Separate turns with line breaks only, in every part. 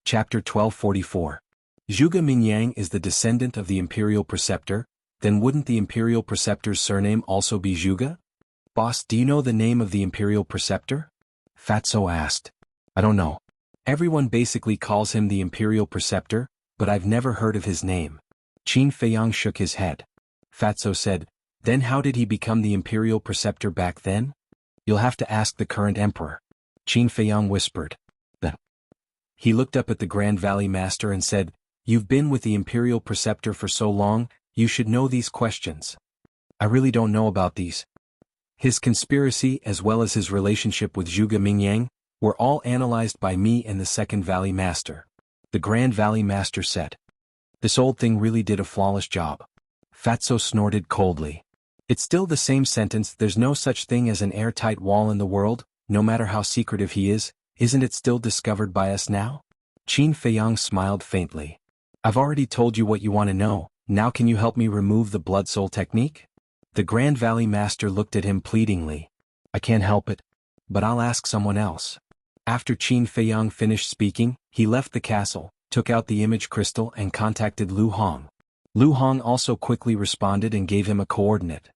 Chapter 1244. Zhuge Mingyang is the descendant of the Imperial Preceptor, then wouldn't the Imperial Preceptor's surname also be Zhuge? Boss, do you know the name of the Imperial Preceptor? Fatso asked. I don't know. Everyone basically calls him the Imperial Preceptor, but I've never heard of his name. Qin Feiyang shook his head. Fatso said, then how did he become the Imperial Preceptor back then? You'll have to ask the current emperor. Qin Feiyang whispered. He looked up at the Grand Valley Master and said, You've been with the Imperial Preceptor for so long, you should know these questions. I really don't know about these. His conspiracy as well as his relationship with Zhuge Mingyang were all analyzed by me and the Second Valley Master. The Grand Valley Master said. This old thing really did a flawless job. Fatso snorted coldly. It's still the same sentence, there's no such thing as an airtight wall in the world, no matter how secretive he is, isn't it still discovered by us now? Qin Feiyang smiled faintly. I've already told you what you want to know, now can you help me remove the blood soul technique? The Grand Valley Master looked at him pleadingly. I can't help it, but I'll ask someone else. After Qin Feiyang finished speaking, he left the castle, took out the image crystal and contacted Lu Hong. Lu Hong also quickly responded and gave him a coordinate.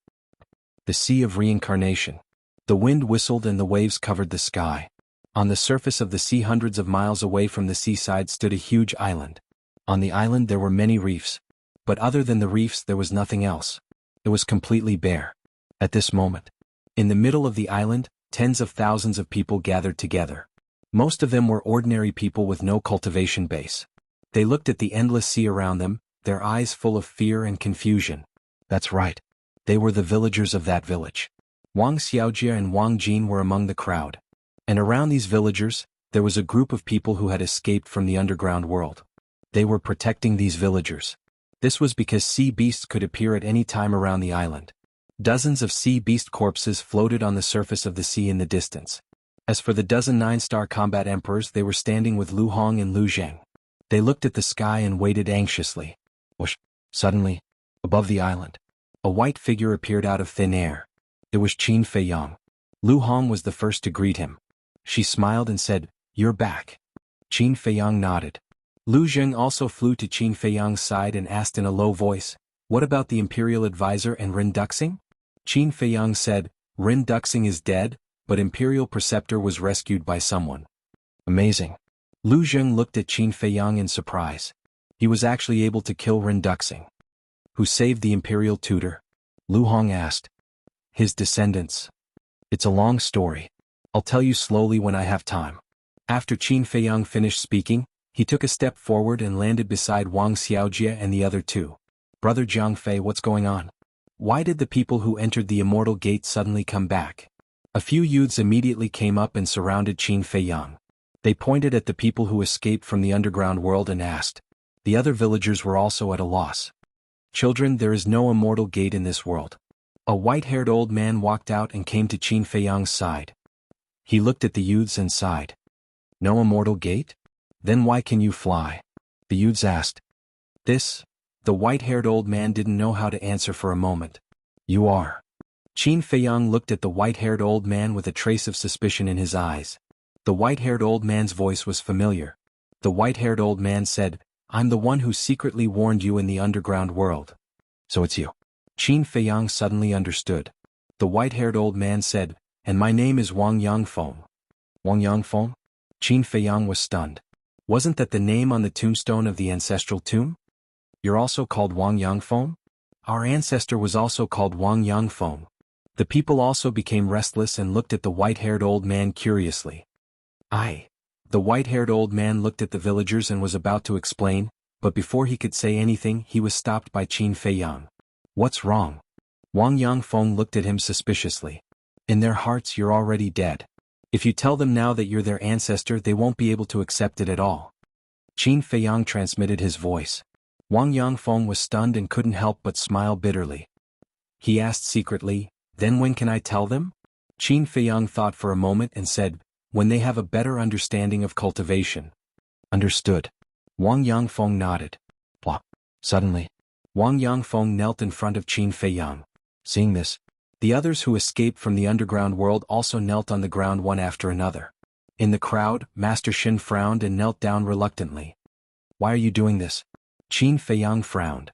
The Sea of Reincarnation. The wind whistled and the waves covered the sky. On the surface of the sea hundreds of miles away from the seaside stood a huge island. On the island there were many reefs. But other than the reefs there was nothing else. It was completely bare. At this moment, in the middle of the island, tens of thousands of people gathered together. Most of them were ordinary people with no cultivation base. They looked at the endless sea around them, their eyes full of fear and confusion. That's right. They were the villagers of that village. Wang Xiaojia and Wang Jin were among the crowd. And around these villagers, there was a group of people who had escaped from the underground world. They were protecting these villagers. This was because sea beasts could appear at any time around the island. Dozens of sea beast corpses floated on the surface of the sea in the distance. As for the dozen 9-star combat emperors, they were standing with Lu Hong and Lu Zheng. They looked at the sky and waited anxiously. Whoosh! Suddenly, above the island, a white figure appeared out of thin air. It was Qin Feiyang. Lu Hong was the first to greet him. She smiled and said, You're back. Qin Feiyang nodded. Lu Zheng also flew to Qin Feiyang's side and asked in a low voice, What about the Imperial Advisor and Rin Duxing? Qin Feiyang said, Rin Duxing is dead, but Imperial Preceptor was rescued by someone. Amazing. Lu Zheng looked at Qin Feiyang in surprise. He was actually able to kill Rin Duxing. Who saved the Imperial Tutor? Lu Hong asked. His descendants. It's a long story. I'll tell you slowly when I have time. After Qin Feiyang finished speaking, he took a step forward and landed beside Wang Xiaojia and the other two. Brother Jiangfei, what's going on? Why did the people who entered the Immortal Gate suddenly come back? A few youths immediately came up and surrounded Qin Feiyang. They pointed at the people who escaped from the underground world and asked. The other villagers were also at a loss. Children, there is no Immortal Gate in this world. A white-haired old man walked out and came to Qin Feiyang's side. He looked at the youths and sighed. No Immortal Gate? Then why can you fly? The youths asked. The white-haired old man didn't know how to answer for a moment. You are. Qin Feiyang looked at the white-haired old man with a trace of suspicion in his eyes. The white-haired old man's voice was familiar. The white-haired old man said, I'm the one who secretly warned you in the underground world. So it's you. Qin Feiyang suddenly understood. The white-haired old man said, and my name is Wang Yangfeng. Wang Yangfeng? Qin Feiyang was stunned. Wasn't that the name on the tombstone of the ancestral tomb? You're also called Wang Yangfeng? Our ancestor was also called Wang Yangfeng. The people also became restless and looked at the white-haired old man curiously. The white-haired old man looked at the villagers and was about to explain, but before he could say anything he was stopped by Qin Feiyang. What's wrong? Wang Yangfeng looked at him suspiciously. In their hearts you're already dead. If you tell them now that you're their ancestor they won't be able to accept it at all. Qin Feiyang transmitted his voice. Wang Yangfeng was stunned and couldn't help but smile bitterly. He asked secretly, then when can I tell them? Qin Feiyang thought for a moment and said, when they have a better understanding of cultivation. Understood. Wang Yangfeng nodded. Plop. Suddenly, Wang Yangfeng knelt in front of Qin Feiyang. Seeing this, the others who escaped from the underground world also knelt on the ground one after another. In the crowd, Master Shin frowned and knelt down reluctantly. Why are you doing this? Qin Feiyang frowned.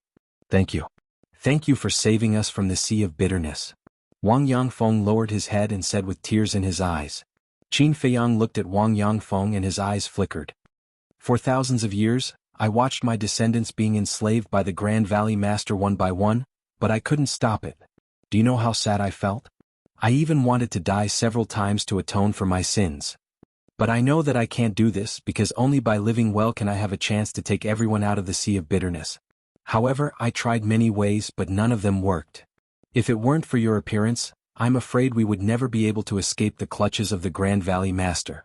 Thank you. Thank you for saving us from the sea of bitterness. Wang Yangfeng lowered his head and said with tears in his eyes. Qin Feiyang looked at Wang Yangfeng and his eyes flickered. For thousands of years, I watched my descendants being enslaved by the Grand Valley Master one by one, but I couldn't stop it. Do you know how sad I felt? I even wanted to die several times to atone for my sins. But I know that I can't do this because only by living well can I have a chance to take everyone out of the sea of bitterness. However, I tried many ways but none of them worked. If it weren't for your appearance, I'm afraid we would never be able to escape the clutches of the Grand Valley Master.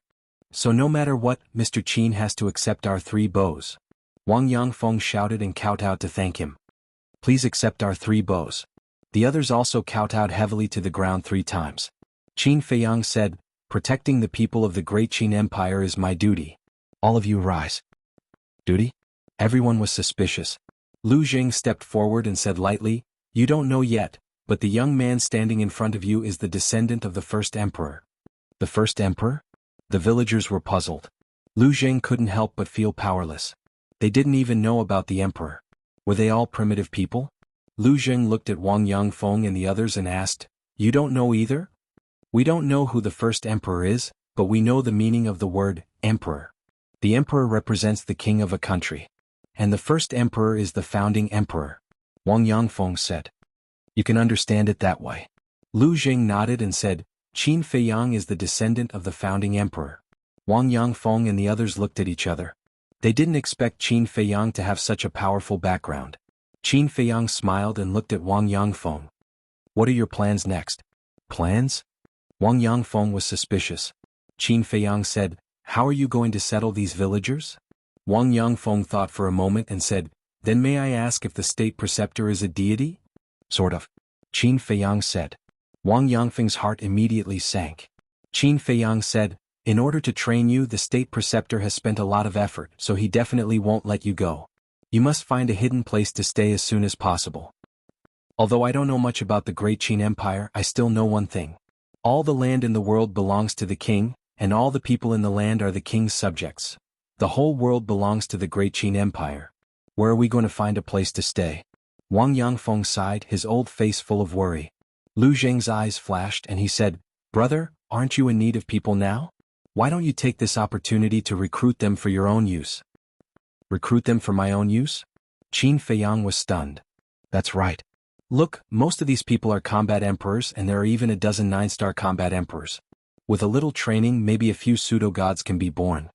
So no matter what, Mr. Qin has to accept our 3 bows. Wang Yangfeng shouted and kowtowed to thank him. Please accept our 3 bows. The others also kowtowed heavily to the ground 3 times. Qin Feiyang said, protecting the people of the great Qin Empire is my duty. All of you rise. Duty? Everyone was suspicious. Lu Jing stepped forward and said lightly, you don't know yet, but the young man standing in front of you is the descendant of the first emperor. The first emperor? The villagers were puzzled. Lu Jing couldn't help but feel powerless. They didn't even know about the emperor. Were they all primitive people? Lu Jing looked at Wang Yangfeng and the others and asked, you don't know either? We don't know who the first emperor is, but we know the meaning of the word, emperor. The emperor represents the king of a country. And the first emperor is the founding emperor. Wang Yangfeng said. You can understand it that way. Lu Jing nodded and said, Qin Feiyang is the descendant of the founding emperor. Wang Yangfeng and the others looked at each other. They didn't expect Qin Feiyang to have such a powerful background. Qin Feiyang smiled and looked at Wang Yangfeng. What are your plans next? Plans? Wang Yangfeng was suspicious. Qin Feiyang said, how are you going to settle these villagers? Wang Yangfeng thought for a moment and said, then may I ask if the state preceptor is a deity? Sort of. Qin Feiyang said. Wang Yangfeng's heart immediately sank. Qin Feiyang said, in order to train you, the state preceptor has spent a lot of effort, so he definitely won't let you go. You must find a hidden place to stay as soon as possible. Although I don't know much about the great Qin Empire, I still know one thing. All the land in the world belongs to the king, and all the people in the land are the king's subjects. The whole world belongs to the great Qin Empire. Where are we going to find a place to stay? Wang Yangfeng sighed, his old face full of worry. Lu Jing's eyes flashed and he said, brother, aren't you in need of people now? Why don't you take this opportunity to recruit them for your own use? Recruit them for my own use? Qin Feiyang was stunned. That's right. Look, most of these people are combat emperors and there are even a dozen 9-star combat emperors. With a little training, maybe a few pseudo-gods can be born.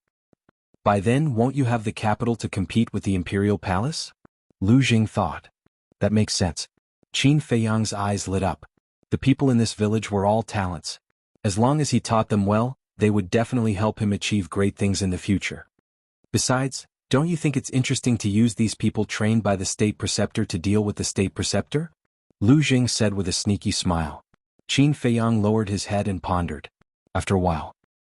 By then, won't you have the capital to compete with the imperial palace? Lu Jing thought. That makes sense. Qin Feiyang's eyes lit up. The people in this village were all talents. As long as he taught them well, they would definitely help him achieve great things in the future. Besides, don't you think it's interesting to use these people trained by the state preceptor to deal with the state preceptor? Lu Jing said with a sneaky smile. Qin Feiyang lowered his head and pondered. After a while,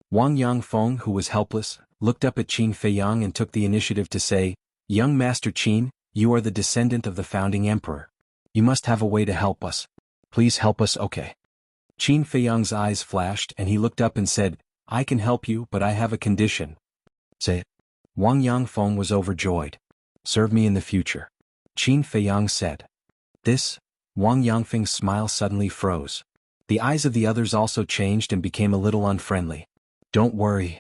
Wang Yangfeng, who was helpless, looked up at Qin Feiyang and took the initiative to say, young Master Qin, you are the descendant of the founding emperor. You must have a way to help us. Please help us, okay? Qin Feiyang's eyes flashed and he looked up and said, I can help you, but I have a condition. Say it. Wang Yangfeng was overjoyed. Serve me in the future. Qin Feiyang said. This? Wang Yangfeng's smile suddenly froze. The eyes of the others also changed and became a little unfriendly. Don't worry.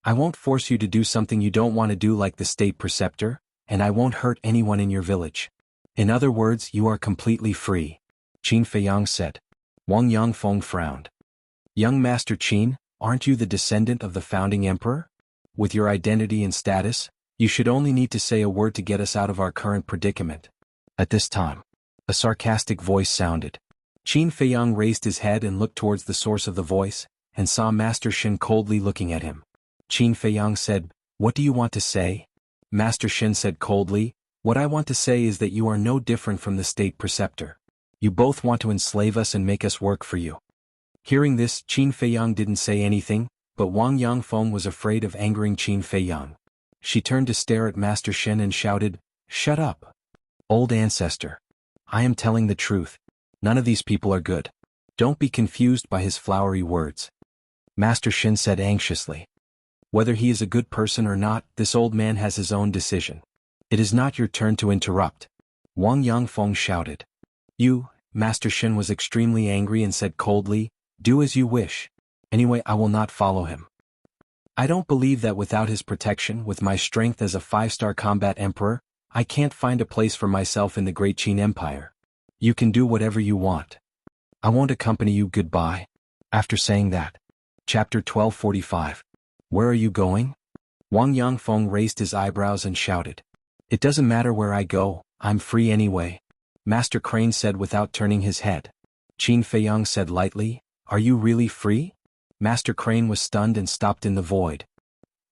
I won't force you to do something you don't want to do like the state preceptor, and I won't hurt anyone in your village. In other words, you are completely free. Qin Feiyang said. Wang Yangfeng frowned. Young Master Qin, aren't you the descendant of the founding emperor? With your identity and status, you should only need to say a word to get us out of our current predicament. At this time, a sarcastic voice sounded. Qin Feiyang raised his head and looked towards the source of the voice, and saw Master Shin coldly looking at him. Qin Feiyang said, what do you want to say? Master Shin said coldly, what I want to say is that you are no different from the state preceptor. You both want to enslave us and make us work for you. Hearing this, Qin Feiyang didn't say anything, but Wang Yangfeng was afraid of angering Qin Feiyang. She turned to stare at Master Shin and shouted, shut up. Old ancestor. I am telling the truth. None of these people are good. Don't be confused by his flowery words. Master Shin said anxiously. Whether he is a good person or not, this old man has his own decision. It is not your turn to interrupt. Wang Yangfeng shouted. Master Shen was extremely angry and said coldly, do as you wish. Anyway, I will not follow him. I don't believe that without his protection, with my strength as a 5-star combat emperor, I can't find a place for myself in the Great Qin Empire. You can do whatever you want. I won't accompany you, goodbye. After saying that. Chapter 1245. Where are you going? Wang Yangfeng raised his eyebrows and shouted. It doesn't matter where I go, I'm free anyway. Master Crane said without turning his head. Qin Feiyang said lightly, are you really free? Master Crane was stunned and stopped in the void.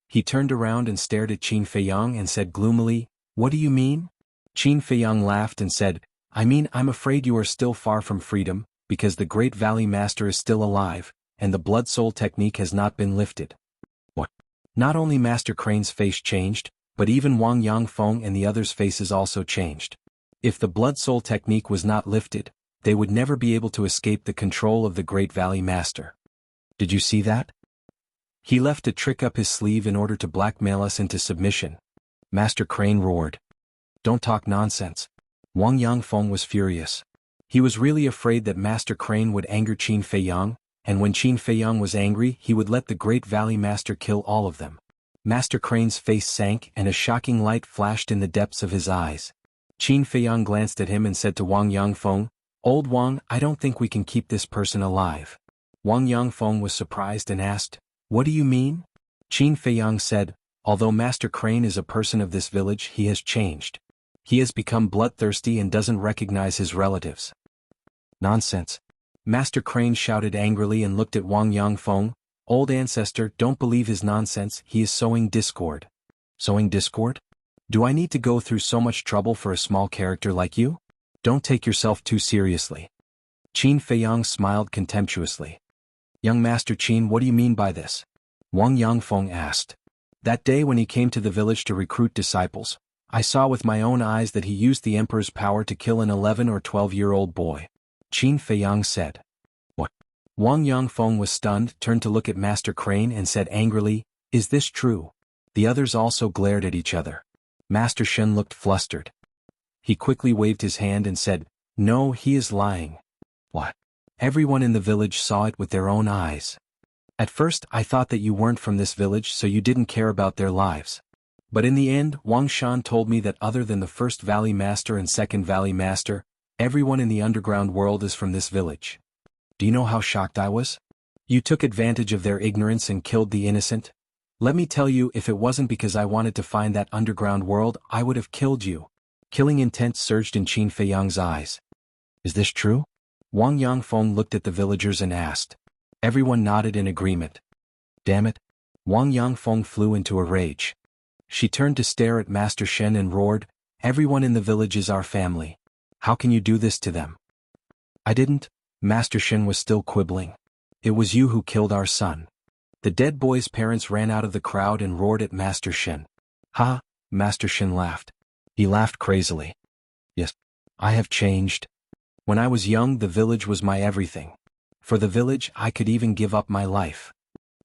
He turned around and stared at Qin Feiyang and said gloomily, what do you mean? Qin Feiyang laughed and said, I mean, I'm afraid you are still far from freedom, because the Great Valley Master is still alive, and the Blood Soul technique has not been lifted. What? Not only Master Crane's face changed, but even Wang Yangfeng and the others' faces also changed. If the Blood Soul technique was not lifted, they would never be able to escape the control of the Great Valley Master. Did you see that? He left a trick up his sleeve in order to blackmail us into submission. Master Crane roared. Don't talk nonsense. Wang Yangfeng was furious. He was really afraid that Master Crane would anger Qin Feiyang, and when Qin Feiyang was angry he would let the Great Valley Master kill all of them. Master Crane's face sank and a shocking light flashed in the depths of his eyes. Qin Feiyang glanced at him and said to Wang Yangfeng, Old Wang, I don't think we can keep this person alive. Wang Yangfeng was surprised and asked, what do you mean? Qin Feiyang said, although Master Crane is a person of this village, he has changed. He has become bloodthirsty and doesn't recognize his relatives. Nonsense. Master Crane shouted angrily and looked at Wang Yangfeng. Old ancestor, don't believe his nonsense, he is sowing discord. Sowing discord? Do I need to go through so much trouble for a small character like you? Don't take yourself too seriously. Qin Feiyang smiled contemptuously. Young Master Qin, what do you mean by this? Wang Yangfeng asked. That day when he came to the village to recruit disciples, I saw with my own eyes that he used the Emperor's power to kill an 11 or 12-year-old boy. Qin Feiyang said. What? Wang Yangfeng was stunned, turned to look at Master Crane and said angrily, is this true? The others also glared at each other. Master Shen looked flustered. He quickly waved his hand and said, no, he is lying. What? Everyone in the village saw it with their own eyes. At first I thought that you weren't from this village so you didn't care about their lives. But in the end, Wang Shan told me that other than the First Valley Master and Second Valley Master, everyone in the underground world is from this village. Do you know how shocked I was? You took advantage of their ignorance and killed the innocent. Let me tell you, if it wasn't because I wanted to find that underground world, I would have killed you. Killing intent surged in Qin Feiyang's eyes. Is this true? Wang Yangfeng looked at the villagers and asked. Everyone nodded in agreement. Damn it. Wang Yangfeng flew into a rage. She turned to stare at Master Shen and roared, everyone in the village is our family. How can you do this to them? I didn't. Master Shen was still quibbling. It was you who killed our son. The dead boy's parents ran out of the crowd and roared at Master Shen. Ha! Master Shen laughed. He laughed crazily. Yes, I have changed. When I was young, the village was my everything. For the village, I could even give up my life.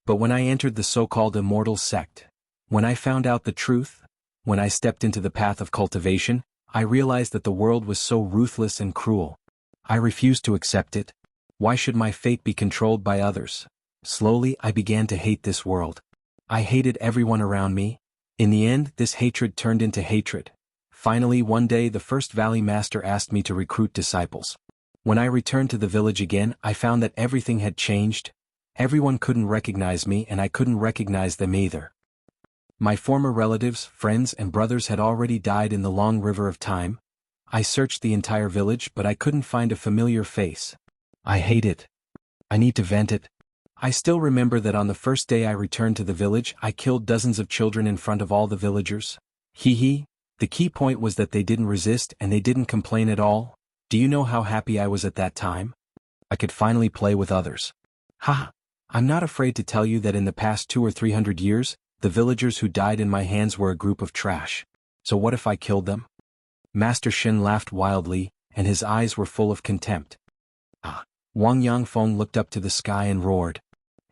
But when I entered the so-called immortal sect, when I found out the truth, when I stepped into the path of cultivation, I realized that the world was so ruthless and cruel. I refused to accept it. Why should my fate be controlled by others? Slowly, I began to hate this world. I hated everyone around me. In the end, this hatred turned into hatred. Finally, one day the First Valley Master asked me to recruit disciples. When I returned to the village again, I found that everything had changed. Everyone couldn't recognize me and I couldn't recognize them either. My former relatives, friends and brothers had already died in the long river of time. I searched the entire village but I couldn't find a familiar face. I hate it. I need to vent it. I still remember that on the first day I returned to the village I killed dozens of children in front of all the villagers. Hee hee. The key point was that they didn't resist and they didn't complain at all. Do you know how happy I was at that time? I could finally play with others. Ha! I'm not afraid to tell you that in the past 200 or 300 years, the villagers who died in my hands were a group of trash. So what if I killed them? Master Shen laughed wildly, and his eyes were full of contempt. Ah! Wang Yangfeng looked up to the sky and roared.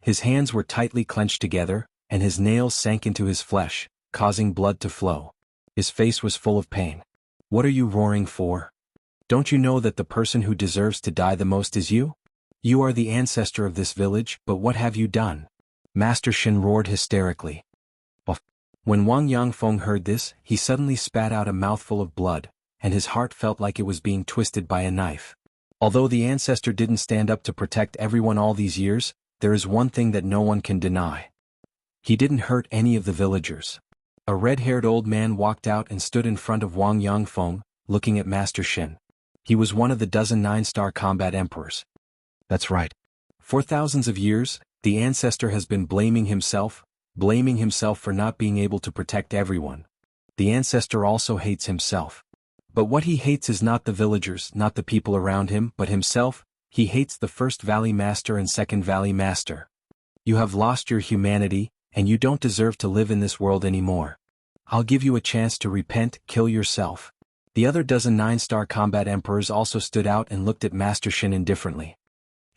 His hands were tightly clenched together, and his nails sank into his flesh, causing blood to flow. His face was full of pain. What are you roaring for? Don't you know that the person who deserves to die the most is you? You are the ancestor of this village, but what have you done? Master Shin roared hysterically. When Wang Yangfeng heard this, he suddenly spat out a mouthful of blood, and his heart felt like it was being twisted by a knife. Although the ancestor didn't stand up to protect everyone all these years, there is one thing that no one can deny. He didn't hurt any of the villagers. A red-haired old man walked out and stood in front of Wang Yangfeng, looking at Master Shin. He was one of the dozen 9-star combat emperors. That's right. For thousands of years, the ancestor has been blaming himself for not being able to protect everyone. The ancestor also hates himself. But what he hates is not the villagers, not the people around him, but himself. He hates the first Valley Master and second Valley Master. You have lost your humanity, and you don't deserve to live in this world anymore. I'll give you a chance to repent, kill yourself. The other dozen 9-star combat emperors also stood out and looked at Master Shin indifferently.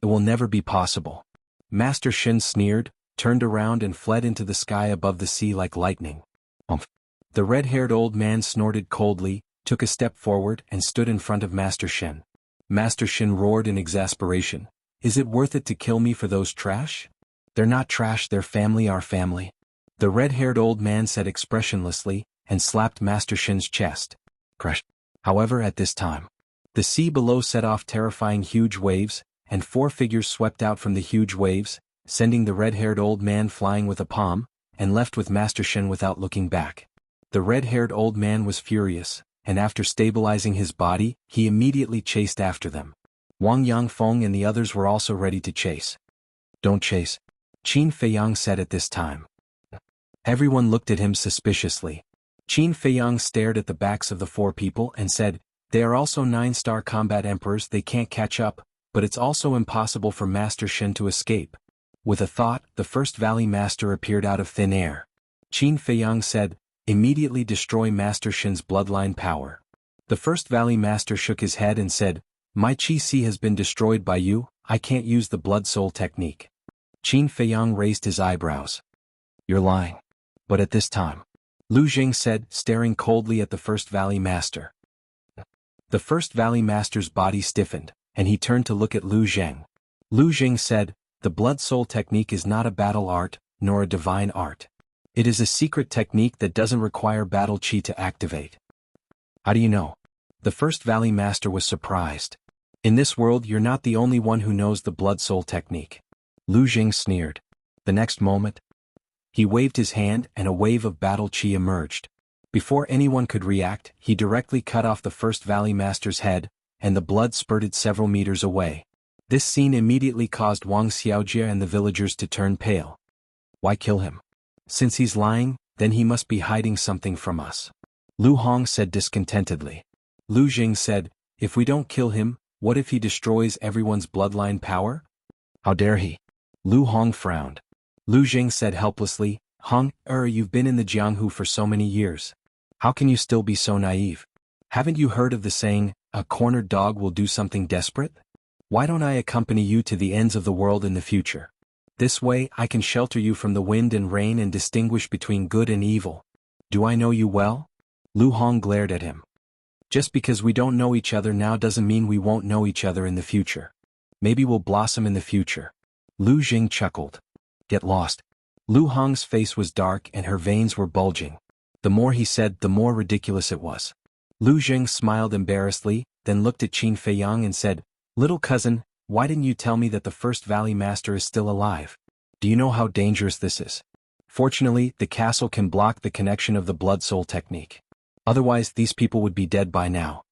It will never be possible. Master Shin sneered, turned around and fled into the sky above the sea like lightning. The red-haired old man snorted coldly, took a step forward and stood in front of Master Shin. Master Shin roared in exasperation. Is it worth it to kill me for those trash? They're not trash, they're family, our family. The red-haired old man said expressionlessly, and slapped Master Shin's chest. Crush. However, at this time, the sea below set off terrifying huge waves, and 4 figures swept out from the huge waves, sending the red-haired old man flying with a palm, and left with Master Shin without looking back. The red-haired old man was furious, and after stabilizing his body, he immediately chased after them. Wang Yangfeng and the others were also ready to chase. Don't chase, Qin Feiyang said at this time. Everyone looked at him suspiciously. Qin Feiyang stared at the backs of the 4 people and said, they are also 9-star combat emperors, they can't catch up, but it's also impossible for Master Shin to escape. With a thought, the first Valley Master appeared out of thin air. Qin Feiyang said, immediately destroy Master Shin's bloodline power. The first Valley Master shook his head and said, my Qi has been destroyed by you, I can't use the blood soul technique. Qin Feiyang raised his eyebrows. You're lying. But at this time, Lu Jing said, staring coldly at the first Valley Master. The first Valley Master's body stiffened, and he turned to look at Lu Jing. Lu Jing said, the blood soul technique is not a battle art, nor a divine art. It is a secret technique that doesn't require battle chi to activate. How do you know? The first Valley Master was surprised. In this world you're not the only one who knows the blood soul technique. Lu Jing sneered. The next moment, he waved his hand and a wave of battle chi emerged. Before anyone could react, he directly cut off the first Valley Master's head, and the blood spurted several meters away. This scene immediately caused Wang Xiaojia and the villagers to turn pale. Why kill him? Since he's lying, then he must be hiding something from us. Lu Hong said discontentedly. Lu Jing said, if we don't kill him, what if he destroys everyone's bloodline power? How dare he? Lu Hong frowned. Lu Jing said helplessly, Hong, you've been in the Jianghu for so many years. How can you still be so naive? Haven't you heard of the saying, a cornered dog will do something desperate? Why don't I accompany you to the ends of the world in the future? This way I can shelter you from the wind and rain and distinguish between good and evil. Do I know you well? Lu Hong glared at him. Just because we don't know each other now doesn't mean we won't know each other in the future. Maybe we'll blossom in the future. Lu Jing chuckled. Get lost. Lu Hong's face was dark and her veins were bulging. The more he said, the more ridiculous it was. Lu Jing smiled embarrassedly, then looked at Qin Feiyang and said, little cousin, why didn't you tell me that the first Valley Master is still alive? Do you know how dangerous this is? Fortunately, the castle can block the connection of the blood soul technique. Otherwise, these people would be dead by now.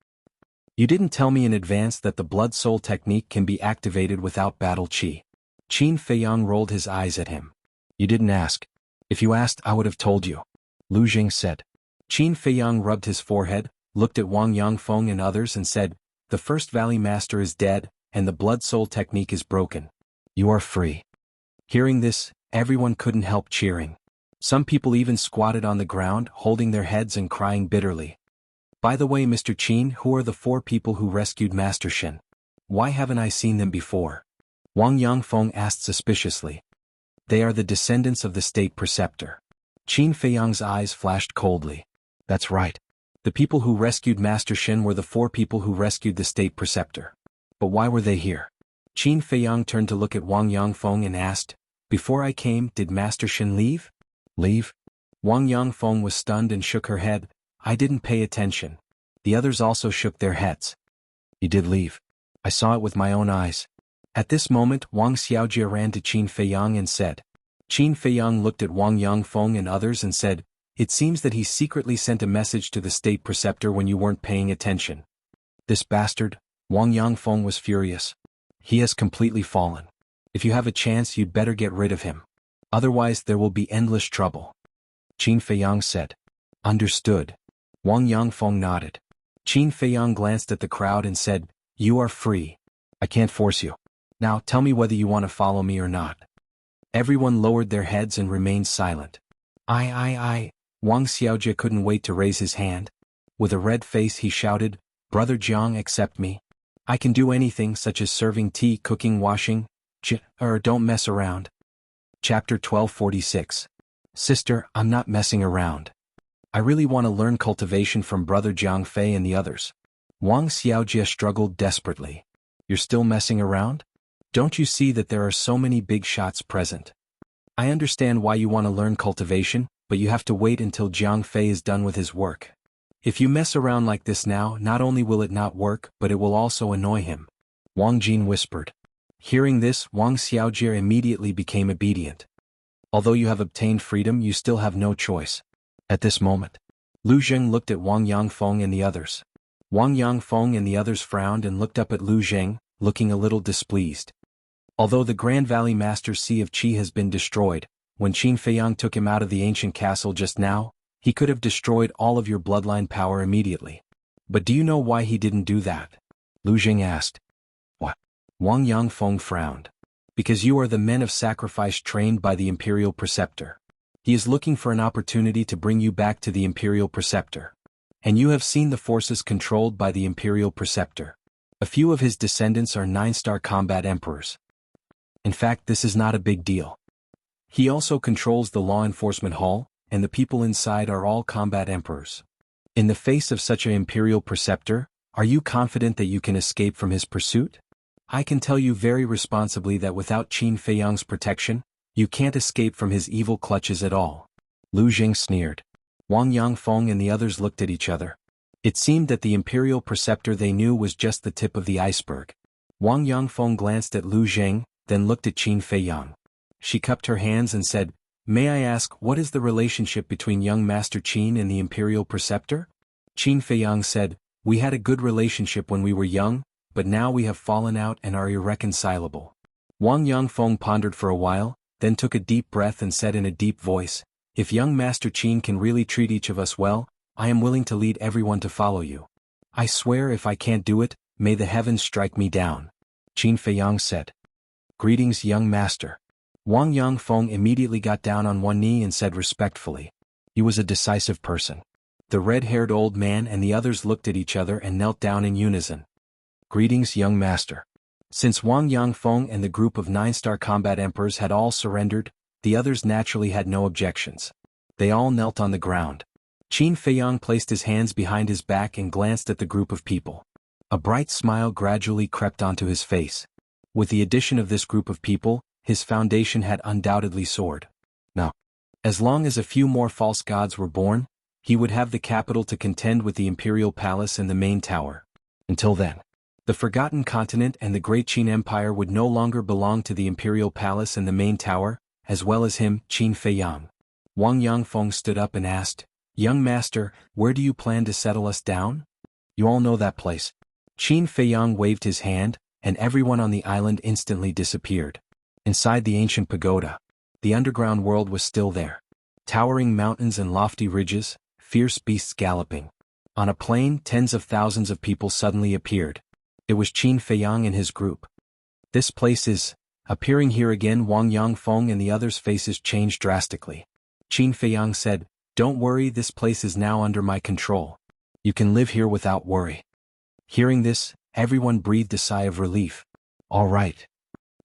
You didn't tell me in advance that the blood soul technique can be activated without battle chi. Qin Feiyang rolled his eyes at him. You didn't ask. If you asked, I would have told you. Lu Jing said. Qin Feiyang rubbed his forehead, looked at Wang Yangfeng and others and said, the first Valley Master is dead, and the blood soul technique is broken. You are free. Hearing this, everyone couldn't help cheering. Some people even squatted on the ground, holding their heads and crying bitterly. By the way, Mr. Qin, who are the 4 people who rescued Master Shin? Why haven't I seen them before? Wang Yangfeng asked suspiciously. They are the descendants of the state preceptor. Qin Feiyang's eyes flashed coldly. That's right. The people who rescued Master Shen were the 4 people who rescued the state preceptor. But why were they here? Qin Feiyang turned to look at Wang Yangfeng and asked, "Before I came, did Master Shen leave?" "Leave?" Wang Yangfeng was stunned and shook her head. "I didn't pay attention." The others also shook their heads. "He did leave. I saw it with my own eyes." At this moment Wang Xiaojie ran to Qin Feiyang and said. Qin Feiyang looked at Wang Yangfeng and others and said, "It seems that he secretly sent a message to the state preceptor when you weren't paying attention." "This bastard," Wang Yangfeng was furious. "He has completely fallen. If you have a chance you'd better get rid of him. Otherwise there will be endless trouble." Qin Feiyang said. "Understood." Wang Yangfeng nodded. Qin Feiyang glanced at the crowd and said, "You are free. I can't force you. Now tell me whether you want to follow me or not." Everyone lowered their heads and remained silent. I. Wang Xiaojie couldn't wait to raise his hand. With a red face he shouted, "Brother Jiang, accept me. I can do anything such as serving tea, cooking, washing, don't mess around." Chapter 1246. Sister, I'm not messing around. I really want to learn cultivation from Brother Jiang Fei and the others. Wang Xiaojie struggled desperately. You're still messing around? Don't you see that there are so many big shots present? I understand why you want to learn cultivation, but you have to wait until Jiang Fei is done with his work. If you mess around like this now, not only will it not work, but it will also annoy him. Wang Jin whispered. Hearing this, Wang Xiaojie immediately became obedient. Although you have obtained freedom, you still have no choice. At this moment, Lu Zheng looked at Wang Yangfeng and the others. Wang Yangfeng and the others frowned and looked up at Lu Zheng, looking a little displeased. Although the Grand Valley Master's Sea of Qi has been destroyed, when Qin Feiyang took him out of the ancient castle just now, he could have destroyed all of your bloodline power immediately. But do you know why he didn't do that? Lu Zheng asked. What? Wang Yangfeng frowned. Because you are the men of sacrifice trained by the Imperial Preceptor. He is looking for an opportunity to bring you back to the Imperial Preceptor. And you have seen the forces controlled by the Imperial Preceptor. A few of his descendants are 9-star combat emperors. In fact, this is not a big deal. He also controls the law enforcement hall, and the people inside are all combat emperors. In the face of such an Imperial Preceptor, are you confident that you can escape from his pursuit? I can tell you very responsibly that without Qin Feiyang's protection, you can't escape from his evil clutches at all. Lu Zheng sneered. Wang Yangfeng and the others looked at each other. It seemed that the Imperial Preceptor they knew was just the tip of the iceberg. Wang Yangfeng glanced at Lu Zheng, then looked at Qin Feiyang. She cupped her hands and said, "May I ask, what is the relationship between young Master Qin and the Imperial Preceptor?" Qin Feiyang said, "We had a good relationship when we were young, but now we have fallen out and are irreconcilable." Wang Yangfeng pondered for a while, then took a deep breath and said in a deep voice, "If young Master Qin can really treat each of us well, I am willing to lead everyone to follow you. I swear if I can't do it, may the heavens strike me down." Qin Feiyang said. "Greetings, young master." Wang Yangfeng immediately got down on one knee and said respectfully. He was a decisive person. The red-haired old man and the others looked at each other and knelt down in unison. "Greetings, young master." Since Wang Yangfeng and the group of 9-star combat emperors had all surrendered, the others naturally had no objections. They all knelt on the ground. Qin Feiyang placed his hands behind his back and glanced at the group of people. A bright smile gradually crept onto his face. With the addition of this group of people, his foundation had undoubtedly soared. Now, as long as a few more false gods were born, he would have the capital to contend with the Imperial Palace and the main tower. Until then, the Forgotten Continent and the Great Qin Empire would no longer belong to the Imperial Palace and the main tower, as well as him, Qin Feiyang. Wang Yangfeng stood up and asked, "Young master, where do you plan to settle us down?" "You all know that place." Qin Feiyang waved his hand, and everyone on the island instantly disappeared. Inside the ancient pagoda, the underground world was still there. Towering mountains and lofty ridges, fierce beasts galloping. On a plain, tens of thousands of people suddenly appeared. It was Qin Feiyang and his group. "This place is..." Appearing here again, Wang Yangfeng and the others' faces changed drastically. Qin Feiyang said, "Don't worry, this place is now under my control. You can live here without worry." Hearing this, everyone breathed a sigh of relief. "All right.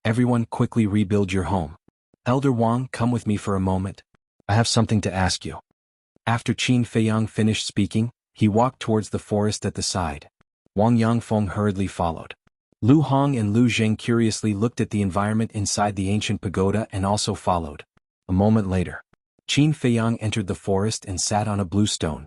Everyone quickly rebuild your home. Elder Wang, come with me for a moment. I have something to ask you. After Qin Feiyang finished speaking, he walked towards the forest at the side. Wang Yangfeng hurriedly followed. Lu Hong and Lu Jing curiously looked at the environment inside the ancient pagoda and also followed. A moment later, Qin Feiyang entered the forest and sat on a blue stone.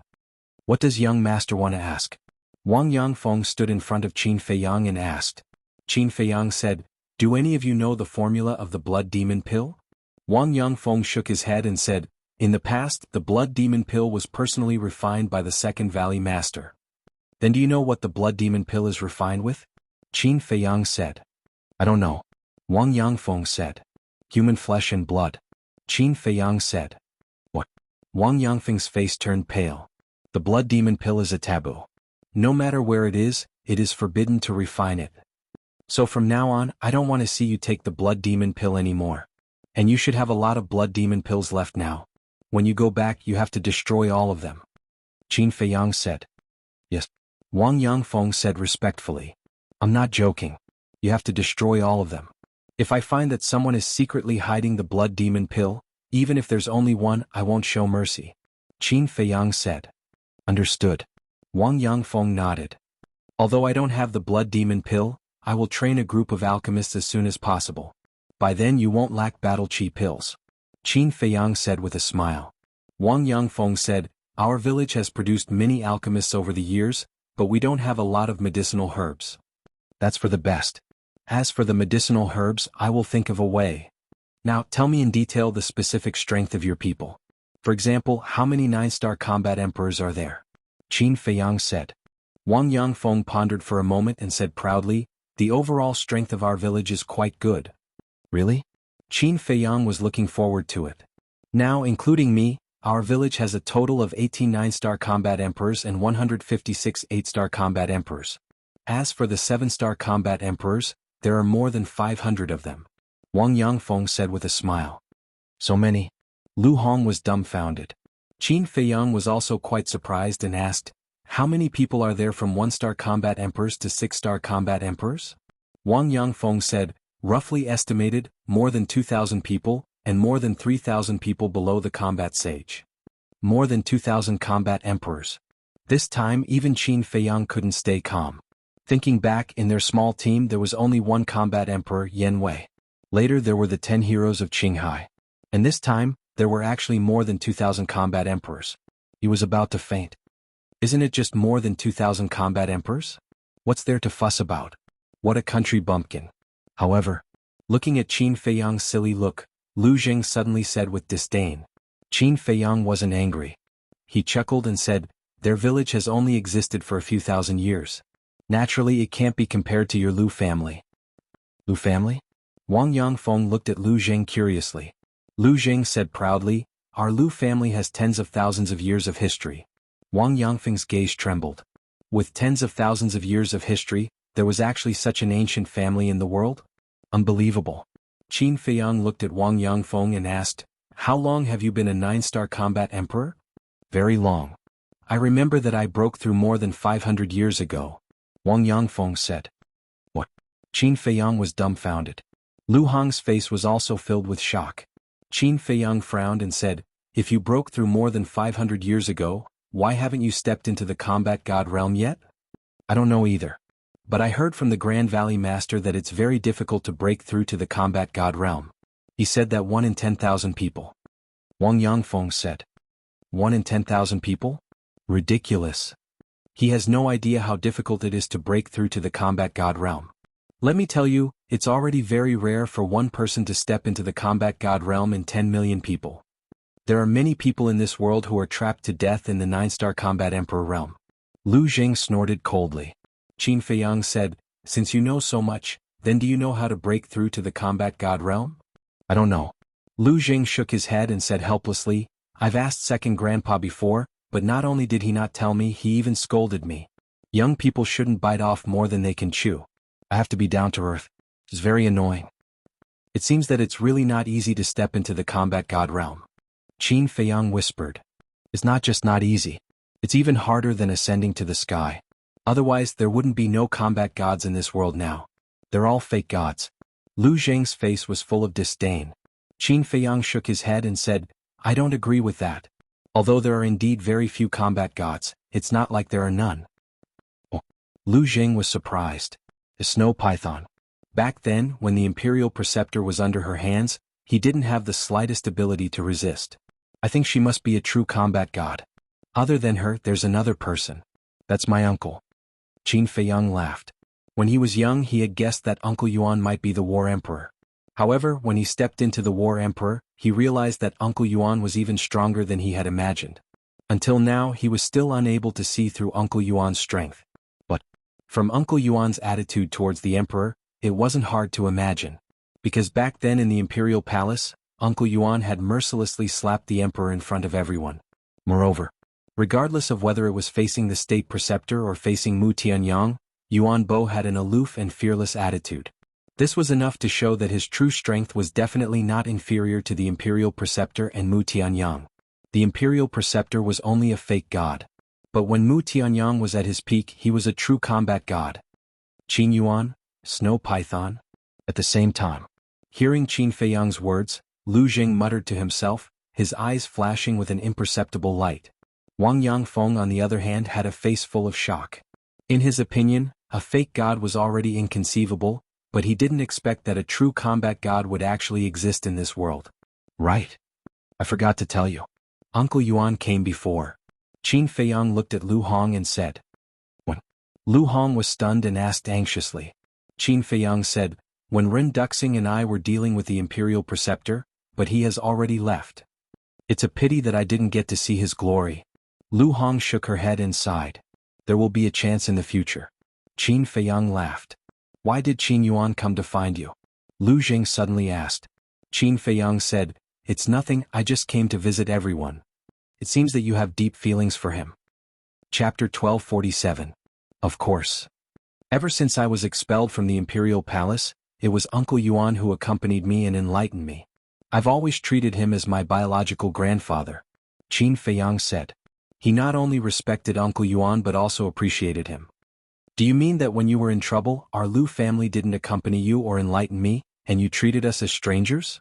What does young master want to ask? Wang Yangfeng stood in front of Qin Feiyang and asked. Qin Feiyang said, do any of you know the formula of the blood demon pill? Wang Yangfeng shook his head and said, in the past, the blood demon pill was personally refined by the Second Valley Master. Then do you know what the blood demon pill is refined with? Qin Feiyang said. I don't know. Wang Yangfeng said. Human flesh and blood. Qin Feiyang said. What? Wang Yangfeng's face turned pale. The blood demon pill is a taboo. No matter where it is forbidden to refine it. So from now on, I don't want to see you take the blood demon pill anymore. And you should have a lot of blood demon pills left now. When you go back, you have to destroy all of them. Qin Feiyang said. Yes. Wang Yangfeng said respectfully. I'm not joking. You have to destroy all of them. If I find that someone is secretly hiding the blood demon pill, even if there's only one, I won't show mercy. Qin Feiyang said. Understood. Wang Yangfeng nodded. Although I don't have the blood demon pill, I will train a group of alchemists as soon as possible. By then you won't lack battle chi pills. Qin Feiyang said with a smile. Wang Yangfeng said, our village has produced many alchemists over the years, but we don't have a lot of medicinal herbs. That's for the best. As for the medicinal herbs, I will think of a way. Now tell me in detail the specific strength of your people. For example, how many 9-star combat emperors are there? Qin Feiyang said. Wang Yangfeng pondered for a moment and said proudly, the overall strength of our village is quite good. Really? Qin Feiyang was looking forward to it. Now, including me, our village has a total of 18 9-star combat emperors and 156 8-star combat emperors. As for the 7-star combat emperors, there are more than 500 of them. Wang Yangfeng said with a smile. So many? Lu Hong was dumbfounded. Qin Feiyang was also quite surprised and asked, how many people are there from 1-star combat emperors to 6-star combat emperors? Wang Yangfeng said, roughly estimated, more than 2,000 people, and more than 3,000 people below the combat sage. More than 2,000 combat emperors. This time even Qin Feiyang couldn't stay calm. Thinking back, in their small team there was only one combat emperor, Yan Wei. Later there were the 10 heroes of Qinghai. And this time, there were actually more than 2,000 combat emperors. He was about to faint. Isn't it just more than 2,000 combat emperors? What's there to fuss about? What a country bumpkin. However, looking at Qin Feiyang's silly look, Lu Jing suddenly said with disdain. Qin Feiyang wasn't angry. He chuckled and said, their village has only existed for a few thousand years. Naturally it can't be compared to your Lu family. Lu family? Wang Yangfeng looked at Lu Jing curiously. Lu Jing said proudly, our Lu family has tens of thousands of years of history. Wang Yangfeng's gaze trembled. With tens of thousands of years of history, there was actually such an ancient family in the world? Unbelievable. Qin Feiyang looked at Wang Yangfeng and asked, how long have you been a 9-star combat emperor? Very long. I remember that I broke through more than 500 years ago. Wang Yangfeng said. What? Qin Feiyang was dumbfounded. Lu Hong's face was also filled with shock. Qin Feiyang frowned and said, if you broke through more than 500 years ago, why haven't you stepped into the combat god realm yet? I don't know either. But I heard from the Grand Valley Master that it's very difficult to break through to the combat god realm. He said that 1 in 10,000 people. Wang Yangfeng said. 1 in 10,000 people? Ridiculous. He has no idea how difficult it is to break through to the combat god realm. Let me tell you, it's already very rare for one person to step into the combat god realm in 10 million people. There are many people in this world who are trapped to death in the 9-star combat emperor realm. Lu Jing snorted coldly. Qin Feiyang said, since you know so much, then do you know how to break through to the combat god realm? I don't know. Lu Jing shook his head and said helplessly, I've asked second grandpa before, but not only did he not tell me, he even scolded me. Young people shouldn't bite off more than they can chew. I have to be down to earth. It's very annoying. It seems that it's really not easy to step into the combat god realm. Qin Feiyang whispered. It's not just not easy. It's even harder than ascending to the sky. Otherwise there wouldn't be no combat gods in this world now. They're all fake gods. Lu Jing's face was full of disdain. Qin Feiyang shook his head and said, I don't agree with that. Although there are indeed very few combat gods, it's not like there are none. Oh. Lu Jing was surprised. A snow python. Back then, when the Imperial Preceptor was under her hands, he didn't have the slightest ability to resist. I think she must be a true combat god. Other than her, there's another person. That's my uncle. Qin Feiyang laughed. When he was young, he had guessed that Uncle Yuan might be the War Emperor. However, when he stepped into the War Emperor, he realized that Uncle Yuan was even stronger than he had imagined. Until now, he was still unable to see through Uncle Yuan's strength. But, from Uncle Yuan's attitude towards the Emperor, it wasn't hard to imagine. Because back then in the Imperial Palace, Uncle Yuan had mercilessly slapped the Emperor in front of everyone. Moreover, regardless of whether it was facing the State Preceptor or facing Mu Tianyang, Yuan Bo had an aloof and fearless attitude. This was enough to show that his true strength was definitely not inferior to the Imperial Preceptor and Mu Tianyang. The Imperial Preceptor was only a fake god. But when Mu Tianyang was at his peak, he was a true combat god. Qin Yuan, Snow Python. At the same time, hearing Qin Feiyang's words, Lu Jing muttered to himself, his eyes flashing with an imperceptible light. Wang Yangfeng on the other hand had a face full of shock. In his opinion, a fake god was already inconceivable, but he didn't expect that a true combat god would actually exist in this world. Right. I forgot to tell you. Uncle Yuan came before. Qin Feiyang looked at Lu Hong and said. When Lu Hong was stunned and asked anxiously. Qin Feiyang said, when Ren Duxing and I were dealing with the Imperial Preceptor, but he has already left. It's a pity that I didn't get to see his glory. Lu Hong shook her head and sighed. There will be a chance in the future. Qin Feiyang laughed. Why did Qin Yuan come to find you? Lu Jing suddenly asked. Qin Feiyang said, it's nothing, I just came to visit everyone. It seems that you have deep feelings for him. Chapter 1247. Of course. Ever since I was expelled from the Imperial Palace, it was Uncle Yuan who accompanied me and enlightened me. I've always treated him as my biological grandfather. Qin Feiyang said. He not only respected Uncle Yuan but also appreciated him. Do you mean that when you were in trouble, our Lu family didn't accompany you or enlighten me, and you treated us as strangers?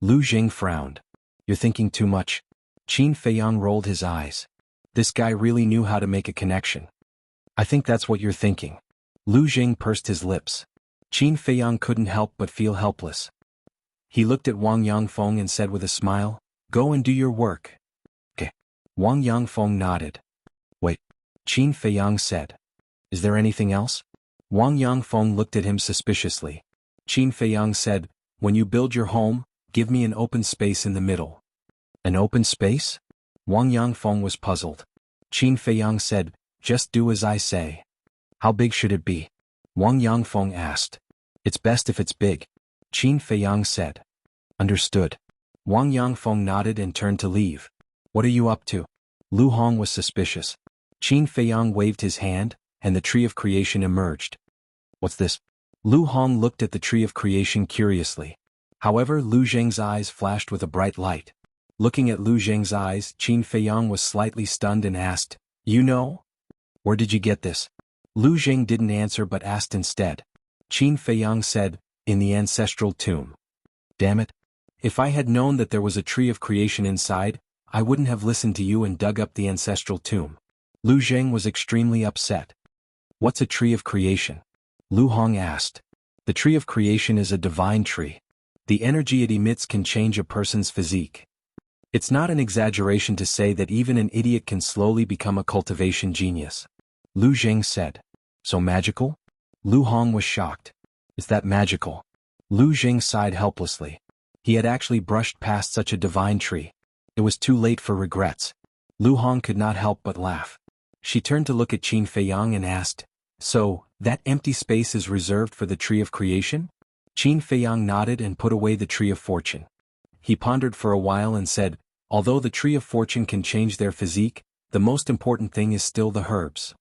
Lu Jing frowned. You're thinking too much. Qin Feiyang rolled his eyes. This guy really knew how to make a connection. I think that's what you're thinking. Lu Jing pursed his lips. Qin Feiyang couldn't help but feel helpless. He looked at Wang Yangfeng and said with a smile, go and do your work. Okay. Wang Yangfeng nodded. Wait. Qin Feiyang said. Is there anything else? Wang Yangfeng looked at him suspiciously. Qin Feiyang said, when you build your home, give me an open space in the middle. An open space? Wang Yangfeng was puzzled. Qin Feiyang said, just do as I say. How big should it be? Wang Yangfeng asked. It's best if it's big. Qin Feiyang said. Understood. Wang Yangfeng nodded and turned to leave. What are you up to? Lu Hong was suspicious. Qin Feiyang waved his hand, and the Tree of Creation emerged. What's this? Lu Hong looked at the Tree of Creation curiously. However, Lu Jing's eyes flashed with a bright light. Looking at Lu Jing's eyes, Qin Feiyang was slightly stunned and asked, you know? Where did you get this? Lu Jing didn't answer but asked instead. Qin Feiyang said, in the ancestral tomb. Damn it. If I had known that there was a Tree of Creation inside, I wouldn't have listened to you and dug up the ancestral tomb. Lu Jing was extremely upset. What's a Tree of Creation? Lu Hong asked. The Tree of Creation is a divine tree. The energy it emits can change a person's physique. It's not an exaggeration to say that even an idiot can slowly become a cultivation genius. Lu Jing said. So magical? Lu Hong was shocked. Is that magical? Lu Jing sighed helplessly. He had actually brushed past such a divine tree. It was too late for regrets. Lu Hong could not help but laugh. She turned to look at Qin Feiyang and asked, so, that empty space is reserved for the Tree of Creation? Qin Feiyang nodded and put away the Tree of Fortune. He pondered for a while and said, although the Tree of Fortune can change their physique, the most important thing is still the herbs.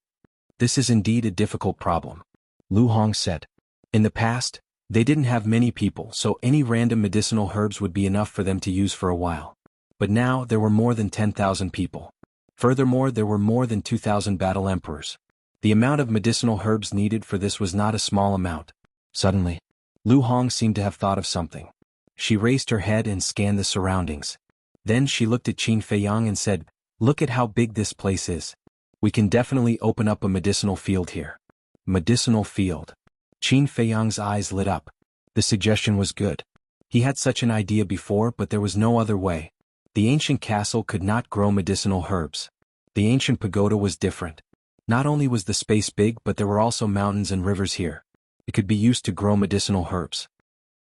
This is indeed a difficult problem. Lu Hong said. In the past, they didn't have many people, so any random medicinal herbs would be enough for them to use for a while. But now there were more than 10,000 people. Furthermore, there were more than 2,000 battle emperors. The amount of medicinal herbs needed for this was not a small amount. Suddenly, Lu Hong seemed to have thought of something. She raised her head and scanned the surroundings. Then she looked at Qin Feiyang and said, "Look at how big this place is. We can definitely open up a medicinal field here." Medicinal field. Qin Feiyang's eyes lit up. The suggestion was good. He had such an idea before, but there was no other way. The ancient castle could not grow medicinal herbs. The ancient pagoda was different. Not only was the space big, but there were also mountains and rivers here. It could be used to grow medicinal herbs.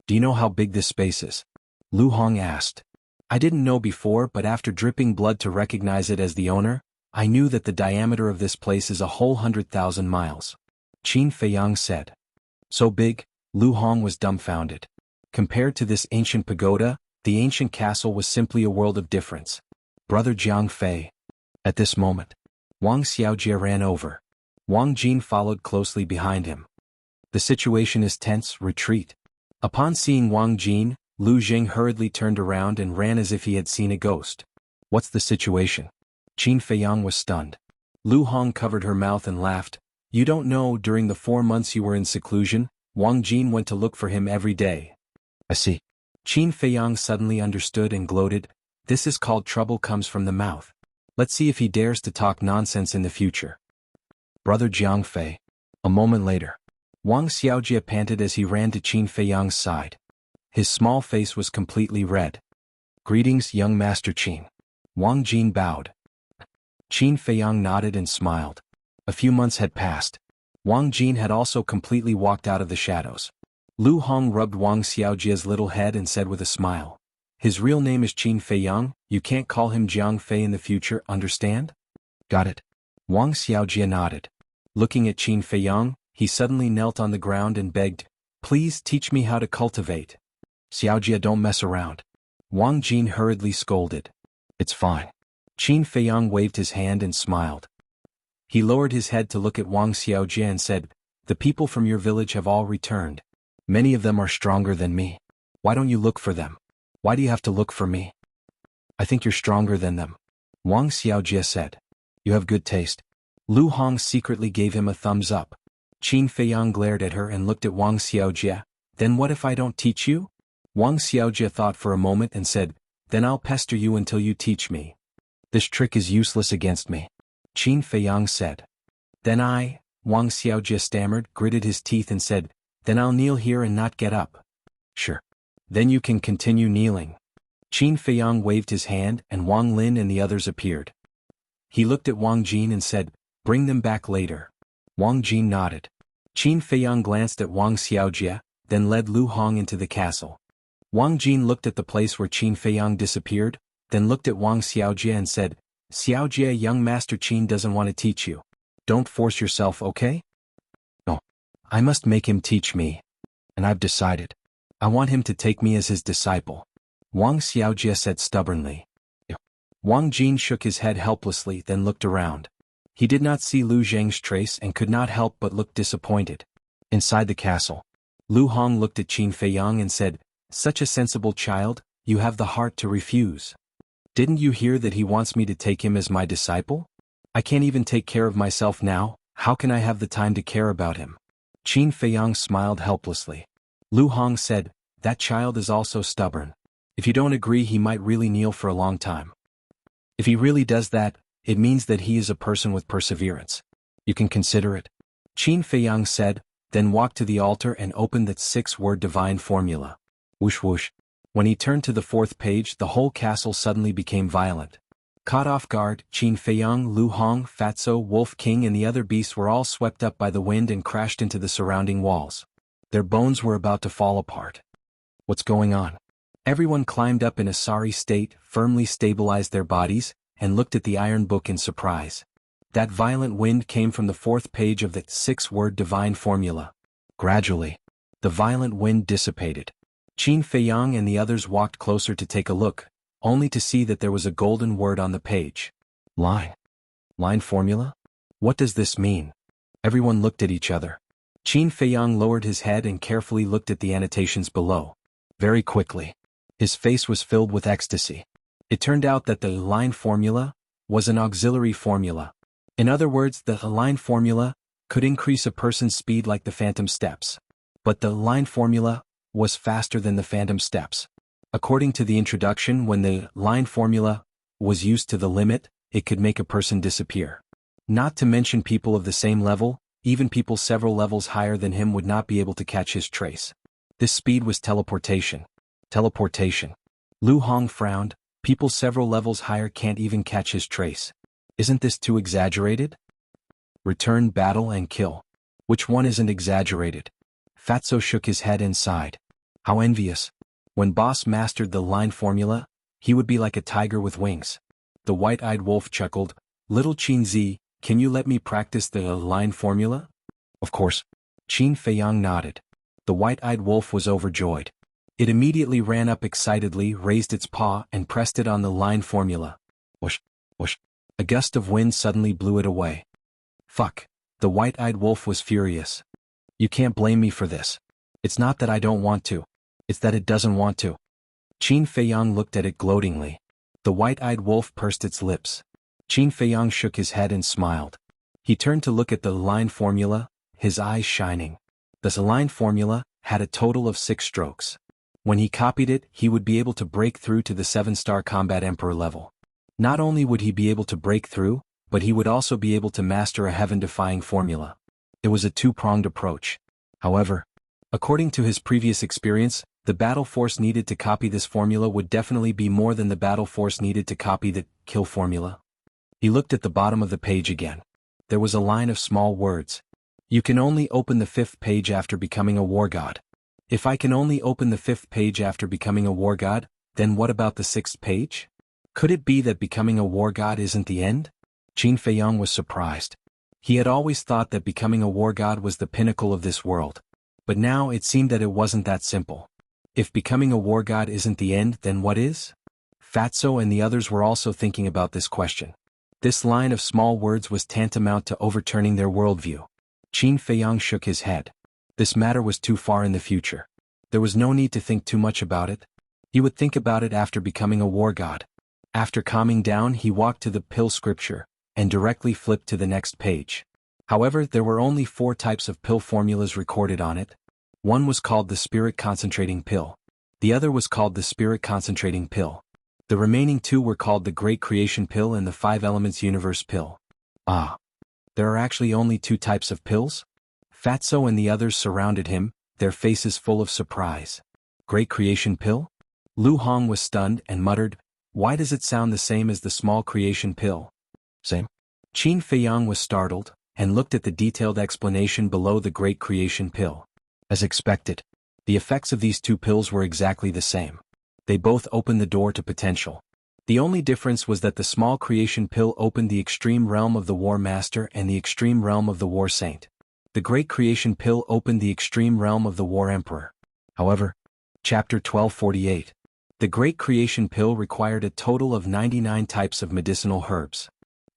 "Do you know how big this space is?" Lu Hong asked. "I didn't know before, but after dripping blood to recognize it as the owner, I knew that the diameter of this place is a whole 100,000 miles. Qin Feiyang said. "So big?" Lu Hong was dumbfounded. Compared to this ancient pagoda, the ancient castle was simply a world of difference. "Brother Jiang Fei." At this moment, Wang Xiaojie ran over. Wang Jin followed closely behind him. "The situation is tense, retreat." Upon seeing Wang Jin, Lu Jing hurriedly turned around and ran as if he had seen a ghost. "What's the situation?" Qin Feiyang was stunned. Lu Hong covered her mouth and laughed. "You don't know, during the 4 months you were in seclusion, Wang Jin went to look for him every day." "I see." Qin Feiyang suddenly understood and gloated. "This is called trouble comes from the mouth. Let's see if he dares to talk nonsense in the future." "Brother Jiang Fei." A moment later, Wang Xiaojie panted as he ran to Qin Feiyang's side. His small face was completely red. "Greetings, young Master Qin." Wang Jin bowed. Qin Feiyang nodded and smiled. A few months had passed. Wang Jin had also completely walked out of the shadows. Lu Hong rubbed Wang Xiaojie's little head and said with a smile, "His real name is Qin Feiyang, you can't call him Jiang Fei in the future, understand?" "Got it." Wang Xiaojie nodded. Looking at Qin Feiyang, he suddenly knelt on the ground and begged, "Please teach me how to cultivate." "Xiaojie, don't mess around." Wang Jin hurriedly scolded. "It's fine." Qin Feiyang waved his hand and smiled. He lowered his head to look at Wang Xiaojie and said, "The people from your village have all returned. Many of them are stronger than me. Why don't you look for them? Why do you have to look for me?" "I think you're stronger than them," Wang Xiaojie said. "You have good taste." Lu Hong secretly gave him a thumbs up. Qin Feiyang glared at her and looked at Wang Xiaojie. "Then what if I don't teach you?" Wang Xiaojie thought for a moment and said, "Then I'll pester you until you teach me." "This trick is useless against me," Qin Feiyang said. "Then Wang Xiaojie stammered, gritted his teeth and said, "Then I'll kneel here and not get up." "Sure. Then you can continue kneeling." Qin Feiyang waved his hand and Wang Lin and the others appeared. He looked at Wang Jin and said, "Bring them back later." Wang Jin nodded. Qin Feiyang glanced at Wang Xiaojie, then led Lu Hong into the castle. Wang Jin looked at the place where Qin Feiyang disappeared, then looked at Wang Xiaojie and said, "Xiaojie, young Master Qin doesn't want to teach you. Don't force yourself, okay?" "No. I must make him teach me. And I've decided. I want him to take me as his disciple," Wang Xiaojie said stubbornly. Wang Jin shook his head helplessly, then looked around. He did not see Lu Zheng's trace and could not help but look disappointed. Inside the castle, Lu Hong looked at Qin Feiyang and said, "Such a sensible child, you have the heart to refuse. Didn't you hear that he wants me to take him as my disciple? I can't even take care of myself now, how can I have the time to care about him?" Qin Feiyang smiled helplessly. Lu Hong said, "That child is also stubborn. If you don't agree, he might really kneel for a long time. If he really does that, it means that he is a person with perseverance. You can consider it." Qin Feiyang said, then walked to the altar and opened that 6-word divine formula. Whoosh whoosh. When he turned to the 4th page, the whole castle suddenly became violent. Caught off guard, Qin Feiyang, Lu Hong, Fatso, Wolf King and the other beasts were all swept up by the wind and crashed into the surrounding walls. Their bones were about to fall apart. "What's going on?" Everyone climbed up in a sorry state, firmly stabilized their bodies, and looked at the iron book in surprise. That violent wind came from the 4th page of the 6-word divine formula. Gradually, the violent wind dissipated. Qin Feiyang and the others walked closer to take a look, only to see that there was a golden word on the page. Line. Line formula? What does this mean? Everyone looked at each other. Qin Feiyang lowered his head and carefully looked at the annotations below. Very quickly, his face was filled with ecstasy. It turned out that the line formula was an auxiliary formula. In other words, the line formula could increase a person's speed like the phantom steps. But the line formula was faster than the phantom steps. According to the introduction, when the line formula was used to the limit, it could make a person disappear. Not to mention people of the same level, even people several levels higher than him would not be able to catch his trace. This speed was teleportation. Teleportation. Lu Hong frowned. People several levels higher can't even catch his trace. Isn't this too exaggerated? Return, battle and kill. Which one isn't exaggerated? Fatso shook his head and sighed. How envious. When Boss mastered the line formula, he would be like a tiger with wings. The white-eyed wolf chuckled. Little Qin Zi, can you let me practice the line formula? Of course. Qin Feiyang nodded. The white-eyed wolf was overjoyed. It immediately ran up excitedly, raised its paw and pressed it on the line formula. Whoosh, whoosh. A gust of wind suddenly blew it away. Fuck. The white-eyed wolf was furious. You can't blame me for this. It's not that I don't want to. It's that it doesn't want to. Qin Feiyang looked at it gloatingly. The white-eyed wolf pursed its lips. Qin Feiyang shook his head and smiled. He turned to look at the line formula, his eyes shining. The line formula had a total of 6 strokes. When he copied it, he would be able to break through to the 7-star combat emperor level. Not only would he be able to break through, but he would also be able to master a heaven-defying formula. It was a two-pronged approach. However, according to his previous experience, the battle force needed to copy this formula would definitely be more than the battle force needed to copy the kill formula. He looked at the bottom of the page again. There was a line of small words. You can only open the 5th page after becoming a war god. If I can only open the 5th page after becoming a war god, then what about the 6th page? Could it be that becoming a war god isn't the end? Qin Feiyang was surprised. He had always thought that becoming a war god was the pinnacle of this world. But now it seemed that it wasn't that simple. If becoming a war god isn't the end, then what is? Fatso and the others were also thinking about this question. This line of small words was tantamount to overturning their worldview. Qin Feiyang shook his head. This matter was too far in the future. There was no need to think too much about it. He would think about it after becoming a war god. After calming down, he walked to the pill scripture, and directly flipped to the next page. However, there were only 4 types of pill formulas recorded on it. One was called the Spirit Concentrating Pill. The other was called the Spirit Concentrating Pill. The remaining 2 were called the Great Creation Pill and the 5 Elements Universe Pill. Ah. There are actually only 2 types of pills? Fatso and the others surrounded him, their faces full of surprise. Great Creation Pill? Lu Hong was stunned and muttered, why does it sound the same as the Small Creation Pill? Same. Qin Feiyang was startled, and looked at the detailed explanation below the Great Creation Pill. As expected, the effects of these 2 pills were exactly the same. They both opened the door to potential. The only difference was that the Small Creation Pill opened the extreme realm of the War Master and the extreme realm of the War Saint. The Great Creation Pill opened the extreme realm of the War Emperor. However, Chapter 1248. The Great Creation Pill required a total of 99 types of medicinal herbs.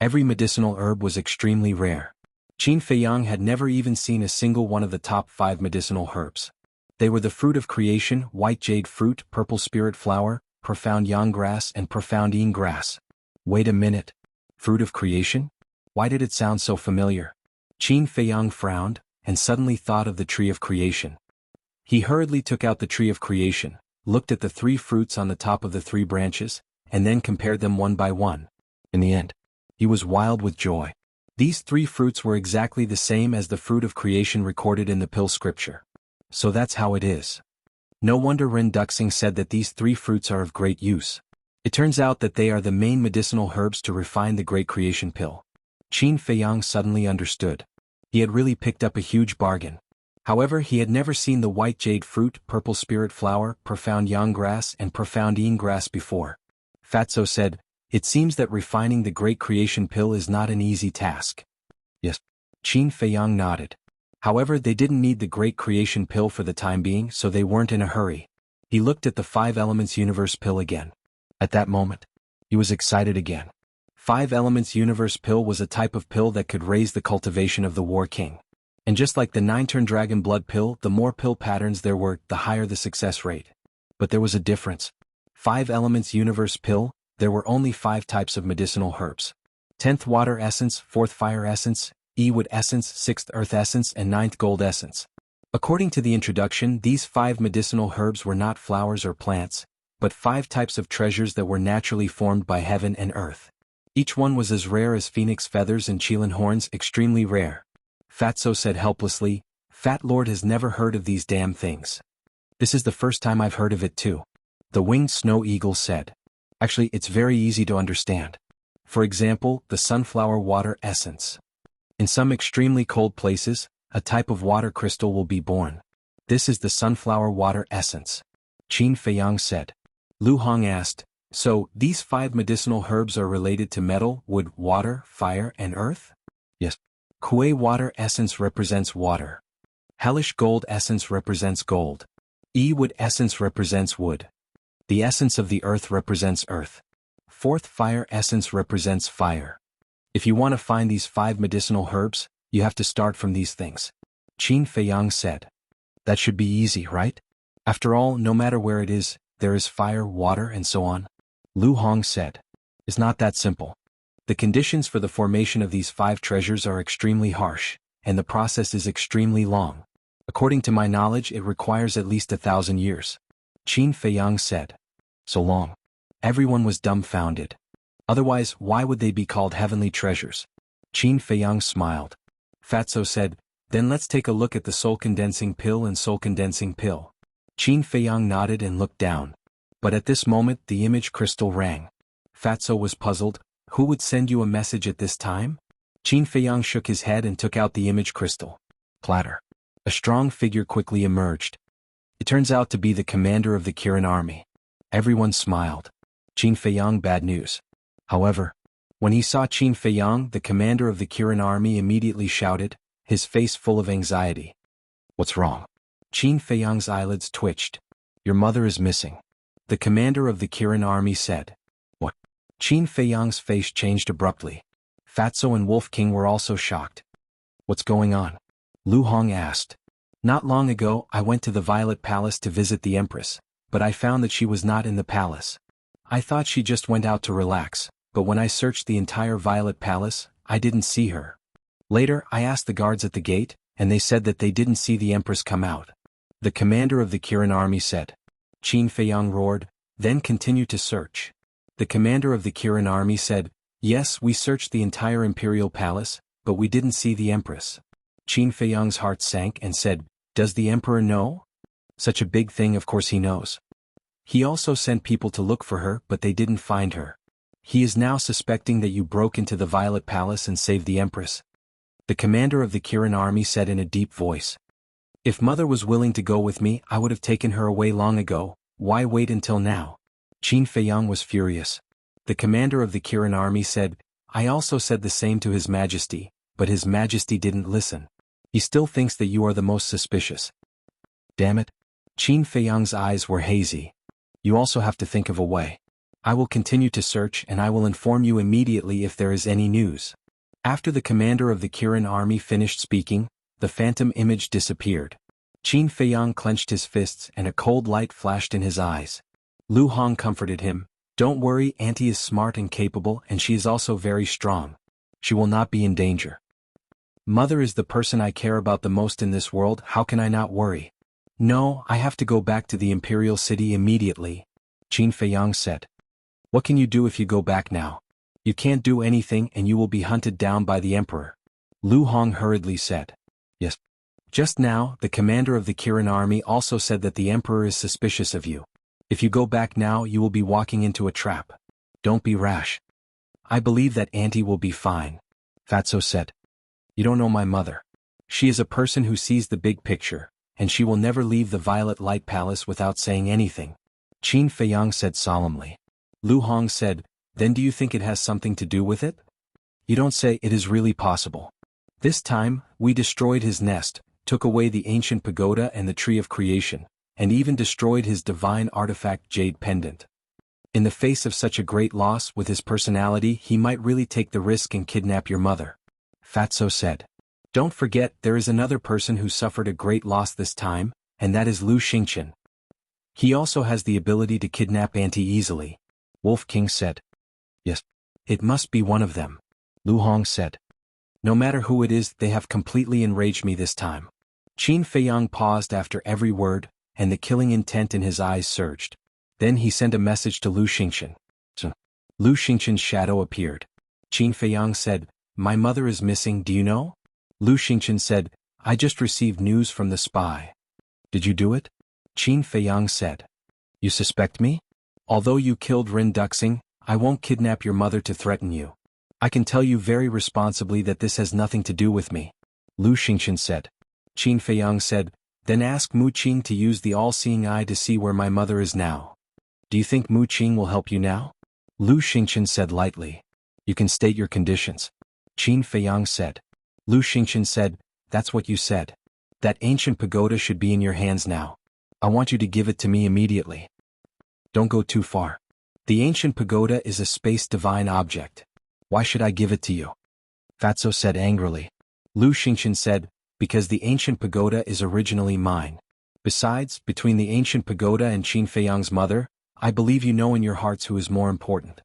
Every medicinal herb was extremely rare. Qin Feiyang had never even seen a single one of the top 5 medicinal herbs. They were the Fruit of Creation, White Jade Fruit, Purple Spirit Flower, Profound Yang Grass and Profound Yin Grass. Wait a minute. Fruit of Creation? Why did it sound so familiar? Qin Feiyang frowned, and suddenly thought of the Tree of Creation. He hurriedly took out the Tree of Creation, looked at the 3 fruits on the top of the 3 branches, and then compared them one by one. In the end, he was wild with joy. These 3 fruits were exactly the same as the Fruit of Creation recorded in the pill scripture. So that's how it is. No wonder Ren Duxing said that these 3 fruits are of great use. It turns out that they are the main medicinal herbs to refine the Great Creation Pill. Qin Feiyang suddenly understood. He had really picked up a huge bargain. However, he had never seen the White Jade Fruit, Purple Spirit Flower, Profound Yang Grass and Profound Yin Grass before. Fatso said, it seems that refining the Great Creation Pill is not an easy task. Yes. Qin Feiyang nodded. However, they didn't need the Great Creation Pill for the time being, so they weren't in a hurry. He looked at the 5 Elements Universe Pill again. At that moment, he was excited again. 5 Elements Universe Pill was a type of pill that could raise the cultivation of the War King. And just like the 9-turn Dragon Blood Pill, the more pill patterns there were, the higher the success rate. But there was a difference. 5 Elements Universe Pill, there were only 5 types of medicinal herbs. 10th Water Essence, 4th Fire Essence, E-Wood Essence, 6th Earth Essence and 9th Gold Essence. According to the introduction, these 5 medicinal herbs were not flowers or plants, but 5 types of treasures that were naturally formed by heaven and earth. Each one was as rare as phoenix feathers and Qilin horns, extremely rare. Fatso said helplessly, Fat Lord has never heard of these damn things. This is the first time I've heard of it too. The winged snow eagle said. Actually, it's very easy to understand. For example, the sunflower water essence. In some extremely cold places, a type of water crystal will be born. This is the sunflower water essence. Qin Feiyang said. Lu Hong asked, so, these 5 medicinal herbs are related to metal, wood, water, fire, and earth? Yes. Kuei water essence represents water. Hellish gold essence represents gold. Wood essence represents wood. The essence of the earth represents earth. 4th fire essence represents fire. If you want to find these 5 medicinal herbs, you have to start from these things. Qin Feiyang said. That should be easy, right? After all, no matter where it is, there is fire, water, and so on. Lu Hong said. It's not that simple. The conditions for the formation of these 5 treasures are extremely harsh, and the process is extremely long. According to my knowledge, it requires at least 1,000 years. Qin Feiyang said. So long. Everyone was dumbfounded. Otherwise, why would they be called heavenly treasures? Qin Feiyang smiled. Fatso said, then let's take a look at the soul-condensing pill and soul-condensing pill. Qin Feiyang nodded and looked down. But at this moment the image crystal rang. Fatso was puzzled. Who would send you a message at this time? Qin Feiyang shook his head and took out the image crystal. Platter. A strong figure quickly emerged. It turns out to be the commander of the Kirin army. Everyone smiled. Qin Feiyang, bad news. However, when he saw Qin Feiyang, the commander of the Kirin army immediately shouted, his face full of anxiety. What's wrong? Qin Feiyang's eyelids twitched. Your mother is missing. The commander of the Kirin army said. What? Qin Feiyang's face changed abruptly. Fatso and Wolf King were also shocked. What's going on? Lu Hong asked. Not long ago, I went to the Violet Palace to visit the Empress, but I found that she was not in the palace. I thought she just went out to relax, but when I searched the entire Violet Palace, I didn't see her. Later, I asked the guards at the gate, and they said that they didn't see the Empress come out. The commander of the Kirin army said. Qin Feiyang roared, then continue to search. The commander of the Kirin army said, yes, we searched the entire imperial palace, but we didn't see the Empress. Qin Feiyang's heart sank and said, does the emperor know? Such a big thing, of course he knows. He also sent people to look for her, but they didn't find her. He is now suspecting that you broke into the Violet Palace and saved the Empress. The commander of the Kirin army said in a deep voice. If mother was willing to go with me, I would have taken her away long ago. Why wait until now? Qin Feiyang was furious. The commander of the Kirin army said, I also said the same to His Majesty, but His Majesty didn't listen. He still thinks that you are the most suspicious. Damn it. Qin Feiyang's eyes were hazy. You also have to think of a way. I will continue to search and I will inform you immediately if there is any news. After the commander of the Kirin army finished speaking, the phantom image disappeared. Qin Feiyang clenched his fists and a cold light flashed in his eyes. Lu Hong comforted him. Don't worry, Auntie is smart and capable and she is also very strong. She will not be in danger. Mother is the person I care about the most in this world, how can I not worry? No, I have to go back to the imperial city immediately. Qin Feiyang said. What can you do if you go back now? You can't do anything and you will be hunted down by the emperor. Lu Hong hurriedly said. Yes. Just now, the commander of the Kirin army also said that the emperor is suspicious of you. If you go back now, you will be walking into a trap. Don't be rash. I believe that Auntie will be fine. Fatso said. You don't know my mother. She is a person who sees the big picture, and she will never leave the Violet Light Palace without saying anything. Qin Feiyang said solemnly. Lu Hong said, then do you think it has something to do with it? You don't say. It is really possible. This time, we destroyed his nest, took away the ancient pagoda and the tree of creation, and even destroyed his divine artifact jade pendant. In the face of such a great loss with his personality, he might really take the risk and kidnap your mother. Fatso said. Don't forget, there is another person who suffered a great loss this time, and that is Lu Xingqian. He also has the ability to kidnap Auntie easily. Wolf King said. Yes. It must be one of them. Lu Hong said. No matter who it is, they have completely enraged me this time. Qin Feiyang paused after every word, and the killing intent in his eyes surged. Then he sent a message to Lu Xingchen. Lu Xingchen's shadow appeared. Qin Feiyang said, "My mother is missing, do you know?" Lu Xingchen said, "I just received news from the spy." "Did you do it?" Qin Feiyang said. "You suspect me? Although you killed Rin Duxing, I won't kidnap your mother to threaten you. I can tell you very responsibly that this has nothing to do with me," Lu Xingchen said. Qin Feiyang said, "Then ask Mu Qing to use the all-seeing eye to see where my mother is now." "Do you think Mu Qing will help you now?" Lu Xingchen said lightly. "You can state your conditions," Qin Feiyang said. Lu Xingchen said, "That's what you said. That ancient pagoda should be in your hands now. I want you to give it to me immediately. Don't go too far. The ancient pagoda is a space divine object. Why should I give it to you?" Fatso said angrily. Lu Xingchen said, "Because the ancient pagoda is originally mine. Besides, between the ancient pagoda and Qin Feiyang's mother, I believe you know in your hearts who is more important."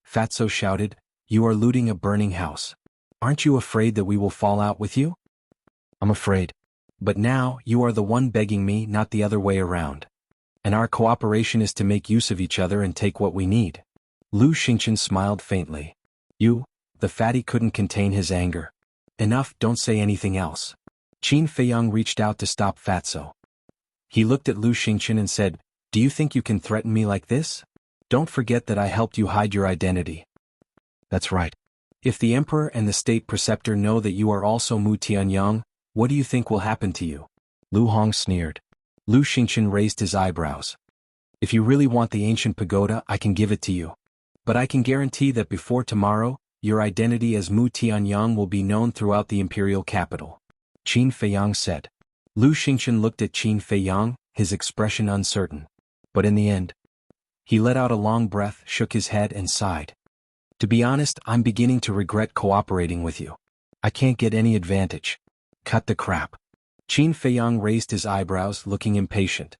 Fatso shouted, "You are looting a burning house. Aren't you afraid that we will fall out with you?" "I'm afraid. But now, you are the one begging me, not the other way around. And our cooperation is to make use of each other and take what we need." Lu Xingchen smiled faintly. The fatty couldn't contain his anger. "Enough, don't say anything else." Qin Feiyang reached out to stop Fatso. He looked at Lu Xingchen and said, "Do you think you can threaten me like this? Don't forget that I helped you hide your identity." "That's right. If the Emperor and the State Preceptor know that you are also Mu Tianyang, what do you think will happen to you?" Lu Hong sneered. Lu Xingchen raised his eyebrows. "If you really want the ancient pagoda, I can give it to you. But I can guarantee that before tomorrow, your identity as Mu Tianyang will be known throughout the imperial capital," Qin Feiyang said. Lu Xingchen looked at Qin Feiyang, his expression uncertain. But in the end, he let out a long breath, shook his head and sighed. "To be honest, I'm beginning to regret cooperating with you. I can't get any advantage. Cut the crap." Qin Feiyang raised his eyebrows, looking impatient.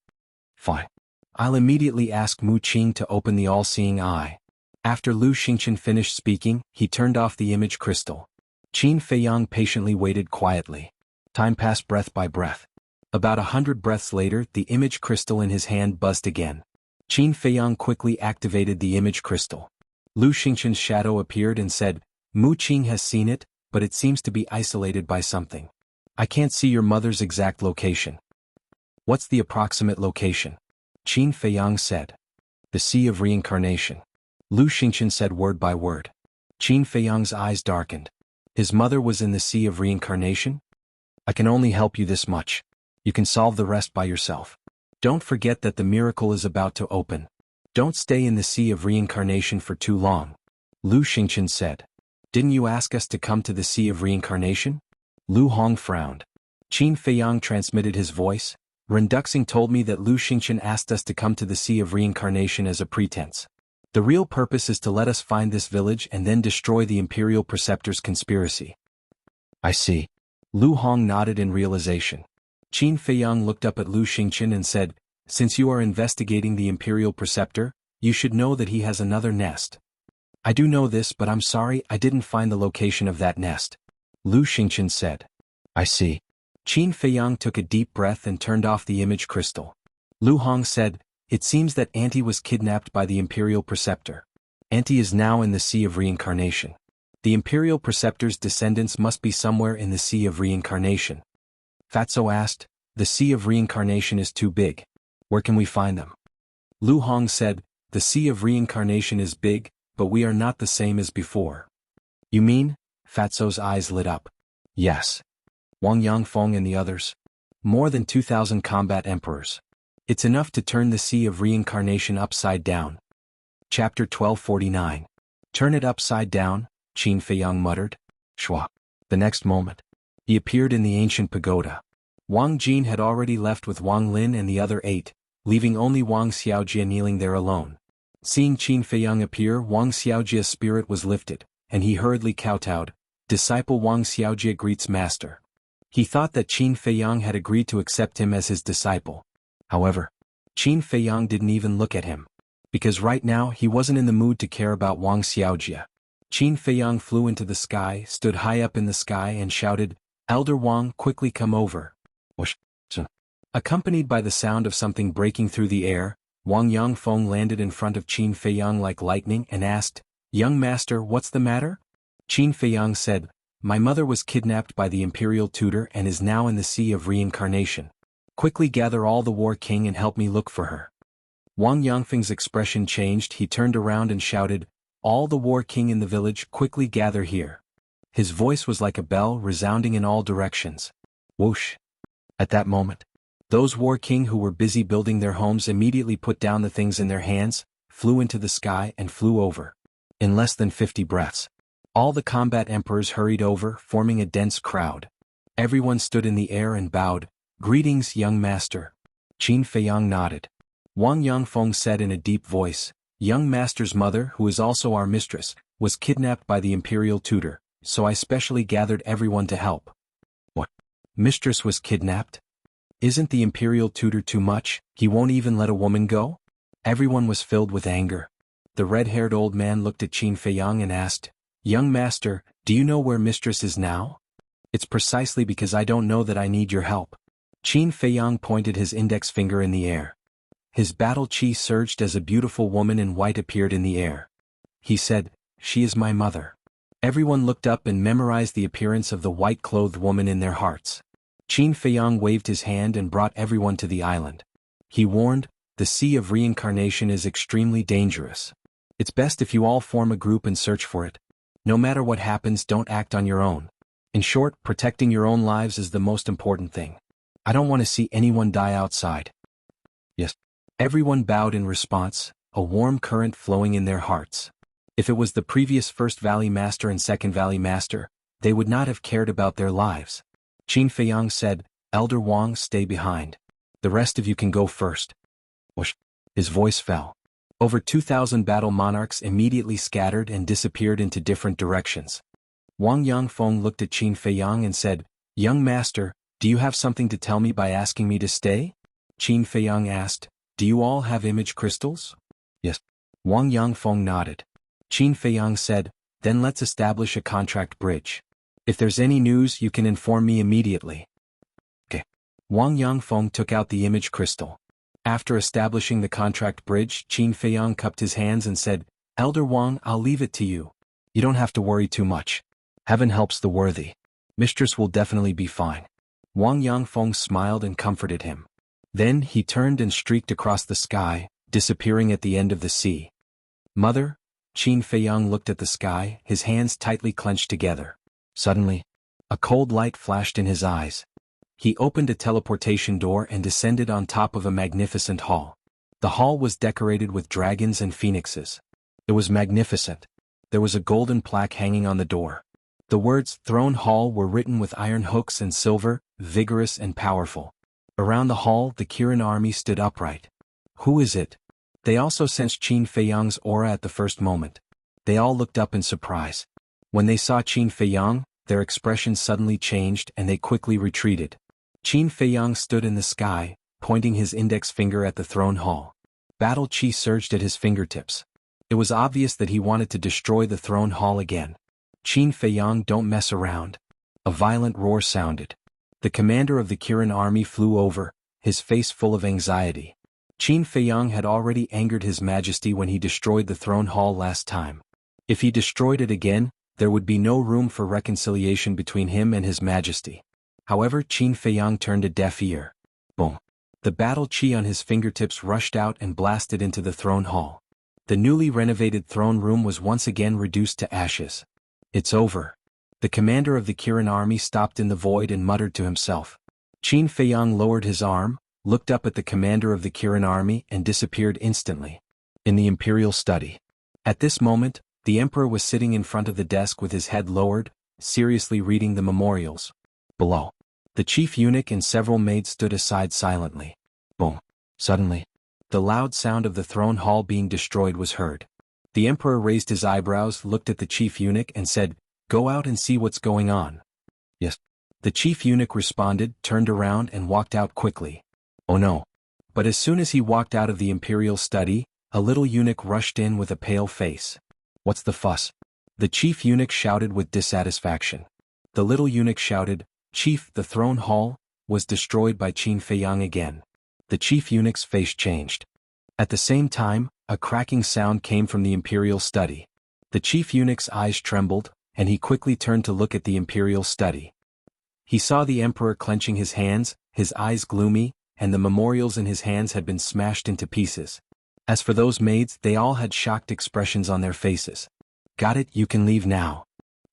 "Fine. I'll immediately ask Mu Qing to open the all-seeing eye." After Lu Xingchen finished speaking, he turned off the image crystal. Qin Feiyang patiently waited quietly. Time passed breath by breath. About 100 breaths later, the image crystal in his hand buzzed again. Qin Feiyang quickly activated the image crystal. Lu Xingchen's shadow appeared and said, "Mu Qing has seen it, but it seems to be isolated by something. I can't see your mother's exact location." "What's the approximate location?" Qin Feiyang said. "The Sea of Reincarnation." Lu Xingchen said word by word. Qin Feiyang's eyes darkened. His mother was in the Sea of Reincarnation? "I can only help you this much. You can solve the rest by yourself. Don't forget that the miracle is about to open. Don't stay in the Sea of Reincarnation for too long," Lu Xingchen said. "Didn't you ask us to come to the Sea of Reincarnation?" Lu Hong frowned. Qin Feiyang transmitted his voice. "Ren Duxing told me that Lu Xingchen asked us to come to the Sea of Reincarnation as a pretense. The real purpose is to let us find this village and then destroy the Imperial Preceptor's conspiracy." "I see." Lu Hong nodded in realization. Qin Feiyang looked up at Lu Xingchen and said, "Since you are investigating the Imperial Preceptor, you should know that he has another nest." "I do know this, but I'm sorry I didn't find the location of that nest," Lu Xingchen said. "I see." Qin Feiyang took a deep breath and turned off the image crystal. Lu Hong said, "It seems that Auntie was kidnapped by the Imperial Preceptor. Auntie is now in the Sea of Reincarnation. The Imperial Preceptor's descendants must be somewhere in the Sea of Reincarnation." Fatso asked, "The Sea of Reincarnation is too big. Where can we find them?" Lu Hong said, "The Sea of Reincarnation is big, but we are not the same as before." "You mean?" Fatso's eyes lit up. "Yes. Wang Yangfeng and the others. More than 2,000 combat emperors. It's enough to turn the Sea of Reincarnation upside down." Chapter 1249. "Turn it upside down," Qin Feiyang muttered. Shwa. The next moment, he appeared in the ancient pagoda. Wang Jin had already left with Wang Lin and the other 8, leaving only Wang Xiaojie kneeling there alone. Seeing Qin Feiyang appear, Wang Xiaojie's spirit was lifted, and he hurriedly kowtowed. "Disciple Wang Xiaojie greets master." He thought that Qin Feiyang had agreed to accept him as his disciple. However, Qin Feiyang didn't even look at him. Because right now he wasn't in the mood to care about Wang Xiaojie. Qin Feiyang flew into the sky, stood high up in the sky and shouted, "Elder Wang, quickly come over." Whoosh. Accompanied by the sound of something breaking through the air, Wang Yangfeng landed in front of Qin Feiyang like lightning and asked, "Young master, what's the matter?" Qin Feiyang said, "My mother was kidnapped by the imperial tutor and is now in the sea of reincarnation. Quickly gather all the war king and help me look for her." Wang Yangfeng's expression changed. He turned around and shouted, "All the war king in the village, quickly gather here." His voice was like a bell resounding in all directions. Whoosh! At that moment, those war king who were busy building their homes immediately put down the things in their hands, flew into the sky and flew over. In less than 50 breaths, all the combat emperors hurried over, forming a dense crowd. Everyone stood in the air and bowed. "Greetings, young master." Qin Feiyang nodded. Wang Yangfeng said in a deep voice, "Young master's mother, who is also our mistress, was kidnapped by the imperial tutor, so I specially gathered everyone to help." "What? Mistress was kidnapped? Isn't the imperial tutor too much? He won't even let a woman go?" Everyone was filled with anger. The red-haired old man looked at Qin Feiyang and asked, "Young master, do you know where mistress is now?" "It's precisely because I don't know that I need your help." Qin Feiyang pointed his index finger in the air. His battle chi surged as a beautiful woman in white appeared in the air. He said, "She is my mother." Everyone looked up and memorized the appearance of the white-clothed woman in their hearts. Qin Feiyang waved his hand and brought everyone to the island. He warned, "The sea of reincarnation is extremely dangerous. It's best if you all form a group and search for it. No matter what happens, don't act on your own. In short, protecting your own lives is the most important thing. I don't want to see anyone die outside." "Yes." Everyone bowed in response, a warm current flowing in their hearts. If it was the previous First Valley Master and Second Valley Master, they would not have cared about their lives. Qin Feiyang said, "Elder Wang, stay behind. The rest of you can go first." Whoosh! His voice fell. Over 2,000 battle monarchs immediately scattered and disappeared into different directions. Wang Yangfeng looked at Qin Feiyang and said, "Young master, do you have something to tell me by asking me to stay?" Qin Feiyang asked, "Do you all have image crystals?" "Yes." Wang Yangfeng nodded. Qin Feiyang said, "Then let's establish a contract bridge. If there's any news, you can inform me immediately." Okay. Wang Yangfeng took out the image crystal. After establishing the contract bridge, Qin Feiyang cupped his hands and said, "Elder Wang, I'll leave it to you. You don't have to worry too much. Heaven helps the worthy. Mistress will definitely be fine." Wang Yangfeng smiled and comforted him. Then he turned and streaked across the sky, disappearing at the end of the sea. "Mother?" Qin Feiyang looked at the sky, his hands tightly clenched together. Suddenly, a cold light flashed in his eyes. He opened a teleportation door and descended on top of a magnificent hall. The hall was decorated with dragons and phoenixes. It was magnificent. There was a golden plaque hanging on the door. The words "Throne Hall" were written with iron hooks and silver, vigorous and powerful. Around the hall, the Kirin army stood upright. "Who is it?" They also sensed Qin Feiyang's aura at the first moment. They all looked up in surprise. When they saw Qin Feiyang, their expressions suddenly changed and they quickly retreated. Qin Feiyang stood in the sky, pointing his index finger at the throne hall. Battle chi surged at his fingertips. It was obvious that he wanted to destroy the throne hall again. "Qin Feiyang, don't mess around." A violent roar sounded. The commander of the Kirin army flew over, his face full of anxiety. Qin Feiyang had already angered His Majesty when he destroyed the throne hall last time. If he destroyed it again, there would be no room for reconciliation between him and His Majesty. However, Qin Feiyang turned a deaf ear. Boom! The battle chi on his fingertips rushed out and blasted into the throne hall. The newly renovated throne room was once again reduced to ashes. "It's over." The commander of the Kirin army stopped in the void and muttered to himself. Qin Feiyang lowered his arm, looked up at the commander of the Kirin army and disappeared instantly. In the imperial study. At this moment, the emperor was sitting in front of the desk with his head lowered, seriously reading the memorials. Below, the chief eunuch and several maids stood aside silently. Boom! Suddenly, the loud sound of the throne hall being destroyed was heard. The emperor raised his eyebrows, looked at the chief eunuch and said, "Go out and see what's going on." "Yes." The chief eunuch responded, turned around and walked out quickly. Oh no. But as soon as he walked out of the imperial study, a little eunuch rushed in with a pale face. "What's the fuss?" The chief eunuch shouted with dissatisfaction. The little eunuch shouted, "Chief, the throne hall was destroyed by Qin Feiyang again." The chief eunuch's face changed. At the same time, a cracking sound came from the imperial study. The chief eunuch's eyes trembled, and he quickly turned to look at the imperial study. He saw the emperor clenching his hands, his eyes gloomy, and the memorials in his hands had been smashed into pieces. As for those maids, they all had shocked expressions on their faces. "Got it, you can leave now."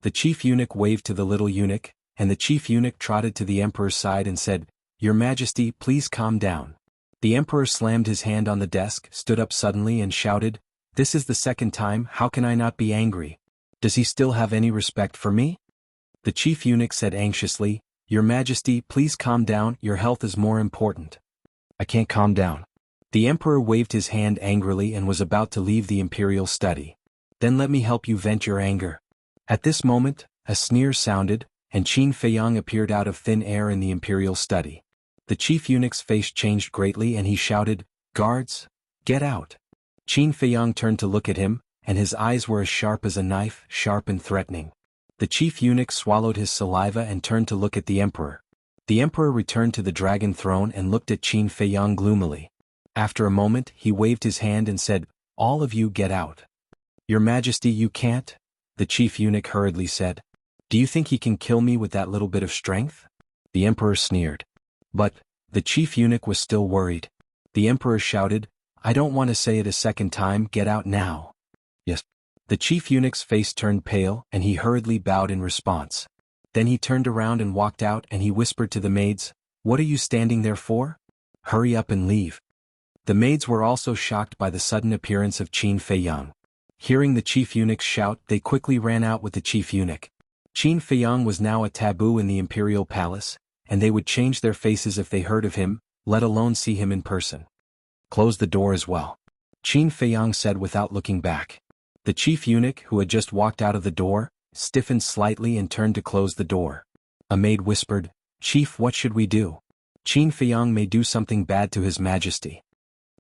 The chief eunuch waved to the little eunuch, and the chief eunuch trotted to the emperor's side and said, "Your Majesty, please calm down." The emperor slammed his hand on the desk, stood up suddenly and shouted, "This is the second time, how can I not be angry? Does he still have any respect for me?" The chief eunuch said anxiously, "Your Majesty, please calm down, your health is more important." "I can't calm down." The emperor waved his hand angrily and was about to leave the imperial study. "Then let me help you vent your anger." At this moment, a sneer sounded, and Qin Feiyang appeared out of thin air in the imperial study. The chief eunuch's face changed greatly and he shouted, "Guards, get out." Qin Feiyang turned to look at him, and his eyes were as sharp as a knife, sharp and threatening. The chief eunuch swallowed his saliva and turned to look at the emperor. The emperor returned to the dragon throne and looked at Qin Feiyang gloomily. After a moment, he waved his hand and said, "All of you get out." "Your Majesty, you can't," the chief eunuch hurriedly said. "Do you think he can kill me with that little bit of strength?" The emperor sneered. But the chief eunuch was still worried. The emperor shouted, "I don't want to say it a second time, get out now." "Yes." The chief eunuch's face turned pale and he hurriedly bowed in response. Then he turned around and walked out and he whispered to the maids, "What are you standing there for? Hurry up and leave." The maids were also shocked by the sudden appearance of Qin Feiyang. Hearing the chief eunuch's shout, they quickly ran out with the chief eunuch. Qin Feiyang was now a taboo in the imperial palace, and they would change their faces if they heard of him, let alone see him in person. "Close the door as well," Qin Feiyang said without looking back. The chief eunuch, who had just walked out of the door, stiffened slightly and turned to close the door. A maid whispered, "Chief, what should we do? Qin Feiyang may do something bad to His Majesty."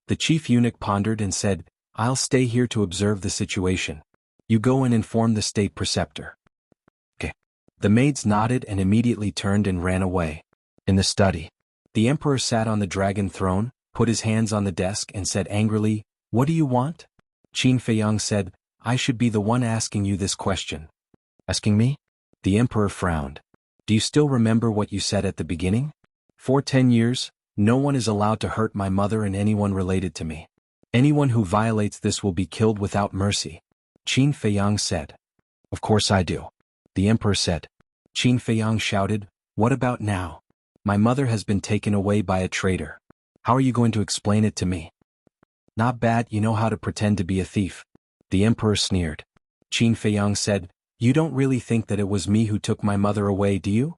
The chief eunuch pondered and said, "I'll stay here to observe the situation. You go and inform the state preceptor." "Okay." The maids nodded and immediately turned and ran away. In the study, the emperor sat on the dragon throne, put his hands on the desk and said angrily, "What do you want?" Qin Feiyang said, "I should be the one asking you this question." "Asking me?" The emperor frowned. "Do you still remember what you said at the beginning? For 10 years, no one is allowed to hurt my mother and anyone related to me. Anyone who violates this will be killed without mercy." Qin Feiyang said. "Of course I do," the emperor said. Qin Feiyang shouted, "What about now? My mother has been taken away by a traitor. How are you going to explain it to me?" "Not bad, you know how to pretend to be a thief." The emperor sneered. Qin Feiyang said, "You don't really think that it was me who took my mother away, do you?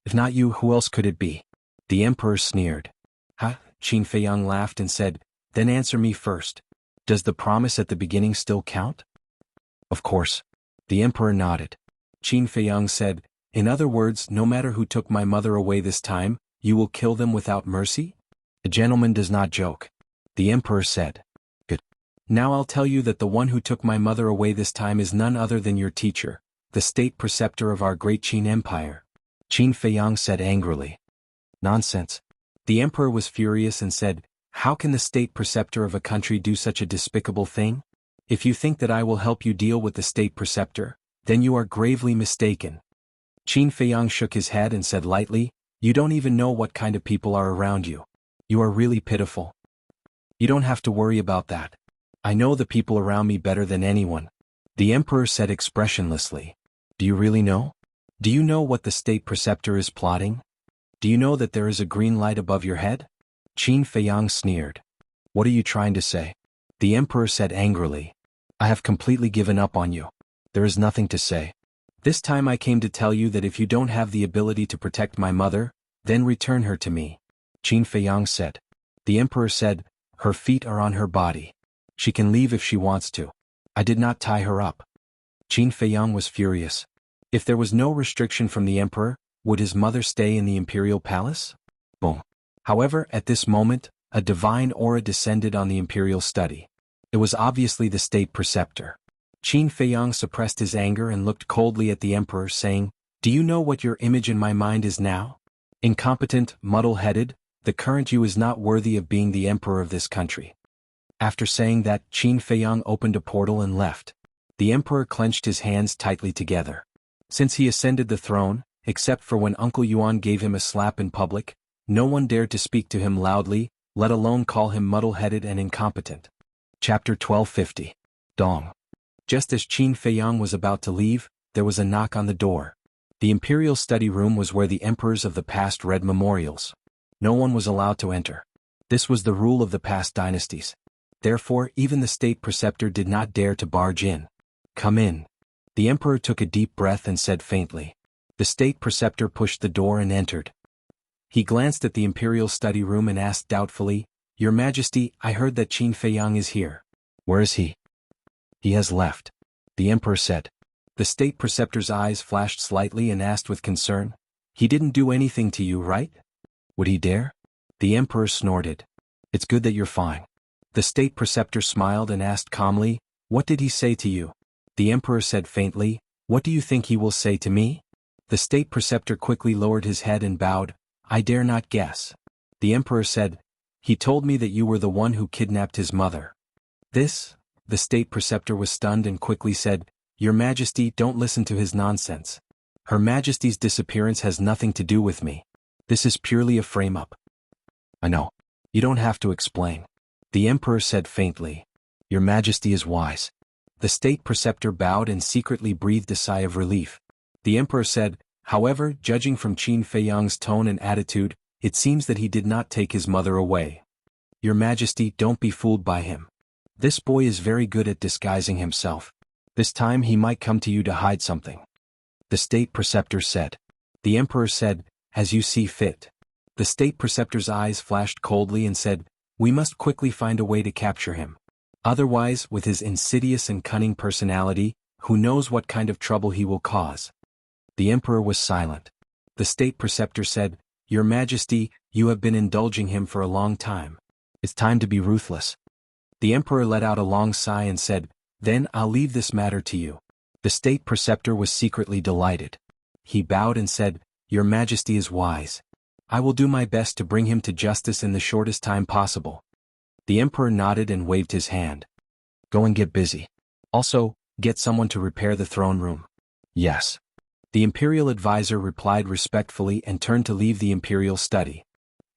If not you, who else could it be?" The emperor sneered. "Huh?" Qin Feiyang laughed and said, "Then answer me first. Does the promise at the beginning still count?" "Of course." The emperor nodded. Qin Feiyang said, "In other words, no matter who took my mother away this time, you will kill them without mercy?" "A gentleman does not joke," the emperor said. "Good. Now I'll tell you that the one who took my mother away this time is none other than your teacher, the state preceptor of our great Qin Empire," Qin Feiyang said angrily. "Nonsense." The emperor was furious and said, "How can the state preceptor of a country do such a despicable thing? If you think that I will help you deal with the state preceptor, then you are gravely mistaken." Qin Feiyang shook his head and said lightly, "You don't even know what kind of people are around you. You are really pitiful." "You don't have to worry about that. I know the people around me better than anyone," the emperor said expressionlessly. "Do you really know? Do you know what the state preceptor is plotting? Do you know that there is a green light above your head?" Qin Feiyang sneered. "What are you trying to say?" The emperor said angrily. "I have completely given up on you. There is nothing to say. This time I came to tell you that if you don't have the ability to protect my mother, then return her to me," Qin Feiyang said. The emperor said, "Her feet are on her body. She can leave if she wants to. I did not tie her up." Qin Feiyang was furious. If there was no restriction from the emperor, would his mother stay in the imperial palace? Boom. However, at this moment, a divine aura descended on the imperial study. It was obviously the state preceptor. Qin Feiyang suppressed his anger and looked coldly at the emperor, saying, "Do you know what your image in my mind is now? Incompetent, muddle-headed, the current you is not worthy of being the emperor of this country." After saying that, Qin Feiyang opened a portal and left. The emperor clenched his hands tightly together. Since he ascended the throne, except for when Uncle Yuan gave him a slap in public, no one dared to speak to him loudly, let alone call him muddle-headed and incompetent. Chapter 1250. Dong. Just as Qin Feiyang was about to leave, there was a knock on the door. The imperial study room was where the emperors of the past read memorials. No one was allowed to enter. This was the rule of the past dynasties. Therefore, even the state preceptor did not dare to barge in. Come in. The emperor took a deep breath and said faintly. The state preceptor pushed the door and entered. He glanced at the imperial study room and asked doubtfully, Your Majesty, I heard that Qin Feiyang is here. Where is he? He has left. The emperor said. The state preceptor's eyes flashed slightly and asked with concern, He didn't do anything to you, right? Would he dare? The emperor snorted. It's good that you're fine. The state preceptor smiled and asked calmly, What did he say to you? The emperor said faintly, What do you think he will say to me? The state preceptor quickly lowered his head and bowed, I dare not guess. The emperor said, He told me that you were the one who kidnapped his mother. This? The state preceptor was stunned and quickly said, Your Majesty, don't listen to his nonsense. Her Majesty's disappearance has nothing to do with me. This is purely a frame-up. I know. You don't have to explain. The emperor said faintly, Your Majesty is wise. The state preceptor bowed and secretly breathed a sigh of relief. The emperor said, However, judging from Qin Feiyang's tone and attitude, it seems that he did not take his mother away. Your Majesty, don't be fooled by him. This boy is very good at disguising himself. This time he might come to you to hide something. The state preceptor said. The emperor said, As you see fit. The state preceptor's eyes flashed coldly and said, We must quickly find a way to capture him. Otherwise, with his insidious and cunning personality, who knows what kind of trouble he will cause. The emperor was silent. The state preceptor said, Your Majesty, you have been indulging him for a long time. It's time to be ruthless. The emperor let out a long sigh and said, Then I'll leave this matter to you. The state preceptor was secretly delighted. He bowed and said, Your Majesty is wise. I will do my best to bring him to justice in the shortest time possible. The emperor nodded and waved his hand. Go and get busy. Also, get someone to repair the throne room. Yes. The imperial advisor replied respectfully and turned to leave the imperial study.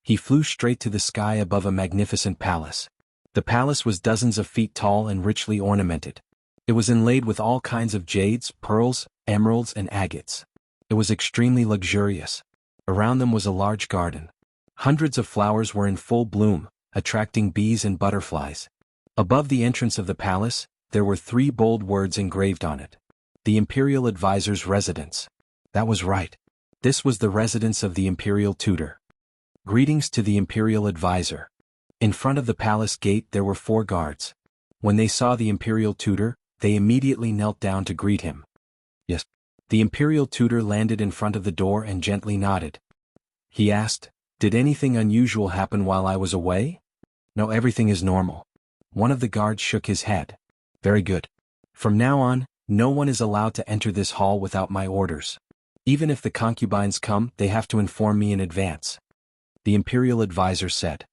He flew straight to the sky above a magnificent palace. The palace was dozens of feet tall and richly ornamented. It was inlaid with all kinds of jades, pearls, emeralds, and agates. It was extremely luxurious. Around them was a large garden. Hundreds of flowers were in full bloom, attracting bees and butterflies. Above the entrance of the palace, there were 3 bold words engraved on it. The imperial advisor's residence. That was right. This was the residence of the imperial tutor. Greetings to the imperial advisor. In front of the palace gate there were 4 guards. When they saw the imperial tutor, they immediately knelt down to greet him. Yes. The imperial tutor landed in front of the door and gently nodded. He asked, Did anything unusual happen while I was away? No, everything is normal. One of the guards shook his head. Very good. From now on, no one is allowed to enter this hall without my orders. Even if the concubines come, they have to inform me in advance. The imperial advisor said.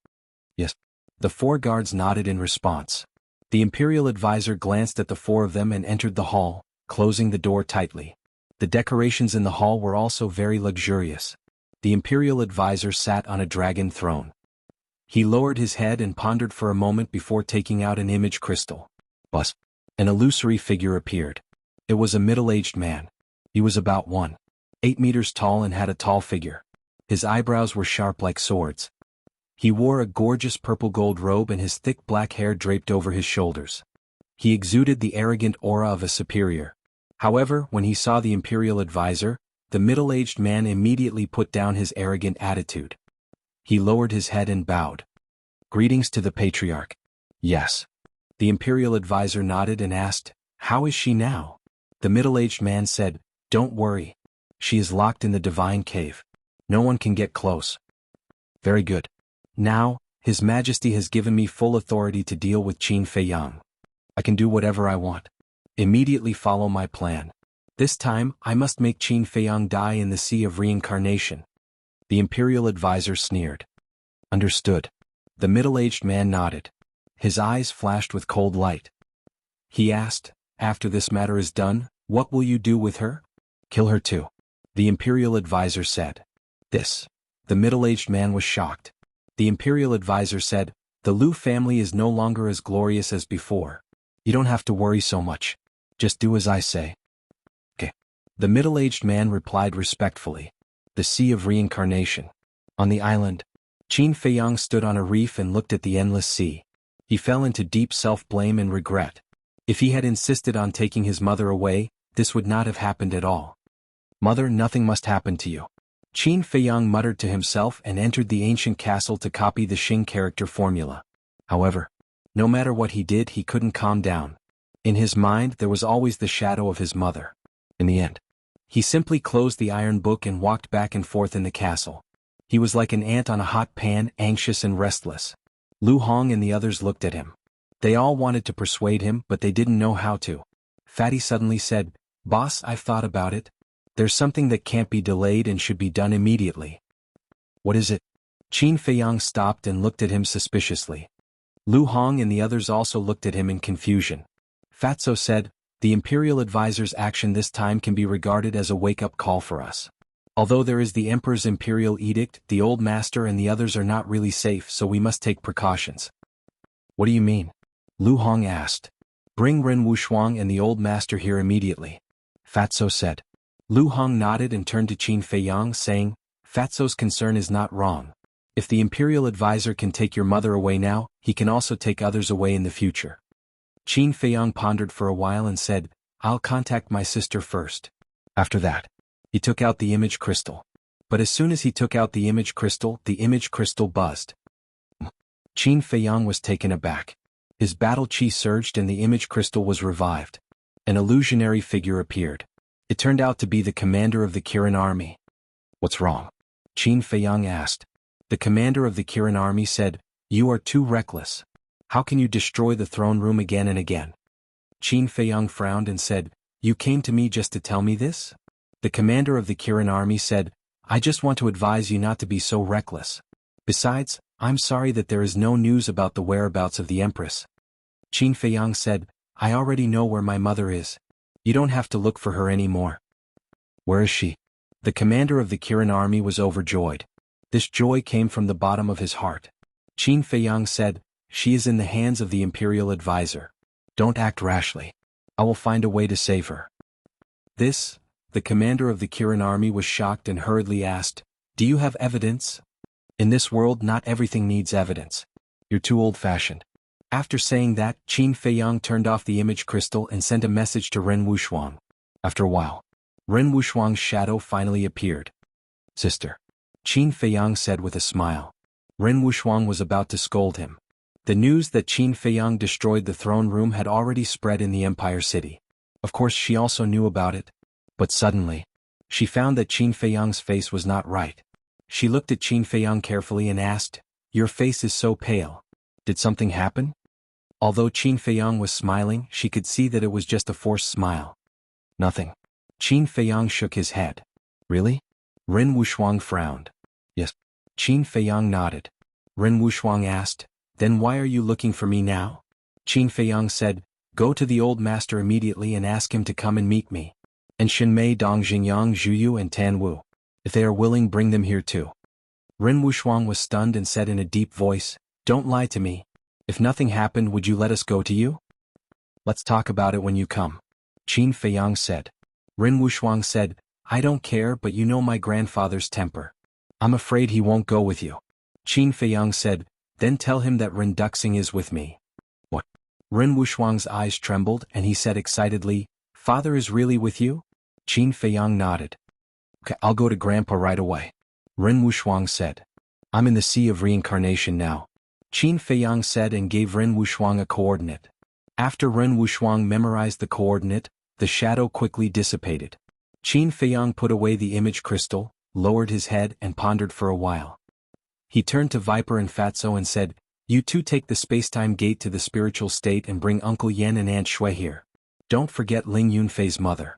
Yes. The 4 guards nodded in response. The imperial advisor glanced at the 4 of them and entered the hall, closing the door tightly. The decorations in the hall were also very luxurious. The imperial advisor sat on a dragon throne. He lowered his head and pondered for a moment before taking out an image crystal. Buzz. An illusory figure appeared. It was a middle-aged man. He was about 1.8 meters tall and had a tall figure. His eyebrows were sharp like swords. He wore a gorgeous purple-gold robe and his thick black hair draped over his shoulders. He exuded the arrogant aura of a superior. However, when he saw the imperial advisor, the middle-aged man immediately put down his arrogant attitude. He lowered his head and bowed. Greetings to the patriarch. Yes. The imperial advisor nodded and asked, How is she now? The middle-aged man said, Don't worry. She is locked in the divine cave. No one can get close. Very good. Now, His Majesty has given me full authority to deal with Qin Feiyang. I can do whatever I want. Immediately follow my plan. This time, I must make Qin Feiyang die in the sea of reincarnation. The imperial advisor sneered. Understood. The middle-aged man nodded. His eyes flashed with cold light. He asked, "After this matter is done, what will you do with her?" "Kill her too," the imperial advisor said. This. The middle-aged man was shocked. The imperial advisor said, "The Liu family is no longer as glorious as before. You don't have to worry so much. Just do as I say." "Okay." The middle-aged man replied respectfully. The Sea of Reincarnation. On the island, Qin Feiyang stood on a reef and looked at the endless sea. He fell into deep self-blame and regret. If he had insisted on taking his mother away, this would not have happened at all. "Mother, nothing must happen to you." Qin Feiyang muttered to himself and entered the ancient castle to copy the Xing character formula. However, no matter what he did, he couldn't calm down. In his mind there was always the shadow of his mother. In the end, he simply closed the iron book and walked back and forth in the castle. He was like an ant on a hot pan, anxious and restless. Lu Hong and the others looked at him. They all wanted to persuade him, but they didn't know how to. Fatty suddenly said, "Boss, I've thought about it. There's something that can't be delayed and should be done immediately." "What is it?" Qin Feiyang stopped and looked at him suspiciously. Lu Hong and the others also looked at him in confusion. Fatso said, "The imperial advisor's action this time can be regarded as a wake-up call for us. Although there is the emperor's imperial edict, the old master and the others are not really safe, so we must take precautions." "What do you mean?" Lu Hong asked. "Bring Ren Wushuang and the old master here immediately," Fatso said. Lu Hong nodded and turned to Qin Feiyang, saying, "Fatso's concern is not wrong. If the imperial advisor can take your mother away now, he can also take others away in the future." Qin Feiyang pondered for a while and said, "I'll contact my sister first." After that, he took out the image crystal. But as soon as he took out the image crystal buzzed. Qin Feiyang was taken aback. His battle chi surged and the image crystal was revived. An illusionary figure appeared. It turned out to be the commander of the Kirin army. "What's wrong?" Qin Feiyang asked. The commander of the Kirin army said, "You are too reckless. How can you destroy the throne room again and again?" Qin Feiyang frowned and said, "You came to me just to tell me this?" The commander of the Kirin army said, "I just want to advise you not to be so reckless. Besides, I'm sorry that there is no news about the whereabouts of the Empress." Qin Feiyang said, "I already know where my mother is. You don't have to look for her anymore." "Where is she?" The commander of the Kirin army was overjoyed. This joy came from the bottom of his heart. Qin Feiyang said, "She is in the hands of the imperial advisor. Don't act rashly. I will find a way to save her." The commander of the Kirin army was shocked and hurriedly asked, "Do you have evidence?" "In this world not everything needs evidence. You're too old-fashioned." After saying that, Qin Feiyang turned off the image crystal and sent a message to Ren Wushuang. After a while, Ren Wushuang's shadow finally appeared. "Sister," Qin Feiyang said with a smile. Ren Wushuang was about to scold him. The news that Qin Feiyang destroyed the throne room had already spread in the Empire City. Of course she also knew about it. But suddenly, she found that Qin Feiyang's face was not right. She looked at Qin Feiyang carefully and asked, "Your face is so pale. Did something happen?" Although Qin Feiyang was smiling, she could see that it was just a forced smile. "Nothing." Qin Feiyang shook his head. "Really?" Ren Wushuang frowned. "Yes." Qin Feiyang nodded. Ren Wushuang asked, "Then why are you looking for me now?" Qin Feiyang said, "Go to the old master immediately and ask him to come and meet me. And Shinmei, Dong Xingyang, Zhuyu and Tan Wu. If they are willing, bring them here too." Ren Wushuang was stunned and said in a deep voice, "Don't lie to me. If nothing happened, would you let us go to you?" "Let's talk about it when you come," Qin Feiyang said. Ren Wushuang said, "I don't care, but you know my grandfather's temper. I'm afraid he won't go with you." Qin Feiyang said, "Then tell him that Ren Duxing is with me." "What?" Ren Wushuang's eyes trembled and he said excitedly, "Father is really with you?" Qin Feiyang nodded. "Okay, I'll go to Grandpa right away," Ren Wushuang said. "I'm in the Sea of Reincarnation now," Qin Feiyang said and gave Ren Wushuang a coordinate. After Ren Wushuang memorized the coordinate, the shadow quickly dissipated. Qin Feiyang put away the image crystal, lowered his head and pondered for a while. He turned to Viper and Fatso and said, "You two take the spacetime gate to the spiritual state and bring Uncle Yen and Aunt Shui here. Don't forget Ling Yunfei's mother."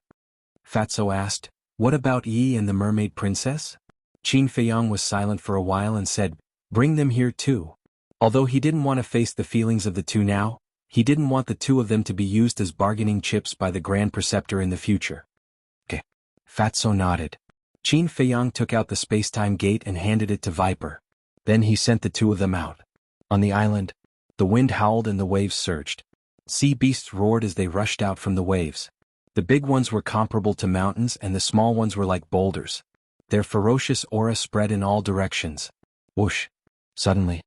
Fatso asked, "What about Yi and the mermaid princess?" Qin Feiyang was silent for a while and said, "Bring them here too." Although he didn't want to face the feelings of the two now, he didn't want the two of them to be used as bargaining chips by the Grand Preceptor in the future. Okay. Fatso nodded. Qin Feiyang took out the space-time gate and handed it to Viper. Then he sent the two of them out. On the island, the wind howled and the waves surged. Sea beasts roared as they rushed out from the waves. The big ones were comparable to mountains and the small ones were like boulders. Their ferocious aura spread in all directions. Whoosh! Suddenly,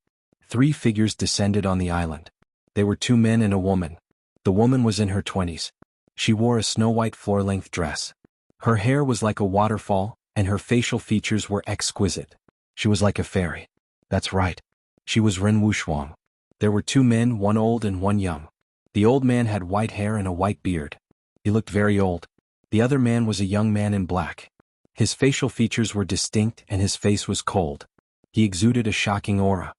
3 figures descended on the island. They were 2 men and a woman. The woman was in her 20s. She wore a snow-white floor-length dress. Her hair was like a waterfall, and her facial features were exquisite. She was like a fairy. That's right. She was Ren Wuxia. There were 2 men, one old and one young. The old man had white hair and a white beard. He looked very old. The other man was a young man in black. His facial features were distinct and his face was cold. He exuded a shocking aura.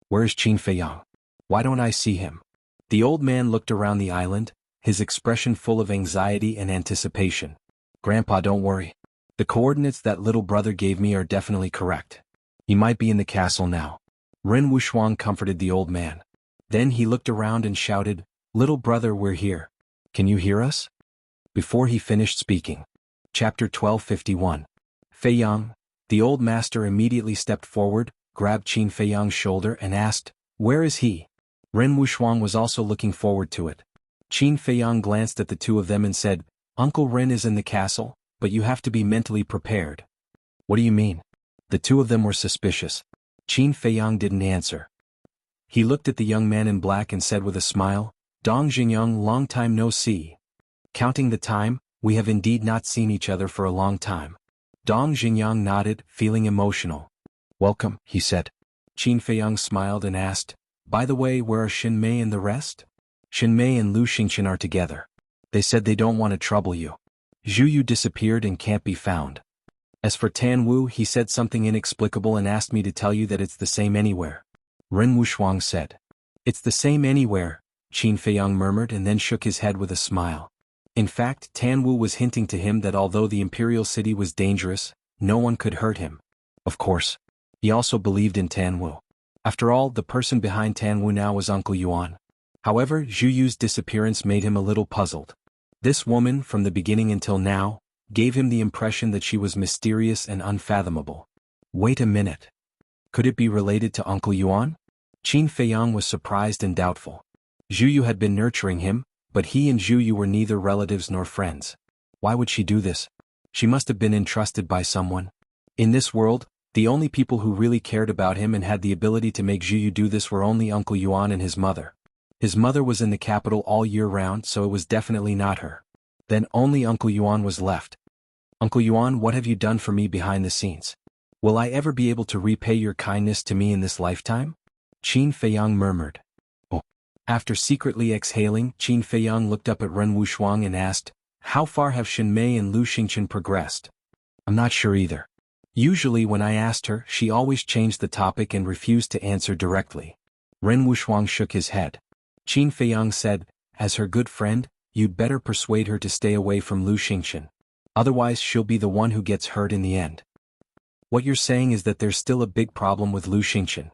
Where's Qin Feiyang? Why don't I see him? The old man looked around the island, his expression full of anxiety and anticipation. Grandpa, don't worry. The coordinates that little brother gave me are definitely correct. He might be in the castle now. Ren Wuxia comforted the old man. Then he looked around and shouted, "Little brother, we're here. Can you hear us?" Before he finished speaking. Chapter 1251. Feiyang, the old master immediately stepped forward, grabbed Qin Feiyang's shoulder and asked, "Where is he?" Ren Wuxia was also looking forward to it. Qin Feiyang glanced at the two of them and said, "Uncle Ren is in the castle, but you have to be mentally prepared." "What do you mean?" The two of them were suspicious. Qin Feiyang didn't answer. He looked at the young man in black and said with a smile, "Dong Xingyang, long time no see. Counting the time, we have indeed not seen each other for a long time." Dong Xingyang nodded, feeling emotional. "Welcome," he said. Qin Feiyang smiled and asked, "By the way, where are Xin Mei and the rest?" "Xin Mei and Lu Xingqian are together. They said they don't want to trouble you. Zhu Yu disappeared and can't be found. As for Tan Wu, he said something inexplicable and asked me to tell you that it's the same anywhere." Ren Wuxia said. "It's the same anywhere," Qin Feiyang murmured and then shook his head with a smile. In fact, Tan Wu was hinting to him that although the imperial city was dangerous, no one could hurt him. Of course. He also believed in Tan Wu. After all, the person behind Tan Wu now was Uncle Yuan. However, Zhu Yu's disappearance made him a little puzzled. This woman, from the beginning until now, gave him the impression that she was mysterious and unfathomable. Wait a minute. Could it be related to Uncle Yuan? Qin Feiyang was surprised and doubtful. Zhu Yu had been nurturing him, but he and Zhu Yu were neither relatives nor friends. Why would she do this? She must have been entrusted by someone. In this world, the only people who really cared about him and had the ability to make Zhu Yu do this were only Uncle Yuan and his mother. His mother was in the capital all year round, so it was definitely not her. Then only Uncle Yuan was left. "Uncle Yuan, what have you done for me behind the scenes? Will I ever be able to repay your kindness to me in this lifetime?" Qin Feiyang murmured. "Oh." After secretly exhaling, Qin Feiyang looked up at Ren Wuxia and asked, "How far have Xin Mei and Lu Xingqian progressed?" "I'm not sure either. Usually when I asked her, she always changed the topic and refused to answer directly." Ren Wuxia shook his head. Qin Feiyang said, "As her good friend, you'd better persuade her to stay away from Lu Xingqian. Otherwise she'll be the one who gets hurt in the end." "What you're saying is that there's still a big problem with Lu Xingqian."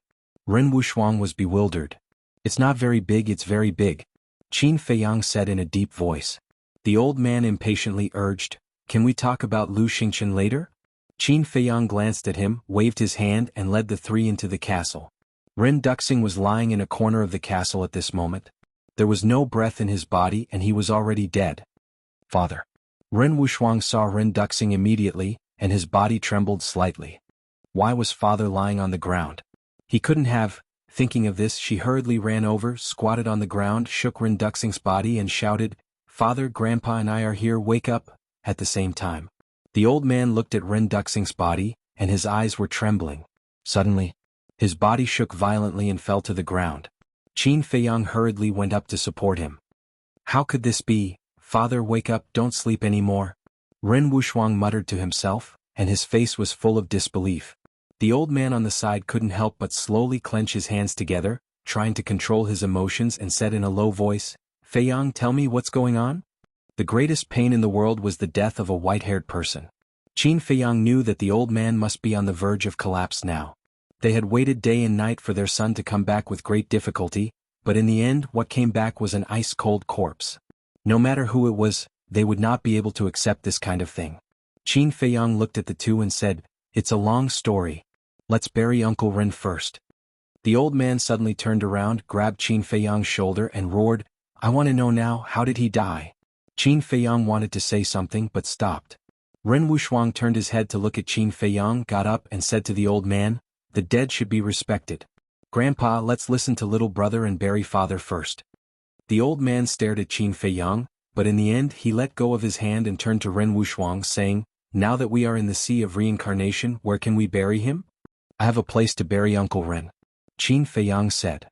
Ren Wuxia was bewildered. "It's not very big, it's very big," Qin Feiyang said in a deep voice. The old man impatiently urged, "Can we talk about Lu Xingqian later?" Qin Feiyang glanced at him, waved his hand and led the three into the castle. Ren Duxing was lying in a corner of the castle at this moment. There was no breath in his body and he was already dead. "Father." Ren Wuxia saw Ren Duxing immediately, and his body trembled slightly. Why was father lying on the ground? He couldn't have. Thinking of this, she hurriedly ran over, squatted on the ground, shook Ren Duxing's body and shouted, "Father, Grandpa and I are here, wake up," at the same time. The old man looked at Ren Duxing's body, and his eyes were trembling. Suddenly, his body shook violently and fell to the ground. Qin Feiyang hurriedly went up to support him. "How could this be? Father, wake up, don't sleep anymore." Ren Wuxia muttered to himself, and his face was full of disbelief. The old man on the side couldn't help but slowly clench his hands together, trying to control his emotions, and said in a low voice, "Feiyang, tell me what's going on?" The greatest pain in the world was the death of a white-haired person. Qin Feiyang knew that the old man must be on the verge of collapse now. They had waited day and night for their son to come back with great difficulty, but in the end what came back was an ice-cold corpse. No matter who it was, they would not be able to accept this kind of thing. Qin Feiyang looked at the two and said, "It's a long story. Let's bury Uncle Ren first." The old man suddenly turned around, grabbed Qin Feiyang's shoulder and roared, "I want to know now, how did he die?" Qin Feiyang wanted to say something but stopped. Ren Wuxuang turned his head to look at Qin Feiyang, got up and said to the old man, "The dead should be respected. Grandpa, let's listen to little brother and bury father first." The old man stared at Qin Feiyang, but in the end he let go of his hand and turned to Ren Wuxuang saying, "Now that we are in the sea of reincarnation, where can we bury him?" "I have a place to bury Uncle Ren," Qin Feiyang said.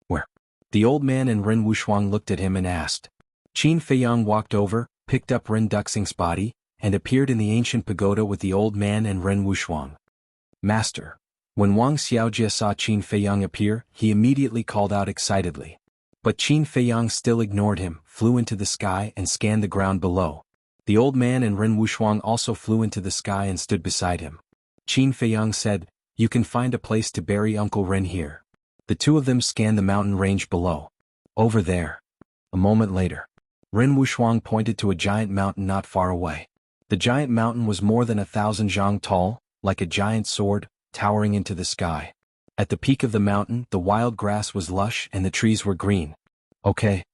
"Where?" The old man and Ren Wuxuang looked at him and asked. Qin Feiyang walked over, picked up Ren Duxing's body, and appeared in the ancient pagoda with the old man and Ren Wuxuang. "Master." When Wang Xiaojie saw Qin Feiyang appear, he immediately called out excitedly. But Qin Feiyang still ignored him, flew into the sky and scanned the ground below. The old man and Ren Wuxuang also flew into the sky and stood beside him. Qin Feiyang said, "You can find a place to bury Uncle Ren here." The two of them scanned the mountain range below. "Over there." A moment later, Ren Wuxuang pointed to a giant mountain not far away. The giant mountain was more than 1,000 zhang tall, like a giant sword, towering into the sky. At the peak of the mountain, the wild grass was lush and the trees were green. "Okay."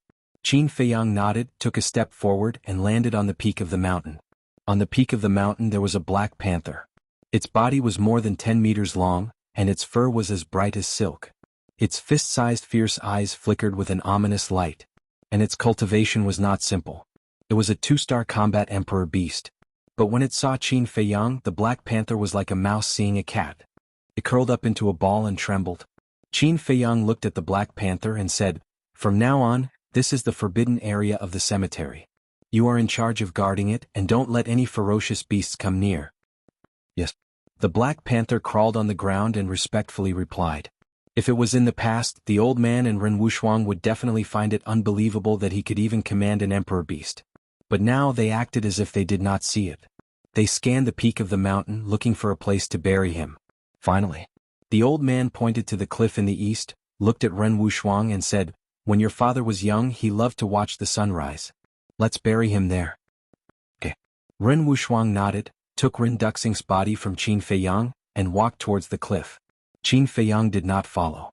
Qin Feiyang nodded, took a step forward and landed on the peak of the mountain. On the peak of the mountain there was a black panther. Its body was more than 10 meters long, and its fur was as bright as silk. Its fist-sized fierce eyes flickered with an ominous light. And its cultivation was not simple. It was a 2-star combat emperor beast. But when it saw Qin Feiyang, the black panther was like a mouse seeing a cat. It curled up into a ball and trembled. Qin Feiyang looked at the black panther and said, "From now on, this is the forbidden area of the cemetery. You are in charge of guarding it and don't let any ferocious beasts come near." "Yes." The black panther crawled on the ground and respectfully replied. If it was in the past, the old man and Ren Wuxuang would definitely find it unbelievable that he could even command an emperor beast. But now they acted as if they did not see it. They scanned the peak of the mountain looking for a place to bury him. Finally, the old man pointed to the cliff in the east, looked at Ren Wuxuang and said, "When your father was young he loved to watch the sunrise. Let's bury him there." "Okay." Ren Wuxuang nodded, took Ren Duxing's body from Qin Feiyang, and walked towards the cliff. Qin Feiyang did not follow.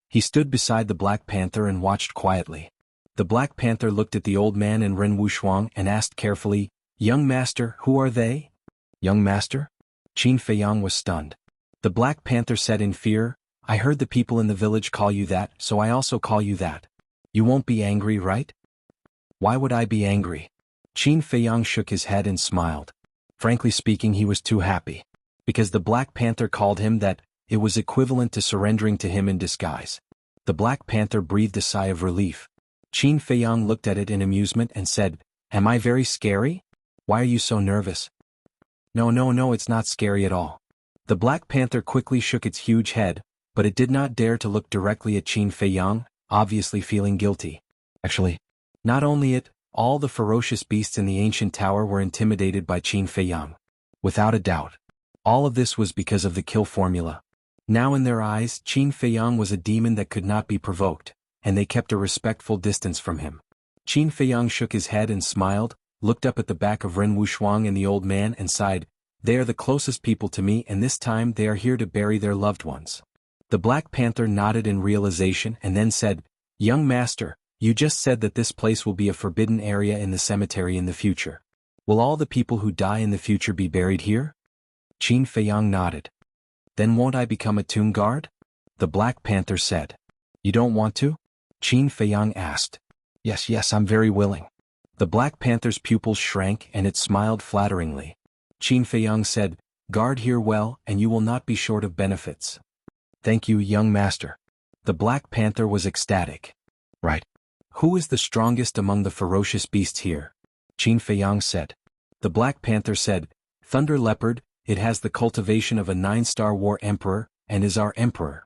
He stood beside the black panther and watched quietly. The black panther looked at the old man and Ren Wuxuang and asked carefully, "Young master, who are they?" "Young master?" Qin Feiyang was stunned. The black panther said in fear, "I heard the people in the village call you that, so I also call you that. You won't be angry, right?" "Why would I be angry?" Qin Feiyang shook his head and smiled. Frankly speaking, he was too happy. Because the black panther called him that, it was equivalent to surrendering to him in disguise. The black panther breathed a sigh of relief. Qin Feiyang looked at it in amusement and said, "Am I very scary? Why are you so nervous?" No, it's not scary at all." The black panther quickly shook its huge head, but it did not dare to look directly at Qin Feiyang, obviously feeling guilty. Actually, not only it, all the ferocious beasts in the ancient tower were intimidated by Qin Feiyang. Without a doubt. All of this was because of the kill formula. Now in their eyes, Qin Feiyang was a demon that could not be provoked, and they kept a respectful distance from him. Qin Feiyang shook his head and smiled, looked up at the back of Ren Wuxuang and the old man and sighed, "They are the closest people to me and this time they are here to bury their loved ones." The black panther nodded in realization and then said, "Young master, you just said that this place will be a forbidden area in the cemetery in the future. Will all the people who die in the future be buried here?" Qin Feiyang nodded. "Then won't I become a tomb guard?" The black panther said. "You don't want to?" Qin Feiyang asked. Yes, I'm very willing." The black panther's pupils shrank and it smiled flatteringly. Qin Feiyang said, "Guard here well and you will not be short of benefits." "Thank you, young master." The black panther was ecstatic. "Right. Who is the strongest among the ferocious beasts here?" Qin Feiyang said. The black panther said, "Thunder Leopard, it has the cultivation of a 9-star war emperor, and is our emperor."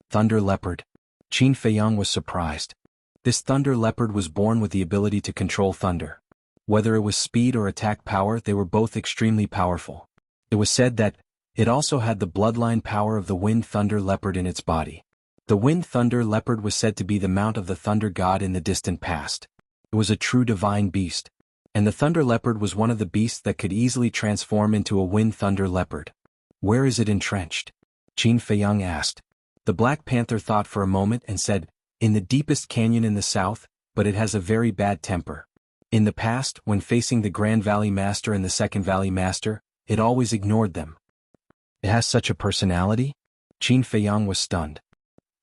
Thunder Leopard. Qin Feiyang was surprised. This Thunder Leopard was born with the ability to control thunder. Whether it was speed or attack power, they were both extremely powerful. It was said that, It also had the bloodline power of the Wind Thunder Leopard in its body. The Wind Thunder Leopard was said to be the mount of the Thunder God in the distant past. It was a true divine beast. And the Thunder Leopard was one of the beasts that could easily transform into a Wind Thunder Leopard. Where is it entrenched? Qin Feiyang asked. The Black Panther thought for a moment and said, in the deepest canyon in the south, but it has a very bad temper. In the past, when facing the Grand Valley Master and the Second Valley Master, it always ignored them. It has such a personality? Qin Feiyang was stunned.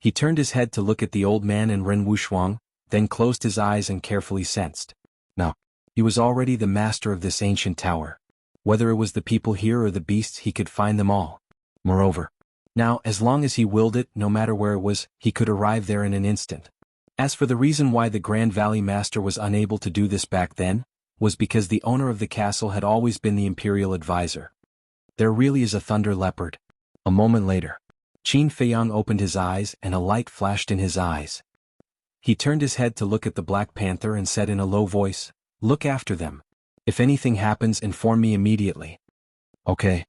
He turned his head to look at the old man and Ren Wushuang, then closed his eyes and carefully sensed. No. He was already the master of this ancient tower. Whether it was the people here or the beasts, he could find them all. Moreover, now, as long as he willed it, no matter where it was, he could arrive there in an instant. As for the reason why the Grand Valley Master was unable to do this back then, was because the owner of the castle had always been the imperial advisor. There really is a Thunder Leopard. A moment later, Qin Feiyang opened his eyes and a light flashed in his eyes. He turned his head to look at the Black Panther and said in a low voice, look after them. If anything happens, inform me immediately. Okay.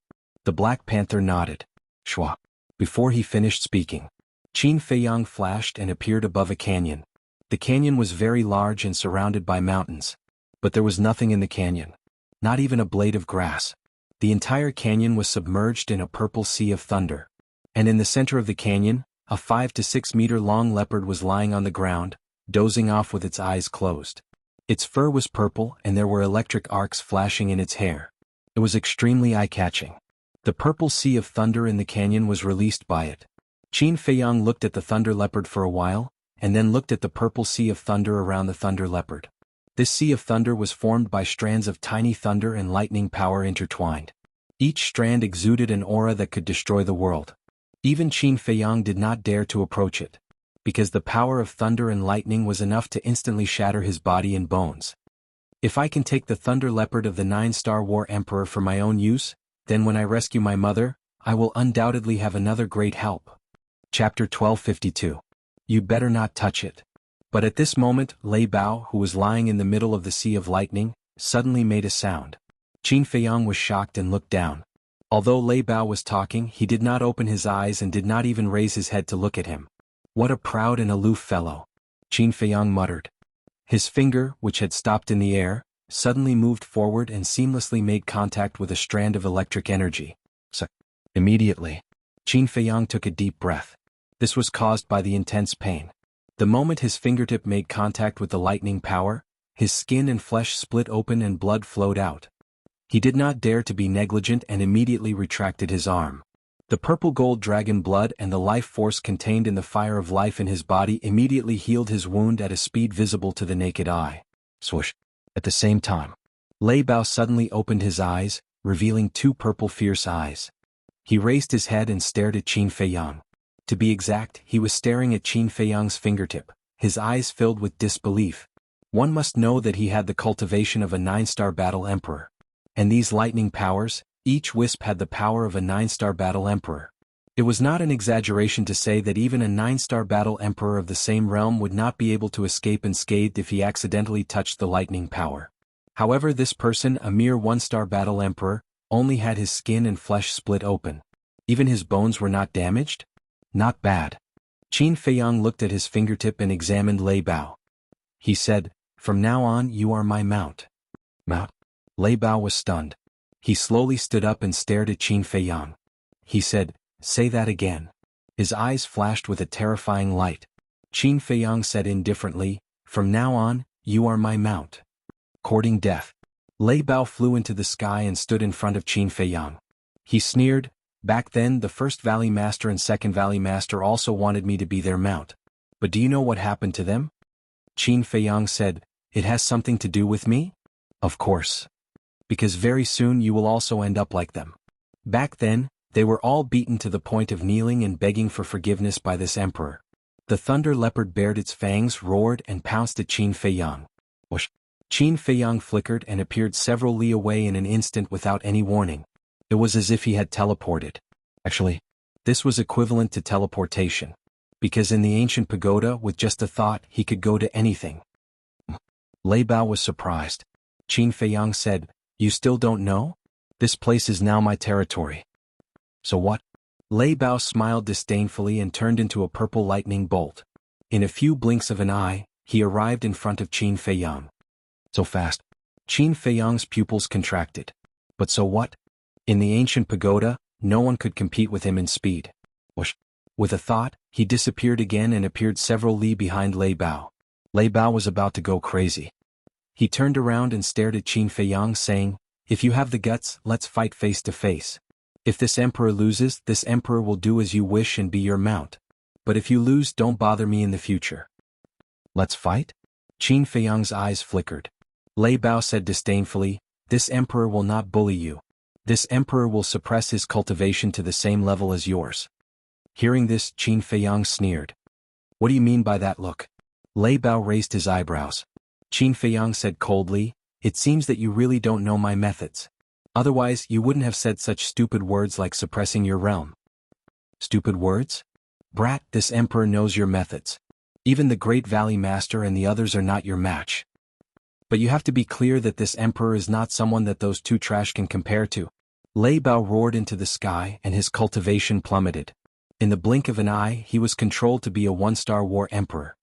The Black Panther nodded. Shwa. Before he finished speaking, Qin Feiyang flashed and appeared above a canyon. The canyon was very large and surrounded by mountains. But there was nothing in the canyon. Not even a blade of grass. The entire canyon was submerged in a purple sea of thunder. And in the center of the canyon, a 5 to 6 meter long leopard was lying on the ground, dozing off with its eyes closed. Its fur was purple and there were electric arcs flashing in its hair. It was extremely eye-catching. The purple sea of thunder in the canyon was released by it. Qin Feiyang looked at the thunder leopard for a while, and then looked at the purple sea of thunder around the thunder leopard. This sea of thunder was formed by strands of tiny thunder and lightning power intertwined. Each strand exuded an aura that could destroy the world. Even Qin Feiyang did not dare to approach it, because the power of thunder and lightning was enough to instantly shatter his body and bones. If I can take the Thunder Leopard of the 9-Star War Emperor for my own use, then when I rescue my mother, I will undoubtedly have another great help. Chapter 1252. You'd better not touch it. But at this moment, Lei Bao, who was lying in the middle of the sea of lightning, suddenly made a sound. Qin Feiyang was shocked and looked down. Although Lei Bao was talking, he did not open his eyes and did not even raise his head to look at him. What a proud and aloof fellow, Qin Feiyang muttered. His finger, which had stopped in the air, suddenly moved forward and seamlessly made contact with a strand of electric energy. So, immediately, Qin Feiyang took a deep breath. This was caused by the intense pain. The moment his fingertip made contact with the lightning power, his skin and flesh split open and blood flowed out. He did not dare to be negligent and immediately retracted his arm. The purple gold dragon blood and the life force contained in the fire of life in his body immediately healed his wound at a speed visible to the naked eye. Swoosh. At the same time, Lei Bao suddenly opened his eyes, revealing 2 purple fierce eyes. He raised his head and stared at Qin Feiyang. To be exact, he was staring at Qin Feiyang's fingertip, his eyes filled with disbelief. One must know that he had the cultivation of a 9-star battle emperor. And these lightning powers, each wisp had the power of a 9-star battle emperor. It was not an exaggeration to say that even a 9-star battle emperor of the same realm would not be able to escape unscathed if he accidentally touched the lightning power. However, this person, a mere 1-star battle emperor, only had his skin and flesh split open. Even his bones were not damaged? Not bad. Qin Feiyang looked at his fingertip and examined Lei Bao. He said, "From now on you are my mount." Mount? Lei Bao was stunned. He slowly stood up and stared at Qin Feiyang. He said, "Say that again." His eyes flashed with a terrifying light. Qin Feiyang said indifferently, "From now on, you are my mount." Courting death. Lei Bao flew into the sky and stood in front of Qin Feiyang. He sneered, "Back then the First Valley Master and Second Valley Master also wanted me to be their mount. But do you know what happened to them?" Qin Feiyang said, "It has something to do with me?" "Of course. Because very soon you will also end up like them." Back then, they were all beaten to the point of kneeling and begging for forgiveness by this emperor. The thunder leopard bared its fangs, roared, and pounced at Qin Feiyang. Whoosh! Qin Feiyang flickered and appeared several li away in an instant without any warning. It was as if he had teleported. Actually, this was equivalent to teleportation. Because in the ancient pagoda, with just a thought, he could go to anything. Lei Bao was surprised. Qin Feiyang said, "You still don't know? This place is now my territory." So what? Lei Bao smiled disdainfully and turned into a purple lightning bolt. In a few blinks of an eye, he arrived in front of Qin Feiyang. So fast. Qin Feiyang's pupils contracted. But so what? In the ancient pagoda, no one could compete with him in speed. Whoosh. With a thought, he disappeared again and appeared several li behind Lei Bao. Lei Bao was about to go crazy. He turned around and stared at Qin Feiyang saying, "If you have the guts, let's fight face to face. If this emperor loses, this emperor will do as you wish and be your mount. But if you lose, don't bother me in the future." "Let's fight?" Qin Feiyang's eyes flickered. Lei Bao said disdainfully, "This emperor will not bully you. This emperor will suppress his cultivation to the same level as yours." Hearing this, Qin Feiyang sneered. "What do you mean by that look?" Lei Bao raised his eyebrows. Qin Feiyang said coldly, "It seems that you really don't know my methods. Otherwise, you wouldn't have said such stupid words like suppressing your realm." "Stupid words? Brat, this emperor knows your methods. Even the Great Valley Master and the others are not your match. But you have to be clear that this emperor is not someone that those two trash can compare to." Lei Bao roared into the sky and his cultivation plummeted. In the blink of an eye, he was controlled to be a one-star war emperor.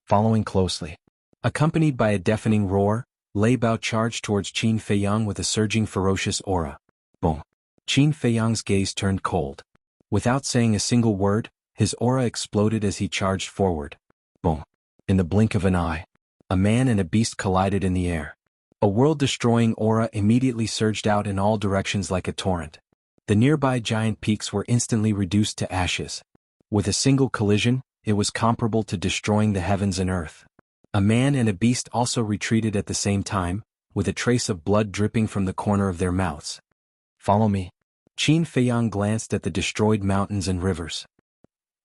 Following closely. Accompanied by a deafening roar, Lei Bao charged towards Qin Feiyang with a surging ferocious aura. Boom. Qin Feiyang's gaze turned cold. Without saying a single word, his aura exploded as he charged forward. Boom. In the blink of an eye, a man and a beast collided in the air. A world-destroying aura immediately surged out in all directions like a torrent. The nearby giant peaks were instantly reduced to ashes. With a single collision, it was comparable to destroying the heavens and earth. A man and a beast also retreated at the same time, with a trace of blood dripping from the corner of their mouths. "Follow me." Qin Feiyang glanced at the destroyed mountains and rivers.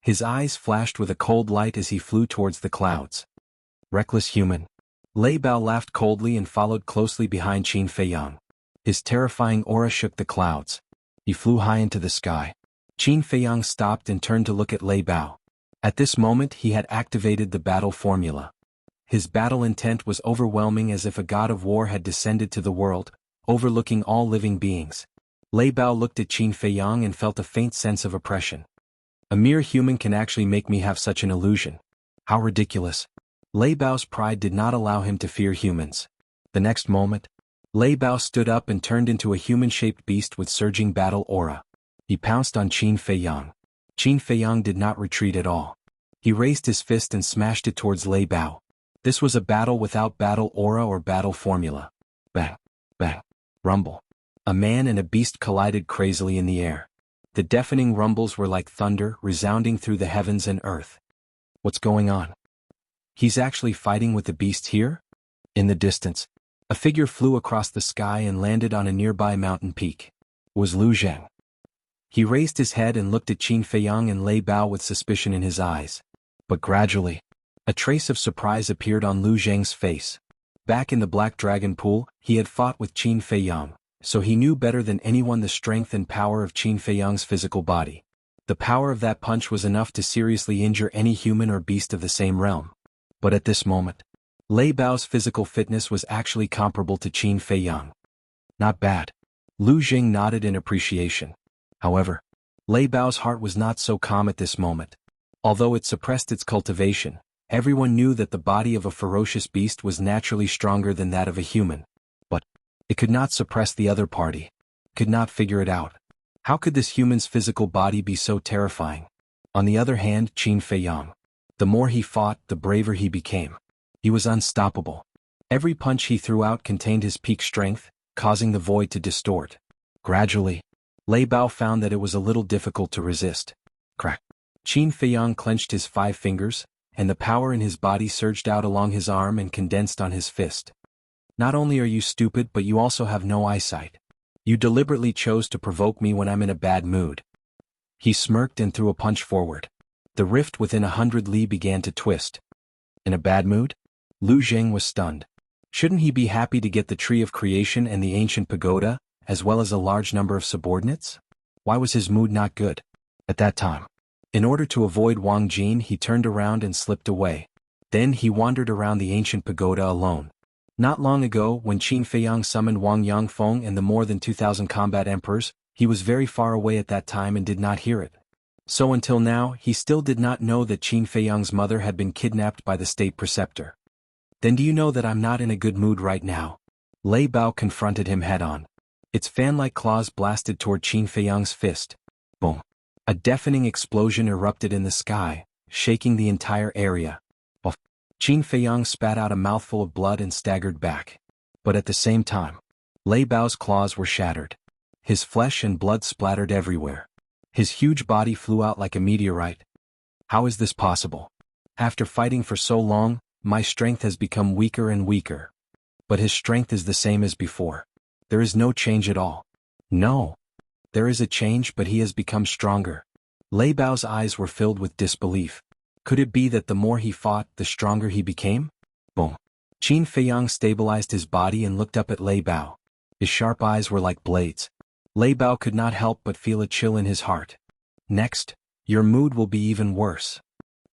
His eyes flashed with a cold light as he flew towards the clouds. "Reckless human." Lei Bao laughed coldly and followed closely behind Qin Feiyang. His terrifying aura shook the clouds. He flew high into the sky. Qin Feiyang stopped and turned to look at Lei Bao. At this moment he had activated the battle formula. His battle intent was overwhelming, as if a god of war had descended to the world, overlooking all living beings. Lei Bao looked at Qin Feiyang and felt a faint sense of oppression. A mere human can actually make me have such an illusion. How ridiculous. Lei Bao's pride did not allow him to fear humans. The next moment, Lei Bao stood up and turned into a human-shaped beast with surging battle aura. He pounced on Qin Feiyang. Qin Feiyang did not retreat at all. He raised his fist and smashed it towards Lei Bao. This was a battle without battle aura or battle formula. Bang, bang, rumble. A man and a beast collided crazily in the air. The deafening rumbles were like thunder, resounding through the heavens and earth. What's going on? He's actually fighting with the beast here? In the distance, a figure flew across the sky and landed on a nearby mountain peak. It was Lu Zheng. He raised his head and looked at Qin Feiyang and Lei Bao with suspicion in his eyes. But gradually, a trace of surprise appeared on Lu Zheng's face. Back in the Black Dragon Pool, he had fought with Qin Feiyang, so he knew better than anyone the strength and power of Qin Feiyang's physical body. The power of that punch was enough to seriously injure any human or beast of the same realm. But at this moment, Lei Bao's physical fitness was actually comparable to Qin Feiyang. Not bad. Lu Zheng nodded in appreciation. However, Lei Bao's heart was not so calm at this moment. Although it suppressed its cultivation, everyone knew that the body of a ferocious beast was naturally stronger than that of a human. But it could not suppress the other party. Could not figure it out. How could this human's physical body be so terrifying? On the other hand, Qin Feiyang. The more he fought, the braver he became. He was unstoppable. Every punch he threw out contained his peak strength, causing the void to distort. Gradually, Lei Bao found that it was a little difficult to resist. Crack. Qin Feiyang clenched his 5 fingers, and the power in his body surged out along his arm and condensed on his fist. "Not only are you stupid, but you also have no eyesight. You deliberately chose to provoke me when I'm in a bad mood." He smirked and threw a punch forward. The rift within 100 li began to twist. In a bad mood? Lu Zheng was stunned. Shouldn't he be happy to get the Tree of Creation and the ancient pagoda, as well as a large number of subordinates? Why was his mood not good? At that time, in order to avoid Wang Jin, he turned around and slipped away. Then he wandered around the ancient pagoda alone. Not long ago, when Qin Feiyang summoned Wang Yangfeng and the more than 2,000 combat emperors, He was very far away at that time and did not hear it. So until now, he still did not know that Qin Feiyang's mother had been kidnapped by the state preceptor. Then do you know that I'm not in a good mood right now? Lei Bao confronted him head-on. Its fan-like claws blasted toward Qin Feiyang's fist. Boom. A deafening explosion erupted in the sky, shaking the entire area. Qin Feiyang spat out a mouthful of blood and staggered back. But at the same time, Lei Bao's claws were shattered. His flesh and blood splattered everywhere. His huge body flew out like a meteorite. How is this possible? After fighting for so long, my strength has become weaker and weaker. But his strength is the same as before. There is no change at all. No. There is a change, but he has become stronger. Lei Bao's eyes were filled with disbelief. Could it be that the more he fought, the stronger he became? Boom. Qin Feiyang stabilized his body and looked up at Lei Bao. His sharp eyes were like blades. Lei Bao could not help but feel a chill in his heart. Next, your mood will be even worse.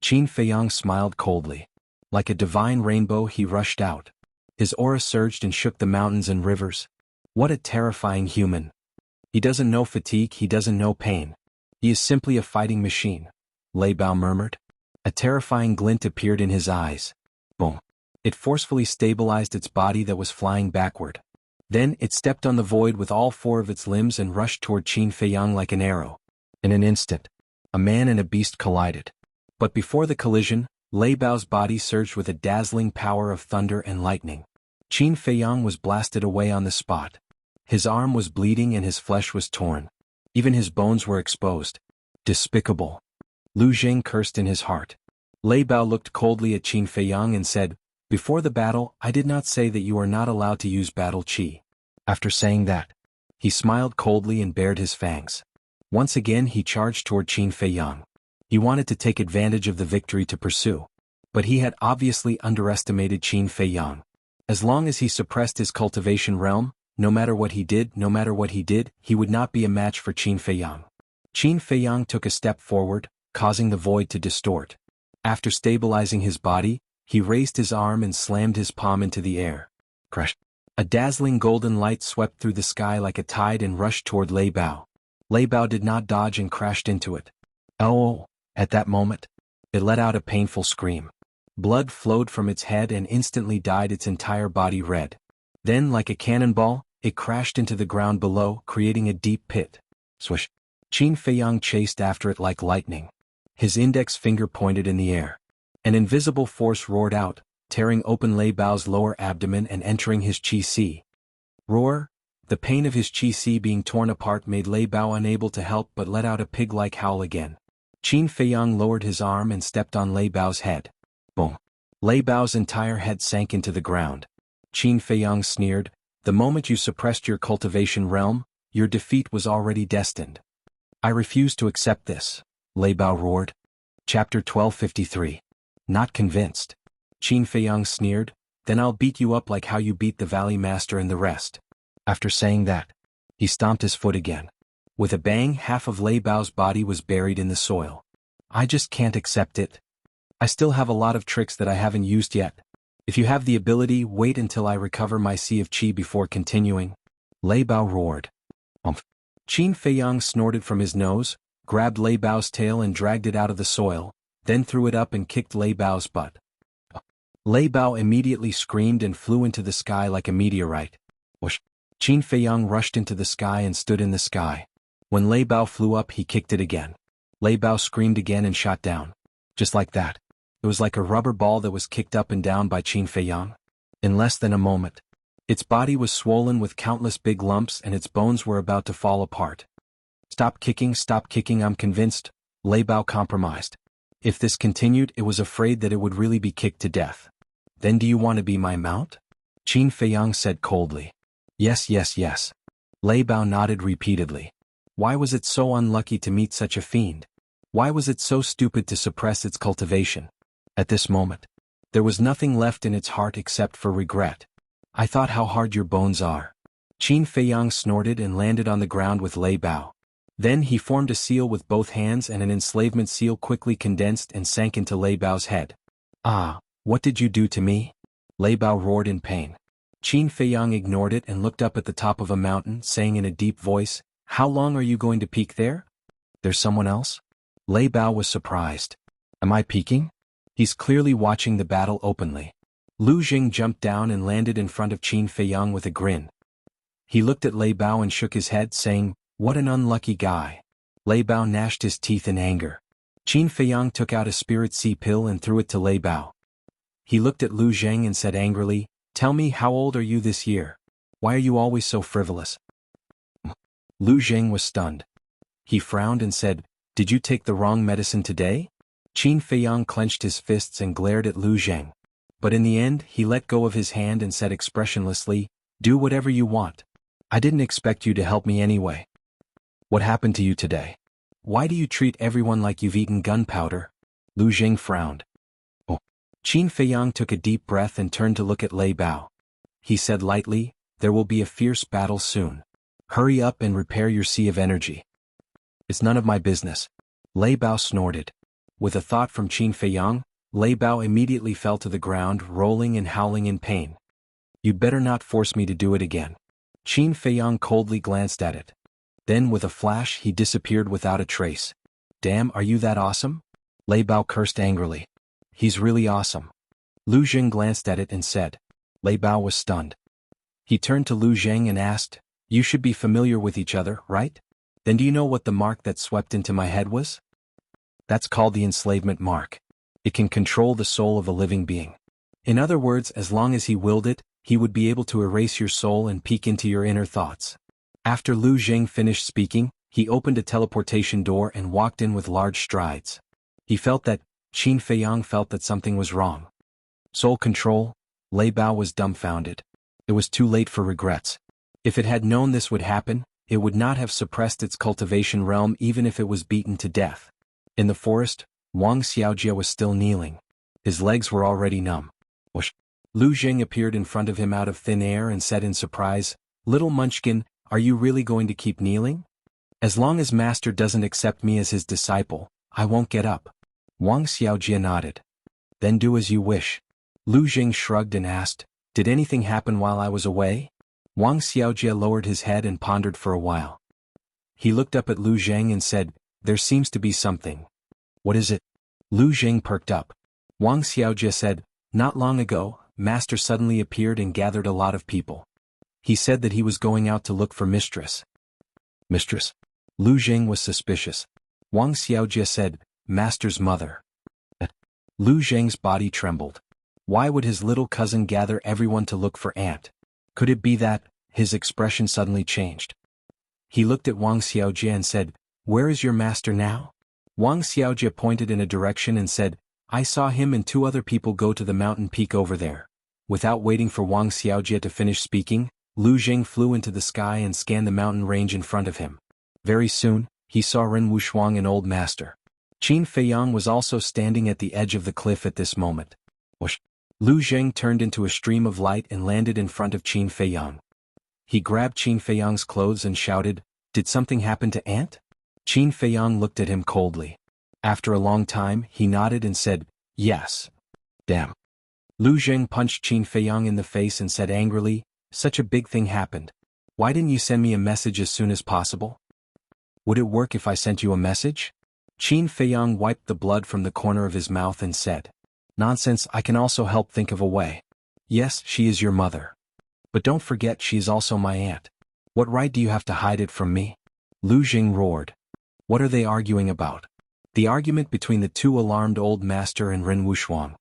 Qin Feiyang smiled coldly. Like a divine rainbow, he rushed out. His aura surged and shook the mountains and rivers. What a terrifying human. He doesn't know fatigue, he doesn't know pain. He is simply a fighting machine, Lei Bao murmured. A terrifying glint appeared in his eyes. Boom. It forcefully stabilized its body that was flying backward. Then it stepped on the void with all four of its limbs and rushed toward Qin Feiyang like an arrow. In an instant, a man and a beast collided. But before the collision, Lei Bao's body surged with a dazzling power of thunder and lightning. Qin Feiyang was blasted away on the spot. His arm was bleeding and his flesh was torn. Even his bones were exposed. Despicable. Lu Zheng cursed in his heart. Lei Bao looked coldly at Qin Feiyang and said, "Before the battle, I did not say that you are not allowed to use battle qi." After saying that, he smiled coldly and bared his fangs. Once again he charged toward Qin Feiyang. He wanted to take advantage of the victory to pursue. But he had obviously underestimated Qin Feiyang. As long as he suppressed his cultivation realm, no matter what he did, he would not be a match for Qin Feiyang. Qin Feiyang took a step forward, causing the void to distort. After stabilizing his body, he raised his arm and slammed his palm into the air. Crash! A dazzling golden light swept through the sky like a tide and rushed toward Lei Bao. Lei Bao did not dodge and crashed into it. Oh! At that moment, it let out a painful scream. Blood flowed from its head and instantly dyed its entire body red. Then, like a cannonball, it crashed into the ground below, creating a deep pit. Swish! Qin Feiyang chased after it like lightning. His index finger pointed in the air. An invisible force roared out, tearing open Lei Bao's lower abdomen and entering his qi. Roar! The pain of his qi being torn apart made Lei Bao unable to help but let out a pig-like howl again. Qin Feiyang lowered his arm and stepped on Lei Bao's head. Boom! Lei Bao's entire head sank into the ground. Qin Feiyang sneered, "The moment you suppressed your cultivation realm, your defeat was already destined." "I refuse to accept this," Lei Bao roared. Chapter 1253. Not convinced. Qin Feiyang sneered, "Then I'll beat you up like how you beat the Valley Master and the rest." After saying that, he stomped his foot again. With a bang, half of Lei Bao's body was buried in the soil. "I just can't accept it. I still have a lot of tricks that I haven't used yet. If you have the ability, wait until I recover my sea of qi before continuing." Lei Bao roared. Qin Feiyang snorted from his nose, grabbed Lei Bao's tail and dragged it out of the soil, then threw it up and kicked Lei Bao's butt. Lei Bao immediately screamed and flew into the sky like a meteorite. Whoosh! Qin Feiyang rushed into the sky and stood in the sky. When Lei Bao flew up, he kicked it again. Lei Bao screamed again and shot down. Just like that. It was like a rubber ball that was kicked up and down by Qin Feiyang. In less than a moment, its body was swollen with countless big lumps and its bones were about to fall apart. Stop kicking, I'm convinced," Lei Bao compromised. If this continued, it was afraid that it would really be kicked to death. "Then do you want to be my mount?" Qin Feiyang said coldly. Yes. Lei Bao nodded repeatedly. Why was it so unlucky to meet such a fiend? Why was it so stupid to suppress its cultivation? At this moment, there was nothing left in its heart except for regret. "I thought how hard your bones are." Qin Feiyang snorted and landed on the ground with Lei Bao. Then he formed a seal with both hands and an enslavement seal quickly condensed and sank into Lei Bao's head. "Ah, what did you do to me?" Lei Bao roared in pain. Qin Feiyang ignored it and looked up at the top of a mountain, saying in a deep voice, How long are you going to peek there? There's someone else? Lei Bao was surprised. Am I peeking? He's clearly watching the battle openly. Lu Jing jumped down and landed in front of Qin Feiyang with a grin. He looked at Lei Bao and shook his head, saying, "What an unlucky guy." Lei Bao gnashed his teeth in anger. Qin Feiyang took out a spirit sea pill and threw it to Lei Bao. He looked at Lu Zheng and said angrily, "Tell me, how old are you this year? Why are you always so frivolous?" Lu Zheng was stunned. He frowned and said, "Did you take the wrong medicine today?" Qin Feiyang clenched his fists and glared at Lu Zheng. But in the end, he let go of his hand and said expressionlessly, "Do whatever you want. I didn't expect you to help me anyway." "What happened to you today? Why do you treat everyone like you've eaten gunpowder?" Lu Zheng frowned. "Oh." Qin Feiyang took a deep breath and turned to look at Lei Bao. He said lightly, "There will be a fierce battle soon. Hurry up and repair your sea of energy." "It's none of my business." Lei Bao snorted. With a thought from Qin Feiyang, Lei Bao immediately fell to the ground, rolling and howling in pain. "You'd better not force me to do it again." Qin Feiyang coldly glanced at it. Then with a flash he disappeared without a trace. "Damn, are you that awesome?" Lei Bao cursed angrily. "He's really awesome." Lu Zheng glanced at it and said. Lei Bao was stunned. He turned to Lu Zheng and asked, "You should be familiar with each other, right? Then do you know what the mark that swept into my head was?" "That's called the enslavement mark. It can control the soul of a living being. In other words, as long as he willed it, he would be able to erase your soul and peek into your inner thoughts." After Lu Zheng finished speaking, he opened a teleportation door and walked in with large strides. He felt that, Qin Feiyang felt that something was wrong. Soul control? Lei Bao was dumbfounded. It was too late for regrets. If it had known this would happen, it would not have suppressed its cultivation realm even if it was beaten to death. In the forest, Wang Xiaojie was still kneeling. His legs were already numb. Whoosh! Lu Zheng appeared in front of him out of thin air and said in surprise, "Little Munchkin, are you really going to keep kneeling? As long as Master doesn't accept me as his disciple, I won't get up." Wang Xiaojie nodded. "Then do as you wish." Lu Zheng shrugged and asked, "Did anything happen while I was away?" Wang Xiaojie lowered his head and pondered for a while. He looked up at Lu Zheng and said, "There seems to be something." "What is it?" Lu Zheng perked up. Wang Xiaojie said, "Not long ago, Master suddenly appeared and gathered a lot of people. He said that he was going out to look for mistress." "Mistress?" Lu Zheng was suspicious. Wang Xiaojie said, "Master's mother." Lu Zheng's body trembled. Why would his little cousin gather everyone to look for aunt? Could it be that? His expression suddenly changed. He looked at Wang Xiaojie and said, "Where is your master now?" Wang Xiaojie pointed in a direction and said, "I saw him and 2 other people go to the mountain peak over there." Without waiting for Wang Xiaojie to finish speaking, Lu Zheng flew into the sky and scanned the mountain range in front of him. Very soon, he saw Ren Wushuang and Old Master. Qin Feiyang was also standing at the edge of the cliff at this moment. Whoosh! Lu Zheng turned into a stream of light and landed in front of Qin Feiyang. He grabbed Qin Feiyang's clothes and shouted, "Did something happen to Aunt?" Qin Feiyang looked at him coldly. After a long time, he nodded and said, "Yes." "Damn." Lu Zheng punched Qin Feiyang in the face and said angrily, "Such a big thing happened. Why didn't you send me a message as soon as possible?" "Would it work if I sent you a message?" Qin Feiyang wiped the blood from the corner of his mouth and said, "Nonsense, I can also help think of a way. Yes, she is your mother. But don't forget she is also my aunt. What right do you have to hide it from me?" Lu Zheng roared. "What are they arguing about?" "The argument between the 2 alarmed Old Master and Ren Wushuang."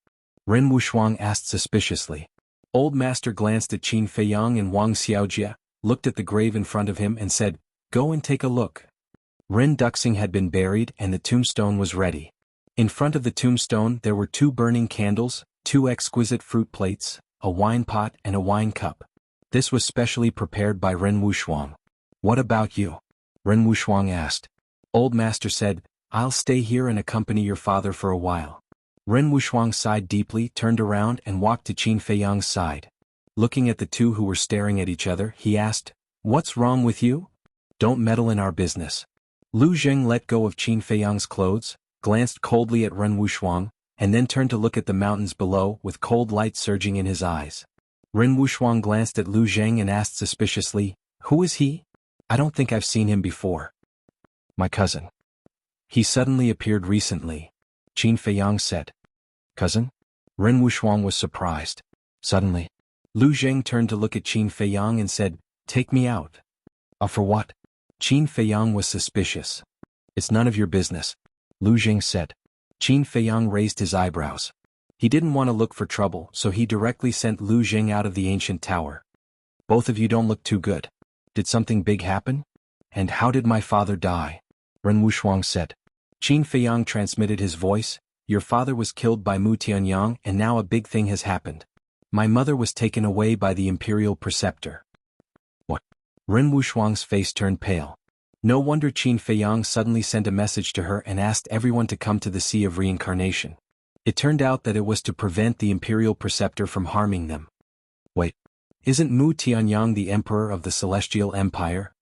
Ren Wushuang asked suspiciously. Old Master glanced at Qin Feiyang and Wang Xiaojie, looked at the grave in front of him and said, "Go and take a look." Ren Duxing had been buried and the tombstone was ready. In front of the tombstone there were 2 burning candles, 2 exquisite fruit plates, a wine pot and a wine cup. This was specially prepared by Ren Wushuang. "What about you?" Ren Wushuang asked. Old Master said, "I'll stay here and accompany your father for a while." Ren Wushuang sighed deeply, turned around and walked to Qin Feiyang's side. Looking at the 2 who were staring at each other, he asked, "What's wrong with you? Don't meddle in our business." Lu Zheng let go of Qin Feiyang's clothes, glanced coldly at Ren Wushuang, and then turned to look at the mountains below with cold light surging in his eyes. Ren Wushuang glanced at Lu Zheng and asked suspiciously, "Who is he?" I don't think I've seen him before. My cousin. He suddenly appeared recently, Qin Feiyang said. Cousin? Ren Wuxuang was surprised. Suddenly, Lu Zheng turned to look at Qin Feiyang and said, Take me out. For what? Qin Feiyang was suspicious. It's none of your business, Lu Zheng said. Qin Feiyang raised his eyebrows. He didn't want to look for trouble, so he directly sent Lu Zheng out of the ancient tower. Both of you don't look too good. Did something big happen? And how did my father die? Ren Wuxuang said. Qin Feiyang transmitted his voice. Your father was killed by Mu Tianyang and now a big thing has happened. My mother was taken away by the Imperial Preceptor. What? Ren Wuxuang's face turned pale. No wonder Qin Feiyang suddenly sent a message to her and asked everyone to come to the Sea of Reincarnation. It turned out that it was to prevent the Imperial Preceptor from harming them. Wait, isn't Mu Tianyang the Emperor of the Celestial Empire?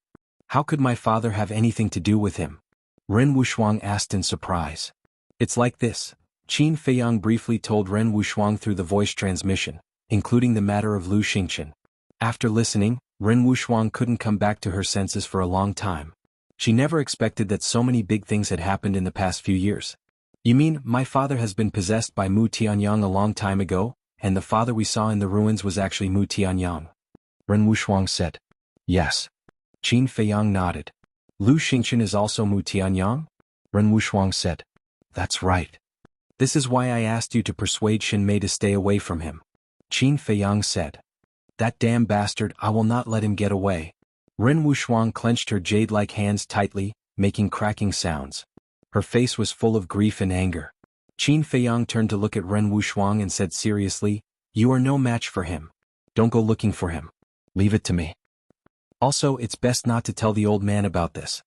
How could my father have anything to do with him? Ren Wuxuang asked in surprise. It's like this. Qin Feiyang briefly told Ren Wuxuang through the voice transmission, including the matter of Lu Xingqian. After listening, Ren Wuxuang couldn't come back to her senses for a long time. She never expected that so many big things had happened in the past few years. You mean, my father has been possessed by Mu Tianyang a long time ago, and the father we saw in the ruins was actually Mu Tianyang? Ren Wuxuang said. Yes. Qin Feiyang nodded. Lu Xingqian is also Mu Tianyang? Ren Wuxuang said. That's right. This is why I asked you to persuade Xin Mei to stay away from him. Qin Feiyang said. That damn bastard, I will not let him get away. Ren Wuxuang clenched her jade-like hands tightly, making cracking sounds. Her face was full of grief and anger. Qin Feiyang turned to look at Ren Wuxuang and said seriously, You are no match for him. Don't go looking for him. Leave it to me. Also, it's best not to tell the old man about this.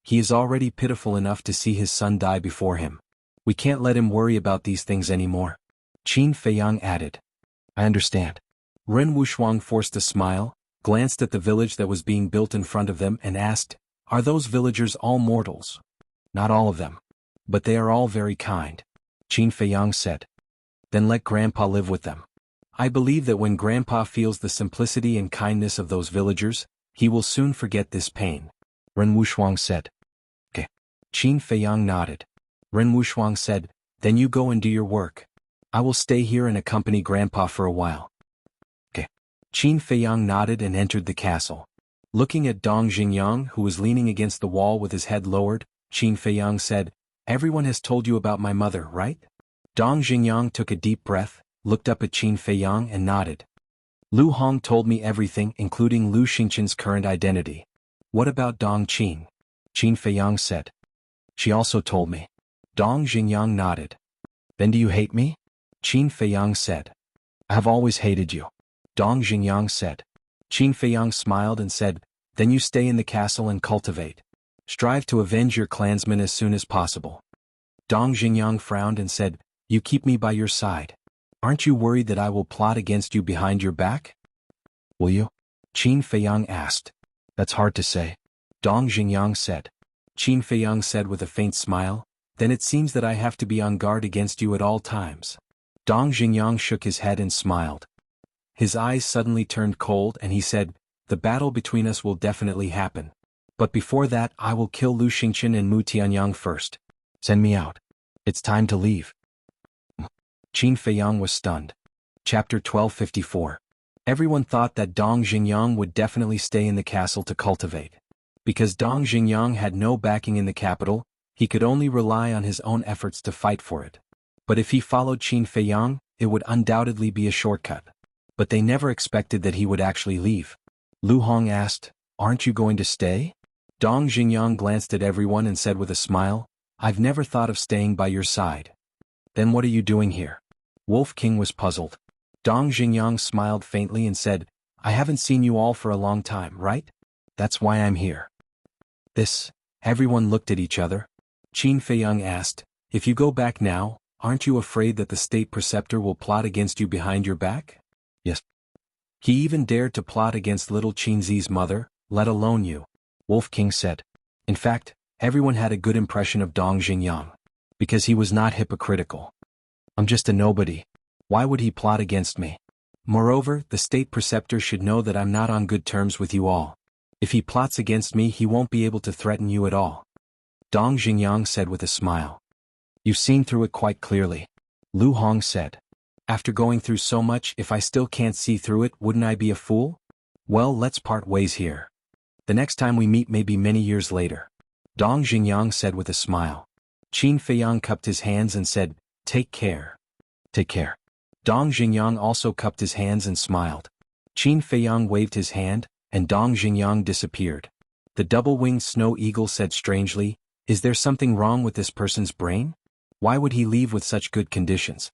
He is already pitiful enough to see his son die before him. We can't let him worry about these things anymore. Qin Feiyang added. I understand. Ren Wuxuang forced a smile, glanced at the village that was being built in front of them and asked, Are those villagers all mortals? Not all of them. But they are all very kind. Qin Feiyang said. Then let Grandpa live with them. I believe that when Grandpa feels the simplicity and kindness of those villagers, he will soon forget this pain. Ren Wuxuang said. Okay. Qin Feiyang nodded. Ren Wuxuang said, Then you go and do your work. I will stay here and accompany Grandpa for a while. Okay. Qin Feiyang nodded and entered the castle. Looking at Dong Xingyang, who was leaning against the wall with his head lowered, Qin Feiyang said, Everyone has told you about my mother, right? Dong Xingyang took a deep breath, looked up at Qin Feiyang and nodded. Lu Hong told me everything, including Lu Xingqian's current identity. What about Dong Qin? Qin Feiyang said. She also told me. Dong Xingyang nodded. Then do you hate me? Qin Feiyang said. I have always hated you. Dong Xingyang said. Qin Feiyang smiled and said, Then you stay in the castle and cultivate. Strive to avenge your clansmen as soon as possible. Dong Xingyang frowned and said, You keep me by your side. Aren't you worried that I will plot against you behind your back? Will you? Qin Feiyang asked. That's hard to say. Dong Xingyang said. Qin Feiyang said with a faint smile, Then it seems that I have to be on guard against you at all times. Dong Xingyang shook his head and smiled. His eyes suddenly turned cold and he said, The battle between us will definitely happen. But before that I will kill Lu Xingqian and Mu Tianyang first. Send me out. It's time to leave. Qin Feiyang was stunned. Chapter 1254. Everyone thought that Dong Xingyang would definitely stay in the castle to cultivate. Because Dong Xingyang had no backing in the capital, he could only rely on his own efforts to fight for it. But if he followed Qin Feiyang, it would undoubtedly be a shortcut. But they never expected that he would actually leave. Lu Hong asked, Aren't you going to stay? Dong Xingyang glanced at everyone and said with a smile, I've never thought of staying by your side. Then what are you doing here? Wolf King was puzzled. Dong Xingyang smiled faintly and said, I haven't seen you all for a long time, right? That's why I'm here. Everyone looked at each other. Qin Feiyang asked, If you go back now, aren't you afraid that the state preceptor will plot against you behind your back? Yes. He even dared to plot against little Qinzi's mother, let alone you, Wolf King said. In fact, everyone had a good impression of Dong Xingyang. Because he was not hypocritical. I'm just a nobody. Why would he plot against me? Moreover, the state preceptor should know that I'm not on good terms with you all. If he plots against me, he won't be able to threaten you at all. Dong Xingyang said with a smile. You've seen through it quite clearly. Lu Hong said. After going through so much, if I still can't see through it, wouldn't I be a fool? Well, let's part ways here. The next time we meet may be many years later. Dong Xingyang said with a smile. Qin Feiyang cupped his hands and said, Take care. Take care. Dong Xingyang also cupped his hands and smiled. Qin Feiyang waved his hand, and Dong Xingyang disappeared. The double-winged snow eagle said strangely, Is there something wrong with this person's brain? Why would he leave with such good conditions?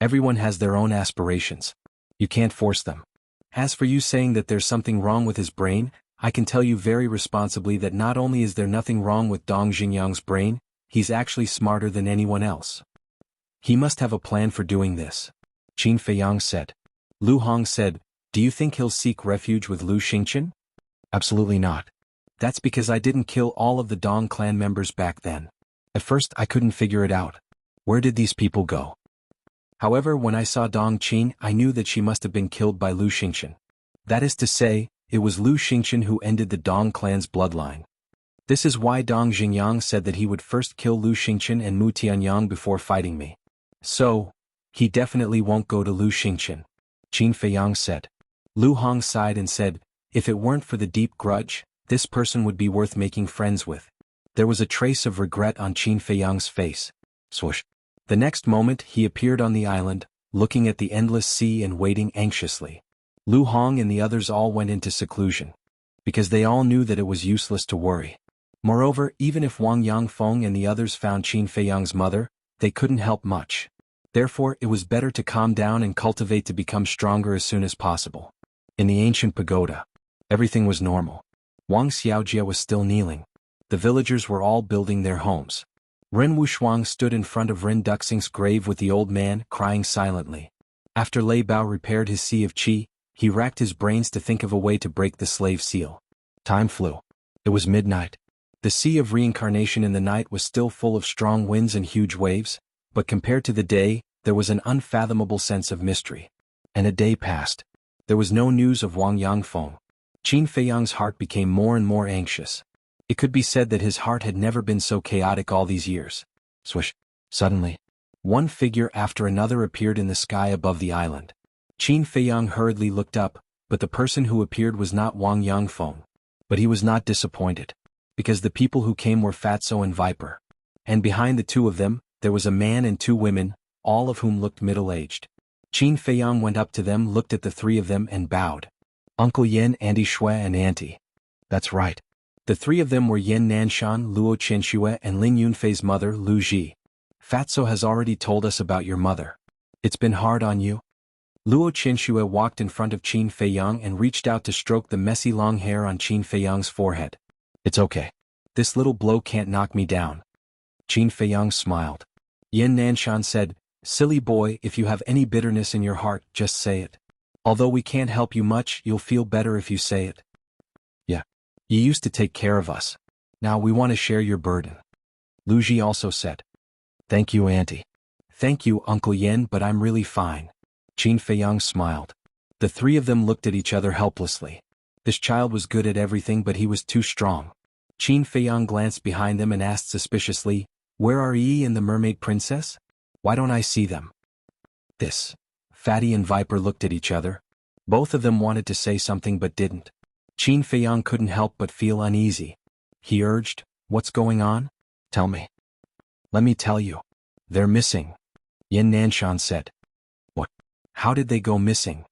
Everyone has their own aspirations. You can't force them. As for you saying that there's something wrong with his brain, I can tell you very responsibly that not only is there nothing wrong with Dong Xingyang's brain, he's actually smarter than anyone else. He must have a plan for doing this. Qin Feiyang said. Lu Hong said, Do you think he'll seek refuge with Lu Xingqian? Absolutely not. That's because I didn't kill all of the Dong clan members back then. At first I couldn't figure it out. Where did these people go? However, when I saw Dong Qin, I knew that she must have been killed by Lu Xingqian. That is to say, it was Lu Xingqian who ended the Dong clan's bloodline. This is why Dong Xingyang said that he would first kill Lu Xingqian and Mu Tianyang before fighting me. So, he definitely won't go to Lu Xingqian. Qin Feiyang said. Lu Hong sighed and said, If it weren't for the deep grudge, this person would be worth making friends with. There was a trace of regret on Qin Feiyang's face. Swoosh. The next moment he appeared on the island, looking at the endless sea and waiting anxiously. Lu Hong and the others all went into seclusion. Because they all knew that it was useless to worry. Moreover, even if Wang Yangfeng and the others found Qin Feiyang's mother, they couldn't help much. Therefore, it was better to calm down and cultivate to become stronger as soon as possible. In the ancient pagoda, everything was normal. Wang Xiaojie was still kneeling. The villagers were all building their homes. Ren Wushuang stood in front of Ren Duxing's grave with the old man, crying silently. After Lei Bao repaired his sea of qi, he racked his brains to think of a way to break the slave seal. Time flew. It was midnight. The sea of reincarnation in the night was still full of strong winds and huge waves, but compared to the day, there was an unfathomable sense of mystery. And a day passed. There was no news of Wang Yangfeng. Qin Feiyang's heart became more and more anxious. It could be said that his heart had never been so chaotic all these years. Swish. Suddenly, one figure after another appeared in the sky above the island. Qin Feiyang hurriedly looked up, but the person who appeared was not Wang Yangfeng. But he was not disappointed. Because the people who came were Fatso and Viper. And behind the two of them, there was a man and two women, all of whom looked middle-aged. Qin Feiyang went up to them, looked at the three of them and bowed. Uncle Yen, Auntie Shui and Auntie. That's right. The three of them were Yen Nanshan, Luo Qianxue and Ling Yunfei's mother, Lu Ji. Fatso has already told us about your mother. It's been hard on you? Luo Qianxue walked in front of Qin Feiyang and reached out to stroke the messy long hair on Qin Feiyang's forehead. It's okay. This little blow can't knock me down. Qin Feiyang smiled. Yen Nanshan said, Silly boy, if you have any bitterness in your heart, just say it. Although we can't help you much, you'll feel better if you say it. Yeah. You used to take care of us. Now we want to share your burden. Lu Ji also said. Thank you, Auntie. Thank you, Uncle Yen, but I'm really fine. Qin Feiyang smiled. The three of them looked at each other helplessly. This child was good at everything, but he was too strong. Qin Feiyang glanced behind them and asked suspiciously, Where are Yi and the mermaid princess? Why don't I see them? This. Fatty and Viper looked at each other. Both of them wanted to say something but didn't. Qin Feiyang couldn't help but feel uneasy. He urged, What's going on? Tell me. Let me tell you. They're missing. Yen Nanshan said. What? How did they go missing?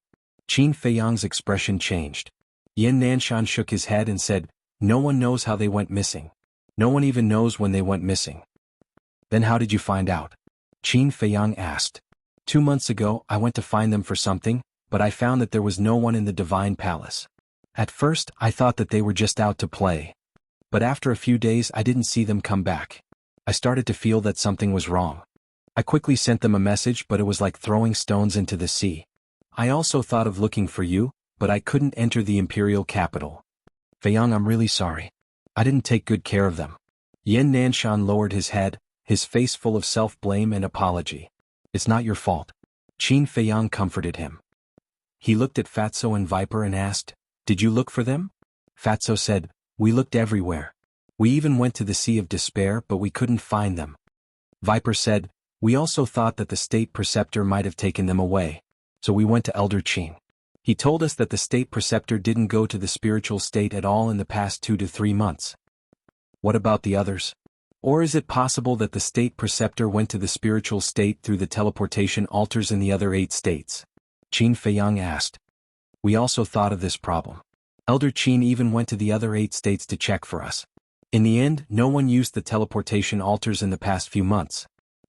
Qin Feiyang's expression changed. Yen Nanshan shook his head and said, No one knows how they went missing. No one even knows when they went missing. Then how did you find out? Qin Feiyang asked. 2 months ago, I went to find them for something, but I found that there was no one in the Divine Palace. At first, I thought that they were just out to play. But after a few days, I didn't see them come back. I started to feel that something was wrong. I quickly sent them a message, but it was like throwing stones into the sea. I also thought of looking for you, but I couldn't enter the imperial capital. Feiyang, I'm really sorry. I didn't take good care of them. Yen Nanshan lowered his head, his face full of self-blame and apology. It's not your fault. Qin Feiyang comforted him. He looked at Fatso and Viper and asked, Did you look for them? Fatso said, we looked everywhere. We even went to the Sea of Despair but we couldn't find them. Viper said, we also thought that the state preceptor might have taken them away. So we went to Elder Qin. He told us that the state preceptor didn't go to the spiritual state at all in the past 2 to 3 months. What about the others? Or is it possible that the state preceptor went to the spiritual state through the teleportation altars in the other 8 states? Qin Feiyang asked. We also thought of this problem. Elder Qin even went to the other 8 states to check for us. In the end, no one used the teleportation altars in the past few months.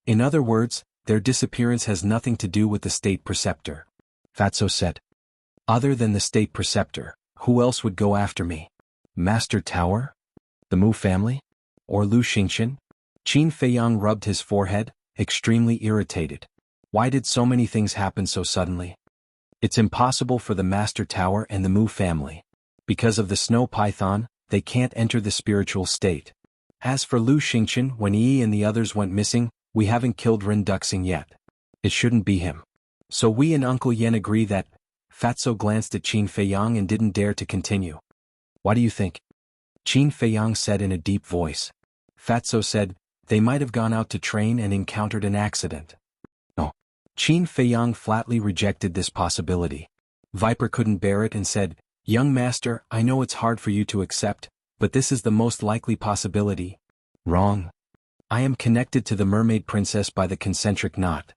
In other words, their disappearance has nothing to do with the state preceptor. Fatso said. Other than the state preceptor, who else would go after me? Master Tower? The Mu family? Or Lu Xingqian? Qin Feiyang rubbed his forehead, extremely irritated. Why did so many things happen so suddenly? It's impossible for the Master Tower and the Mu family. Because of the snow python, they can't enter the spiritual state. As for Lu Xingqian, when Yi and the others went missing, we haven't killed Ren Duxing yet. It shouldn't be him. So we and Uncle Yen agree that. Fatso glanced at Qin Feiyang and didn't dare to continue. What do you think? Qin Feiyang said in a deep voice. Fatso said, they might have gone out to train and encountered an accident. No. Qin Feiyang flatly rejected this possibility. Viper couldn't bear it and said, young master, I know it's hard for you to accept, but this is the most likely possibility. Wrong. I am connected to the mermaid princess by the concentric knot.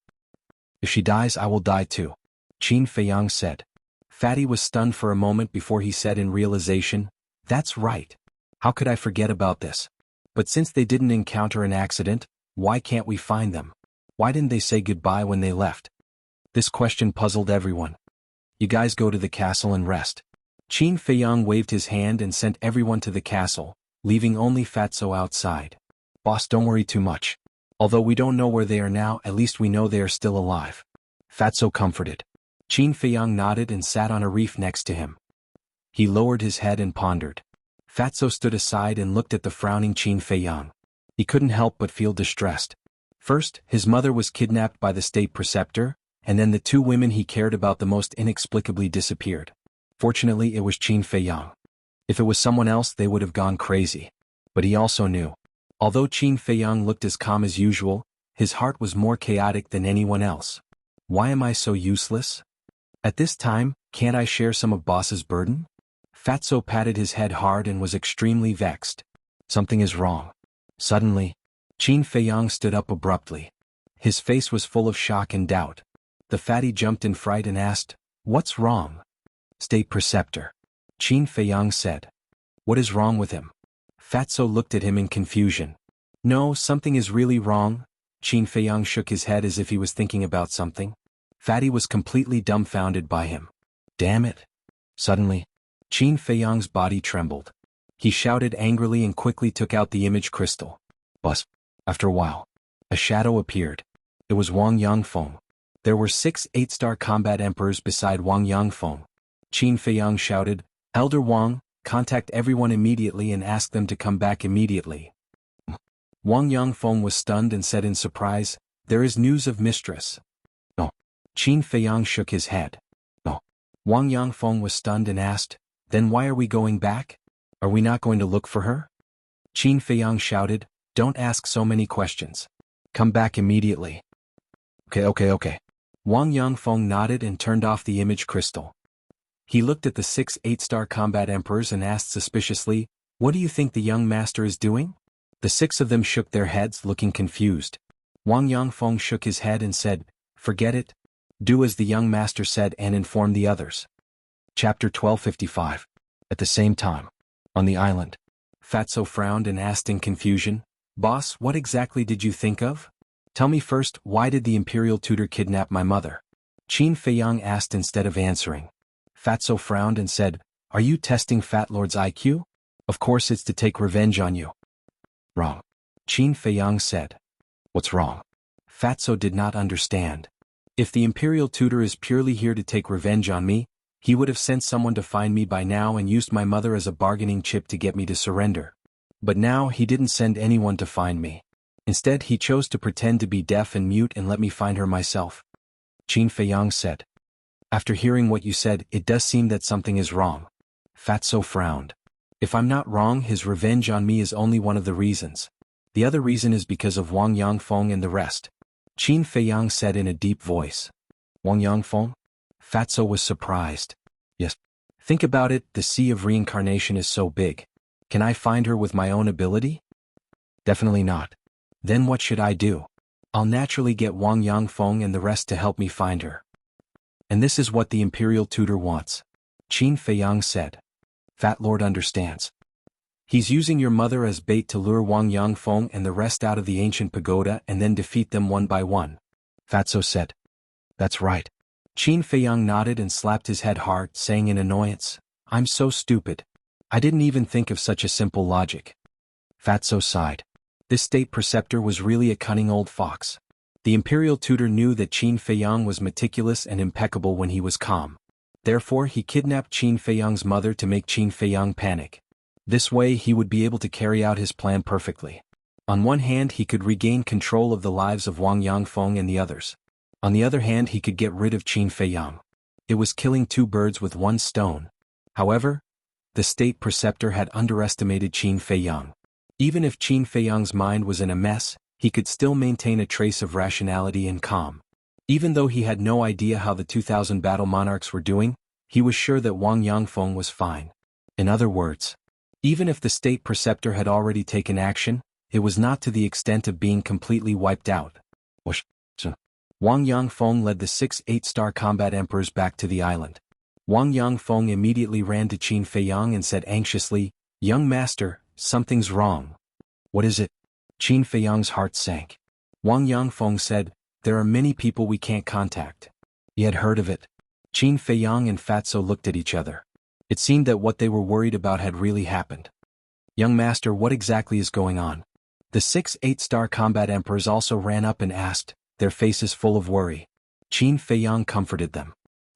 If she dies, I will die too. Qin Feiyang said. Fatty was stunned for a moment before he said in realization, that's right. How could I forget about this? But since they didn't encounter an accident, why can't we find them? Why didn't they say goodbye when they left? This question puzzled everyone. You guys go to the castle and rest. Qin Feiyang waved his hand and sent everyone to the castle, leaving only Fatso outside. Boss, don't worry too much. Although we don't know where they are now, at least we know they are still alive. Fatso comforted. Qin Feiyang nodded and sat on a reef next to him. He lowered his head and pondered. Fatso stood aside and looked at the frowning Qin Feiyang. He couldn't help but feel distressed. First, his mother was kidnapped by the state preceptor, and then the 2 women he cared about the most inexplicably disappeared. Fortunately, it was Qin Feiyang. If it was someone else, they would have gone crazy. But he also knew. Although Qin Feiyang looked as calm as usual, his heart was more chaotic than anyone else. Why am I so useless? At this time, can't I share some of boss's burden? Fatso patted his head hard and was extremely vexed. Something is wrong. Suddenly, Qin Feiyang stood up abruptly. His face was full of shock and doubt. The fatty jumped in fright and asked, what's wrong? State preceptor. Qin Feiyang said. What is wrong with him? Fatso looked at him in confusion. No, something is really wrong. Qin Feiyang shook his head as if he was thinking about something. Fatty was completely dumbfounded by him. Damn it. Suddenly, Qin Feiyang's body trembled. He shouted angrily and quickly took out the image crystal. But, after a while, a shadow appeared. It was Wang Yangfeng. There were 6 8-star combat emperors beside Wang Yangfeng. Qin Feiyang shouted, Elder Wang, contact everyone immediately and ask them to come back immediately. Wang Yangfeng was stunned and said in surprise, there is news of mistress. No. Qin Feiyang shook his head. No. Wang Yangfeng was stunned and asked, then why are we going back? Are we not going to look for her? Qin Feiyang shouted, don't ask so many questions. Come back immediately. Okay. Wang Yangfeng nodded and turned off the image crystal. He looked at the 6 8-star combat emperors and asked suspiciously, what do you think the young master is doing? The 6 of them shook their heads, looking confused. Wang Yangfeng shook his head and said, forget it. Do as the young master said and inform the others. Chapter 1255. At the same time, on the island, Fatso frowned and asked in confusion, boss, what exactly did you think of? Tell me first, why did the imperial tutor kidnap my mother? Qin Feiyang asked instead of answering. Fatso frowned and said, are you testing Fat Lord's IQ? Of course it's to take revenge on you. Wrong. Qin Feiyang said. What's wrong? Fatso did not understand. If the imperial tutor is purely here to take revenge on me, he would have sent someone to find me by now and used my mother as a bargaining chip to get me to surrender. But now he didn't send anyone to find me. Instead, he chose to pretend to be deaf and mute and let me find her myself. Qin Feiyang said. After hearing what you said, it does seem that something is wrong. Fatso frowned. If I'm not wrong, his revenge on me is only one of the reasons. The other reason is because of Wang Yangfeng and the rest. Qin Feiyang said in a deep voice. Wang Yangfeng? Fatso was surprised. Yes. Think about it, the sea of reincarnation is so big. Can I find her with my own ability? Definitely not. Then what should I do? I'll naturally get Wang Yangfeng and the rest to help me find her. And this is what the Imperial Tutor wants. Qin Feiyang said. Fat Lord understands. He's using your mother as bait to lure Wang Yangfeng and the rest out of the ancient pagoda and then defeat them one by one. Fatso said. That's right. Qin Feiyang nodded and slapped his head hard, saying in annoyance, I'm so stupid. I didn't even think of such a simple logic. Fatso sighed. This state preceptor was really a cunning old fox. The Imperial Tutor knew that Qin Feiyang was meticulous and impeccable when he was calm. Therefore he kidnapped Qin Feiyang's mother to make Qin Feiyang panic. This way he would be able to carry out his plan perfectly. On one hand he could regain control of the lives of Wang Yangfeng and the others. On the other hand he could get rid of Qin Feiyang. It was killing two birds with one stone. However, the state preceptor had underestimated Qin Feiyang. Even if Qin Feiyang's mind was in a mess, he could still maintain a trace of rationality and calm. Even though he had no idea how the 2,000 battle monarchs were doing, he was sure that Wang Yangfeng was fine. In other words, even if the state preceptor had already taken action, it was not to the extent of being completely wiped out. Wang Yangfeng led the 6 8-star combat emperors back to the island. Wang Yangfeng immediately ran to Qin Feiyang and said anxiously, Young master, something's wrong. What is it? Qin Feiyang's heart sank. Wang Yangfeng said, There are many people we can't contact. He had heard of it. Qin Feiyang and Fatso looked at each other. It seemed that what they were worried about had really happened. Young master, what exactly is going on? The 6 8-star combat emperors also ran up and asked, their faces full of worry. Qin Feiyang comforted them.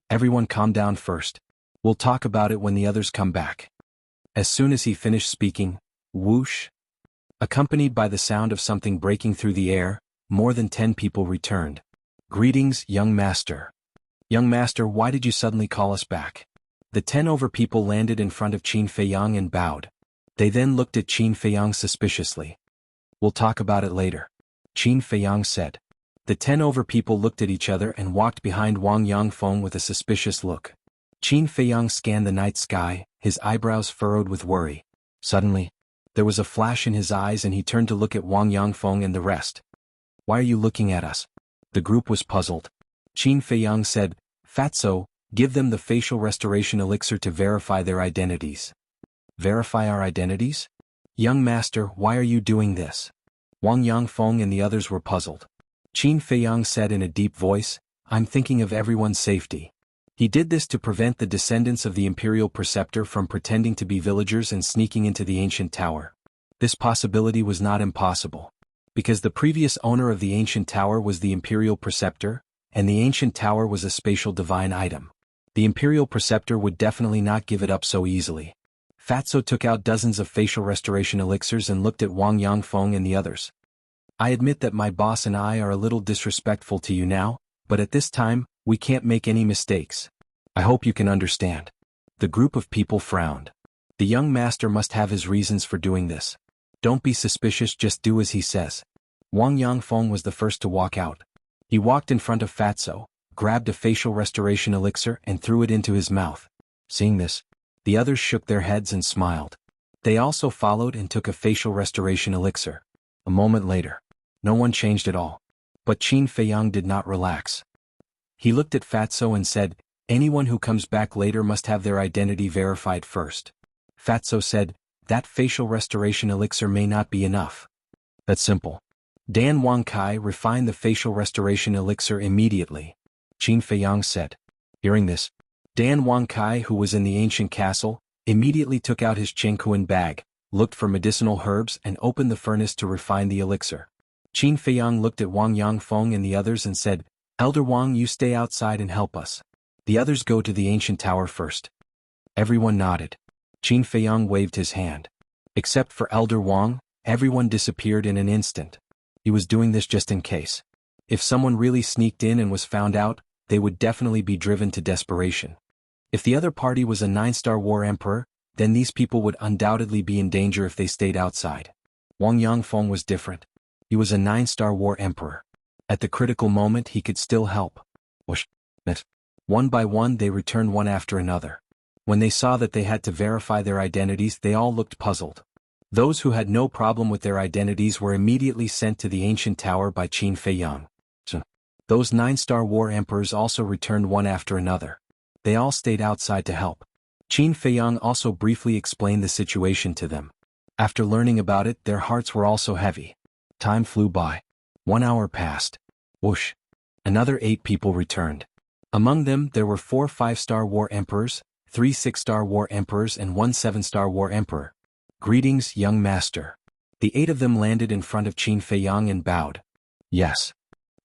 Everyone calm down first. We'll talk about it when the others come back. As soon as he finished speaking, whoosh! Accompanied by the sound of something breaking through the air, more than 10 people returned. Greetings, young master. Young master, why did you suddenly call us back? The 10 people landed in front of Qin Feiyang and bowed. They then looked at Qin Feiyang suspiciously. We'll talk about it later. Qin Feiyang said. The 10 people looked at each other and walked behind Wang Yangfeng with a suspicious look. Qin Feiyang scanned the night sky, his eyebrows furrowed with worry. Suddenly, there was a flash in his eyes and he turned to look at Wang Yangfeng and the rest. Why are you looking at us? The group was puzzled. Qin Feiyang said, Fatso, give them the facial restoration elixir to verify their identities. Verify our identities? Young master, why are you doing this? Wang Yangfeng and the others were puzzled. Qin Feiyang said in a deep voice, I'm thinking of everyone's safety. He did this to prevent the descendants of the Imperial Preceptor from pretending to be villagers and sneaking into the ancient tower. This possibility was not impossible. Because the previous owner of the ancient tower was the Imperial Preceptor, and the ancient tower was a spatial divine item. The Imperial Preceptor would definitely not give it up so easily. Fatso took out dozens of facial restoration elixirs and looked at Wang Yangfeng and the others. I admit that my boss and I are a little disrespectful to you now, but at this time, we can't make any mistakes. I hope you can understand. The group of people frowned. The young master must have his reasons for doing this. Don't be suspicious, just do as he says. Wang Yangfeng was the first to walk out. He walked in front of Fatso, grabbed a facial restoration elixir and threw it into his mouth. Seeing this, the others shook their heads and smiled. They also followed and took a facial restoration elixir. A moment later, no one changed at all. But Qin Feiyang did not relax. He looked at Fatso and said, anyone who comes back later must have their identity verified first. Fatso said, that facial restoration elixir may not be enough. That's simple. Dan Wangkai refined the facial restoration elixir immediately. Qin Feiyang said. Hearing this, Dan Wangkai, who was in the ancient castle, immediately took out his Chengkuan bag, looked for medicinal herbs and opened the furnace to refine the elixir. Qin Feiyang looked at Wang Yangfeng and the others and said, Elder Wang, you stay outside and help us. The others go to the ancient tower first. Everyone nodded. Qin Feiyang waved his hand. Except for Elder Wang, everyone disappeared in an instant. He was doing this just in case. If someone really sneaked in and was found out, they would definitely be driven to desperation. If the other party was a 9-star war emperor, then these people would undoubtedly be in danger if they stayed outside. Wang Yangfeng was different. He was a 9-star war emperor. At the critical moment he could still help. Whoosh. One by one they returned one after another. When they saw that they had to verify their identities, they all looked puzzled. Those who had no problem with their identities were immediately sent to the ancient tower by Qin Feiyang. Those 9-star war emperors also returned one after another. They all stayed outside to help. Qin Feiyang also briefly explained the situation to them. After learning about it, their hearts were also heavy. Time flew by. 1 hour passed. Whoosh. Another 8 people returned. Among them there were 4 5-star war emperors, 3 6-star war emperors and 1 7-star war emperor. Greetings, young master. The 8 of them landed in front of Qin Feiyang and bowed. Yes.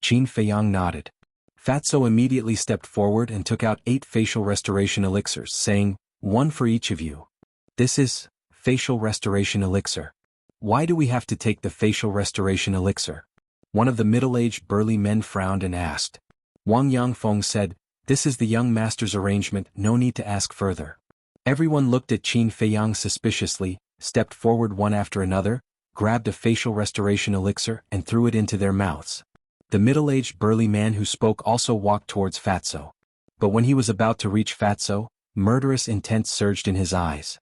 Qin Feiyang nodded. Fatso immediately stepped forward and took out 8 facial restoration elixirs, saying, "1 for each of you." This is facial restoration elixir. Why do we have to take the facial restoration elixir? One of the middle-aged burly men frowned and asked. Wang Yangfeng said, "This is the young master's arrangement, no need to ask further." Everyone looked at Qin Feiyang suspiciously, stepped forward one after another, grabbed a facial restoration elixir and threw it into their mouths. The middle-aged burly man who spoke also walked towards Fatso. But when he was about to reach Fatso, murderous intent surged in his eyes.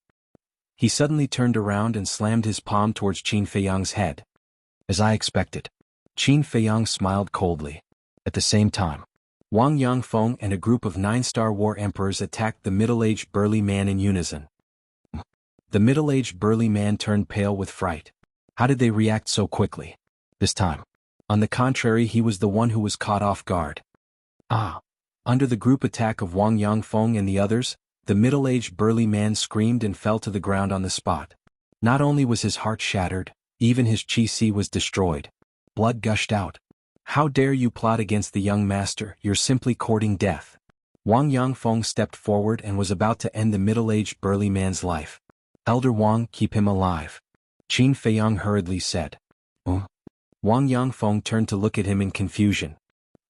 He suddenly turned around and slammed his palm towards Qin Feiyang's head. As I expected. Qin Feiyang smiled coldly. At the same time, Wang Yangfeng and a group of 9-star war emperors attacked the middle-aged burly man in unison. The middle-aged burly man turned pale with fright. How did they react so quickly? This time. On the contrary, he was the one who was caught off guard. Under the group attack of Wang Yangfeng and the others, the middle-aged burly man screamed and fell to the ground on the spot. Not only was his heart shattered, even his chi was destroyed. Blood gushed out. How dare you plot against the young master, you're simply courting death. Wang Yangfeng stepped forward and was about to end the middle-aged burly man's life. Elder Wang, keep him alive. Qin Feiyang hurriedly said. Wang Yangfeng turned to look at him in confusion.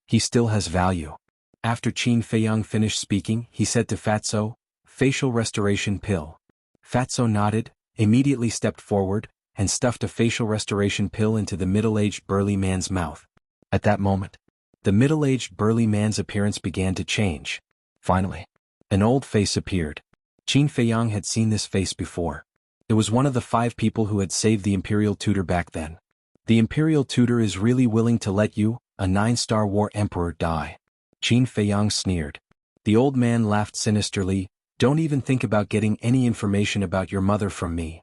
He still has value. After Qin Feiyang finished speaking, he said to Fatso, "Facial restoration pill." Fatso nodded, immediately stepped forward, and stuffed a facial restoration pill into the middle-aged burly man's mouth. At that moment, the middle-aged burly man's appearance began to change. Finally, an old face appeared. Qin Feiyang had seen this face before. It was one of the 5 people who had saved the Imperial Tutor back then. The Imperial Tutor is really willing to let you, a 9-star war emperor, die. Qin Feiyang sneered. The old man laughed sinisterly. Don't even think about getting any information about your mother from me.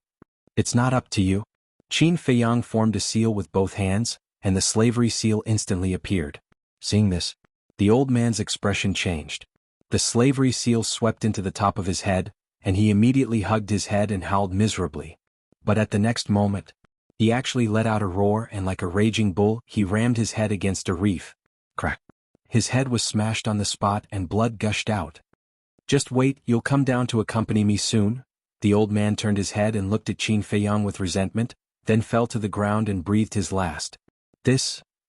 It's not up to you. Qin Feiyang formed a seal with both hands, and the slavery seal instantly appeared. Seeing this, the old man's expression changed. The slavery seal swept into the top of his head, and he immediately hugged his head and howled miserably. But at the next moment, he actually let out a roar and like a raging bull, he rammed his head against a reef. Crack. His head was smashed on the spot and blood gushed out. Just wait, you'll come down to accompany me soon? The old man turned his head and looked at Qin Feiyang with resentment, then fell to the ground and breathed his last.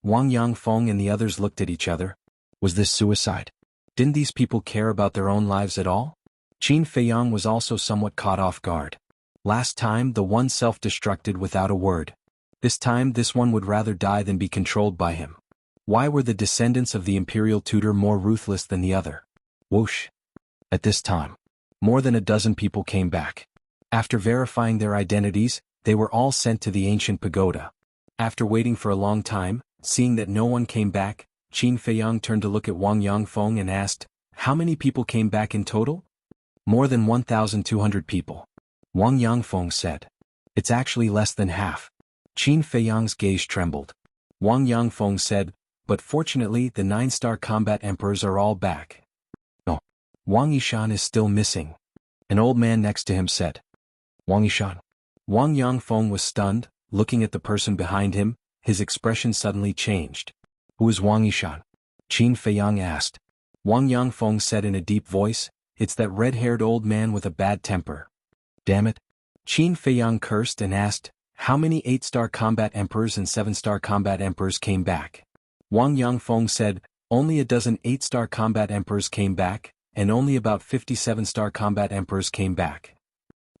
Wang Yangfeng and the others looked at each other. Was this suicide? Didn't these people care about their own lives at all? Qin Feiyang was also somewhat caught off guard. Last time the one self-destructed without a word. This time this one would rather die than be controlled by him. Why were the descendants of the Imperial Tutor more ruthless than the other? Whoosh. At this time, more than a dozen people came back. After verifying their identities, they were all sent to the ancient pagoda. After waiting for a long time, seeing that no one came back, Qin Feiyang turned to look at Wang Yangfeng and asked, "How many people came back in total?" "More than 1,200 people." Wang Yangfeng said. "It's actually less than half." Qin Feiyang's gaze trembled. Wang Yangfeng said, "But fortunately the 9-star combat emperors are all back." "No. Wang Yishan is still missing." An old man next to him said. "Wang Yishan?" Wang Yangfeng was stunned, looking at the person behind him, his expression suddenly changed. "Who is Wang Yishan?" Qin Feiyang asked. Wang Yangfeng said in a deep voice, "It's that red-haired old man with a bad temper." "Damn it." Qin Feiyang cursed and asked, "How many 8-star combat emperors and 7-star combat emperors came back?" Wang Yangfeng said, "Only a dozen 8-star combat emperors came back, and only about 57-star combat emperors came back."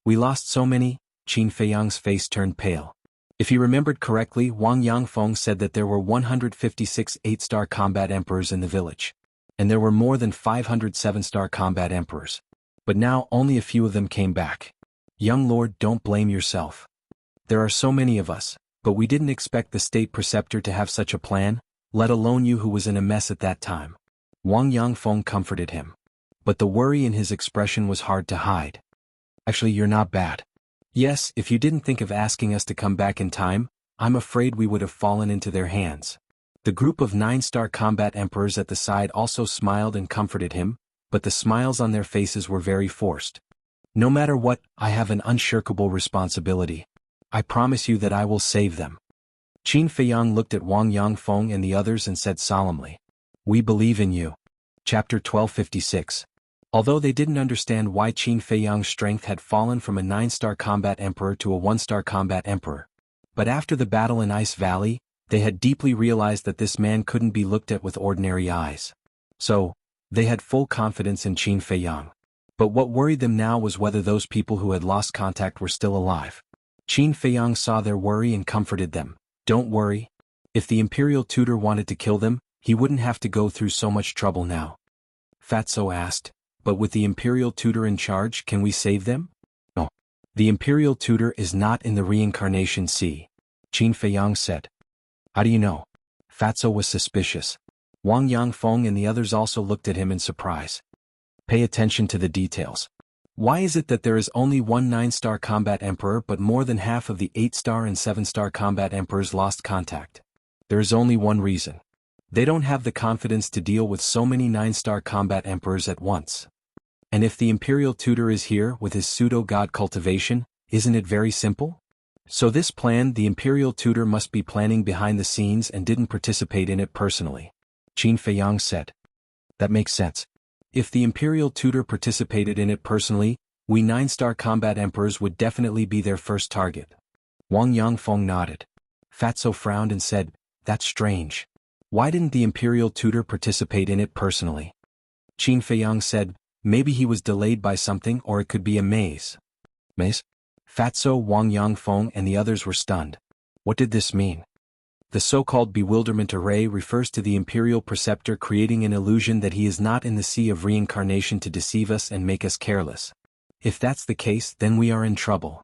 We lost so many. Qin Feiyang's face turned pale. If he remembered correctly, Wang Yangfeng said that there were 156 8-star combat emperors in the village. And there were more than 500 7-star combat emperors. But now only a few of them came back. Young lord, don't blame yourself. There are so many of us, but we didn't expect the state preceptor to have such a plan, let alone you who was in a mess at that time. Wang Yangfeng comforted him. But the worry in his expression was hard to hide. Actually, you're not bad. Yes, if you didn't think of asking us to come back in time, I'm afraid we would have fallen into their hands. The group of 9-star combat emperors at the side also smiled and comforted him, but the smiles on their faces were very forced. No matter what, I have an unshirkable responsibility. I promise you that I will save them. Qin Feiyang looked at Wang Yangfeng and the others and said solemnly, "We believe in you." Chapter 1256. Although they didn't understand why Qin Feiyang's strength had fallen from a 9-star combat emperor to a 1-star combat emperor. But after the battle in Ice Valley, they had deeply realized that this man couldn't be looked at with ordinary eyes. So, they had full confidence in Qin Feiyang. But what worried them now was whether those people who had lost contact were still alive. Qin Feiyang saw their worry and comforted them. Don't worry. If the imperial tutor wanted to kill them, he wouldn't have to go through so much trouble now. Fatso asked, but with the imperial tutor in charge, can we save them? No. The imperial tutor is not in the reincarnation sea, Qin Feiyang said. How do you know? Fatso was suspicious. Wang Yangfeng and the others also looked at him in surprise. Pay attention to the details. Why is it that there is only one 9-star combat emperor but more than half of the 8-star and 7-star combat emperors lost contact? There is only one reason. They don't have the confidence to deal with so many 9-star combat emperors at once. And if the imperial tutor is here with his pseudo-god cultivation, isn't it very simple? So this plan the imperial tutor must be planning behind the scenes and didn't participate in it personally. Qin Feiyang said. That makes sense. If the imperial tutor participated in it personally, we 9-star combat emperors would definitely be their first target. Wang Yangfeng nodded. Fatso frowned and said, that's strange. Why didn't the imperial tutor participate in it personally? Qin Feiyang said, maybe he was delayed by something or it could be a maze. Maze? Fatso, Wang Yangfeng and the others were stunned. What did this mean? The so-called bewilderment array refers to the imperial preceptor creating an illusion that he is not in the sea of reincarnation to deceive us and make us careless. If that's the case, then we are in trouble.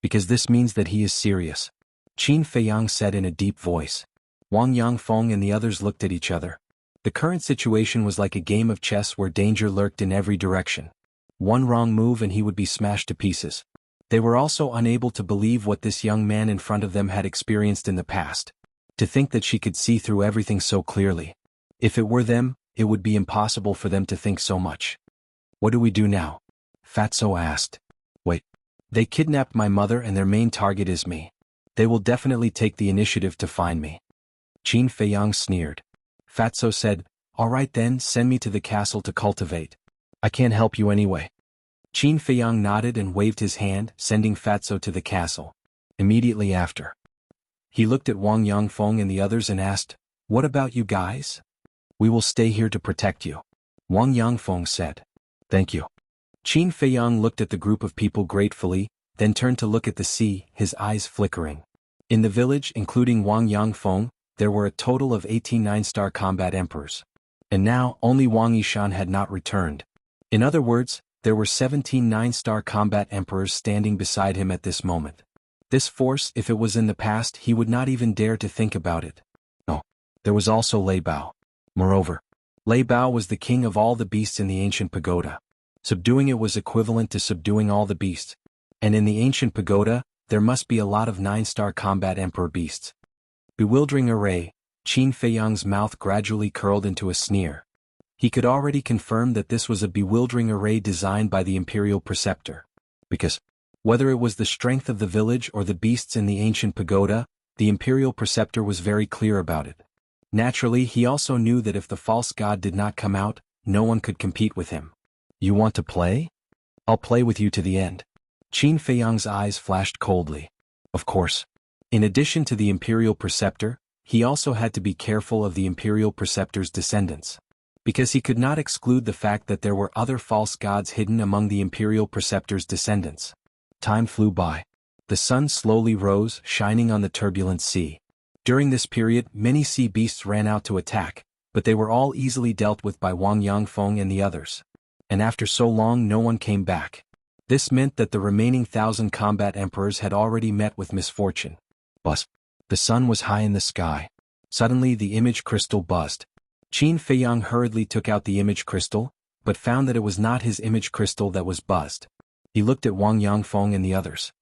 Because this means that he is serious. Qin Feiyang said in a deep voice. Wang Yangfeng and the others looked at each other. The current situation was like a game of chess where danger lurked in every direction. One wrong move and he would be smashed to pieces. They were also unable to believe what this young man in front of them had experienced in the past. To think that she could see through everything so clearly. If it were them, it would be impossible for them to think so much. What do we do now? Fatso asked. Wait. They kidnapped my mother and their main target is me. They will definitely take the initiative to find me. Qin Feiyang sneered. Fatso said, all right then, send me to the castle to cultivate. I can't help you anyway. Qin Feiyang nodded and waved his hand, sending Fatso to the castle. Immediately after. He looked at Wang Yangfeng and the others and asked, what about you guys? We will stay here to protect you. Wang Yangfeng said. Thank you. Qin Feiyang looked at the group of people gratefully, then turned to look at the sea, his eyes flickering. In the village, including Wang Yangfeng, there were a total of 18 9-star combat emperors. And now, only Wang Yishan had not returned. In other words, there were 17 9-star combat emperors standing beside him at this moment. This force, if it was in the past, he would not even dare to think about it. No. There was also Lei Bao. Moreover, Lei Bao was the king of all the beasts in the ancient pagoda. Subduing it was equivalent to subduing all the beasts. And in the ancient pagoda, there must be a lot of 9-star combat emperor beasts. Bewildering array, Qin Feiyang's mouth gradually curled into a sneer. He could already confirm that this was a bewildering array designed by the imperial preceptor. Because, whether it was the strength of the village or the beasts in the ancient pagoda, the imperial preceptor was very clear about it. Naturally, he also knew that if the false god did not come out, no one could compete with him. You want to play? I'll play with you to the end. Qin Feiyang's eyes flashed coldly. Of course. In addition to the imperial preceptor, he also had to be careful of the imperial preceptor's descendants. Because he could not exclude the fact that there were other false gods hidden among the imperial preceptor's descendants. Time flew by. The sun slowly rose, shining on the turbulent sea. During this period, many sea beasts ran out to attack, but they were all easily dealt with by Wang Yangfeng and the others. And after so long no one came back. This meant that the remaining 1,000 combat emperors had already met with misfortune. Buzz. The sun was high in the sky. Suddenly the image crystal buzzed. Qin Feiyang hurriedly took out the image crystal, but found that it was not his image crystal that was buzzed. He looked at Wang Yangfeng and the others.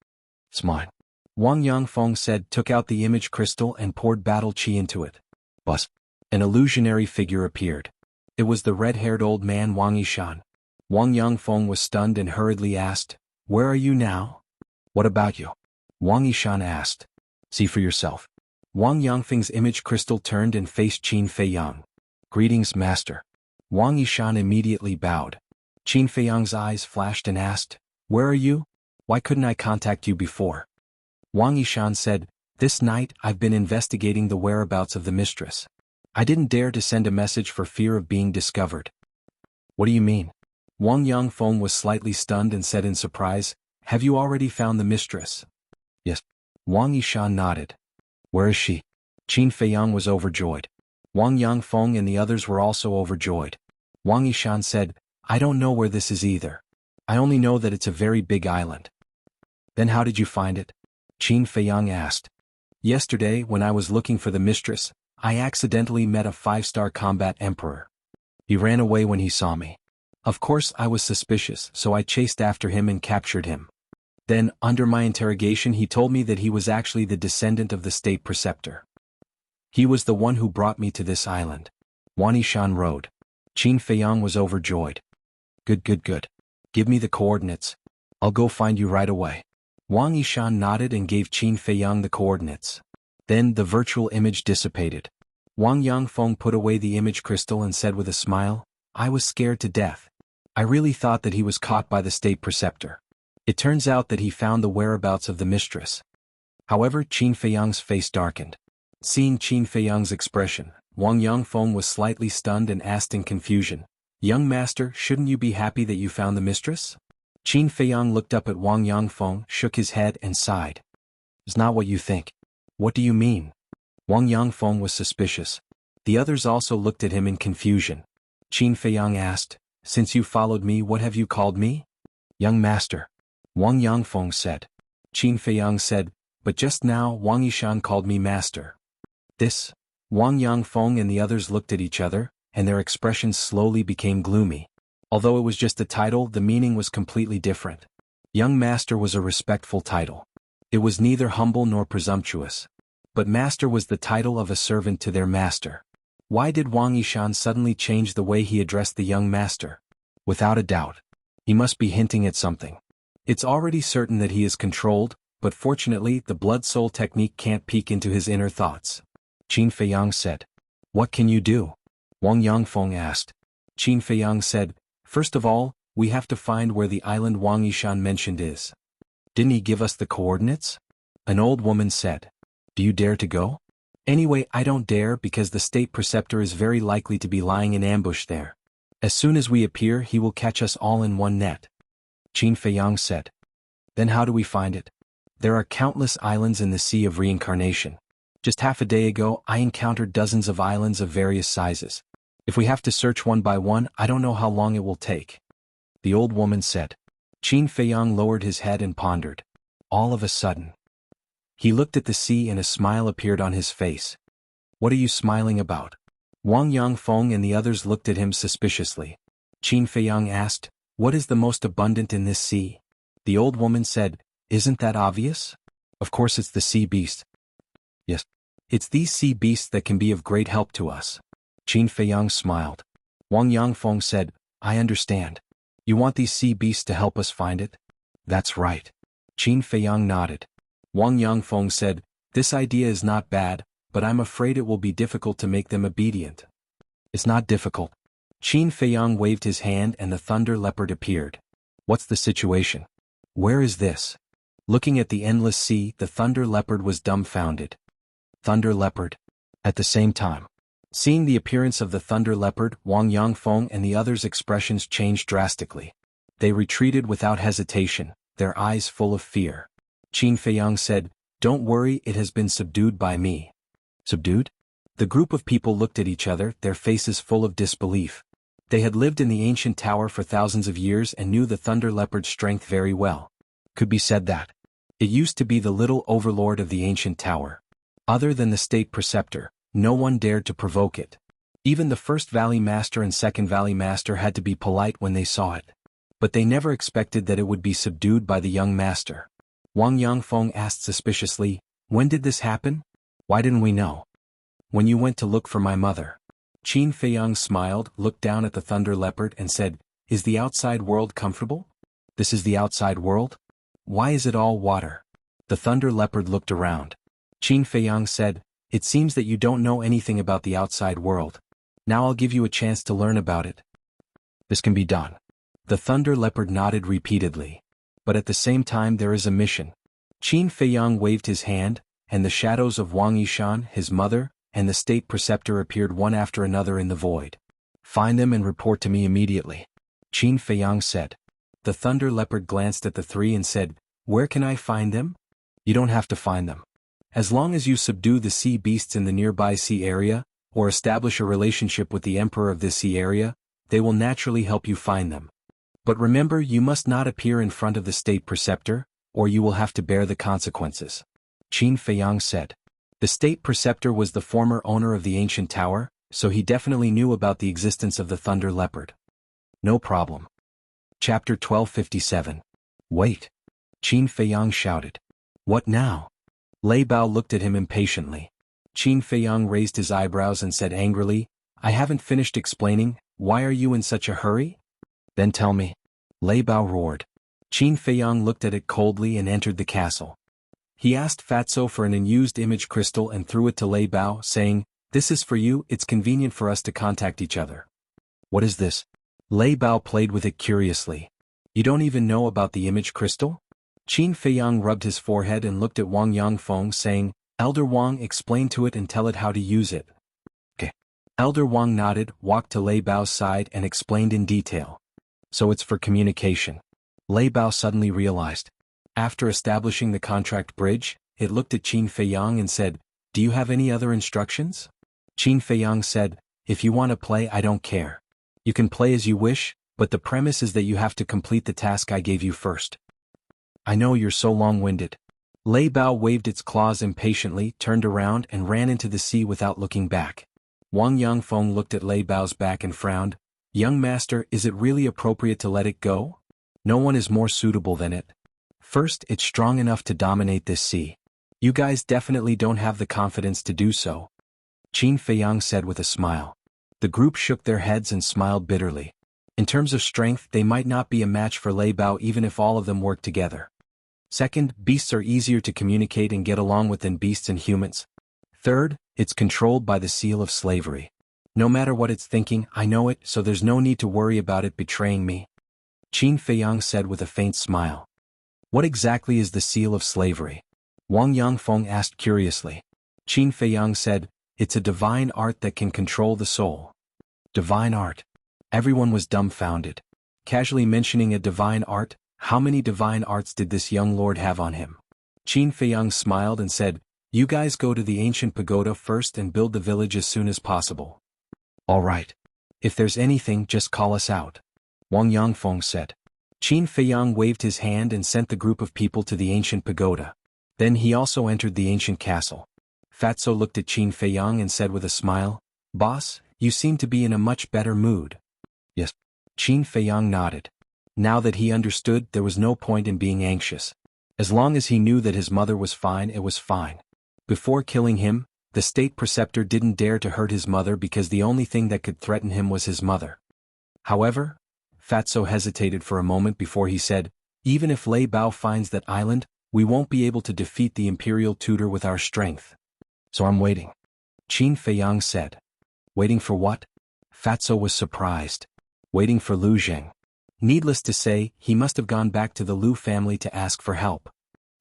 "It's mine." Wang Yangfeng said, took out the image crystal and poured battle qi into it. Buzz. An illusionary figure appeared. It was the red-haired old man Wang Yishan. Wang Yangfeng was stunned and hurriedly asked, "Where are you now?" "What about you?" Wang Yishan asked. "See for yourself." Wang Yangfeng's image crystal turned and faced Qin Feiyang. "Greetings, master." Wang Yishan immediately bowed. Qin Feiyang's eyes flashed and asked, "Where are you? Why couldn't I contact you before?" Wang Yishan said, "This night I've been investigating the whereabouts of the mistress. I didn't dare to send a message for fear of being discovered." "What do you mean?" Wang Yangfeng was slightly stunned and said in surprise, "Have you already found the mistress?" "Yes." Wang Yishan nodded. "Where is she?" Qin Feiyang was overjoyed. Wang Yangfeng and the others were also overjoyed. Wang Yishan said, "I don't know where this is either. I only know that it's a very big island." "Then how did you find it?" Qin Feiyang asked. "Yesterday, when I was looking for the mistress, I accidentally met a 5-star combat emperor. He ran away when he saw me. Of course I was suspicious, so I chased after him and captured him. Then, under my interrogation, he told me that he was actually the descendant of the state preceptor. He was the one who brought me to this island." Wang Yishan rode. Qin Feiyang was overjoyed. Good. Give me the coordinates. I'll go find you right away." Wang Yishan nodded and gave Qin Feiyang the coordinates. Then the virtual image dissipated. Wang Yangfeng put away the image crystal and said with a smile, "I was scared to death. I really thought that he was caught by the state preceptor. It turns out that he found the whereabouts of the mistress." However, Qin Feiyang's face darkened. Seeing Qin Feiyang's expression, Wang Yangfeng was slightly stunned and asked in confusion, "Young master, shouldn't you be happy that you found the mistress?" Qin Feiyang looked up at Wang Yangfeng, shook his head and sighed. "It's not what you think." "What do you mean?" Wang Yangfeng was suspicious. The others also looked at him in confusion. Qin Feiyang asked, "Since you followed me, what have you called me?" "Young master." Wang Yangfeng said. Qin Feiyang said, "But just now Wang Yishan called me master." This. Wang Yangfeng and the others looked at each other, and their expressions slowly became gloomy. Although it was just a title, the meaning was completely different. Young master was a respectful title. It was neither humble nor presumptuous. But master was the title of a servant to their master. Why did Wang Yishan suddenly change the way he addressed the young master? Without a doubt, he must be hinting at something. It's already certain that he is controlled, but fortunately the blood-soul technique can't peek into his inner thoughts. Qin Feiyang said. "What can you do?" Wang Yangfeng asked. Qin Feiyang said, "First of all, we have to find where the island Wang Yishan mentioned is." "Didn't he give us the coordinates?" An old woman said. "Do you dare to go?" "Anyway, I don't dare because the state preceptor is very likely to be lying in ambush there. As soon as we appear, he will catch us all in one net." Qin Feiyang said. "Then how do we find it?" "There are countless islands in the Sea of Reincarnation. Just half a day ago, I encountered dozens of islands of various sizes. If we have to search one by one, I don't know how long it will take." The old woman said. Qin Feiyang lowered his head and pondered. All of a sudden, he looked at the sea and a smile appeared on his face. "What are you smiling about?" Wang Yangfeng and the others looked at him suspiciously. Qin Feiyang asked, "What is the most abundant in this sea?" The old woman said, "Isn't that obvious? Of course it's the sea beast." "Yes. It's these sea beasts that can be of great help to us." Qin Feiyang smiled. Wang Yangfeng said, "I understand. You want these sea beasts to help us find it?" "That's right." Qin Feiyang nodded. Wang Yangfeng said, "This idea is not bad, but I'm afraid it will be difficult to make them obedient." "It's not difficult." Qin Feiyang waved his hand and the thunder leopard appeared. "What's the situation? Where is this?" Looking at the endless sea, the thunder leopard was dumbfounded. Thunder leopard. At the same time, seeing the appearance of the thunder leopard, Wang Yangfeng and the others' expressions changed drastically. They retreated without hesitation, their eyes full of fear. Qin Feiyang said, "Don't worry, it has been subdued by me." Subdued? The group of people looked at each other, their faces full of disbelief. They had lived in the ancient tower for thousands of years and knew the thunder leopard's strength very well. Could be said that it used to be the little overlord of the ancient tower. Other than the state preceptor, no one dared to provoke it. Even the first valley master and second valley master had to be polite when they saw it. But they never expected that it would be subdued by the young master. Wang Yangfeng asked suspiciously, "When did this happen? Why didn't we know?" "When you went to look for my mother." Qin Feiyang smiled, looked down at the thunder leopard and said, "Is the outside world comfortable?" "This is the outside world? Why is it all water?" The thunder leopard looked around. Qin Feiyang said, "It seems that you don't know anything about the outside world. Now I'll give you a chance to learn about it. This can be done." The thunder leopard nodded repeatedly. "But at the same time there is a mission." Qin Feiyang waved his hand, and the shadows of Wang Yishan, his mother, and the state preceptor appeared one after another in the void. "Find them and report to me immediately," Qin Feiyang said. The thunder leopard glanced at the three and said, "Where can I find them?" "You don't have to find them. As long as you subdue the sea beasts in the nearby sea area, or establish a relationship with the emperor of this sea area, they will naturally help you find them. But remember, you must not appear in front of the state preceptor, or you will have to bear the consequences," Qin Feiyang said. The state preceptor was the former owner of the ancient tower, so he definitely knew about the existence of the thunder leopard. "No problem." Chapter 1257. "Wait!" Qin Feiyang shouted. "What now?" Lei Bao looked at him impatiently. Qin Feiyang raised his eyebrows and said angrily, "I haven't finished explaining, why are you in such a hurry?" "Then tell me." Lei Bao roared. Qin Feiyang looked at it coldly and entered the castle. He asked Fatso for an unused image crystal and threw it to Lei Bao, saying, "This is for you, it's convenient for us to contact each other." "What is this?" Lei Bao played with it curiously. "You don't even know about the image crystal?" Qin Feiyang rubbed his forehead and looked at Wang Yangfeng, saying, "Elder Wang, explain to it and tell it how to use it." "Okay." Elder Wang nodded, walked to Lei Bao's side and explained in detail. "So it's for communication." Lei Bao suddenly realized. After establishing the contract bridge, it looked at Qin Feiyang and said, "Do you have any other instructions?" Qin Feiyang said, "If you want to play, I don't care. You can play as you wish, but the premise is that you have to complete the task I gave you first." "I know you're so long-winded." Lei Bao waved its claws impatiently, turned around and ran into the sea without looking back. Wang Yangfeng looked at Lei Bao's back and frowned. "Young master, is it really appropriate to let it go? No one is more suitable than it. First, it's strong enough to dominate this sea. You guys definitely don't have the confidence to do so," Qin Feiyang said with a smile. The group shook their heads and smiled bitterly. In terms of strength, they might not be a match for Lei Bao even if all of them worked together. Second, beasts are easier to communicate and get along with than beasts and humans. Third, it's controlled by the seal of slavery. No matter what it's thinking, I know it, so there's no need to worry about it betraying me, Qin Feiyang said with a faint smile. "What exactly is the seal of slavery?" Wang Yangfeng asked curiously. Qin Feiyang said, "It's a divine art that can control the soul." Divine art? Everyone was dumbfounded. Casually mentioning a divine art, how many divine arts did this young lord have on him? Qin Feiyang smiled and said, "You guys go to the ancient pagoda first and build the village as soon as possible." "All right. If there's anything, just call us out," Wang Yangfeng said. Qin Feiyang waved his hand and sent the group of people to the ancient pagoda. Then he also entered the ancient castle. Fatso looked at Qin Feiyang and said with a smile, "Boss, you seem to be in a much better mood." "Yes." Qin Feiyang nodded. Now that he understood, there was no point in being anxious. As long as he knew that his mother was fine, it was fine. Before killing him, the state preceptor didn't dare to hurt his mother because the only thing that could threaten him was his mother. However, Fatso hesitated for a moment before he said, "Even if Lei Bao finds that island, we won't be able to defeat the imperial tutor with our strength. So I'm waiting," Qin Feiyang said. "Waiting for what?" Fatso was surprised. "Waiting for Lu Zheng." Needless to say, he must have gone back to the Lu family to ask for help.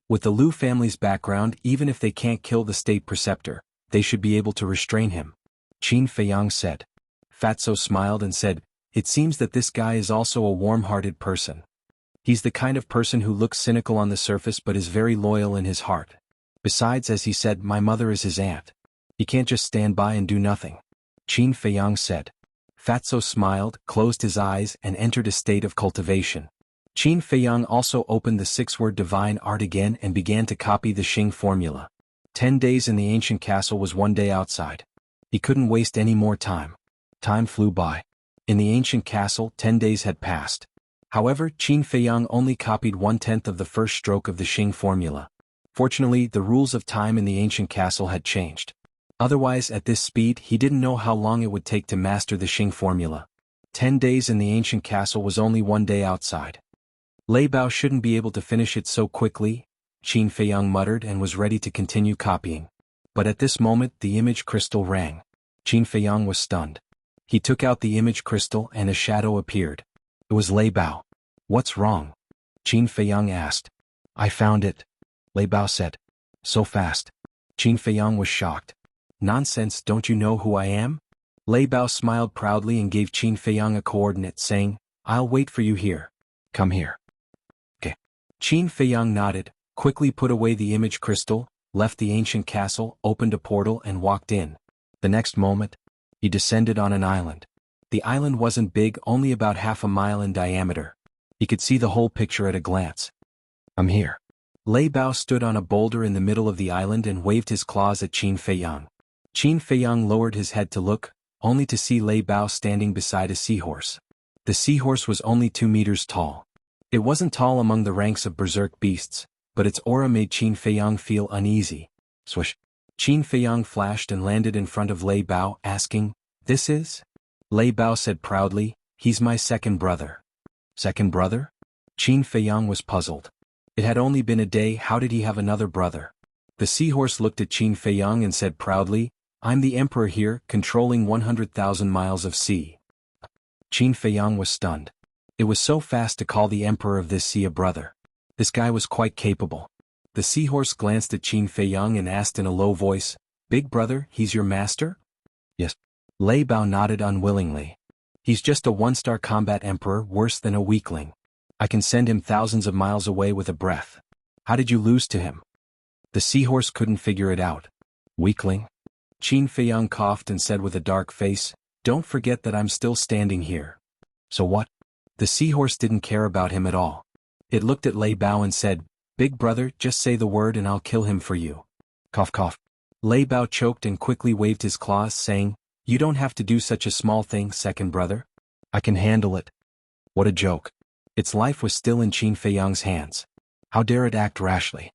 With the Lu family's background, even if they can't kill the state preceptor, they should be able to restrain him, Qin Feiyang said. Fatso smiled and said, "It seems that this guy is also a warm-hearted person." He's the kind of person who looks cynical on the surface but is very loyal in his heart. Besides, as he said, my mother is his aunt. He can't just stand by and do nothing. Qin Feiyang said. Fatso smiled, closed his eyes, and entered a state of cultivation. Qin Feiyang also opened the six-word divine art again and began to copy the Xing formula. 10 days in the ancient castle was 1 day outside. He couldn't waste any more time. Time flew by. In the ancient castle, 10 days had passed. However, Qin Feiyang only copied 1/10 of the first stroke of the Xing formula. Fortunately, the rules of time in the ancient castle had changed. Otherwise, at this speed, he didn't know how long it would take to master the Xing formula. 10 days in the ancient castle was only 1 day outside. Lei Bao shouldn't be able to finish it so quickly, Qin Feiyang muttered and was ready to continue copying. But at this moment, the image crystal rang. Qin Feiyang was stunned. He took out the image crystal and a shadow appeared. It was Lei Bao. What's wrong? Qin Feiyang asked. I found it, Lei Bao said. So fast. Qin Feiyang was shocked. Nonsense, don't you know who I am? Lei Bao smiled proudly and gave Qin Feiyang a coordinate, saying, I'll wait for you here. Come here. Okay. Qin Feiyang nodded, quickly put away the image crystal, left the ancient castle, opened a portal and walked in. The next moment, he descended on an island. The island wasn't big, only about half a mile in diameter. He could see the whole picture at a glance. I'm here. Lei Bao stood on a boulder in the middle of the island and waved his claws at Qin Feiyang. Qin Feiyang lowered his head to look, only to see Lei Bao standing beside a seahorse. The seahorse was only 2 meters tall. It wasn't tall among the ranks of berserk beasts, but its aura made Qin Feiyang feel uneasy. Swish. Qin Feiyang flashed and landed in front of Lei Bao, asking, This is? Lei Bao said proudly, He's my second brother. Second brother? Qin Feiyang was puzzled. It had only been a day, how did he have another brother? The seahorse looked at Qin Feiyang and said proudly, I'm the emperor here, controlling 100,000 miles of sea. Qin Feiyang was stunned. It was so fast to call the emperor of this sea a brother. This guy was quite capable. The seahorse glanced at Qin Feiyang and asked in a low voice, Big brother, he's your master? Yes. Lei Bao nodded unwillingly. He's just a 1-star combat emperor, worse than a weakling. I can send him thousands of miles away with a breath. How did you lose to him? The seahorse couldn't figure it out. Weakling? Qin Feiyang coughed and said with a dark face, Don't forget that I'm still standing here. So what? The seahorse didn't care about him at all. It looked at Lei Bao and said, Big brother, just say the word and I'll kill him for you. Cough cough. Lei Bao choked and quickly waved his claws, saying, You don't have to do such a small thing, second brother. I can handle it. What a joke. Its life was still in Qin Feiyang's hands. How dare it act rashly?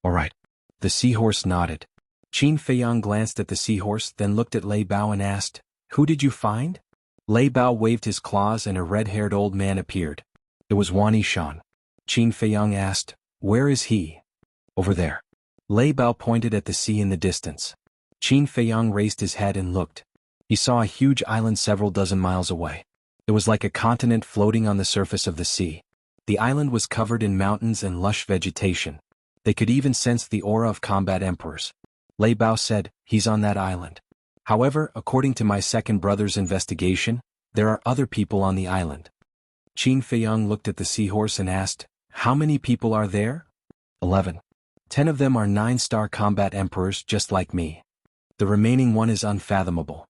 All right. The seahorse nodded. Qin Feiyang glanced at the seahorse, then looked at Lei Bao and asked, Who did you find? Lei Bao waved his claws and a red-haired old man appeared. It was Wan Yishan. Qin Feiyang asked, Where is he? Over there. Lei Bao pointed at the sea in the distance. Qin Feiyang raised his head and looked. He saw a huge island several dozen miles away. It was like a continent floating on the surface of the sea. The island was covered in mountains and lush vegetation. They could even sense the aura of combat emperors. Lei Bao said, He's on that island. However, according to my second brother's investigation, there are other people on the island. Qin Feiyang looked at the seahorse and asked, How many people are there? 11. 10 of them are 9-star combat emperors just like me. The remaining one is unfathomable.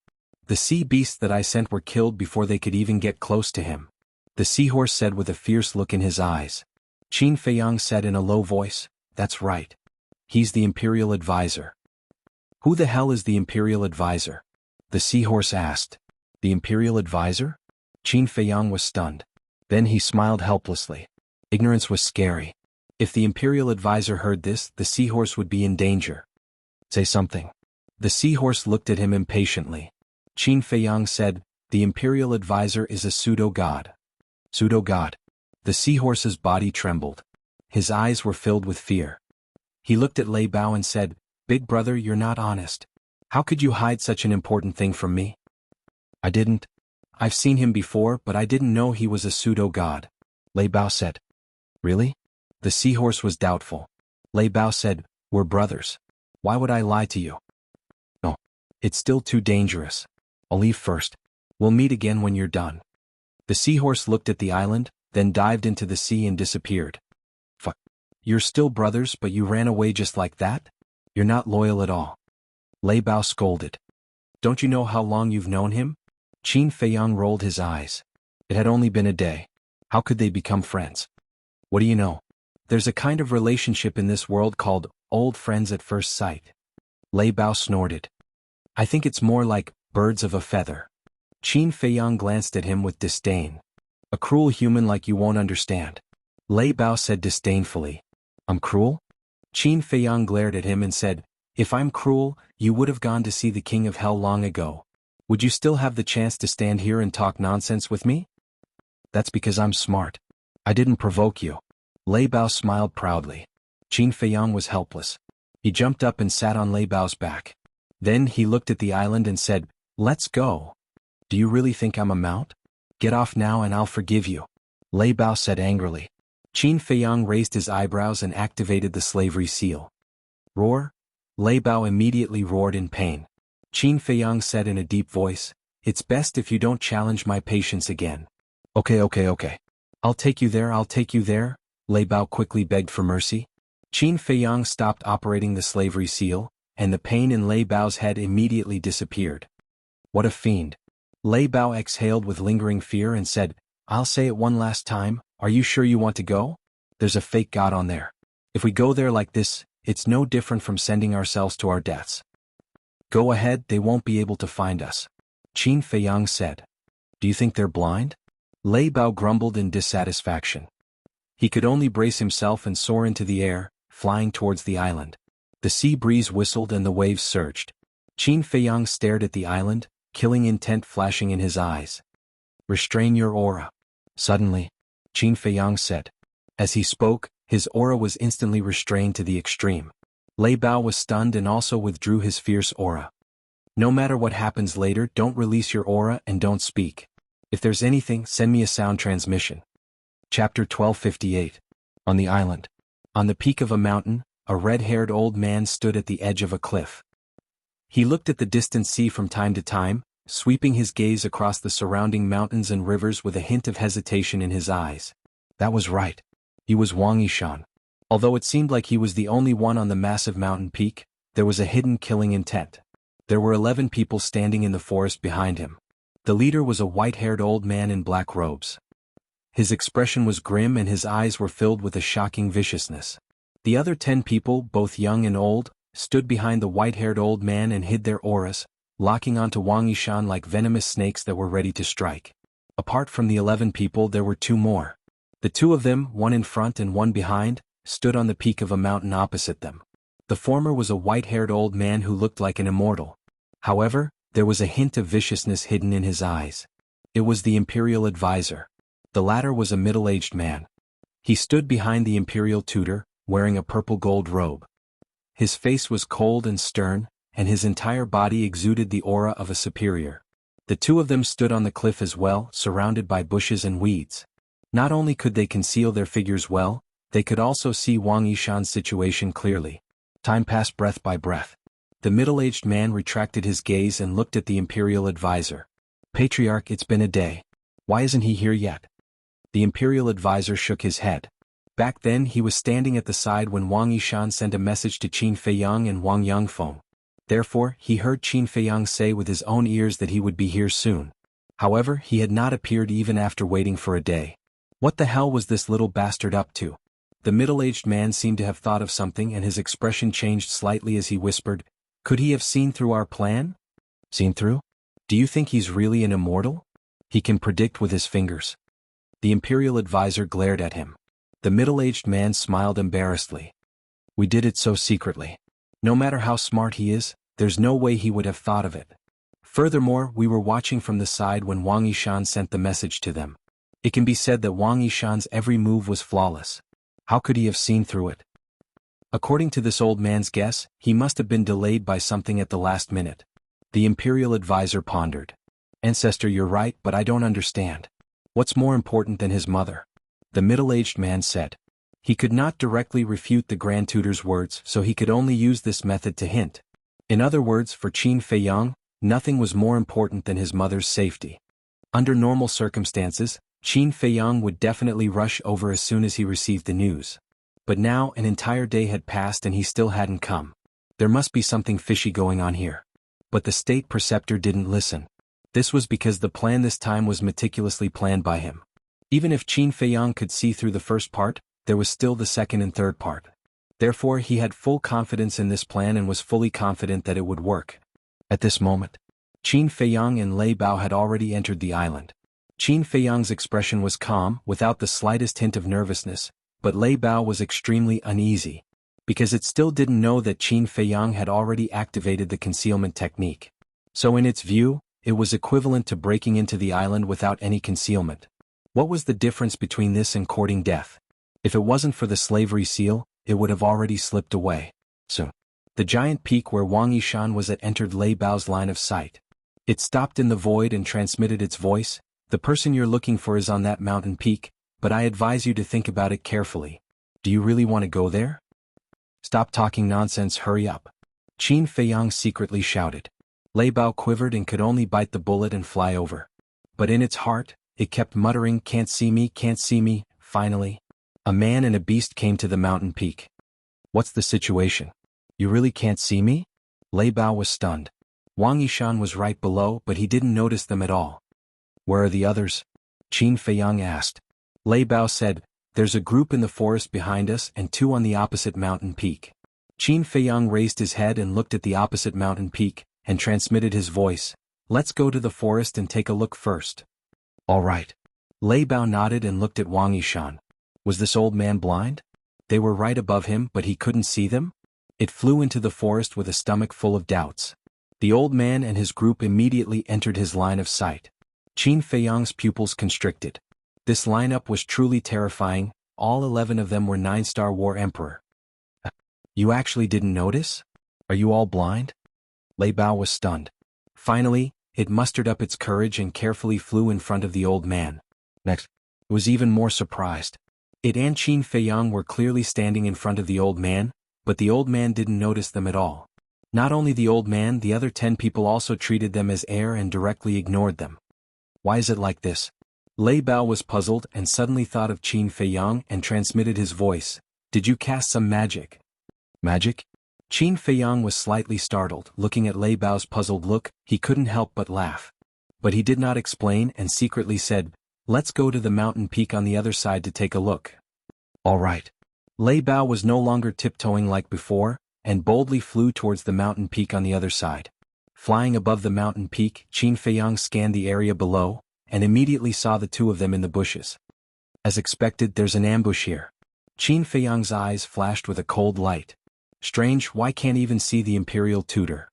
The sea beasts that I sent were killed before they could even get close to him. The seahorse said with a fierce look in his eyes. Qin Feiyang said in a low voice, That's right. He's the imperial advisor. Who the hell is the imperial advisor? The seahorse asked. The imperial advisor? Qin Feiyang was stunned. Then he smiled helplessly. Ignorance was scary. If the imperial advisor heard this, the seahorse would be in danger. Say something. The seahorse looked at him impatiently. Qin Feiyang said, The imperial advisor is a pseudo-god. Pseudo-god. The seahorse's body trembled. His eyes were filled with fear. He looked at Lei Bao and said, Big brother, you're not honest. How could you hide such an important thing from me? I didn't. I've seen him before, but I didn't know he was a pseudo-god. Lei Bao said. Really? The seahorse was doubtful. Lei Bao said, We're brothers. Why would I lie to you? No. It's still too dangerous. I'll leave first. We'll meet again when you're done. The seahorse looked at the island, then dived into the sea and disappeared. Fuck. You're still brothers, but you ran away just like that? You're not loyal at all. Lei Bao scolded. Don't you know how long you've known him? Qin Feiyang rolled his eyes. It had only been a day. How could they become friends? What do you know? There's a kind of relationship in this world called old friends at first sight. Lei Bao snorted. I think it's more like birds of a feather. Qin Feiyang glanced at him with disdain. A cruel human like you won't understand. Lei Bao said disdainfully. I'm cruel? Qin Feiyang glared at him and said, if I'm cruel, you would have gone to see the King of Hell long ago. Would you still have the chance to stand here and talk nonsense with me? That's because I'm smart. I didn't provoke you. Lei Bao smiled proudly. Qin Feiyang was helpless. He jumped up and sat on Lei Bao's back. Then he looked at the island and said, let's go. Do you really think I'm a mount? Get off now and I'll forgive you. Lei Bao said angrily. Qin Feiyang raised his eyebrows and activated the slavery seal. Roar? Lei Bao immediately roared in pain. Qin Feiyang said in a deep voice, it's best if you don't challenge my patience again. Okay. I'll take you there. Lei Bao quickly begged for mercy. Qin Feiyang stopped operating the slavery seal, and the pain in Lei Bao's head immediately disappeared. What a fiend. Lei Bao exhaled with lingering fear and said, I'll say it one last time, are you sure you want to go? There's a fake god on there. If we go there like this, it's no different from sending ourselves to our deaths. Go ahead, they won't be able to find us. Qin Feiyang said. Do you think they're blind? Lei Bao grumbled in dissatisfaction. He could only brace himself and soar into the air, flying towards the island. The sea breeze whistled and the waves surged. Qin Feiyang stared at the island, killing intent flashing in his eyes. Restrain your aura. Suddenly, Qin Feiyang said. As he spoke, his aura was instantly restrained to the extreme. Lei Bao was stunned and also withdrew his fierce aura. No matter what happens later, don't release your aura and don't speak. If there's anything, send me a sound transmission. Chapter 1258. On the island. On the peak of a mountain, a red-haired old man stood at the edge of a cliff. He looked at the distant sea from time to time, sweeping his gaze across the surrounding mountains and rivers with a hint of hesitation in his eyes. That was right. He was Wang Yishan. Although it seemed like he was the only one on the massive mountain peak, there was a hidden killing intent. There were 11 people standing in the forest behind him. The leader was a white-haired old man in black robes. His expression was grim and his eyes were filled with a shocking viciousness. The other 10 people, both young and old, stood behind the white-haired old man and hid their auras, locking onto Wang Yishan like venomous snakes that were ready to strike. Apart from the 11 people, there were 2 more. The 2 of them, one in front and one behind, stood on the peak of a mountain opposite them. The former was a white-haired old man who looked like an immortal. However, there was a hint of viciousness hidden in his eyes. It was the imperial advisor. The latter was a middle-aged man. He stood behind the imperial tutor, wearing a purple-gold robe. His face was cold and stern, and his entire body exuded the aura of a superior. The 2 of them stood on the cliff as well, surrounded by bushes and weeds. Not only could they conceal their figures well, they could also see Wang Yishan's situation clearly. Time passed breath by breath. The middle-aged man retracted his gaze and looked at the imperial advisor. Patriarch, it's been a day. Why isn't he here yet? The imperial advisor shook his head. Back then he was standing at the side when Wang Yishan sent a message to Qin Feiyang and Wang Yangfeng. Therefore, he heard Qin Feiyang say with his own ears that he would be here soon. However, he had not appeared even after waiting for a day. What the hell was this little bastard up to? The middle-aged man seemed to have thought of something and his expression changed slightly as he whispered, could he have seen through our plan? Seen through? Do you think he's really an immortal? He can predict with his fingers. The imperial advisor glared at him. The middle-aged man smiled embarrassedly. We did it so secretly. No matter how smart he is, there's no way he would have thought of it. Furthermore, we were watching from the side when Wang Yishan sent the message to them. It can be said that Wang Yishan's every move was flawless. How could he have seen through it? According to this old man's guess, he must have been delayed by something at the last minute. The imperial advisor pondered. Ancestor, you're right, but I don't understand. What's more important than his mother? The middle-aged man said. He could not directly refute the Grand Tutor's words, so he could only use this method to hint. In other words, for Qin Feiyang, nothing was more important than his mother's safety. Under normal circumstances, Qin Feiyang would definitely rush over as soon as he received the news. But now an entire day had passed and he still hadn't come. There must be something fishy going on here. But the state preceptor didn't listen. This was because the plan this time was meticulously planned by him. Even if Qin Feiyang could see through the first part, there was still the second and third part. Therefore he had full confidence in this plan and was fully confident that it would work. At this moment, Qin Feiyang and Lei Bao had already entered the island. Qin Feiyang's expression was calm, without the slightest hint of nervousness, but Lei Bao was extremely uneasy, because it still didn't know that Qin Feiyang had already activated the concealment technique. So in its view, it was equivalent to breaking into the island without any concealment. What was the difference between this and courting death? If it wasn't for the slavery seal, it would have already slipped away. So, the giant peak where Wang Yishan was at entered Lei Bao's line of sight. It stopped in the void and transmitted its voice. The person you're looking for is on that mountain peak, but I advise you to think about it carefully. Do you really want to go there? Stop talking nonsense, hurry up. Qin Feiyang secretly shouted. Lei Bao quivered and could only bite the bullet and fly over. But in its heart, it kept muttering, can't see me, can't see me. Finally, a man and a beast came to the mountain peak. What's the situation? You really can't see me? Lei Bao was stunned. Wang Yishan was right below, but he didn't notice them at all. Where are the others? Qin Feiyang asked. Lei Bao said, there's a group in the forest behind us and two on the opposite mountain peak. Qin Feiyang raised his head and looked at the opposite mountain peak, and transmitted his voice. Let's go to the forest and take a look first. All right. Lei Bao nodded and looked at Wang Yishan. Was this old man blind? They were right above him, but he couldn't see them? It flew into the forest with a stomach full of doubts. The old man and his group immediately entered his line of sight. Qin Feiyang's pupils constricted. This lineup was truly terrifying. All 11 of them were 9-star War Emperor. You actually didn't notice? Are you all blind? Lei Bao was stunned. Finally, it mustered up its courage and carefully flew in front of the old man. Next, it was even more surprised. It and Qin Feiyang were clearly standing in front of the old man, but the old man didn't notice them at all. Not only the old man, the other 10 people also treated them as air and directly ignored them. Why is it like this? Lei Bao was puzzled and suddenly thought of Qin Feiyang and transmitted his voice. Did you cast some magic? Magic? Qin Feiyang was slightly startled. Looking at Lei Bao's puzzled look, he couldn't help but laugh. But he did not explain and secretly said, let's go to the mountain peak on the other side to take a look. All right. Lei Bao was no longer tiptoeing like before, and boldly flew towards the mountain peak on the other side. Flying above the mountain peak, Qin Feiyang scanned the area below, and immediately saw the two of them in the bushes. As expected, there's an ambush here. Qin Feiyang's eyes flashed with a cold light. Strange, why can't even see the Imperial Tutor?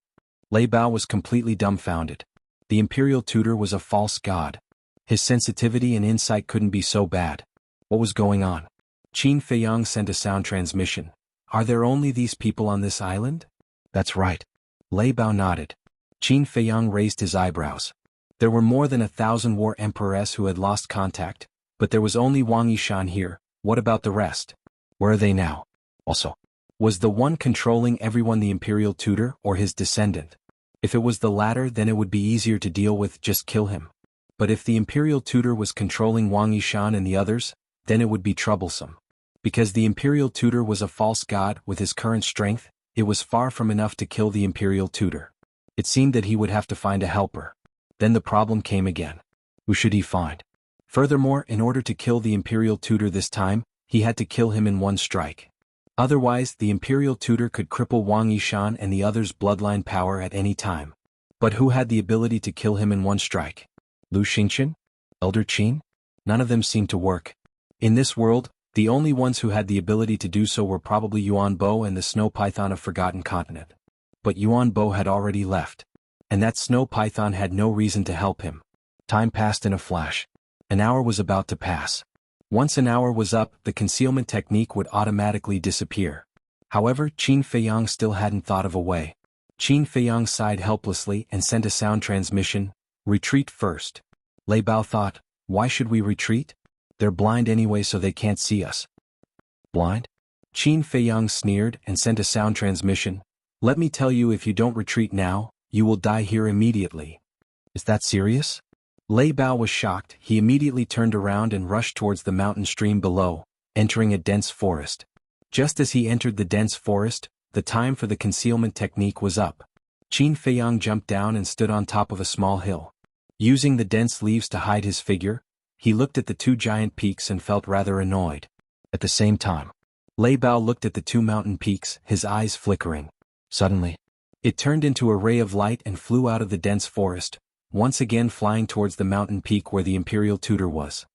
Lei Bao was completely dumbfounded. The Imperial Tutor was a false god. His sensitivity and insight couldn't be so bad. What was going on? Qin Feiyang sent a sound transmission. Are there only these people on this island? That's right. Lei Bao nodded. Qin Feiyang raised his eyebrows. There were more than 1,000 War Emperors who had lost contact, but there was only Wang Yishan here. What about the rest? Where are they now? Also, was the one controlling everyone the Imperial Tutor or his descendant? If it was the latter, then it would be easier to deal with, just kill him. But if the Imperial Tutor was controlling Wang Yishan and the others, then it would be troublesome. Because the Imperial Tutor was a false god with his current strength, it was far from enough to kill the Imperial Tutor. It seemed that he would have to find a helper. Then the problem came again. Who should he find? Furthermore, in order to kill the Imperial Tutor this time, he had to kill him in one strike. Otherwise, the Imperial Tutor could cripple Wang Yishan and the others' bloodline power at any time. But who had the ability to kill him in one strike? Lu Xingqian? Elder Qin? None of them seemed to work. In this world, the only ones who had the ability to do so were probably Yuan Bo and the Snow Python of Forgotten Continent. But Yuan Bo had already left. And that Snow Python had no reason to help him. Time passed in a flash. An hour was about to pass. Once an hour was up, the concealment technique would automatically disappear. However, Qin Feiyang still hadn't thought of a way. Qin Feiyang sighed helplessly and sent a sound transmission. Retreat first. Lei Bao thought, why should we retreat? They're blind anyway, so they can't see us. Blind? Qin Feiyang sneered and sent a sound transmission. Let me tell you, if you don't retreat now, you will die here immediately. Is that serious? Lei Bao was shocked. He immediately turned around and rushed towards the mountain stream below, entering a dense forest. Just as he entered the dense forest, the time for the concealment technique was up. Qin Feiyang jumped down and stood on top of a small hill. Using the dense leaves to hide his figure, he looked at the two giant peaks and felt rather annoyed. At the same time, Lei Bao looked at the two mountain peaks, his eyes flickering. Suddenly, it turned into a ray of light and flew out of the dense forest, once again flying towards the mountain peak where the imperial tutor was.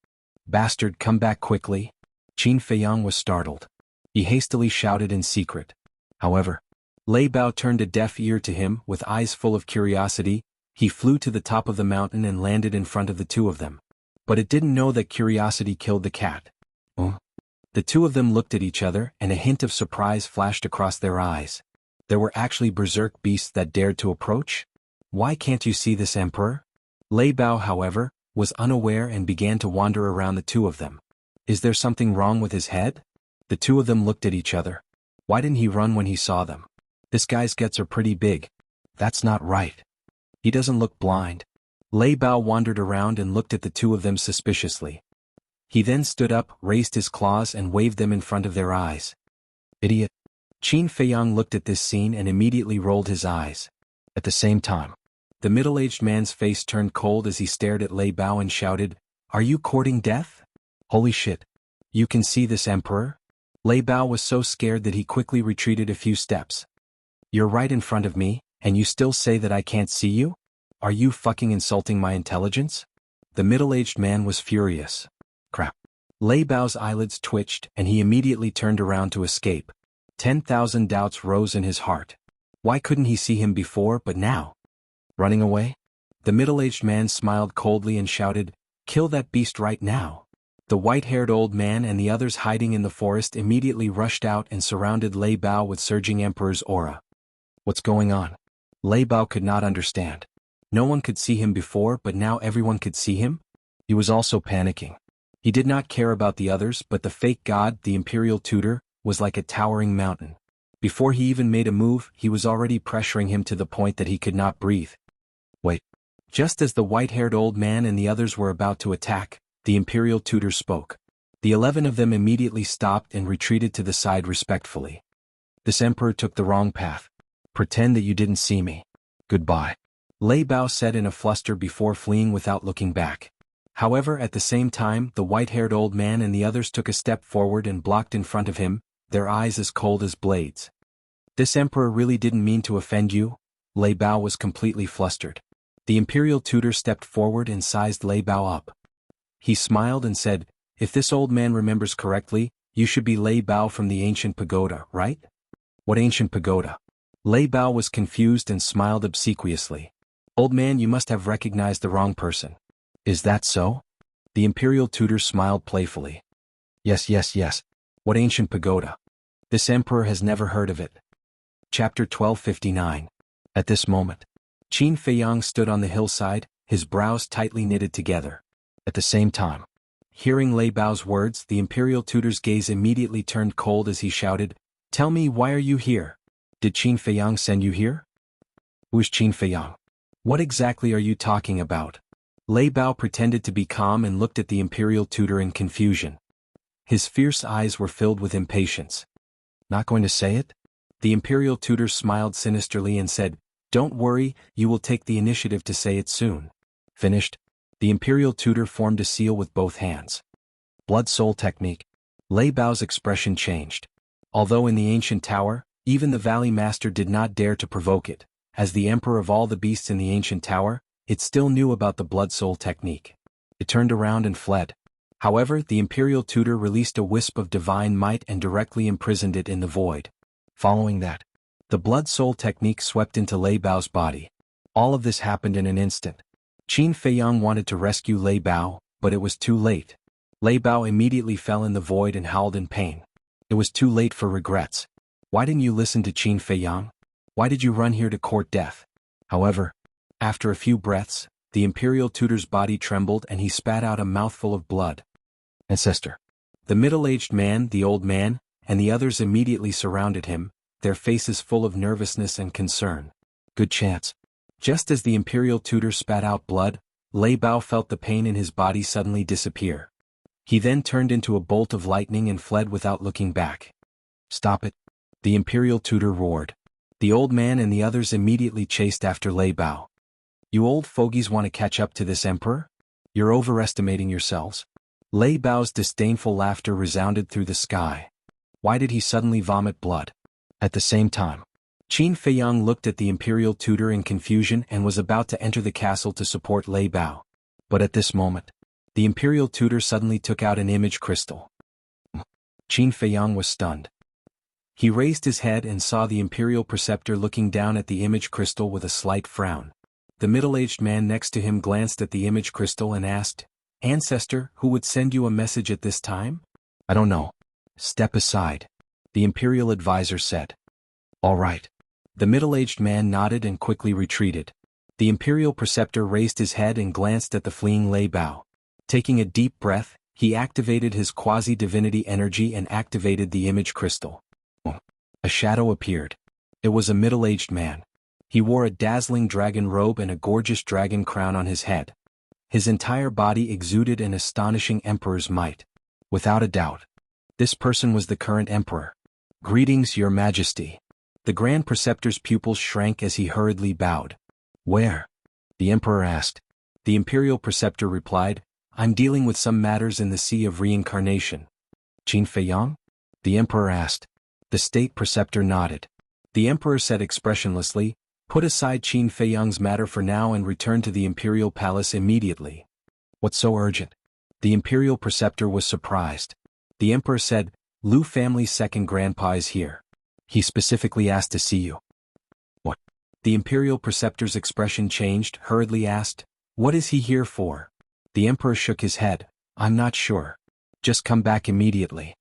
"Bastard, come back quickly!" Qin Feiyang was startled. He hastily shouted in secret. However, Lei Bao turned a deaf ear to him. With eyes full of curiosity, he flew to the top of the mountain and landed in front of the two of them. But it didn't know that curiosity killed the cat. The two of them looked at each other, and a hint of surprise flashed across their eyes. There were actually berserk beasts that dared to approach? "Why can't you see this, Emperor?" Lei Bao, however, was unaware and began to wander around the two of them. Is there something wrong with his head? The two of them looked at each other. Why didn't he run when he saw them? This guy's guts are pretty big. That's not right. He doesn't look blind. Lei Bao wandered around and looked at the two of them suspiciously. He then stood up, raised his claws and waved them in front of their eyes. "Idiot." Qin Feiyang looked at this scene and immediately rolled his eyes. At the same time, the middle-aged man's face turned cold as he stared at Lei Bao and shouted, "Are you courting death? Holy shit. You can see this, Emperor?" Lei Bao was so scared that he quickly retreated a few steps. "You're right in front of me, and you still say that I can't see you? Are you fucking insulting my intelligence?" The middle-aged man was furious. Crap. Lei Bao's eyelids twitched and he immediately turned around to escape. 10,000 doubts rose in his heart. Why couldn't he see him before but now? Running away? The middle-aged man smiled coldly and shouted, "Kill that beast right now." The white-haired old man and the others hiding in the forest immediately rushed out and surrounded Lei Bao with surging Emperor's aura. What's going on? Lei Bao could not understand. No one could see him before but now everyone could see him? He was also panicking. He did not care about the others, but the fake god, the imperial tutor, was like a towering mountain. Before he even made a move, he was already pressuring him to the point that he could not breathe. Wait. Just as the white-haired old man and the others were about to attack, the imperial tutor spoke. The 11 of them immediately stopped and retreated to the side respectfully. "This emperor took the wrong path. Pretend that you didn't see me. Goodbye," Lei Bao said in a fluster before fleeing without looking back. However, at the same time, the white-haired old man and the others took a step forward and blocked in front of him, their eyes as cold as blades. "This emperor really didn't mean to offend you?" Lei Bao was completely flustered. The imperial tutor stepped forward and sized Lei Bao up. He smiled and said, "If this old man remembers correctly, you should be Lei Bao from the ancient pagoda, right?" "What ancient pagoda?" Lei Bao was confused and smiled obsequiously. "Old man, you must have recognized the wrong person." "Is that so?" The imperial tutor smiled playfully. Yes. What ancient pagoda? This emperor has never heard of it." Chapter 1259. At this moment, Qin Feiyang stood on the hillside, his brows tightly knitted together. At the same time, hearing Lei Bao's words, the imperial tutor's gaze immediately turned cold as he shouted, "Tell me, why are you here? Did Qin Feiyang send you here?" "Who's Qin Feiyang? What exactly are you talking about?" Lei Bao pretended to be calm and looked at the imperial tutor in confusion. His fierce eyes were filled with impatience. "Not going to say it?" The imperial tutor smiled sinisterly and said, "Don't worry, you will take the initiative to say it soon." Finished. The imperial tutor formed a seal with both hands. Blood soul technique. Lei Bao's expression changed. Although in the ancient tower, even the valley master did not dare to provoke it, as the emperor of all the beasts in the ancient tower, it still knew about the blood soul technique. It turned around and fled. However, the imperial tutor released a wisp of divine might and directly imprisoned it in the void. Following that, the blood soul technique swept into Lei Bao's body. All of this happened in an instant. Qin Feiyang wanted to rescue Lei Bao, but it was too late. Lei Bao immediately fell in the void and howled in pain. It was too late for regrets. Why didn't you listen to Qin Feiyang? Why did you run here to court death? However, after a few breaths, the imperial tutor's body trembled and he spat out a mouthful of blood. "Ancestor." The middle-aged man, the old man, and the others immediately surrounded him, their faces full of nervousness and concern. Good chance. Just as the imperial tutor spat out blood, Lei Bao felt the pain in his body suddenly disappear. He then turned into a bolt of lightning and fled without looking back. "Stop it!" the imperial tutor roared. The old man and the others immediately chased after Lei Bao. "You old fogies want to catch up to this emperor? You're overestimating yourselves." Lei Bao's disdainful laughter resounded through the sky. Why did he suddenly vomit blood? At the same time, Qin Feiyang looked at the imperial tutor in confusion and was about to enter the castle to support Lei Bao. But at this moment, the imperial tutor suddenly took out an image crystal. Qin Feiyang was stunned. He raised his head and saw the imperial preceptor looking down at the image crystal with a slight frown. The middle-aged man next to him glanced at the image crystal and asked, "Ancestor, who would send you a message at this time?" "I don't know." "Step aside," the imperial advisor said. "All right." The middle-aged man nodded and quickly retreated. The imperial preceptor raised his head and glanced at the fleeing Lei Bao. Taking a deep breath, he activated his quasi-divinity energy and activated the image crystal. A shadow appeared. It was a middle-aged man. He wore a dazzling dragon robe and a gorgeous dragon crown on his head. His entire body exuded an astonishing emperor's might. Without a doubt, this person was the current emperor. "Greetings, Your Majesty." The Grand Preceptor's pupils shrank as he hurriedly bowed. "Where?" the emperor asked. The imperial preceptor replied, "I'm dealing with some matters in the Sea of Reincarnation." "Qin Feiyang?" the emperor asked. The state preceptor nodded. The emperor said expressionlessly, "Put aside Qin Feiyang's matter for now and return to the imperial palace immediately." "What's so urgent?" The imperial preceptor was surprised. The emperor said, "Lu family's second grandpa is here. He specifically asked to see you." "What?" The imperial preceptor's expression changed, hurriedly asked, "What is he here for?" The emperor shook his head, "I'm not sure. Just come back immediately."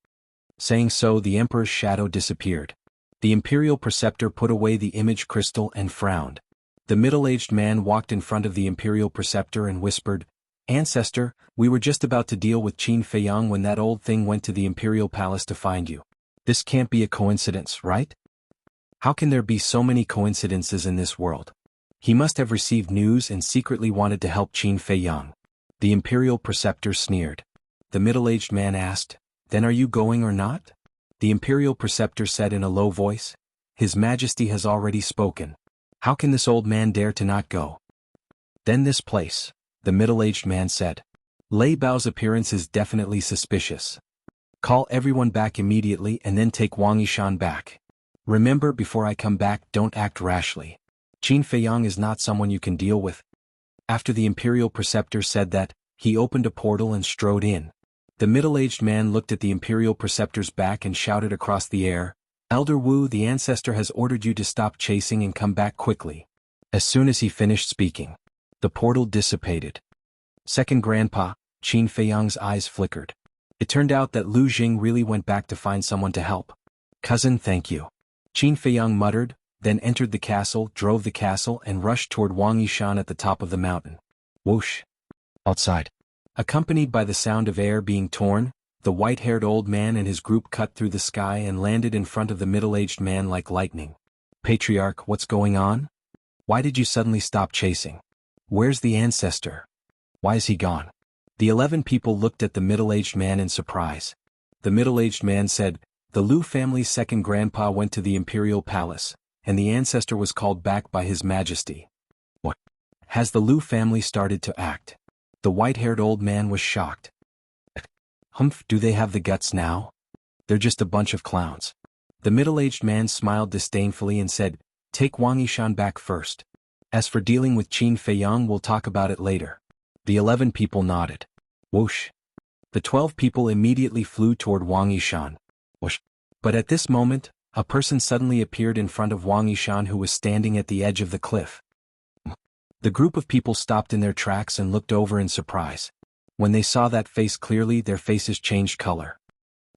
Saying so, the emperor's shadow disappeared. The imperial preceptor put away the image crystal and frowned. The middle-aged man walked in front of the imperial preceptor and whispered, "Ancestor, we were just about to deal with Qin Feiyang when that old thing went to the imperial palace to find you. This can't be a coincidence, right? How can there be so many coincidences in this world? He must have received news and secretly wanted to help Qin Feiyang." The imperial preceptor sneered. The middle-aged man asked, "Then are you going or not?" The imperial preceptor said in a low voice, "His Majesty has already spoken. How can this old man dare to not go?" "Then this place," the middle-aged man said. "Lei Bao's appearance is definitely suspicious. Call everyone back immediately and then take Wang Yishan back. Remember, before I come back, don't act rashly. Qin Feiyang is not someone you can deal with." After the imperial preceptor said that, he opened a portal and strode in. The middle-aged man looked at the imperial preceptor's back and shouted across the air, "Elder Wu, the ancestor has ordered you to stop chasing and come back quickly." As soon as he finished speaking, the portal dissipated. Second Grandpa, Qin Feiyang's eyes flickered. It turned out that Lu Jing really went back to find someone to help. "Cousin, thank you," Qin Feiyang muttered, then entered the castle, drove the castle and rushed toward Wang Yishan at the top of the mountain. Whoosh! Outside, accompanied by the sound of air being torn, the white-haired old man and his group cut through the sky and landed in front of the middle-aged man like lightning. "Patriarch, what's going on? Why did you suddenly stop chasing? Where's the ancestor? Why is he gone?" The 11 people looked at the middle-aged man in surprise. The middle-aged man said, "The Lu family's second grandpa went to the imperial palace, and the ancestor was called back by His Majesty." "What? Has the Lu family started to act?" The white-haired old man was shocked. "Humph, do they have the guts now? They're just a bunch of clowns." The middle-aged man smiled disdainfully and said, "Take Wang Yishan back first. As for dealing with Qin Feiyang, we'll talk about it later." The 11 people nodded. Whoosh! The 12 people immediately flew toward Wang Yishan. Whoosh! But at this moment, a person suddenly appeared in front of Wang Yishan who was standing at the edge of the cliff. The group of people stopped in their tracks and looked over in surprise. When they saw that face clearly, their faces changed color.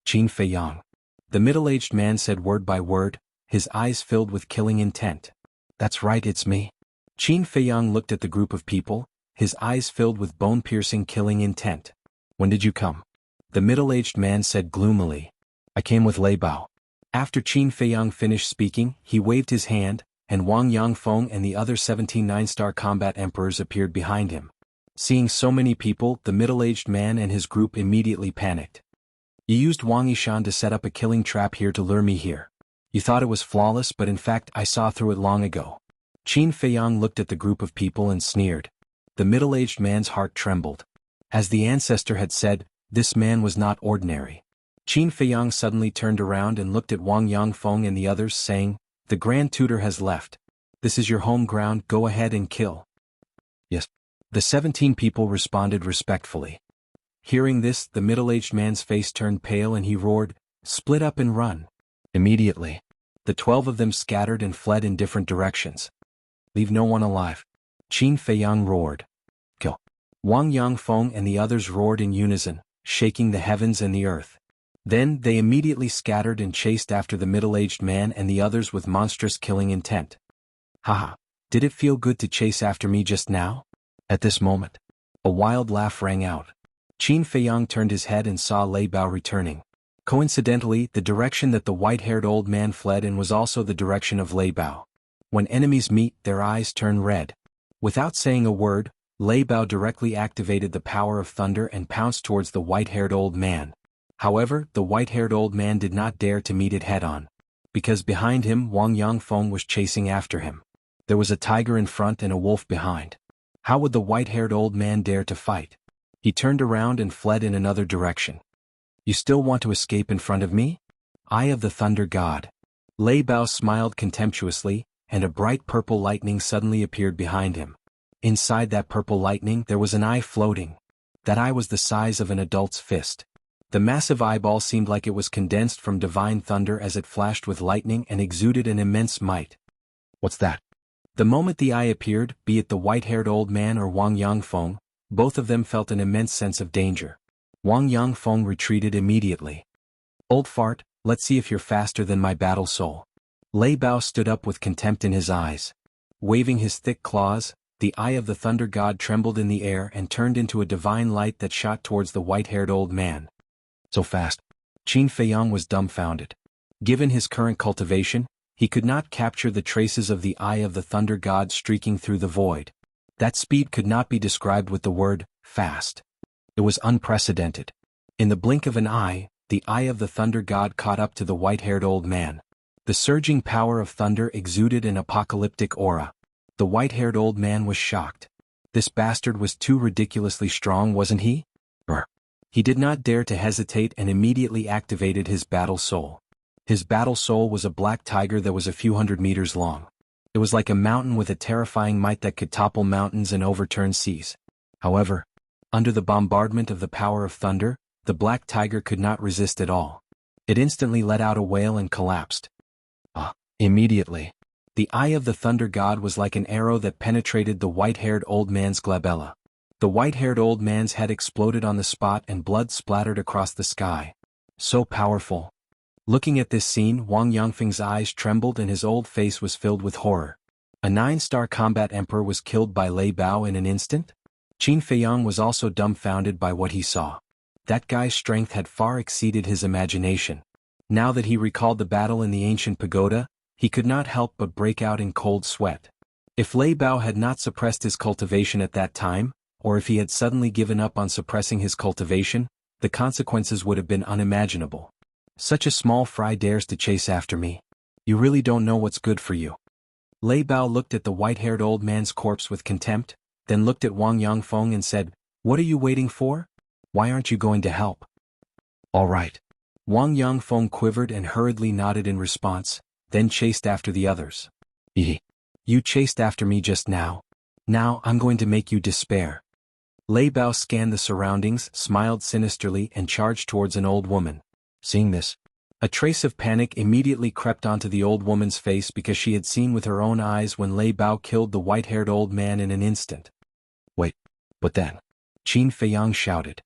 "Qin Feiyang," the middle-aged man said word by word, his eyes filled with killing intent. "That's right, it's me." Qin Feiyang looked at the group of people, his eyes filled with bone-piercing killing intent. "When did you come?" The middle-aged man said gloomily. "I came with Lei Bao." After Qin Feiyang finished speaking, he waved his hand, and Wang Yangfeng and the other 17 nine-star combat emperors appeared behind him. Seeing so many people, the middle-aged man and his group immediately panicked. You used Wang Yishan to set up a killing trap here to lure me here. You thought it was flawless, but in fact I saw through it long ago. Qin Feiyang looked at the group of people and sneered. The middle-aged man's heart trembled. As the ancestor had said, this man was not ordinary. Qin Feiyang suddenly turned around and looked at Wang Yangfeng and the others, saying, "The Grand Tutor has left. This is your home ground, go ahead and kill." Yes. The 17 people responded respectfully. Hearing this, the middle-aged man's face turned pale and he roared, "Split up and run." Immediately, the 12 of them scattered and fled in different directions. "Leave no one alive." Qin Feiyang roared. "Kill." Wang Yangfeng and the others roared in unison, shaking the heavens and the earth. Then they immediately scattered and chased after the middle-aged man and the others with monstrous killing intent. Haha, did it feel good to chase after me just now? At this moment, a wild laugh rang out. Qin Feiyang turned his head and saw Lei Bao returning. Coincidentally, the direction that the white-haired old man fled in was also the direction of Lei Bao. When enemies meet, their eyes turn red. Without saying a word, Lei Bao directly activated the power of thunder and pounced towards the white-haired old man. However, the white-haired old man did not dare to meet it head-on. Because behind him, Wang Yangfeng was chasing after him. There was a tiger in front and a wolf behind. How would the white-haired old man dare to fight? He turned around and fled in another direction. You still want to escape in front of me? Eye of the Thunder God. Lei Bao smiled contemptuously, and a bright purple lightning suddenly appeared behind him. Inside that purple lightning there was an eye floating. That eye was the size of an adult's fist. The massive eyeball seemed like it was condensed from divine thunder as it flashed with lightning and exuded an immense might. What's that? The moment the eye appeared, be it the white-haired old man or Wang Yangfeng, both of them felt an immense sense of danger. Wang Yangfeng retreated immediately. Old fart, let's see if you're faster than my battle soul. Lei Bao stood up with contempt in his eyes. Waving his thick claws, the eye of the thunder god trembled in the air and turned into a divine light that shot towards the white-haired old man. So fast. Qin Feiyang was dumbfounded. Given his current cultivation, he could not capture the traces of the eye of the thunder god streaking through the void. That speed could not be described with the word, fast. It was unprecedented. In the blink of an eye, the eye of the thunder god caught up to the white-haired old man. The surging power of thunder exuded an apocalyptic aura. The white-haired old man was shocked. This bastard was too ridiculously strong, wasn't he? He did not dare to hesitate and immediately activated his battle soul. His battle soul was a black tiger that was a few hundred meters long. It was like a mountain with a terrifying might that could topple mountains and overturn seas. However, under the bombardment of the power of thunder, the black tiger could not resist at all. It instantly let out a wail and collapsed. Immediately. The eye of the thunder god was like an arrow that penetrated the white-haired old man's glabella. The white-haired old man's head exploded on the spot and blood splattered across the sky. So powerful. Looking at this scene, Wang Yangfeng's eyes trembled and his old face was filled with horror. A 9-star combat emperor was killed by Lei Bao in an instant? Qin Feiyang was also dumbfounded by what he saw. That guy's strength had far exceeded his imagination. Now that he recalled the battle in the ancient pagoda, he could not help but break out in cold sweat. If Lei Bao had not suppressed his cultivation at that time, or if he had suddenly given up on suppressing his cultivation, the consequences would have been unimaginable. Such a small fry dares to chase after me. You really don't know what's good for you. Lei Bao looked at the white-haired old man's corpse with contempt, then looked at Wang Yangfeng and said, "What are you waiting for? Why aren't you going to help?" "All right." Wang Yangfeng quivered and hurriedly nodded in response, then chased after the others. You chased after me just now. Now I'm going to make you despair." Lei Bao scanned the surroundings, smiled sinisterly and charged towards an old woman. Seeing this, a trace of panic immediately crept onto the old woman's face because she had seen with her own eyes when Lei Bao killed the white-haired old man in an instant. "Wait, but then," Qin Feiyang shouted.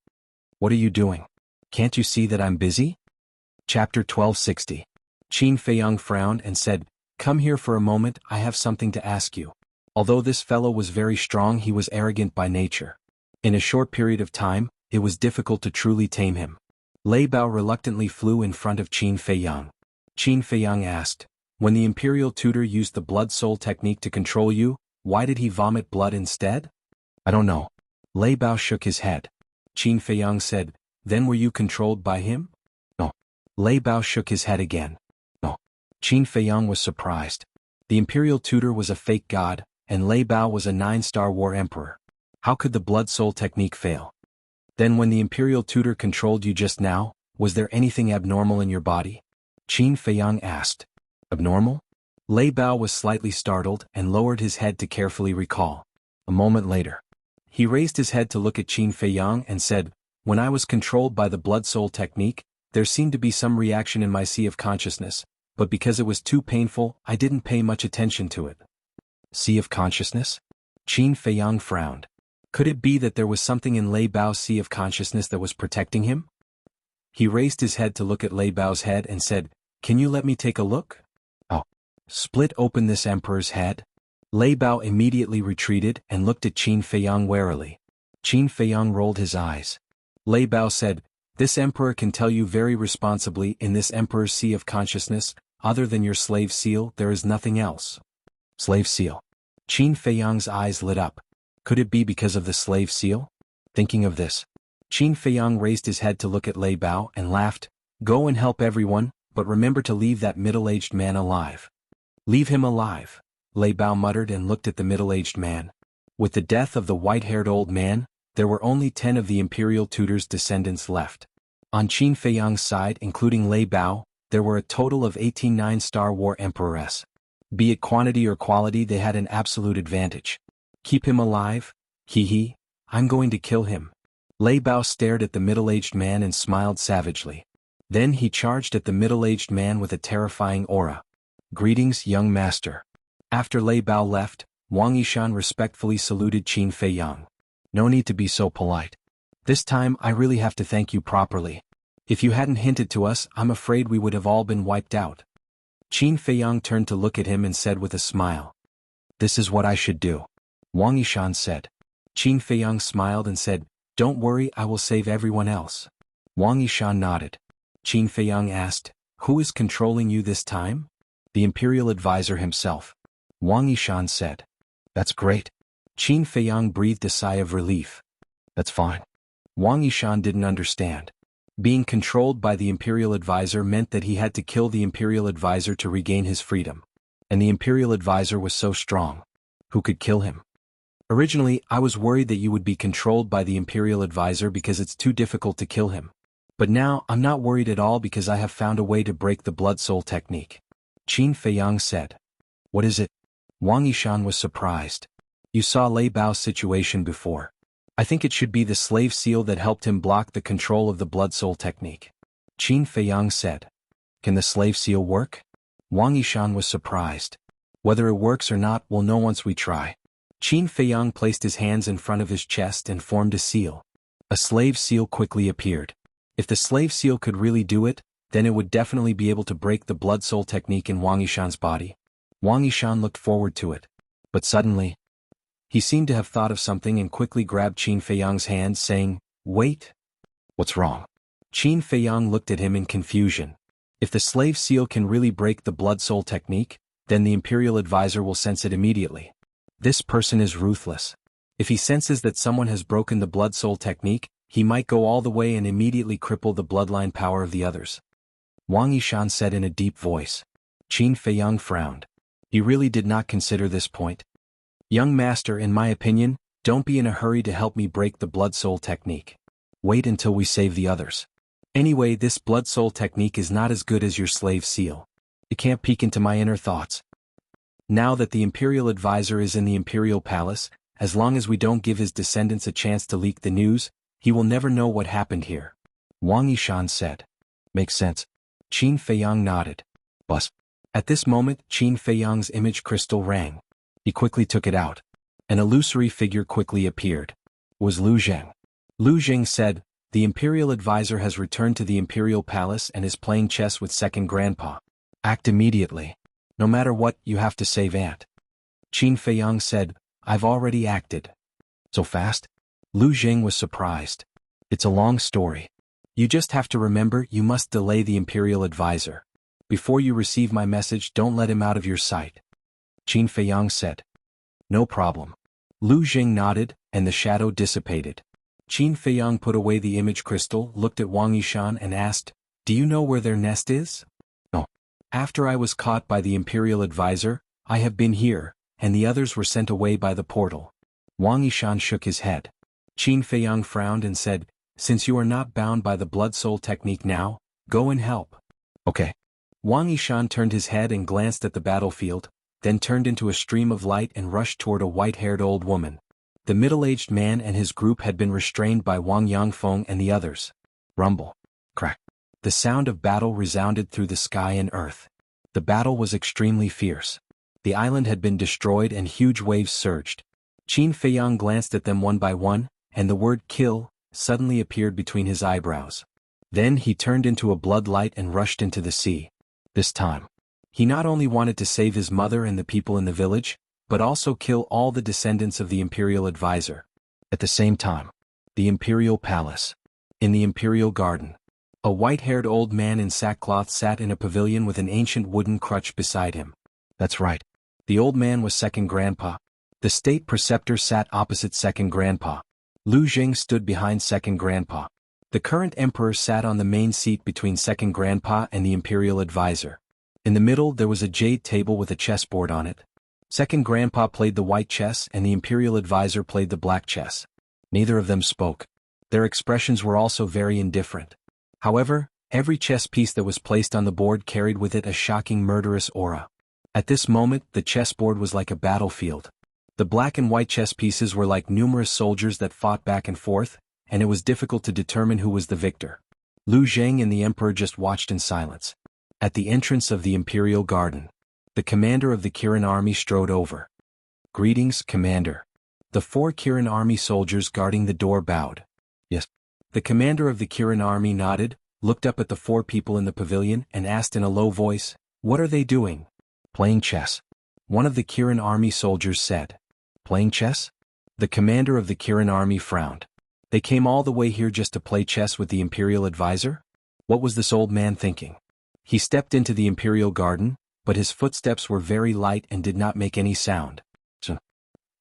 "What are you doing? Can't you see that I'm busy?" Chapter 1260. Qin Feiyang frowned and said, "Come here for a moment, I have something to ask you." Although this fellow was very strong, he was arrogant by nature. In a short period of time, it was difficult to truly tame him. Lei Bao reluctantly flew in front of Qin Feiyang. Qin Feiyang asked, "When the imperial tutor used the blood soul technique to control you, why did he vomit blood instead?" "I don't know. Lei Bao shook his head. Qin Feiyang said, then were you controlled by him? No. Lei Bao shook his head again. No. Qin Feiyang was surprised. The imperial tutor was a fake god, and Lei Bao was a 9-star war emperor. How could the blood soul technique fail? Then when the imperial tutor controlled you just now, was there anything abnormal in your body? Qin Feiyang asked. Abnormal? Lei Bao was slightly startled and lowered his head to carefully recall. A moment later, he raised his head to look at Qin Feiyang and said, when I was controlled by the blood soul technique, there seemed to be some reaction in my sea of consciousness, but because it was too painful, I didn't pay much attention to it. Sea of consciousness? Qin Feiyang frowned. Could it be that there was something in Lei Bao's sea of consciousness that was protecting him? He raised his head to look at Lei Bao's head and said, can you let me take a look? Oh. Split open this emperor's head? Lei Bao immediately retreated and looked at Qin Feiyang warily. Qin Feiyang rolled his eyes. Lei Bao said, this emperor can tell you very responsibly in this emperor's sea of consciousness, other than your slave seal, there is nothing else. Slave seal. Qin Feiyang's eyes lit up. Could it be because of the slave seal? Thinking of this, Qin Feiyang raised his head to look at Lei Bao and laughed, go and help everyone, but remember to leave that middle-aged man alive. Leave him alive, Lei Bao muttered and looked at the middle-aged man. With the death of the white-haired old man, there were only 10 of the imperial tutor's descendants left. On Qin Feiyang's side, including Lei Bao, there were a total of 18 9-star war emperors. Be it quantity or quality, they had an absolute advantage. Keep him alive? Hee, I'm going to kill him. Lei Bao stared at the middle-aged man and smiled savagely. Then he charged at the middle-aged man with a terrifying aura. Greetings, young master. After Lei Bao left, Wang Yishan respectfully saluted Qin Feiyang. No need to be so polite. This time I really have to thank you properly. If you hadn't hinted to us, I'm afraid we would have all been wiped out. Qin Feiyang turned to look at him and said with a smile. This is what I should do. Wang Yishan said. Qin Feiyang smiled and said, don't worry, I will save everyone else. Wang Yishan nodded. Qin Feiyang asked, who is controlling you this time? The imperial advisor himself. Wang Yishan said. That's great. Qin Feiyang breathed a sigh of relief. That's fine. Wang Yishan didn't understand. Being controlled by the imperial advisor meant that he had to kill the imperial advisor to regain his freedom. And the imperial advisor was so strong. Who could kill him? Originally, I was worried that you would be controlled by the imperial advisor because it's too difficult to kill him. But now, I'm not worried at all because I have found a way to break the blood soul technique. Qin Feiyang said. What is it? Wang Yishan was surprised. You saw Lei Bao's situation before. I think it should be the slave seal that helped him block the control of the blood soul technique. Qin Feiyang said. Can the slave seal work? Wang Yishan was surprised. Whether it works or not, we'll know once we try. Qin Feiyang placed his hands in front of his chest and formed a seal. A slave seal quickly appeared. If the slave seal could really do it, then it would definitely be able to break the blood soul technique in Wang Yishan's body. Wang Yishan looked forward to it. But suddenly, he seemed to have thought of something and quickly grabbed Qin Feiyang's hand, saying, wait. What's wrong? Qin Feiyang looked at him in confusion. If the slave seal can really break the blood soul technique, then the imperial advisor will sense it immediately. This person is ruthless. If he senses that someone has broken the blood soul technique, he might go all the way and immediately cripple the bloodline power of the others. Wang Yishan said in a deep voice. Qin Feiyang frowned. He really did not consider this point. Young master, in my opinion, don't be in a hurry to help me break the blood soul technique. Wait until we save the others. Anyway, this blood soul technique is not as good as your slave seal. It can't peek into my inner thoughts. Now that the imperial advisor is in the imperial palace, as long as we don't give his descendants a chance to leak the news, he will never know what happened here. Wang Yishan said. Makes sense. Qin Feiyang nodded. Bus. At this moment, Qin Feiyang's image crystal rang. He quickly took it out. An illusory figure quickly appeared. It was Lu Zheng. Lu Zheng said, the imperial advisor has returned to the imperial palace and is playing chess with second grandpa. Act immediately. No matter what, you have to save Aunt. Qin Feiyang said, I've already acted. So fast? Lu Zheng was surprised. It's a long story. You just have to remember you must delay the imperial advisor. Before you receive my message, don't let him out of your sight. Qin Feiyang said. No problem. Lu Zheng nodded, and the shadow dissipated. Qin Feiyang put away the image crystal, looked at Wang Yishan and asked, "Do you know where their nest is?" "No. After I was caught by the Imperial Advisor, I have been here, and the others were sent away by the portal." Wang Yishan shook his head. Qin Feiyang frowned and said, "Since you are not bound by the blood soul technique now, go and help." "Okay." Wang Yishan turned his head and glanced at the battlefield, then turned into a stream of light and rushed toward a white-haired old woman. The middle-aged man and his group had been restrained by Wang Yangfeng and the others. Rumble. Crack. The sound of battle resounded through the sky and earth. The battle was extremely fierce. The island had been destroyed and huge waves surged. Qin Feiyang glanced at them one by one, and the word "kill" suddenly appeared between his eyebrows. Then he turned into a blood light and rushed into the sea. This time, he not only wanted to save his mother and the people in the village, but also kill all the descendants of the Imperial Advisor. At the same time, the Imperial Palace. In the Imperial Garden, a white-haired old man in sackcloth sat in a pavilion with an ancient wooden crutch beside him. That's right. The old man was Second Grandpa. The State Preceptor sat opposite Second Grandpa. Lu Jing stood behind Second Grandpa. The current emperor sat on the main seat between Second Grandpa and the Imperial Advisor. In the middle there was a jade table with a chessboard on it. Second Grandpa played the white chess and the Imperial Advisor played the black chess. Neither of them spoke. Their expressions were also very indifferent. However, every chess piece that was placed on the board carried with it a shocking murderous aura. At this moment, the chessboard was like a battlefield. The black and white chess pieces were like numerous soldiers that fought back and forth, and it was difficult to determine who was the victor. Lu Zheng and the emperor just watched in silence. At the entrance of the Imperial Garden, the commander of the Kirin army strode over. "Greetings, Commander." The 4 Kirin army soldiers guarding the door bowed. "Yes." The commander of the Kirin army nodded, looked up at the 4 people in the pavilion and asked in a low voice, "What are they doing?" "Playing chess." One of the Kirin army soldiers said. "Playing chess?" The commander of the Kirin army frowned. They came all the way here just to play chess with the Imperial Advisor? What was this old man thinking? He stepped into the Imperial Garden, but his footsteps were very light and did not make any sound. So,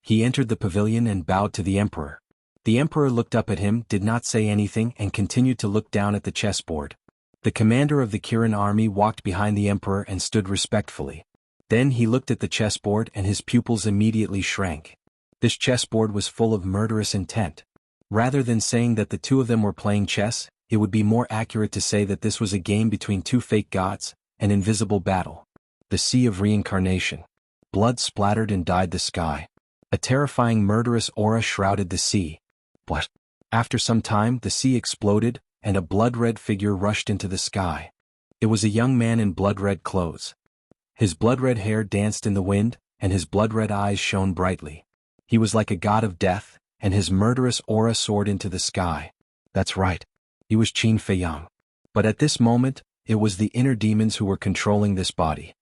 he entered the pavilion and bowed to the emperor. The emperor looked up at him, did not say anything and continued to look down at the chessboard. The commander of the Kirin army walked behind the emperor and stood respectfully. Then he looked at the chessboard and his pupils immediately shrank. This chessboard was full of murderous intent. Rather than saying that the 2 of them were playing chess, it would be more accurate to say that this was a game between 2 fake gods, an invisible battle. The Sea of Reincarnation. Blood splattered and dyed the sky. A terrifying murderous aura shrouded the sea. What? After some time the sea exploded, and a blood-red figure rushed into the sky. It was a young man in blood-red clothes. His blood-red hair danced in the wind, and his blood-red eyes shone brightly. He was like a god of death, and his murderous aura soared into the sky. That's right. He was Qin Feiyang. But at this moment, it was the inner demons who were controlling this body.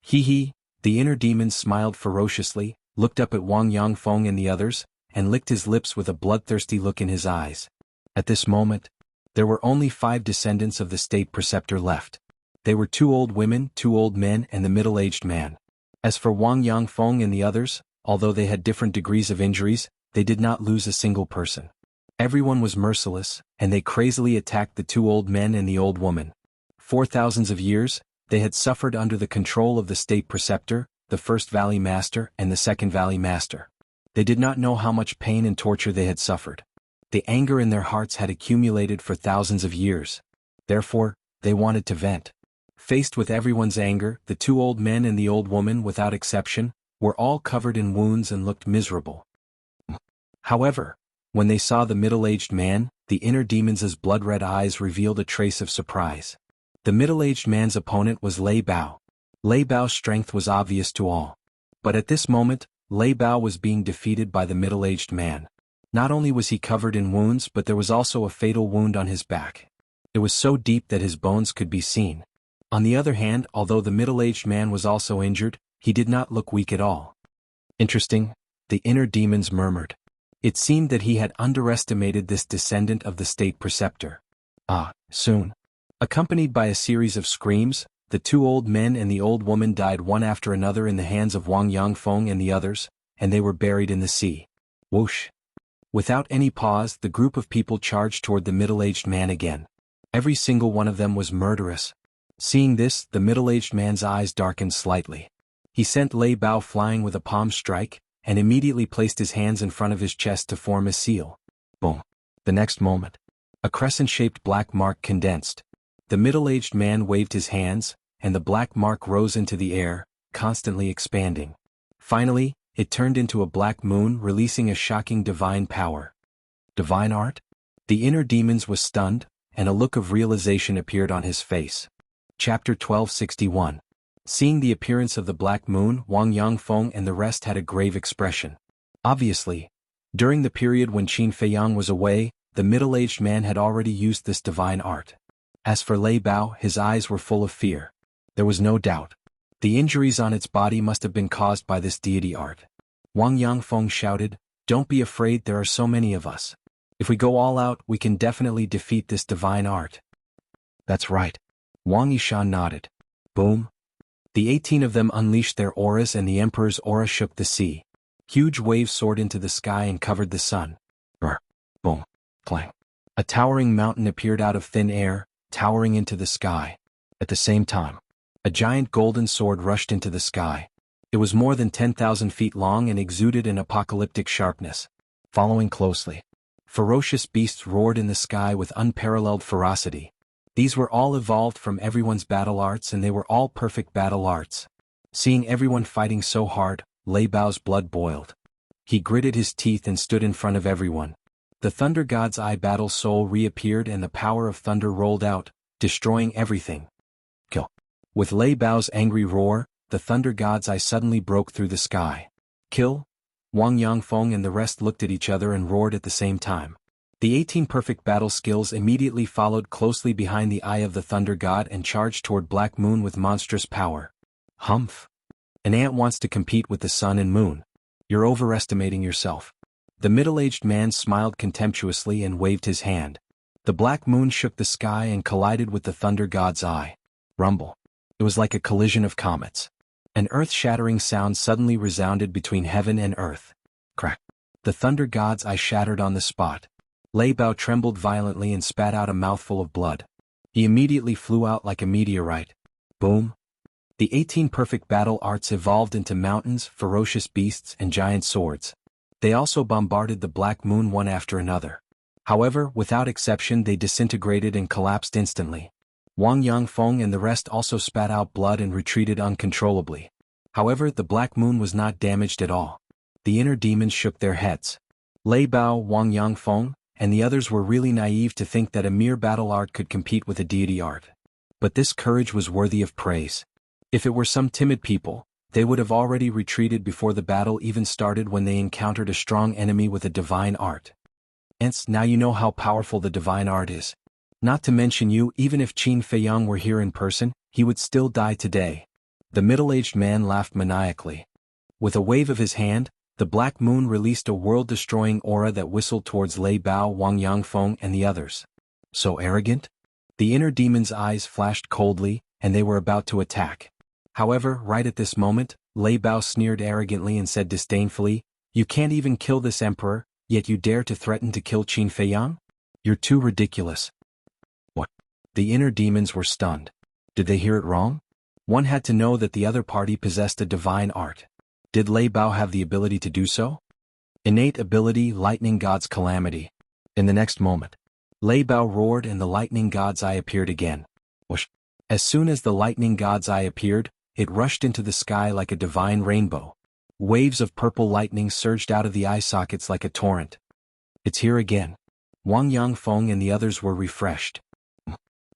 Hee. The inner demons smiled ferociously, looked up at Wang Yangfeng and the others, and licked his lips with a bloodthirsty look in his eyes. At this moment, there were only 5 descendants of the State Preceptor left. They were 2 old women, 2 old men and the middle-aged man. As for Wang Yangfeng and the others, although they had different degrees of injuries, they did not lose a single person. Everyone was merciless, and they crazily attacked the 2 old men and the old woman. For thousands of years, they had suffered under the control of the State Preceptor, the First Valley Master and the Second Valley Master. They did not know how much pain and torture they had suffered. The anger in their hearts had accumulated for thousands of years. Therefore, they wanted to vent. Faced with everyone's anger, the 2 old men and the old woman, without exception, were all covered in wounds and looked miserable. However, when they saw the middle-aged man, the inner demons' blood-red eyes revealed a trace of surprise. The middle-aged man's opponent was Lei Bao. Lei Bao's strength was obvious to all. But at this moment, Lei Bao was being defeated by the middle-aged man. Not only was he covered in wounds, but there was also a fatal wound on his back. It was so deep that his bones could be seen. On the other hand, although the middle-aged man was also injured, he did not look weak at all. Interesting, the inner demons murmured. It seemed that he had underestimated this descendant of the State Preceptor. Soon. Accompanied by a series of screams, the 2 old men and the old woman died one after another in the hands of Wang Yangfeng and the others, and they were buried in the sea. Whoosh. Without any pause, the group of people charged toward the middle-aged man again. Every single one of them was murderous. Seeing this, the middle-aged man's eyes darkened slightly. He sent Lei Bao flying with a palm strike, and immediately placed his hands in front of his chest to form a seal. Boom. The next moment, a crescent-shaped black mark condensed. The middle-aged man waved his hands, and the black mark rose into the air, constantly expanding. Finally, it turned into a black moon, releasing a shocking divine power. Divine art? The inner demons was stunned, and a look of realization appeared on his face. Chapter 1261. Seeing the appearance of the black moon, Wang Yangfeng and the rest had a grave expression. Obviously, during the period when Qin Feiyang was away, the middle-aged man had already used this divine art. As for Lei Bao, his eyes were full of fear. There was no doubt. The injuries on its body must have been caused by this deity art. Wang Yangfeng shouted, "Don't be afraid, there are so many of us. If we go all out, we can definitely defeat this divine art." "That's right." Wang Yishan nodded. Boom. The 18 of them unleashed their auras, and the emperor's aura shook the sea. Huge waves soared into the sky and covered the sun. Boom. Clang. A towering mountain appeared out of thin air, towering into the sky. At the same time, a giant golden sword rushed into the sky. It was more than 10,000 feet long and exuded an apocalyptic sharpness. Following closely, ferocious beasts roared in the sky with unparalleled ferocity. These were all evolved from everyone's battle arts, and they were all perfect battle arts. Seeing everyone fighting so hard, Lei Bao's blood boiled. He gritted his teeth and stood in front of everyone. The Thunder God's Eye battle soul reappeared, and the power of thunder rolled out, destroying everything. Kill. With Lei Bao's angry roar, the Thunder God's Eye suddenly broke through the sky. Kill? Wang Yangfeng and the rest looked at each other and roared at the same time. The 18 perfect battle skills immediately followed closely behind the Eye of the Thunder God and charged toward Black Moon with monstrous power. Humph. An ant wants to compete with the sun and moon. You're overestimating yourself. The middle-aged man smiled contemptuously and waved his hand. The Black Moon shook the sky and collided with the Thunder God's Eye. Rumble. It was like a collision of comets. An earth-shattering sound suddenly resounded between heaven and earth. Crack. The Thunder God's Eye shattered on the spot. Lei Bao trembled violently and spat out a mouthful of blood. He immediately flew out like a meteorite. Boom. The 18 perfect battle arts evolved into mountains, ferocious beasts, and giant swords. They also bombarded the Black Moon one after another. However, without exception, they disintegrated and collapsed instantly. Wang Yangfeng and the rest also spat out blood and retreated uncontrollably. However, the Black Moon was not damaged at all. The inner demons shook their heads. Lei Bao, Wang Yangfeng, and the others were really naive to think that a mere battle art could compete with a deity art. But this courage was worthy of praise. If it were some timid people, they would have already retreated before the battle even started when they encountered a strong enemy with a divine art. Hence, now you know how powerful the divine art is. Not to mention you, even if Qin Feiyang were here in person, he would still die today. The middle-aged man laughed maniacally. With a wave of his hand, the Black Moon released a world-destroying aura that whistled towards Lei Bao, Wang Yangfeng, and the others. So arrogant? The inner demon's eyes flashed coldly, and they were about to attack. However, right at this moment, Lei Bao sneered arrogantly and said disdainfully, "You can't even kill this emperor, yet you dare to threaten to kill Qin Feiyang? You're too ridiculous." What? The inner demons were stunned. Did they hear it wrong? One had to know that the other party possessed a divine art. Did Lei Bao have the ability to do so? Innate ability, Lightning God's Calamity. In the next moment, Lei Bao roared and the Lightning God's Eye appeared again. Whoosh. As soon as the Lightning God's Eye appeared, it rushed into the sky like a divine rainbow. Waves of purple lightning surged out of the eye sockets like a torrent. It's here again. Wang Yangfeng and the others were refreshed.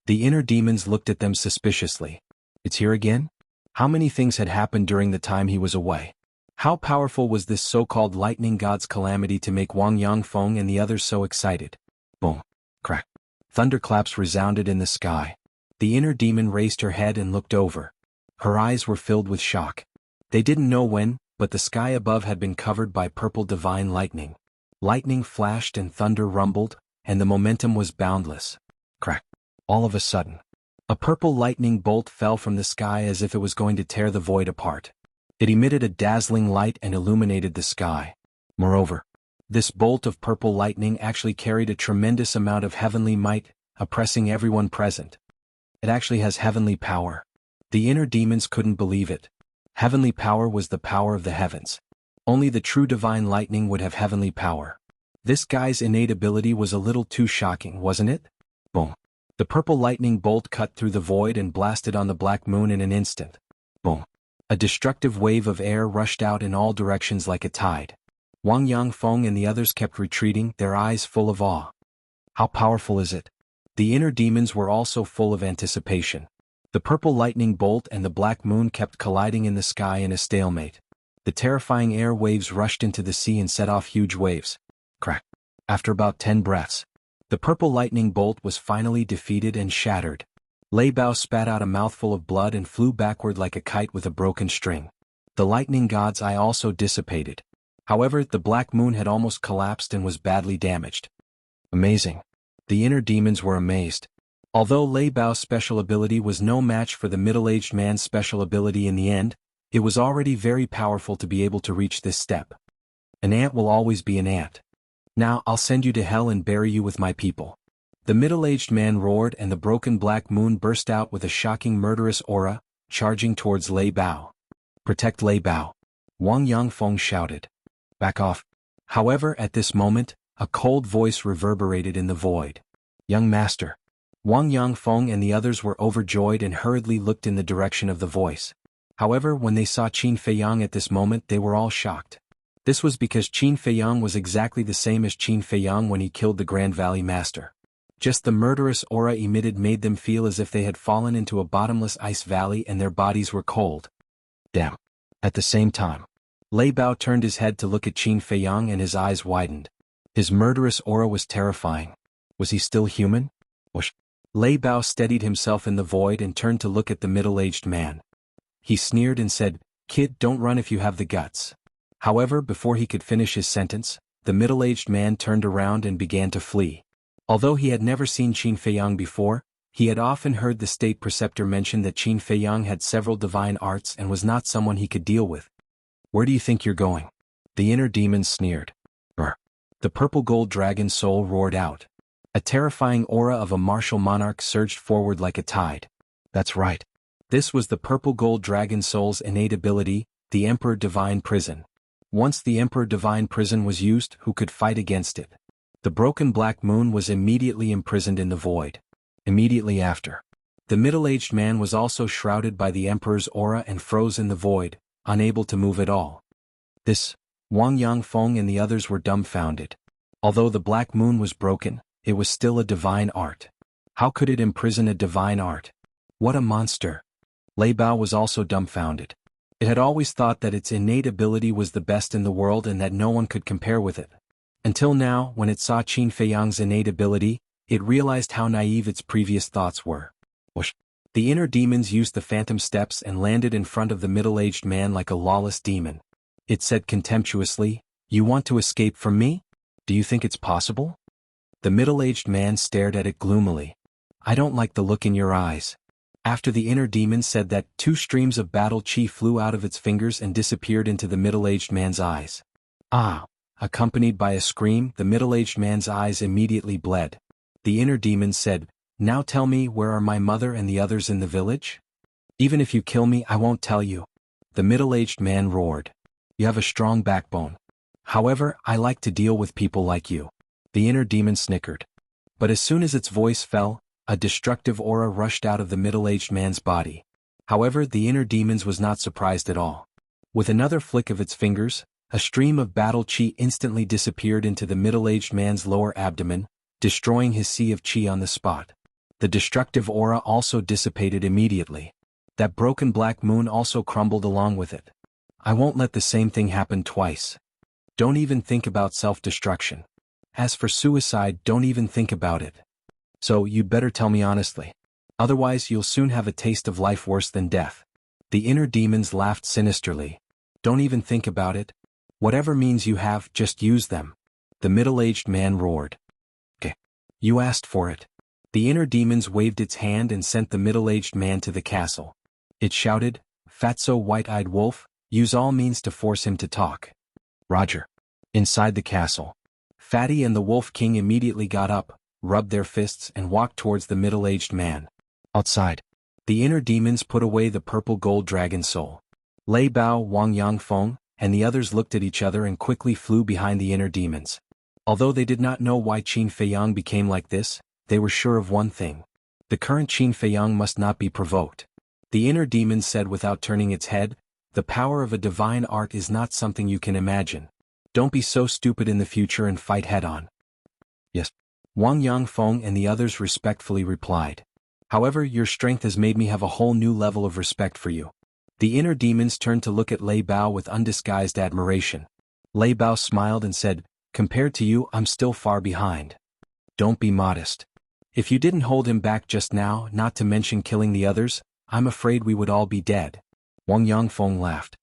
The inner demons looked at them suspiciously. It's here again? How many things had happened during the time he was away? How powerful was this so-called Lightning God's Calamity to make Wang Yangfeng and the others so excited? Boom. Crack. Thunderclaps resounded in the sky. The inner demon raised her head and looked over. Her eyes were filled with shock. They didn't know when, but the sky above had been covered by purple divine lightning. Lightning flashed and thunder rumbled, and the momentum was boundless. Crack. All of a sudden, a purple lightning bolt fell from the sky as if it was going to tear the void apart. It emitted a dazzling light and illuminated the sky. Moreover, This bolt of purple lightning actually carried a tremendous amount of heavenly might, oppressing everyone present. It actually has heavenly power. The inner demons couldn't believe it. Heavenly power was the power of the heavens. Only the true divine lightning would have heavenly power. This guy's innate ability was a little too shocking, wasn't it? Boom. The purple lightning bolt cut through the void and blasted on the black moon in an instant. Boom. A destructive wave of air rushed out in all directions like a tide. Wang Yangfeng and the others kept retreating, their eyes full of awe. How powerful is it? The inner demons were also full of anticipation. The purple lightning bolt and the black moon kept colliding in the sky in a stalemate. The terrifying air waves rushed into the sea and set off huge waves. Crack. After about 10 breaths, the purple lightning bolt was finally defeated and shattered. Lei Bao spat out a mouthful of blood and flew backward like a kite with a broken string. The lightning god's eye also dissipated. However, the black moon had almost collapsed and was badly damaged. Amazing. The inner demons were amazed. Although Lei Bao's special ability was no match for the middle-aged man's special ability in the end, it was already very powerful to be able to reach this step. An ant will always be an ant. Now I'll send you to hell and bury you with my people. The middle-aged man roared and the broken black moon burst out with a shocking murderous aura, charging towards Lei Bao. Protect Lei Bao. Wang Yangfeng shouted. Back off. However, at this moment, a cold voice reverberated in the void. Young master. Wang Yangfeng and the others were overjoyed and hurriedly looked in the direction of the voice. However, when they saw Qin Feiyang at this moment, they were all shocked. This was because Qin Feiyang was exactly the same as Qin Feiyang when he killed the Grand Valley Master. Just the murderous aura emitted made them feel as if they had fallen into a bottomless ice valley and their bodies were cold. Damn. At the same time, Lei Bao turned his head to look at Qin Feiyang and his eyes widened. His murderous aura was terrifying. Was he still human? Whoosh. Lei Bao steadied himself in the void and turned to look at the middle-aged man. He sneered and said, "Kid, don't run if you have the guts." However, before he could finish his sentence, the middle-aged man turned around and began to flee. Although he had never seen Qin Feiyang before, he had often heard the state preceptor mention that Qin Feiyang had several divine arts and was not someone he could deal with. Where do you think you're going? The inner demon sneered. Brr. The purple gold dragon soul roared out. A terrifying aura of a martial monarch surged forward like a tide. That's right. This was the purple gold dragon soul's innate ability, the Emperor Divine Prison. Once the Emperor Divine Prison was used, who could fight against it? The broken black moon was immediately imprisoned in the void. Immediately after, the middle-aged man was also shrouded by the Emperor's aura and froze in the void, unable to move at all. This, Wang Yangfeng and the others were dumbfounded. Although the black moon was broken, it was still a divine art. How could it imprison a divine art? What a monster! Lei Bao was also dumbfounded. It had always thought that its innate ability was the best in the world and that no one could compare with it. Until now, when it saw Qin Feiyang's innate ability, it realized how naive its previous thoughts were. Whoosh. The inner demons used the phantom steps and landed in front of the middle-aged man like a lawless demon. It said contemptuously, "You want to escape from me? Do you think it's possible?" The middle-aged man stared at it gloomily. "I don't like the look in your eyes." After the inner demon said that, 2 streams of battle chi flew out of its fingers and disappeared into the middle-aged man's eyes. Ah! Accompanied by a scream, the middle-aged man's eyes immediately bled. The inner demon said, "Now tell me, where are my mother and the others in the village? Even if you kill me, I won't tell you." The middle-aged man roared. "You have a strong backbone. However, I like to deal with people like you." The inner demon snickered. But as soon as its voice fell, a destructive aura rushed out of the middle-aged man's body. However, the inner demons was not surprised at all. With another flick of its fingers, a stream of battle chi instantly disappeared into the middle-aged man's lower abdomen, destroying his sea of chi on the spot. The destructive aura also dissipated immediately. That broken black moon also crumbled along with it. I won't let the same thing happen twice. Don't even think about self-destruction. As for suicide, don't even think about it. So, you'd better tell me honestly. Otherwise, you'll soon have a taste of life worse than death. The inner demons laughed sinisterly. Don't even think about it. Whatever means you have, just use them. The middle-aged man roared. Okay. You asked for it. The inner demons waved its hand and sent the middle-aged man to the castle. It shouted, "Fatso white-eyed wolf, use all means to force him to talk." Roger. Inside the castle, Fatty and the Wolf King immediately got up, rubbed their fists and walked towards the middle-aged man. Outside. The inner demons put away the purple gold dragon soul. Lei Bao, Wang Yangfeng, and the others looked at each other and quickly flew behind the inner demons. Although they did not know why Qin Feiyang became like this, they were sure of one thing. The current Qin Feiyang must not be provoked. The inner demon said without turning its head, "The power of a divine art is not something you can imagine. Don't be so stupid in the future and fight head-on." Yes. Wang Yangfeng and the others respectfully replied. However, your strength has made me have a whole new level of respect for you. The inner demons turned to look at Lei Bao with undisguised admiration. Lei Bao smiled and said, "Compared to you, I'm still far behind. Don't be modest. If you didn't hold him back just now, not to mention killing the others, I'm afraid we would all be dead." Wang Yangfeng laughed.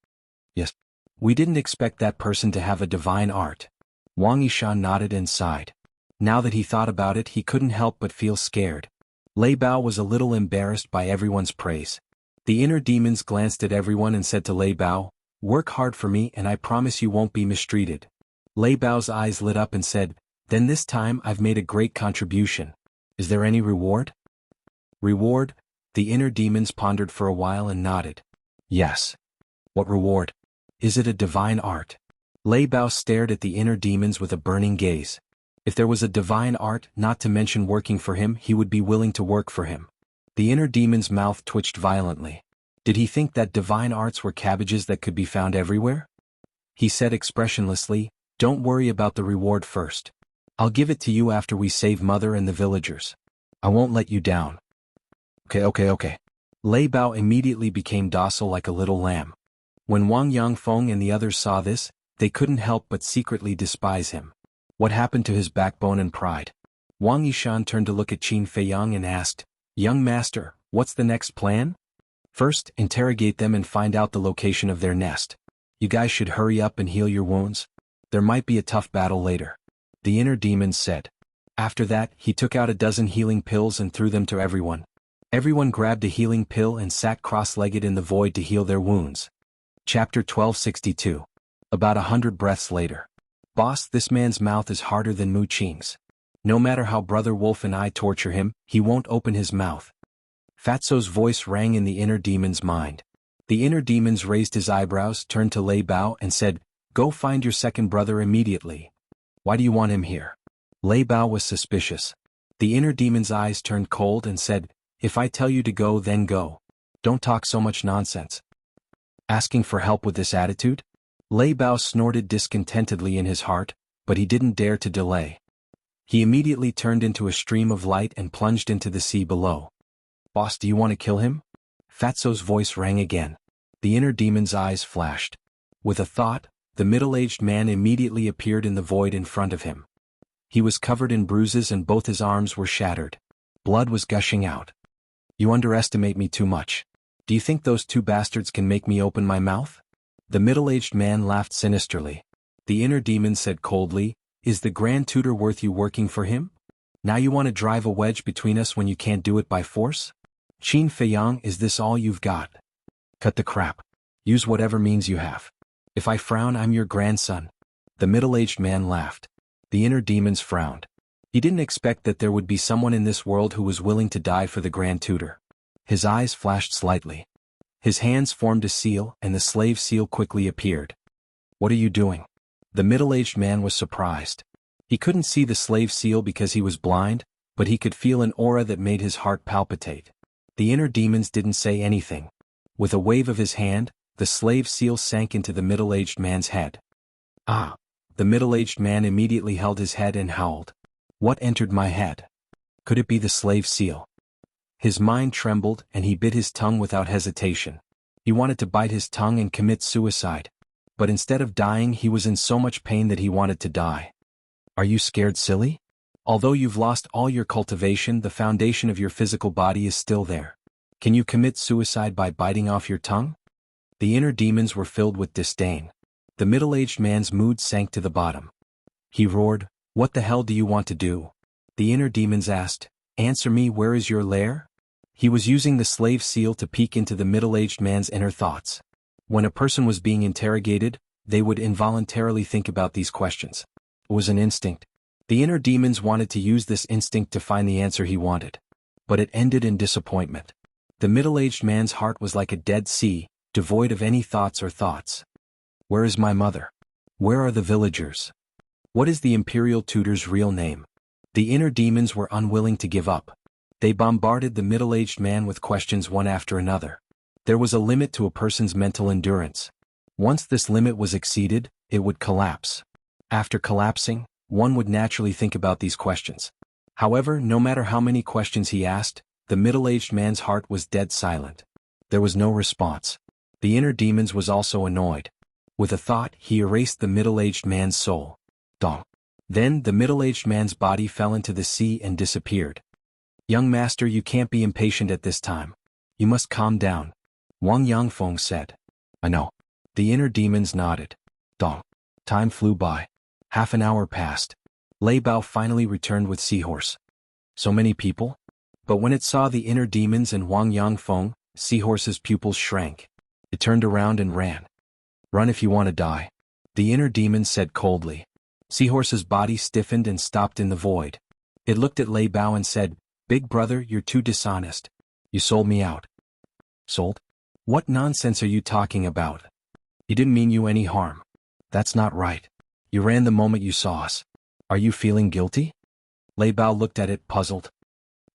"Yes. We didn't expect that person to have a divine art." Wang Yishan nodded and sighed. Now that he thought about it, he couldn't help but feel scared. Lei Bao was a little embarrassed by everyone's praise. The inner demons glanced at everyone and said to Lei Bao, "Work hard for me and I promise you won't be mistreated." Lei Bao's eyes lit up and said, "Then this time I've made a great contribution. Is there any reward?" "Reward?" The inner demons pondered for a while and nodded. "Yes." "What reward? Is it a divine art?" Lei Bao stared at the inner demons with a burning gaze. If there was a divine art, not to mention working for him, he would be willing to work for him. The inner demon's mouth twitched violently. Did he think that divine arts were cabbages that could be found everywhere? He said expressionlessly, "Don't worry about the reward first. I'll give it to you after we save Mother and the villagers. I won't let you down." Okay. Lei Bao immediately became docile like a little lamb. When Wang Yangfeng and the others saw this, they couldn't help but secretly despise him. What happened to his backbone and pride? Wang Yishan turned to look at Qin Feiyang and asked, "Young master, what's the next plan?" "First, interrogate them and find out the location of their nest. You guys should hurry up and heal your wounds. There might be a tough battle later," the inner demon said. After that, he took out a dozen healing pills and threw them to everyone. Everyone grabbed a healing pill and sat cross-legged in the void to heal their wounds. Chapter 1262. About 100 breaths later. "Boss, this man's mouth is harder than Mu Qing's. No matter how Brother Wolf and I torture him, he won't open his mouth." Fatso's voice rang in the inner demon's mind. The inner demons raised his eyebrows, turned to Lei Bao and said, "Go find your second brother immediately." "Why do you want him here?" Lei Bao was suspicious. The inner demon's eyes turned cold and said, "If I tell you to go, then go. Don't talk so much nonsense." "Asking for help with this attitude?" Lei Bao snorted discontentedly in his heart, but he didn't dare to delay. He immediately turned into a stream of light and plunged into the sea below. "Boss, do you want to kill him?" Fatso's voice rang again. The inner demon's eyes flashed. With a thought, the middle-aged man immediately appeared in the void in front of him. He was covered in bruises and both his arms were shattered. Blood was gushing out. "You underestimate me too much. Do you think those two bastards can make me open my mouth?" The middle-aged man laughed sinisterly. The inner demon said coldly, "Is the Grand Tutor worth you working for him? Now you want to drive a wedge between us when you can't do it by force? Qin Feiyang, is this all you've got? Cut the crap. Use whatever means you have. If I frown, I'm your grandson." The middle-aged man laughed. The inner demons frowned. He didn't expect that there would be someone in this world who was willing to die for the Grand Tutor. His eyes flashed slightly. His hands formed a seal and the slave seal quickly appeared. "What are you doing?" The middle-aged man was surprised. He couldn't see the slave seal because he was blind, but he could feel an aura that made his heart palpitate. The inner demons didn't say anything. With a wave of his hand, the slave seal sank into the middle-aged man's head. "Ah!" The middle-aged man immediately held his head and howled. "What entered my head? Could it be the slave seal?" His mind trembled and he bit his tongue without hesitation. He wanted to bite his tongue and commit suicide. But instead of dying, he was in so much pain that he wanted to die. "Are you scared, silly? Although you've lost all your cultivation, the foundation of your physical body is still there. Can you commit suicide by biting off your tongue?" The inner demons were filled with disdain. The middle-aged man's mood sank to the bottom. He roared, "What the hell do you want to do?" The inner demons asked, "Answer me, where is your lair?" He was using the slave seal to peek into the middle-aged man's inner thoughts. When a person was being interrogated, they would involuntarily think about these questions. It was an instinct. The inner demons wanted to use this instinct to find the answer he wanted. But it ended in disappointment. The middle-aged man's heart was like a dead sea, devoid of any thoughts or thoughts. Where is my mother? Where are the villagers? What is the imperial tutor's real name? The inner demons were unwilling to give up. They bombarded the middle-aged man with questions one after another. There was a limit to a person's mental endurance. Once this limit was exceeded, it would collapse. After collapsing, one would naturally think about these questions. However, no matter how many questions he asked, the middle-aged man's heart was dead silent. There was no response. The inner demons was also annoyed. With a thought, he erased the middle-aged man's soul. Dong. Then the middle-aged man's body fell into the sea and disappeared. Young master, you can't be impatient at this time. You must calm down, Wang Yangfeng said. I know. The inner demons nodded. Dong. Time flew by. Half an hour passed. Lei Bao finally returned with Seahorse. So many people? But when it saw the inner demons and Wang Yangfeng, Seahorse's pupils shrank. It turned around and ran. Run if you want to die, the inner demon said coldly. Seahorse's body stiffened and stopped in the void. It looked at Lei Bao and said, Big brother, you're too dishonest. You sold me out. Sold? What nonsense are you talking about? You didn't mean you any harm. That's not right. You ran the moment you saw us. Are you feeling guilty? Lei Bao looked at it puzzled.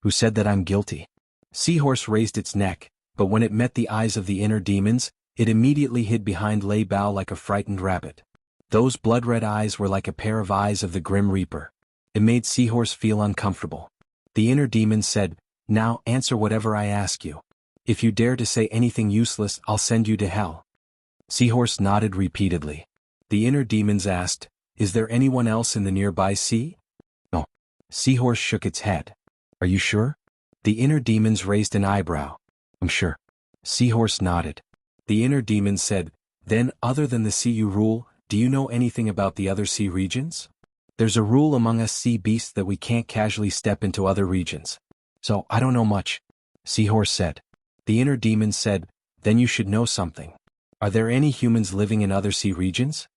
Who said that I'm guilty? Seahorse raised its neck, but when it met the eyes of the inner demons, it immediately hid behind Lei Bao like a frightened rabbit. Those blood-red eyes were like a pair of eyes of the Grim Reaper. It made Seahorse feel uncomfortable. The inner demon said, Now answer whatever I ask you. If you dare to say anything useless, I'll send you to hell. Seahorse nodded repeatedly. The inner demons asked, Is there anyone else in the nearby sea? No. Seahorse shook its head. Are you sure? The inner demons raised an eyebrow. I'm sure. Seahorse nodded. The inner demon said, Then, other than the sea you rule, do you know anything about the other sea regions? There's a rule among us sea beasts that we can't casually step into other regions. So, I don't know much, Seahorse said. The inner demon said, Then you should know something. Are there any humans living in other sea regions?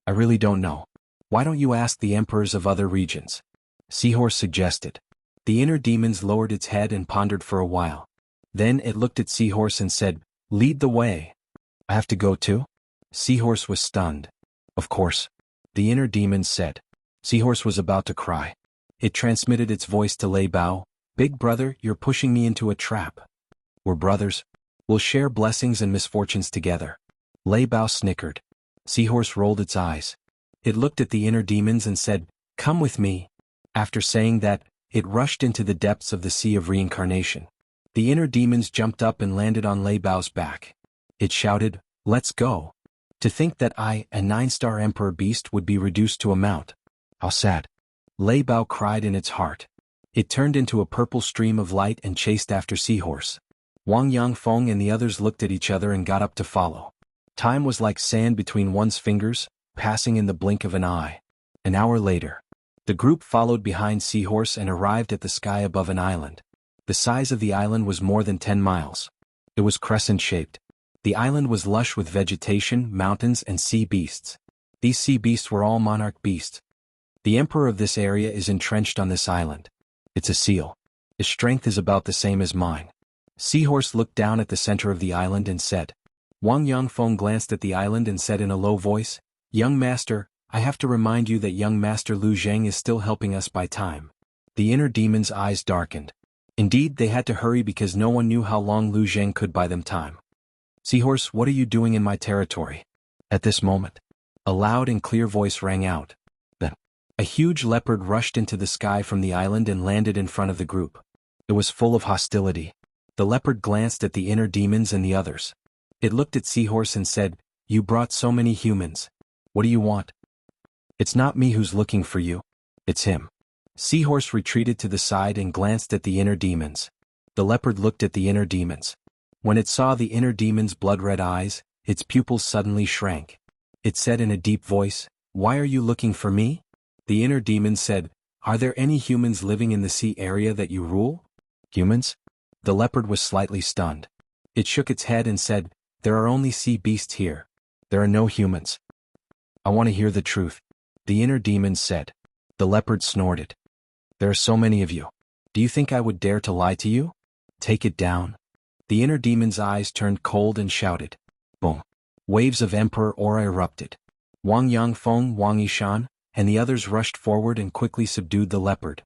I really don't know. Why don't you ask the emperors of other regions? Seahorse suggested. The inner demons lowered its head and pondered for a while. Then it looked at Seahorse and said, Lead the way. I have to go too? Seahorse was stunned. Of course. The inner demons said. Seahorse was about to cry. It transmitted its voice to Lei Bao. Big brother, you're pushing me into a trap. We're brothers. We'll share blessings and misfortunes together. Lei Bao snickered. Seahorse rolled its eyes. It looked at the inner demons and said, Come with me. After saying that, it rushed into the depths of the sea of reincarnation. The inner demons jumped up and landed on Lei Bao's back. It shouted, Let's go. To think that I, a 9-star emperor beast, would be reduced to a mount. How sad. Lei Bao cried in its heart. It turned into a purple stream of light and chased after Seahorse. Wang Yangfeng and the others looked at each other and got up to follow. Time was like sand between one's fingers, passing in the blink of an eye. An hour later, the group followed behind Seahorse and arrived at the sky above an island. The size of the island was more than 10 miles. It was crescent-shaped. The island was lush with vegetation, mountains, and sea beasts. These sea beasts were all monarch beasts. The emperor of this area is entrenched on this island. It's a seal. His strength is about the same as mine. Seahorse looked down at the center of the island and said. Wang Yangfeng glanced at the island and said in a low voice, Young master, I have to remind you that young master Lu Zheng is still helping us by time. The inner demon's eyes darkened. Indeed, they had to hurry because no one knew how long Lu Zheng could buy them time. Seahorse, what are you doing in my territory? At this moment, a loud and clear voice rang out. Then, a huge leopard rushed into the sky from the island and landed in front of the group. It was full of hostility. The leopard glanced at the inner demons and the others. It looked at Seahorse and said, You brought so many humans. What do you want? It's not me who's looking for you. It's him. Seahorse retreated to the side and glanced at the inner demons. The leopard looked at the inner demons. When it saw the inner demon's blood-red eyes, its pupils suddenly shrank. It said in a deep voice, Why are you looking for me? The inner demon said, Are there any humans living in the sea area that you rule? Humans? The leopard was slightly stunned. It shook its head and said, There are only sea beasts here. There are no humans. I want to hear the truth. The inner demon said. The leopard snorted. There are so many of you. Do you think I would dare to lie to you? Take it down. The inner demon's eyes turned cold and shouted. Boom. Waves of Emperor aura erupted. Wang Yangfeng, Wang Yishan, and the others rushed forward and quickly subdued the leopard.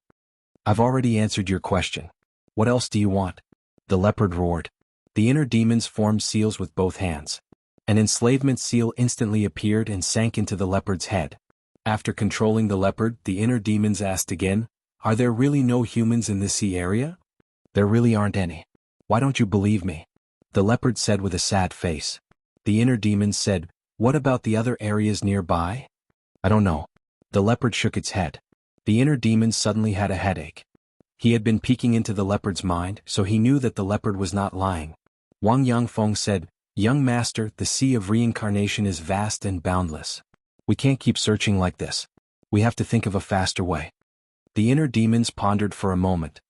I've already answered your question. What else do you want? The leopard roared. The inner demons formed seals with both hands. An enslavement seal instantly appeared and sank into the leopard's head. After controlling the leopard, the inner demons asked again, Are there really no humans in this sea area? There really aren't any. Why don't you believe me? The leopard said with a sad face. The inner demons said, What about the other areas nearby? I don't know. The leopard shook its head. The inner demon suddenly had a headache. He had been peeking into the leopard's mind, so he knew that the leopard was not lying. Wang Yangfeng said, Young master, the sea of reincarnation is vast and boundless. We can't keep searching like this. We have to think of a faster way. The inner demons pondered for a moment.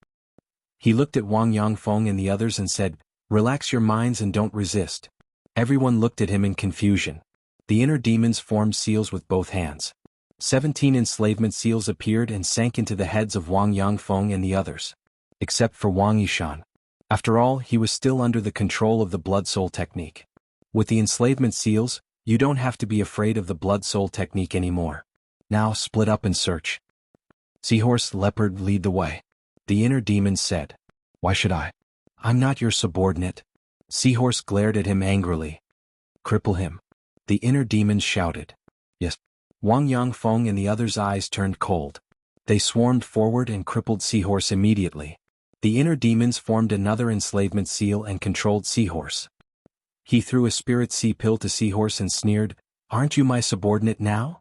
He looked at Wang Yangfeng and the others and said, Relax your minds and don't resist. Everyone looked at him in confusion. The inner demons formed seals with both hands. 17 enslavement seals appeared and sank into the heads of Wang Yangfeng and the others. Except for Wang Yishan. After all, he was still under the control of the blood-soul technique. With the enslavement seals, you don't have to be afraid of the blood-soul technique anymore. Now split up and search. Seahorse, leopard, lead the way. The inner demons said. Why should I? I'm not your subordinate. Seahorse glared at him angrily. Cripple him. The inner demons shouted. Yes. Wang Yangfeng and the others' eyes turned cold. They swarmed forward and crippled Seahorse immediately. The inner demons formed another enslavement seal and controlled Seahorse. He threw a spirit sea pill to Seahorse and sneered, Aren't you my subordinate now?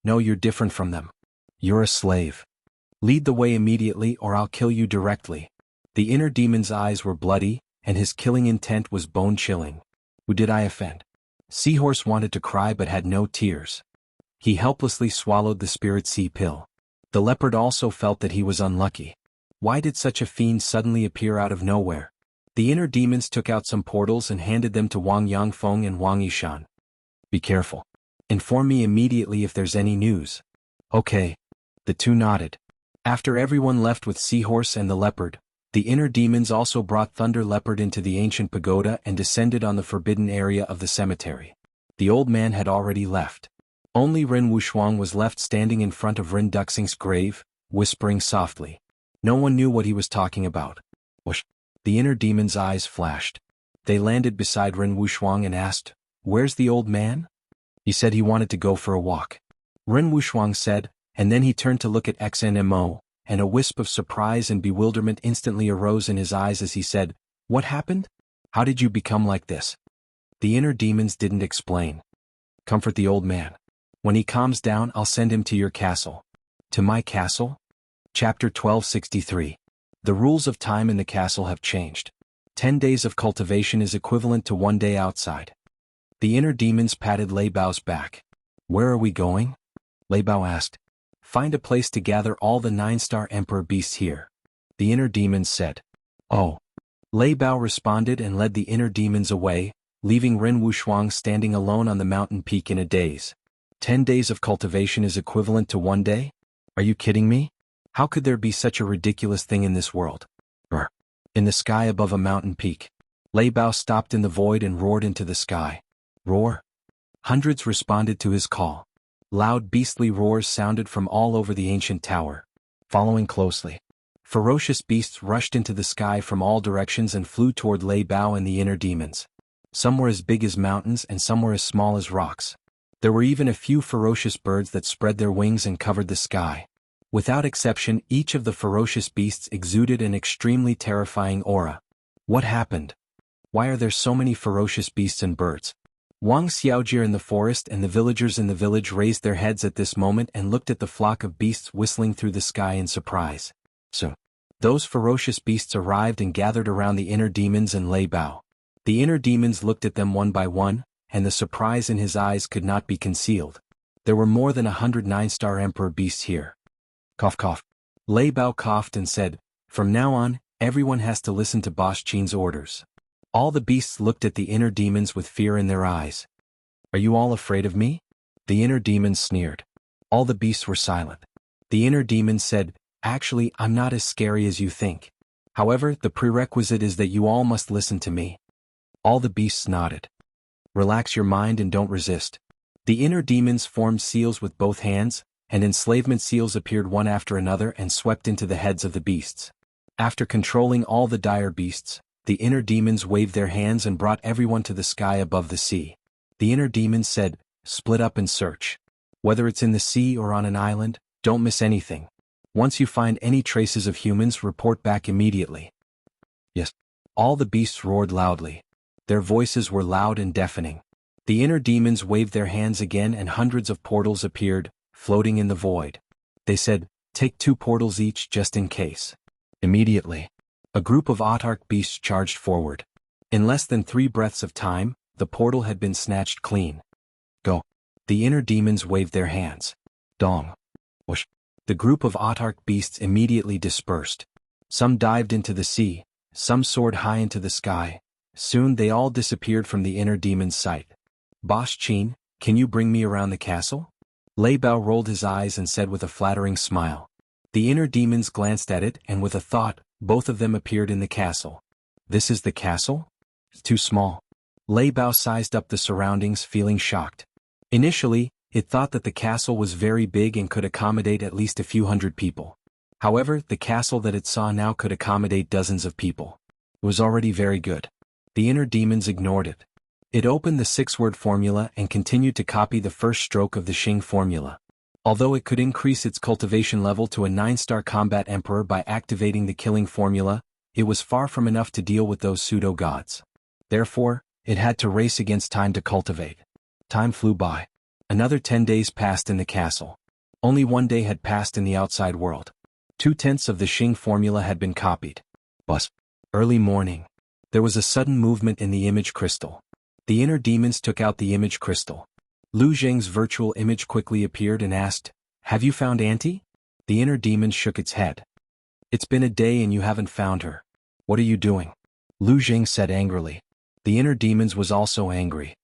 No, you're different from them. You're a slave. Lead the way immediately or I'll kill you directly. The inner demon's eyes were bloody, and his killing intent was bone-chilling. Who did I offend? Seahorse wanted to cry but had no tears. He helplessly swallowed the spirit sea pill. The leopard also felt that he was unlucky. Why did such a fiend suddenly appear out of nowhere? The inner demons took out some portals and handed them to Wang Yangfeng and Wang Yishan. Be careful. Inform me immediately if there's any news. Okay. The two nodded. After everyone left with Seahorse and the leopard, the inner demons also brought Thunder Leopard into the ancient pagoda and descended on the forbidden area of the cemetery. The old man had already left. Only Ren Wushuang was left standing in front of Ren Duxing's grave, whispering softly. No one knew what he was talking about. Whoosh! The inner demon's eyes flashed. They landed beside Ren Wushuang and asked, Where's the old man? He said he wanted to go for a walk. Ren Wushuang said, and then he turned to look at XNMO, and a wisp of surprise and bewilderment instantly arose in his eyes as he said, What happened? How did you become like this? The inner demons didn't explain. Comfort the old man. When he calms down, I'll send him to your castle. To my castle? Chapter 1263. The rules of time in the castle have changed. 10 days of cultivation is equivalent to 1 day outside. The inner demons patted Lei Bao's back. Where are we going? Lei Bao asked. Find a place to gather all the 9-star emperor beasts here. The inner demons said. Oh. Lei Bao responded and led the inner demons away, leaving Ren Wushuang standing alone on the mountain peak in a daze. 10 days of cultivation is equivalent to 1 day? Are you kidding me? How could there be such a ridiculous thing in this world? Brr. In the sky above a mountain peak. Lei Bao stopped in the void and roared into the sky. Roar. Hundreds responded to his call. Loud beastly roars sounded from all over the ancient tower. Following closely. Ferocious beasts rushed into the sky from all directions and flew toward Lei Bao and the inner demons. Some were as big as mountains and some were as small as rocks. There were even a few ferocious birds that spread their wings and covered the sky. Without exception, each of the ferocious beasts exuded an extremely terrifying aura. What happened? Why are there so many ferocious beasts and birds? Wang Xiaojie in the forest and the villagers in the village raised their heads at this moment and looked at the flock of beasts whistling through the sky in surprise. So, those ferocious beasts arrived and gathered around the inner demons and Lei Bao. The inner demons looked at them one by one, and the surprise in his eyes could not be concealed. There were more than 100 9-star emperor beasts here. Cough cough. Lei Bao coughed and said, From now on, everyone has to listen to Boss Qin's orders. All the beasts looked at the inner demons with fear in their eyes. Are you all afraid of me? The inner demons sneered. All the beasts were silent. The inner demon said, "Actually, I'm not as scary as you think. However, the prerequisite is that you all must listen to me." All the beasts nodded. "Relax your mind and don't resist." The inner demons formed seals with both hands, and enslavement seals appeared one after another and swept into the heads of the beasts. After controlling all the dire beasts, the inner demons waved their hands and brought everyone to the sky above the sea. The inner demons said, "Split up and search. Whether it's in the sea or on an island, don't miss anything. Once you find any traces of humans, report back immediately." Yes. All the beasts roared loudly. Their voices were loud and deafening. The inner demons waved their hands again and hundreds of portals appeared, floating in the void. They said, "Take 2 portals each just in case." Immediately, a group of autarch beasts charged forward. In less than 3 breaths of time, the portal had been snatched clean. "Go." The inner demons waved their hands. Dong. Whoosh. The group of autarch beasts immediately dispersed. Some dived into the sea, some soared high into the sky. Soon they all disappeared from the inner demon's sight. "Boss Chin, can you bring me around the castle?" Lei Bao rolled his eyes and said with a flattering smile. The inner demons glanced at it and with a thought, both of them appeared in the castle. "This is the castle? It's too small." Lei Bao sized up the surroundings, feeling shocked. Initially, it thought that the castle was very big and could accommodate at least a few hundred people. However, the castle that it saw now could accommodate dozens of people. It was already very good. The inner demons ignored it. It opened the 6-word formula and continued to copy the first stroke of the Xing formula. Although it could increase its cultivation level to a 9-star combat emperor by activating the killing formula, it was far from enough to deal with those pseudo-gods. Therefore, it had to race against time to cultivate. Time flew by. Another 10 days passed in the castle. Only 1 day had passed in the outside world. 2/10 of the Xing formula had been copied. But early morning. There was a sudden movement in the image crystal. The inner demons took out the image crystal. Lu Zheng's virtual image quickly appeared and asked, "Have you found Auntie?" The inner demon shook its head. "It's been a day and you haven't found her. What are you doing?" Lu Zheng said angrily. The inner demons was also angry.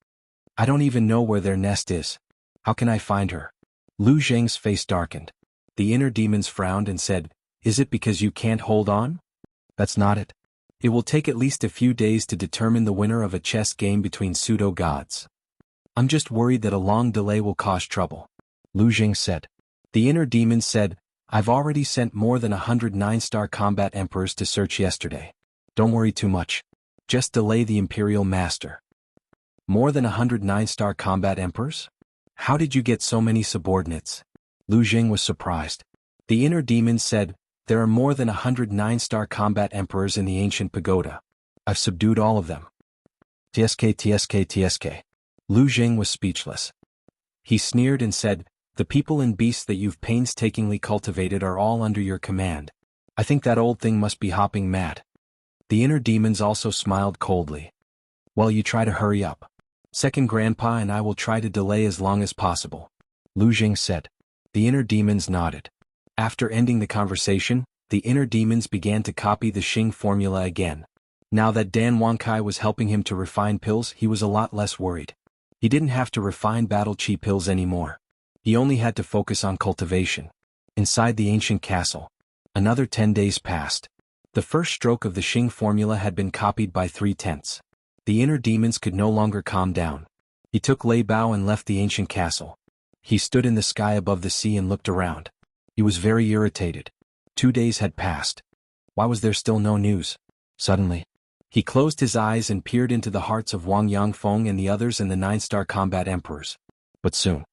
"I don't even know where their nest is. How can I find her?" Lu Zheng's face darkened. The inner demons frowned and said, "Is it because you can't hold on?" "That's not it. It will take at least a few days to determine the winner of a chess game between pseudo-gods. I'm just worried that a long delay will cause trouble," Lu Zheng said. The inner demons said, "I've already sent more than 100 9-star combat emperors to search yesterday. Don't worry too much. Just delay the Imperial Master." "More than 100 9-star combat emperors? How did you get so many subordinates?" Lu Zheng was surprised. The inner demons said, "There are more than 100 9-star combat emperors in the ancient pagoda. I've subdued all of them." TSK. Lu Zheng was speechless. He sneered and said, "The people and beasts that you've painstakingly cultivated are all under your command. I think that old thing must be hopping mad." The inner demons also smiled coldly. "Well, you try to hurry up. Second Grandpa and I will try to delay as long as possible," Lu Zheng said. The inner demons nodded. After ending the conversation, the inner demons began to copy the Xing formula again. Now that Dan Wankai was helping him to refine pills, he was a lot less worried. He didn't have to refine battle chi pills anymore. He only had to focus on cultivation. Inside the ancient castle, another 10 days passed. The first stroke of the Xing formula had been copied by 3/10. The inner demons could no longer calm down. He took Lei Bao and left the ancient castle. He stood in the sky above the sea and looked around. He was very irritated. 2 days had passed. Why was there still no news? Suddenly, he closed his eyes and peered into the hearts of Wang Yangfeng and the others and the 9-star combat emperors. But soon,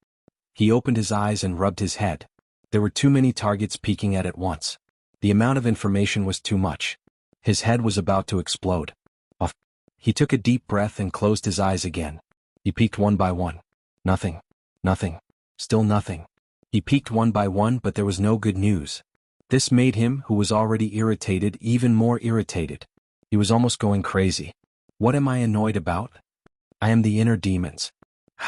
he opened his eyes and rubbed his head. There were too many targets peeking at once. The amount of information was too much. His head was about to explode. Off. He took a deep breath and closed his eyes again. He peeked one by one. Nothing. Nothing. Still nothing. He peeked one by one, but there was no good news. This made him, who was already irritated, even more irritated. He was almost going crazy. What am I annoyed about? I am the inner demons.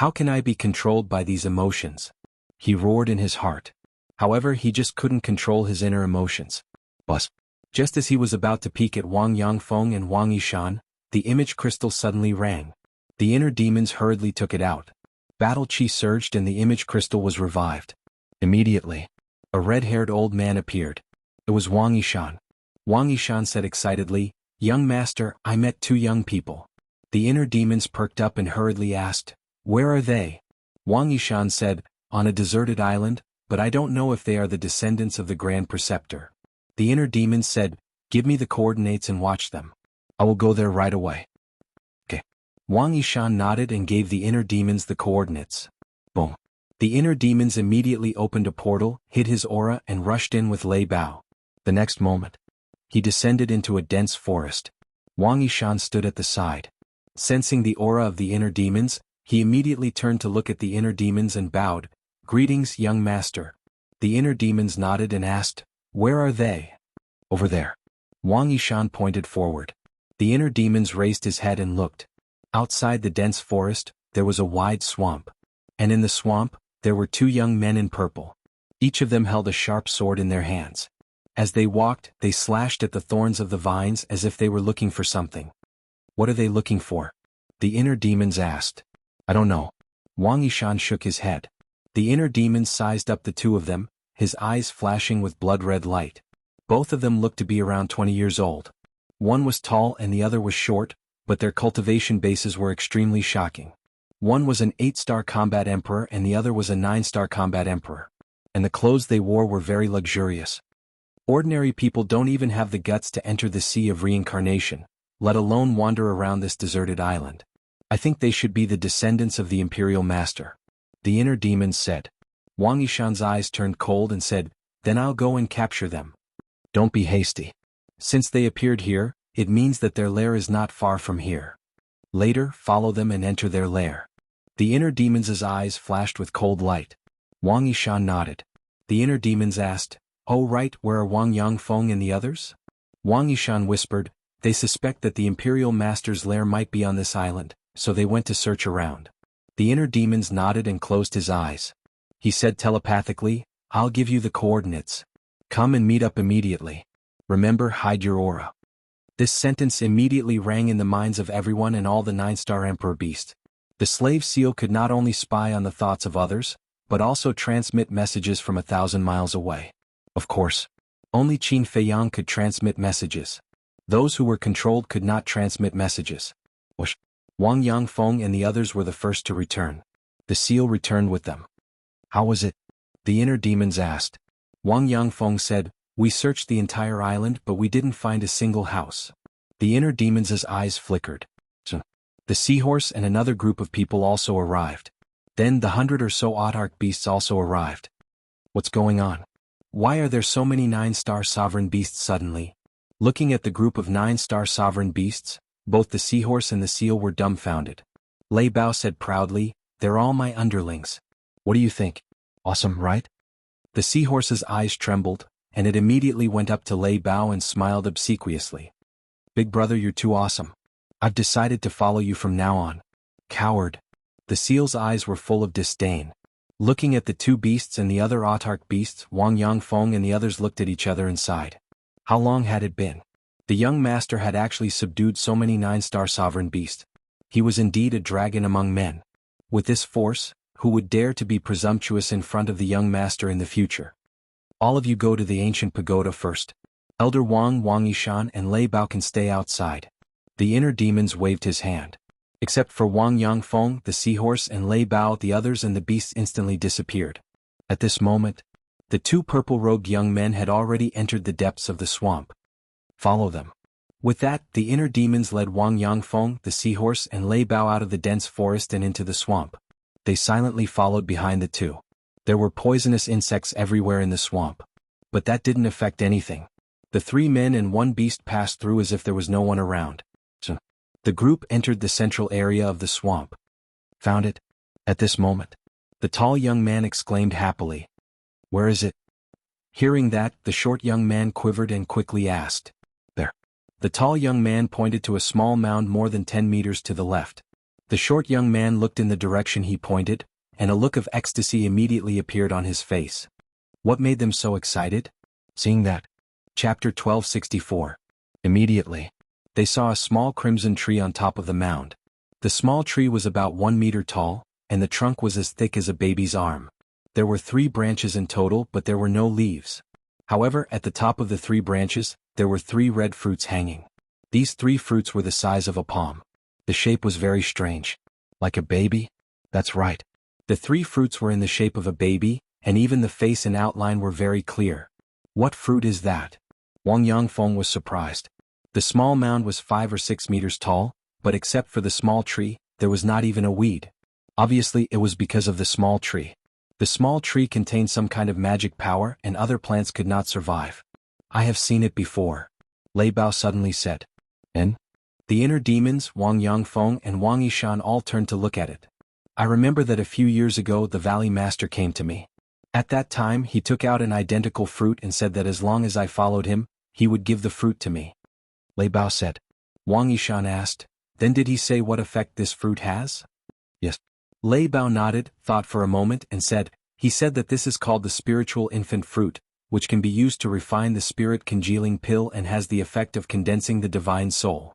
How can I be controlled by these emotions? He roared in his heart. However, he just couldn't control his inner emotions. But just as he was about to peek at Wang Yangfeng and Wang Yishan, the image crystal suddenly rang. The inner demons hurriedly took it out. Battle chi surged and the image crystal was revived. Immediately, A red-haired old man appeared. It was Wang Yishan. Wang Yishan said excitedly, "Young master, I met two young people." The inner demons perked up and hurriedly asked, "Where are they?" Wang Yishan said, "On a deserted island, but I don't know if they are the descendants of the Grand Preceptor." The inner demons said, "Give me the coordinates and watch them. I will go there right away." Okay. Wang Yishan nodded and gave the inner demons the coordinates. Boom. The inner demons immediately opened a portal, hid his aura and rushed in with Lei Bao. The next moment, he descended into a dense forest. Wang Yishan stood at the side. Sensing the aura of the inner demons, he immediately turned to look at the inner demons and bowed. "Greetings, young master." The inner demons nodded and asked, "Where are they?" "Over there." Wang Yishan pointed forward. The inner demons raised his head and looked. Outside the dense forest, there was a wide swamp. And in the swamp, there were two young men in purple. Each of them held a sharp sword in their hands. As they walked, they slashed at the thorns of the vines as if they were looking for something. "What are they looking for?" the inner demons asked. "I don't know." Wang Yishan shook his head. The inner demons sized up the two of them, his eyes flashing with blood-red light. Both of them looked to be around 20 years old. One was tall and the other was short, but their cultivation bases were extremely shocking. One was an 8-star combat emperor and the other was a 9-star combat emperor. And the clothes they wore were very luxurious. Ordinary people don't even have the guts to enter the sea of reincarnation, let alone wander around this deserted island. "I think they should be the descendants of the Imperial Master," the inner demons said. Wang Yishan's eyes turned cold and said, "Then I'll go and capture them." "Don't be hasty. Since they appeared here, it means that their lair is not far from here. Later, follow them and enter their lair." The inner demons' eyes flashed with cold light. Wang Yishan nodded. The inner demons asked, "Oh right, where are Wang Yangfeng and the others?" Wang Yishan whispered, "They suspect that the Imperial Master's lair might be on this island, so they went to search around." The inner demons nodded and closed his eyes. He said telepathically, "I'll give you the coordinates. Come and meet up immediately. Remember, hide your aura." This sentence immediately rang in the minds of everyone and all the 9-star Emperor Beast. The slave seal could not only spy on the thoughts of others, but also transmit messages from 1,000 miles away. Of course, only Qin Feiyang could transmit messages. Those who were controlled could not transmit messages. Wang Yangfeng and the others were the first to return. The seal returned with them. "How was it?" the inner demons asked. Wang Yangfeng said, "We searched the entire island but we didn't find a single house." The inner demons' eyes flickered. The seahorse and another group of people also arrived. Then the 100 or so autarch beasts also arrived. "What's going on? Why are there so many 9-star sovereign beasts suddenly?" Looking at the group of 9-star sovereign beasts, both the seahorse and the seal were dumbfounded. Lei Bao said proudly, "They're all my underlings. What do you think? Awesome, right?" The seahorse's eyes trembled, and it immediately went up to Lei Bao and smiled obsequiously. "Big brother, you're too awesome. I've decided to follow you from now on." "Coward." The seal's eyes were full of disdain. Looking at the two beasts and the other autarch beasts, Wang Yangfeng and the others looked at each other and sighed. How long had it been? The young master had actually subdued so many 9-star sovereign beasts. He was indeed a dragon among men. With this force, who would dare to be presumptuous in front of the young master in the future? "All of you go to the ancient pagoda first. Elder Wang Yishan and Lei Bao can stay outside." The inner demons waved his hand. Except for Wang Yangfeng, the seahorse and Lei Bao, the others and the beasts instantly disappeared. At this moment, the two purple-robed young men had already entered the depths of the swamp. "Follow them." With that, the inner demons led Wang Yangfeng, the seahorse and Lei Bao out of the dense forest and into the swamp. They silently followed behind the two. There were poisonous insects everywhere in the swamp. But that didn't affect anything. The 3 men and 1 beast passed through as if there was no one around. The group entered the central area of the swamp. "Found it?" At this moment, the tall young man exclaimed happily. "Where is it?" Hearing that, the short young man quivered and quickly asked. "There." The tall young man pointed to a small mound more than 10 meters to the left. The short young man looked in the direction he pointed, and a look of ecstasy immediately appeared on his face. What made them so excited? Seeing that. Chapter 1264. Immediately, they saw a small crimson tree on top of the mound. The small tree was about 1 meter tall, and the trunk was as thick as a baby's arm. There were 3 branches in total, but there were no leaves. However, at the top of the 3 branches, there were 3 red fruits hanging. These 3 fruits were the size of a palm. The shape was very strange. Like a baby? That's right. The 3 fruits were in the shape of a baby, and even the face and outline were very clear. What fruit is that? Wang Yangfeng was surprised. The small mound was 5 or 6 meters tall, but except for the small tree, there was not even a weed. Obviously, it was because of the small tree. The small tree contained some kind of magic power and other plants could not survive. I have seen it before. Lei Bao suddenly said. And? The inner demons, Wang Yangfeng and Wang Yishan all turned to look at it. I remember that a few years ago the Valley Master came to me. At that time he took out an identical fruit and said that as long as I followed him, he would give the fruit to me. Lei Bao said. Wang Yishan asked, then did he say what effect this fruit has? Yes. Lei Bao nodded, thought for a moment and said, he said that this is called the spiritual infant fruit, which can be used to refine the spirit congealing pill and has the effect of condensing the divine soul.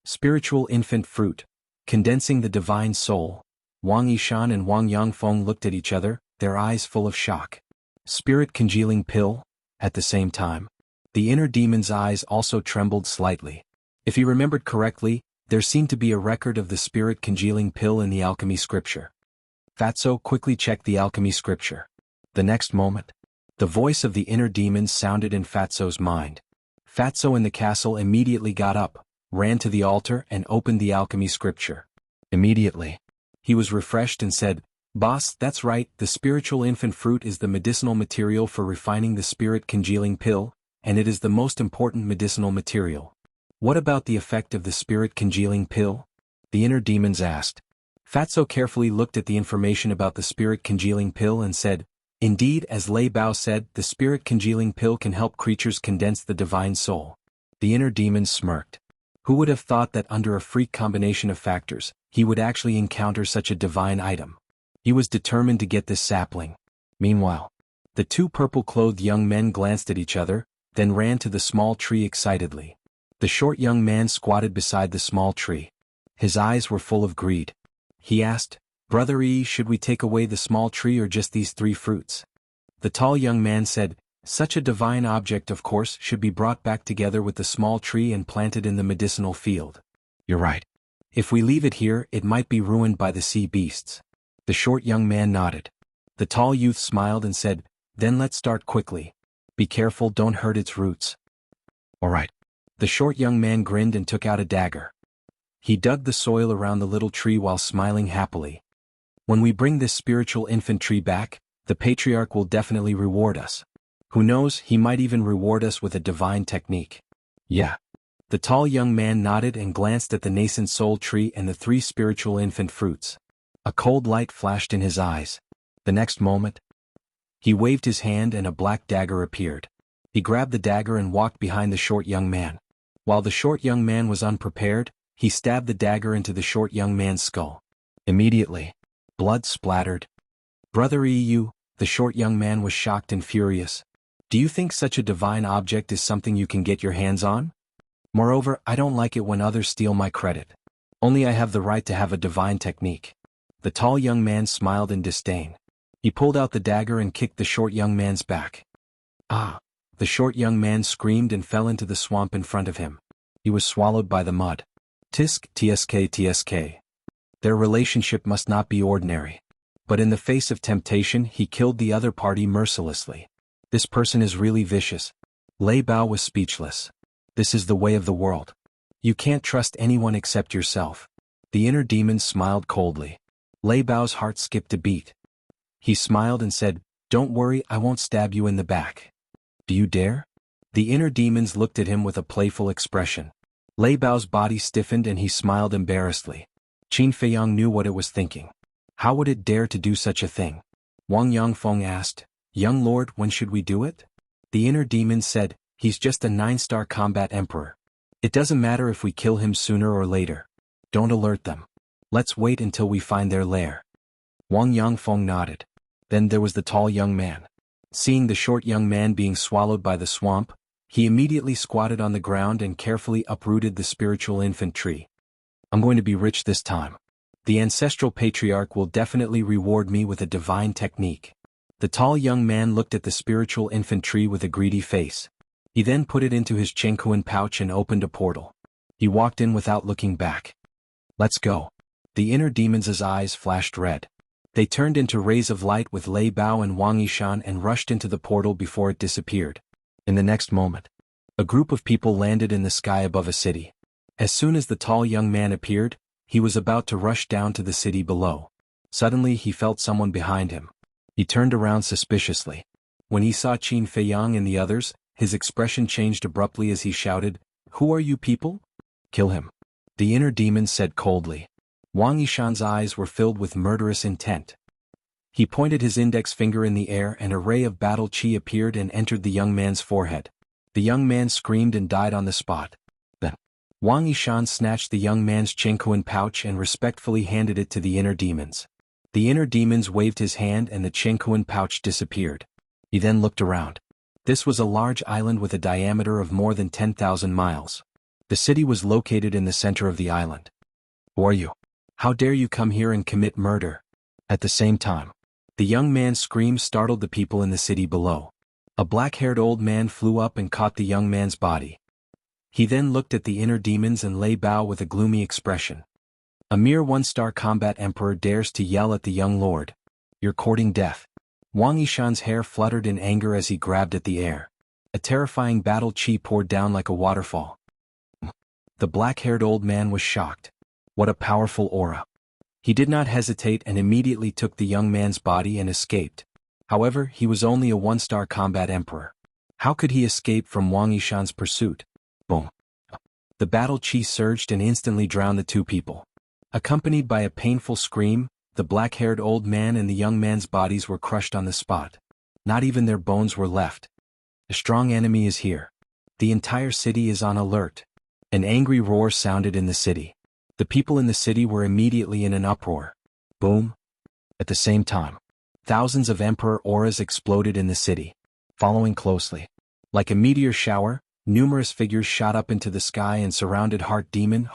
Spiritual infant fruit. Condensing the divine soul. Wang Yishan and Wang Yangfeng looked at each other, their eyes full of shock. Spirit congealing pill? At the same time. The inner demon's eyes also trembled slightly. If he remembered correctly, there seemed to be a record of the spirit congealing pill in the alchemy scripture. Fatso quickly checked the alchemy scripture. The next moment, the voice of the inner demons sounded in Fatso's mind. Fatso in the castle immediately got up, ran to the altar and opened the alchemy scripture. Immediately, he was refreshed and said, Boss, that's right, the spiritual infant fruit is the medicinal material for refining the spirit congealing pill, and it is the most important medicinal material. What about the effect of the spirit congealing pill? The inner demons asked. Fatso carefully looked at the information about the spirit congealing pill and said, indeed, as Lei Bao said, the spirit congealing pill can help creatures condense the divine soul. The inner demons smirked. Who would have thought that under a freak combination of factors, he would actually encounter such a divine item? He was determined to get this sapling. Meanwhile, the 2 purple-clothed young men glanced at each other, then ran to the small tree excitedly. The short young man squatted beside the small tree. His eyes were full of greed. He asked, Brother E, should we take away the small tree or just these 3 fruits? The tall young man said, such a divine object of course should be brought back together with the small tree and planted in the medicinal field. You're right. If we leave it here, it might be ruined by the sea beasts. The short young man nodded. The tall youth smiled and said, then let's start quickly. Be careful, don't hurt its roots. All right. The short young man grinned and took out a dagger. He dug the soil around the little tree while smiling happily. When we bring this spiritual infant tree back, the patriarch will definitely reward us. Who knows, he might even reward us with a divine technique. Yeah. The tall young man nodded and glanced at the nascent soul tree and the 3 spiritual infant fruits. A cold light flashed in his eyes. The next moment, he waved his hand and a black dagger appeared. He grabbed the dagger and walked behind the short young man. While the short young man was unprepared, he stabbed the dagger into the short young man's skull. Immediately, blood splattered. Brother EU, the short young man was shocked and furious. Do you think such a divine object is something you can get your hands on? Moreover, I don't like it when others steal my credit. Only I have the right to have a divine technique. The tall young man smiled in disdain. He pulled out the dagger and kicked the short young man's back. Ah! The short young man screamed and fell into the swamp in front of him. He was swallowed by the mud. Tisk, tsk, tsk. Their relationship must not be ordinary. But in the face of temptation he killed the other party mercilessly. This person is really vicious. Lei Bao was speechless. This is the way of the world. You can't trust anyone except yourself. The inner demon smiled coldly. Lei Bao's heart skipped a beat. He smiled and said, don't worry, I won't stab you in the back. Do you dare? The inner demons looked at him with a playful expression. Lei Bao's body stiffened and he smiled embarrassedly. Qin Feiyang knew what it was thinking. How would it dare to do such a thing? Wang Yangfeng asked, young lord, when should we do it? The inner demon said, he's just a 9-star combat emperor. It doesn't matter if we kill him sooner or later. Don't alert them. Let's wait until we find their lair. Wang Yangfeng nodded. Then there was the tall young man. Seeing the short young man being swallowed by the swamp, he immediately squatted on the ground and carefully uprooted the spiritual infant tree. I'm going to be rich this time. The ancestral patriarch will definitely reward me with a divine technique. The tall young man looked at the spiritual infantry with a greedy face. He then put it into his Jianghu pouch and opened a portal. He walked in without looking back. Let's go. The inner demons' eyes flashed red. They turned into rays of light with Lei Bao and Wang Yishan and rushed into the portal before it disappeared. In the next moment, a group of people landed in the sky above a city. As soon as the tall young man appeared, he was about to rush down to the city below. Suddenly he felt someone behind him. He turned around suspiciously. When he saw Qin Feiyang and the others, his expression changed abruptly as he shouted, "Who are you people? Kill him." The inner demon said coldly. Wang Yishan's eyes were filled with murderous intent. He pointed his index finger in the air and a ray of battle qi appeared and entered the young man's forehead. The young man screamed and died on the spot. Then, Wang Yishan snatched the young man's Jianghu pouch and respectfully handed it to the inner demons. The inner demons waved his hand and the Jianghu pouch disappeared. He then looked around. This was a large island with a diameter of more than 10,000 miles. The city was located in the center of the island. Who are you? How dare you come here and commit murder? At the same time, the young man's scream startled the people in the city below. A black-haired old man flew up and caught the young man's body. He then looked at the inner demons and Lei Bao with a gloomy expression. A mere one-star combat emperor dares to yell at the young lord. You're courting death. Wang Yishan's hair fluttered in anger as he grabbed at the air. A terrifying battle qi poured down like a waterfall. The black-haired old man was shocked. What a powerful aura. He did not hesitate and immediately took the young man's body and escaped. However, he was only a one-star combat emperor. How could he escape from Wang Yishan's pursuit? Boom. The battle qi surged and instantly drowned the two people. Accompanied by a painful scream, the black-haired old man and the young man's bodies were crushed on the spot. Not even their bones were left. A strong enemy is here. The entire city is on alert. An angry roar sounded in the city. The people in the city were immediately in an uproar. Boom. At the same time, thousands of emperor auras exploded in the city. Following closely, like a meteor shower, numerous figures shot up into the sky and surrounded Heart Demon,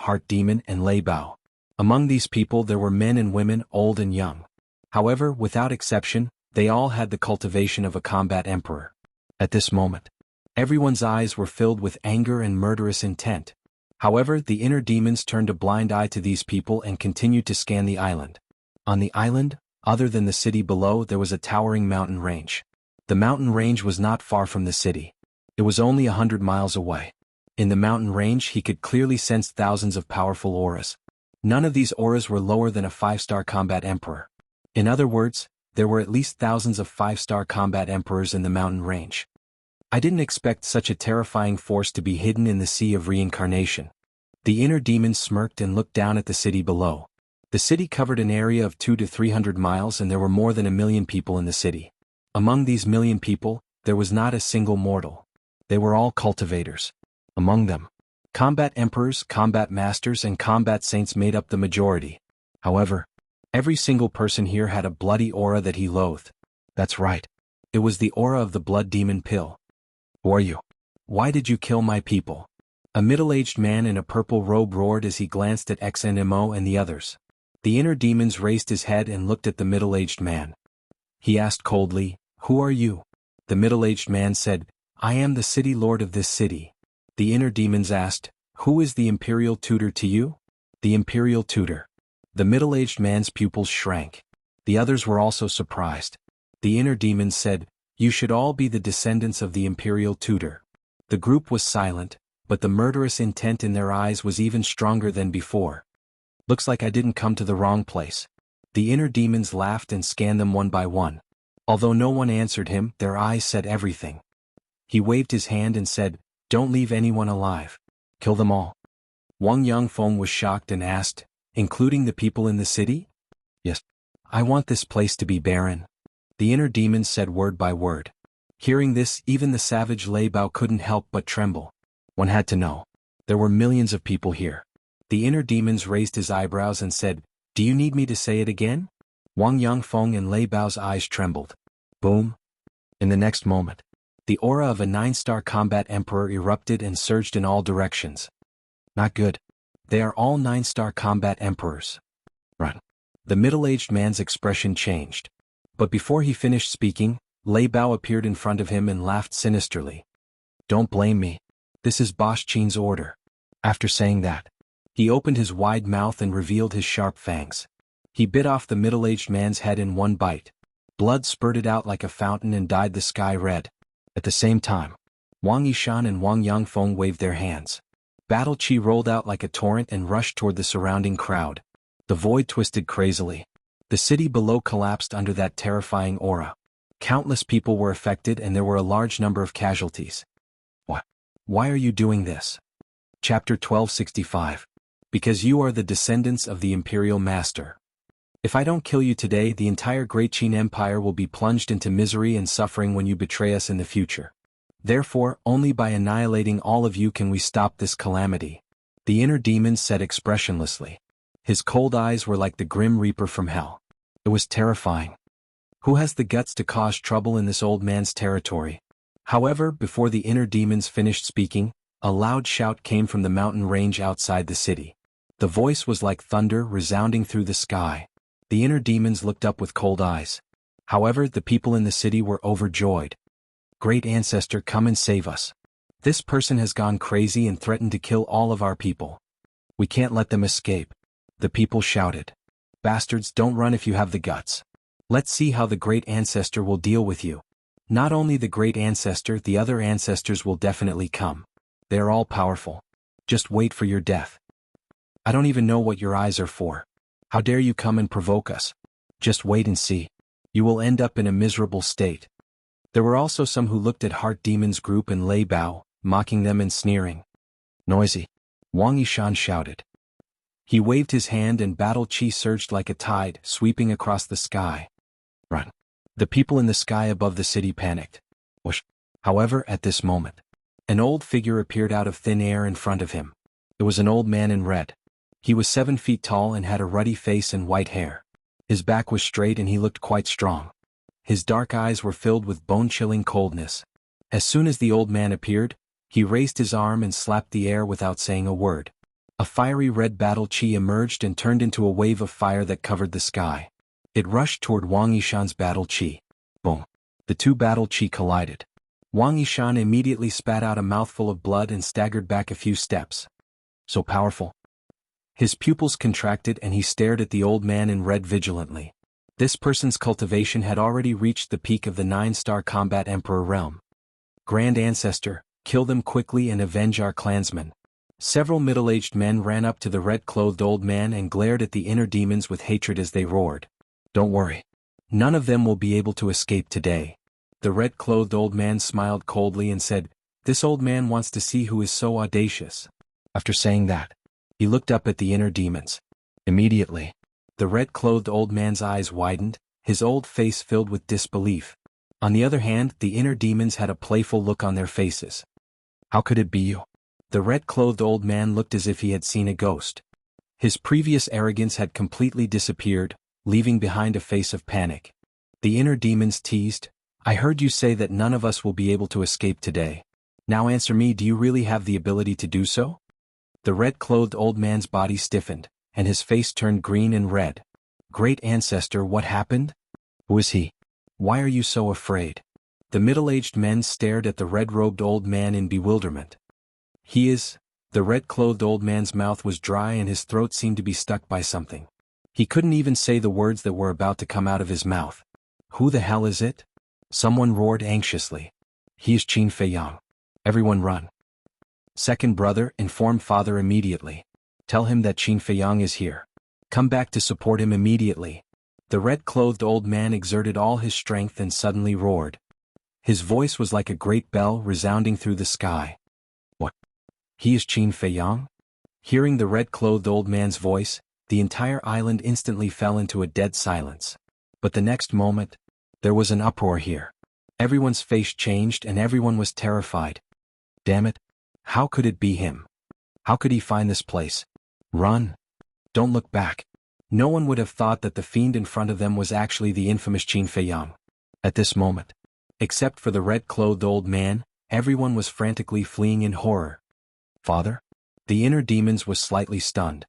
and Lei Bao. Among these people there were men and women, old and young. However, without exception, they all had the cultivation of a combat emperor. At this moment, everyone's eyes were filled with anger and murderous intent. However, the inner demons turned a blind eye to these people and continued to scan the island. On the island, other than the city below, there was a towering mountain range. The mountain range was not far from the city. It was only 100 miles away. In the mountain range he could clearly sense thousands of powerful auras. None of these auras were lower than a 5-star combat emperor. In other words, there were at least thousands of 5-star combat emperors in the mountain range. I didn't expect such a terrifying force to be hidden in the sea of reincarnation. The inner demons smirked and looked down at the city below. The city covered an area of 200 to 300 miles and there were more than 1 million people in the city. Among these million people, there was not a single mortal. They were all cultivators. Among them, combat emperors, combat masters and combat saints made up the majority. However, every single person here had a bloody aura that he loathed. That's right. It was the aura of the blood demon pill. Who are you? Why did you kill my people? A middle-aged man in a purple robe roared as he glanced at XNMO and the others. The inner demons raised his head and looked at the middle-aged man. He asked coldly, "Who are you?" The middle-aged man said, "I am the city lord of this city." The inner demons asked, "Who is the imperial tutor to you?" The imperial tutor. The middle-aged man's pupils shrank. The others were also surprised. The inner demons said, "You should all be the descendants of the imperial tutor." The group was silent, but the murderous intent in their eyes was even stronger than before. Looks like I didn't come to the wrong place. The inner demons laughed and scanned them one by one. Although no one answered him, their eyes said everything. He waved his hand and said, "Don't leave anyone alive. Kill them all." Wang Yangfeng was shocked and asked, "Including the people in the city?" "Yes. I want this place to be barren." The inner demons said word by word. Hearing this, even the savage Lei Bao couldn't help but tremble. One had to know. There were millions of people here. The inner demons raised his eyebrows and said, "Do you need me to say it again?" Wang Yangfeng and Lei Bao's eyes trembled. Boom. In the next moment, the aura of a 9-star combat emperor erupted and surged in all directions. Not good. They are all 9-star combat emperors. Run. The middle-aged man's expression changed. But before he finished speaking, Lei Bao appeared in front of him and laughed sinisterly. Don't blame me. This is Boss Qin's order. After saying that, he opened his wide mouth and revealed his sharp fangs. He bit off the middle-aged man's head in one bite. Blood spurted out like a fountain and dyed the sky red. At the same time, Wang Yishan and Wang Yangfeng waved their hands. Battle chi rolled out like a torrent and rushed toward the surrounding crowd. The void twisted crazily. The city below collapsed under that terrifying aura. Countless people were affected and there were a large number of casualties. What? Why are you doing this? Chapter 1265. Because you are the descendants of the Imperial Master. If I don't kill you today, the entire Great Qin Empire will be plunged into misery and suffering when you betray us in the future. Therefore, only by annihilating all of you can we stop this calamity. The inner demon said expressionlessly. His cold eyes were like the grim reaper from hell. It was terrifying. Who has the guts to cause trouble in this old man's territory? However, before the inner demons finished speaking, a loud shout came from the mountain range outside the city. The voice was like thunder resounding through the sky. The inner demons looked up with cold eyes. However, the people in the city were overjoyed. Great Ancestor, come and save us. This person has gone crazy and threatened to kill all of our people. We can't let them escape. The people shouted. Bastards, don't run if you have the guts. Let's see how the Great Ancestor will deal with you. Not only the Great Ancestor, the other ancestors will definitely come. They are all powerful. Just wait for your death. I don't even know what your eyes are for. How dare you come and provoke us? Just wait and see. You will end up in a miserable state. There were also some who looked at Heart Demon's group and Lei Bao, mocking them and sneering. Noisy. Wang Yishan shouted. He waved his hand and battle chi surged like a tide, sweeping across the sky. Run. The people in the sky above the city panicked. Whoosh. However, at this moment, an old figure appeared out of thin air in front of him. It was an old man in red. He was 7 feet tall and had a ruddy face and white hair. His back was straight and he looked quite strong. His dark eyes were filled with bone-chilling coldness. As soon as the old man appeared, he raised his arm and slapped the air without saying a word. A fiery red battle chi emerged and turned into a wave of fire that covered the sky. It rushed toward Wang Yishan's battle chi. Boom. The two battle chi collided. Wang Yishan immediately spat out a mouthful of blood and staggered back a few steps. So powerful. His pupils contracted and he stared at the old man in red vigilantly. This person's cultivation had already reached the peak of the 9-star combat emperor realm. Grand Ancestor, kill them quickly and avenge our clansmen. Several middle-aged men ran up to the red-clothed old man and glared at the inner demons with hatred as they roared. Don't worry. None of them will be able to escape today. The red-clothed old man smiled coldly and said, This old man wants to see who is so audacious. After saying that, he looked up at the inner demons. Immediately, the red-clothed old man's eyes widened, his old face filled with disbelief. On the other hand, the inner demons had a playful look on their faces. How could it be you? The red-clothed old man looked as if he had seen a ghost. His previous arrogance had completely disappeared, leaving behind a face of panic. The inner demons teased, I heard you say that none of us will be able to escape today. Now answer me, do you really have the ability to do so? The red-clothed old man's body stiffened, and his face turned green and red. Great Ancestor, what happened? Who is he? Why are you so afraid? The middle-aged men stared at the red-robed old man in bewilderment. He is... The red-clothed old man's mouth was dry and his throat seemed to be stuck by something. He couldn't even say the words that were about to come out of his mouth. Who the hell is it? Someone roared anxiously. He is Qin Feiyang. Everyone run. Second brother, inform father immediately. Tell him that Qin Feiyang is here. Come back to support him immediately. The red-clothed old man exerted all his strength and suddenly roared. His voice was like a great bell resounding through the sky. What? He is Qin Feiyang? Hearing the red-clothed old man's voice, the entire island instantly fell into a dead silence. But the next moment, there was an uproar here. Everyone's face changed and everyone was terrified. Damn it. How could it be him? How could he find this place? Run. Don't look back. No one would have thought that the fiend in front of them was actually the infamous Qin Feiyang. At this moment, except for the red-clothed old man, everyone was frantically fleeing in horror. Father? The inner demons was slightly stunned.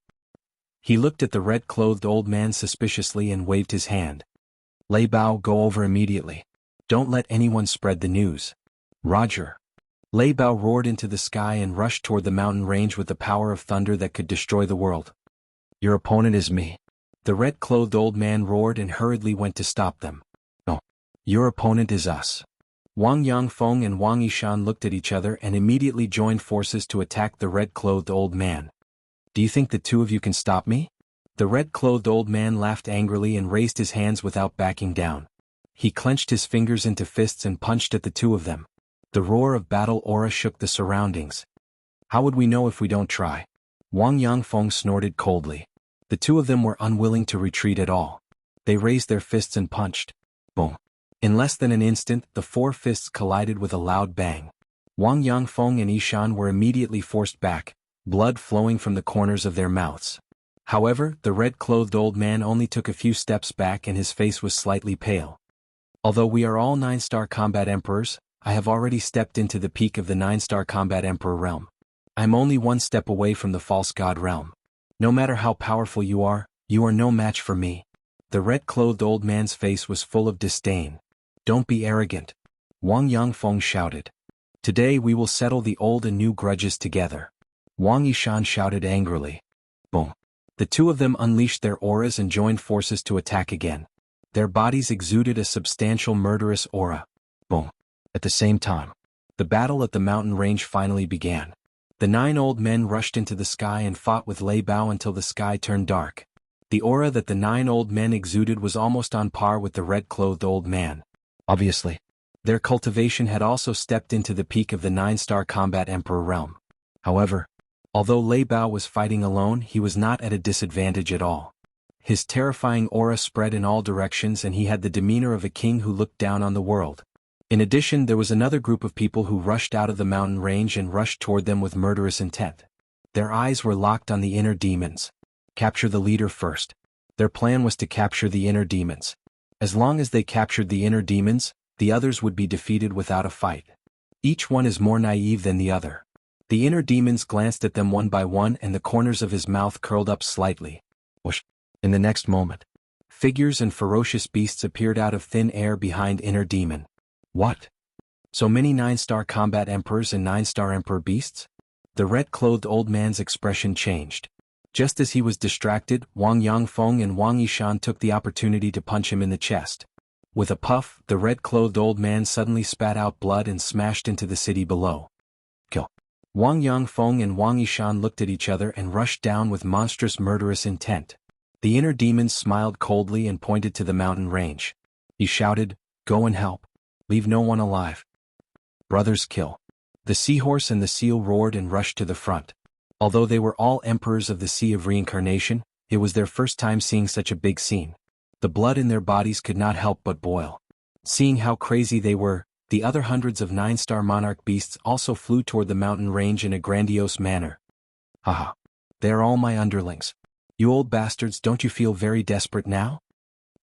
He looked at the red-clothed old man suspiciously and waved his hand. Lei Bao, go over immediately. Don't let anyone spread the news. Roger. Lei Bao roared into the sky and rushed toward the mountain range with the power of thunder that could destroy the world. Your opponent is me. The red-clothed old man roared and hurriedly went to stop them. No. Your opponent is us. Wang Yangfeng and Wang Yishan looked at each other and immediately joined forces to attack the red-clothed old man. Do you think the two of you can stop me? The red-clothed old man laughed angrily and raised his hands without backing down. He clenched his fingers into fists and punched at the two of them. The roar of battle aura shook the surroundings. How would we know if we don't try? Wang Yangfeng snorted coldly. The two of them were unwilling to retreat at all. They raised their fists and punched. Boom. In less than an instant, the four fists collided with a loud bang. Wang Yangfeng and Yishan were immediately forced back, blood flowing from the corners of their mouths. However, the red-clothed old man only took a few steps back and his face was slightly pale. Although we are all 9-star combat emperors, I have already stepped into the peak of the 9-star combat emperor realm. I am only one step away from the false god realm. No matter how powerful you are no match for me. The red-clothed old man's face was full of disdain. Don't be arrogant. Wang Yangfeng shouted. Today we will settle the old and new grudges together. Wang Yishan shouted angrily. Boom. The two of them unleashed their auras and joined forces to attack again. Their bodies exuded a substantial murderous aura. Boom. At the same time, the battle at the mountain range finally began. The 9 old men rushed into the sky and fought with Lei Bao until the sky turned dark. The aura that the 9 old men exuded was almost on par with the red-clothed old man. Obviously, their cultivation had also stepped into the peak of the 9-star combat emperor realm. However, although Lei Bao was fighting alone, he was not at a disadvantage at all. His terrifying aura spread in all directions and he had the demeanor of a king who looked down on the world. In addition, there was another group of people who rushed out of the mountain range and rushed toward them with murderous intent. Their eyes were locked on the inner demons. Capture the leader first. Their plan was to capture the inner demons. As long as they captured the inner demons, the others would be defeated without a fight. Each one is more naive than the other. The inner demons glanced at them one by one and the corners of his mouth curled up slightly. Whoosh. In the next moment, figures and ferocious beasts appeared out of thin air behind inner demon. What? So many 9-star combat emperors and 9-star emperor beasts? The red-clothed old man's expression changed. Just as he was distracted, Wang Yangfeng and Wang Yishan took the opportunity to punch him in the chest. With a puff, the red-clothed old man suddenly spat out blood and smashed into the city below. Kill. Wang Yangfeng and Wang Yishan looked at each other and rushed down with monstrous murderous intent. The inner demons smiled coldly and pointed to the mountain range. He shouted, "Go and help. Leave no one alive. Brothers kill." The seahorse and the seal roared and rushed to the front. Although they were all emperors of the Sea of Reincarnation, it was their first time seeing such a big scene. The blood in their bodies could not help but boil. Seeing how crazy they were, the other hundreds of 9-star monarch beasts also flew toward the mountain range in a grandiose manner. Haha. They are all my underlings. You old bastards, don't you feel very desperate now?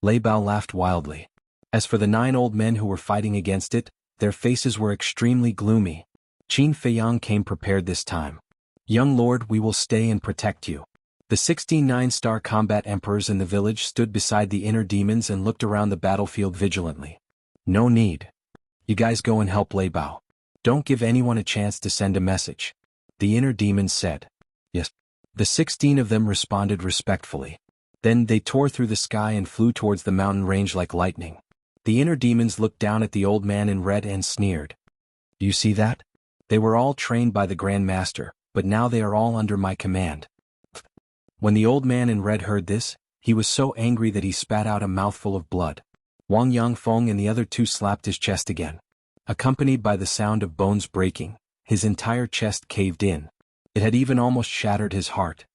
Lei Bao laughed wildly. As for the 9 old men who were fighting against it, their faces were extremely gloomy. Qin Feiyang came prepared this time. Young lord, we will stay and protect you. The 16 9-star combat emperors in the village stood beside the inner demons and looked around the battlefield vigilantly. No need. You guys go and help Lei Bao. Don't give anyone a chance to send a message. The inner demons said. Yes. The 16 of them responded respectfully. Then they tore through the sky and flew towards the mountain range like lightning. The inner demons looked down at the old man in red and sneered. Do you see that? They were all trained by the Grand Master, but now they are all under my command. When the old man in red heard this, he was so angry that he spat out a mouthful of blood. Wang Yangfeng and the other two slapped his chest again. Accompanied by the sound of bones breaking, his entire chest caved in. It had even almost shattered his heart.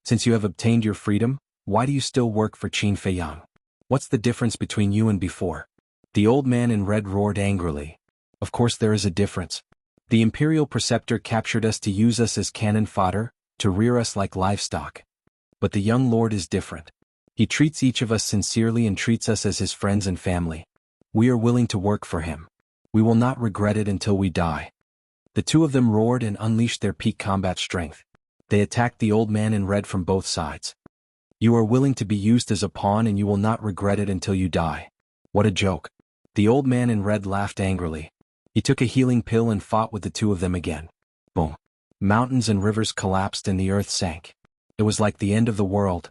Since you have obtained your freedom, why do you still work for Qin Feiyang? What's the difference between you and before? The old man in red roared angrily. Of course there is a difference. The Imperial Preceptor captured us to use us as cannon fodder, to rear us like livestock. But the young lord is different. He treats each of us sincerely and treats us as his friends and family. We are willing to work for him. We will not regret it until we die. The two of them roared and unleashed their peak combat strength. They attacked the old man in red from both sides. You are willing to be used as a pawn and you will not regret it until you die. What a joke. The old man in red laughed angrily. He took a healing pill and fought with the two of them again. Boom. Mountains and rivers collapsed and the earth sank. It was like the end of the world.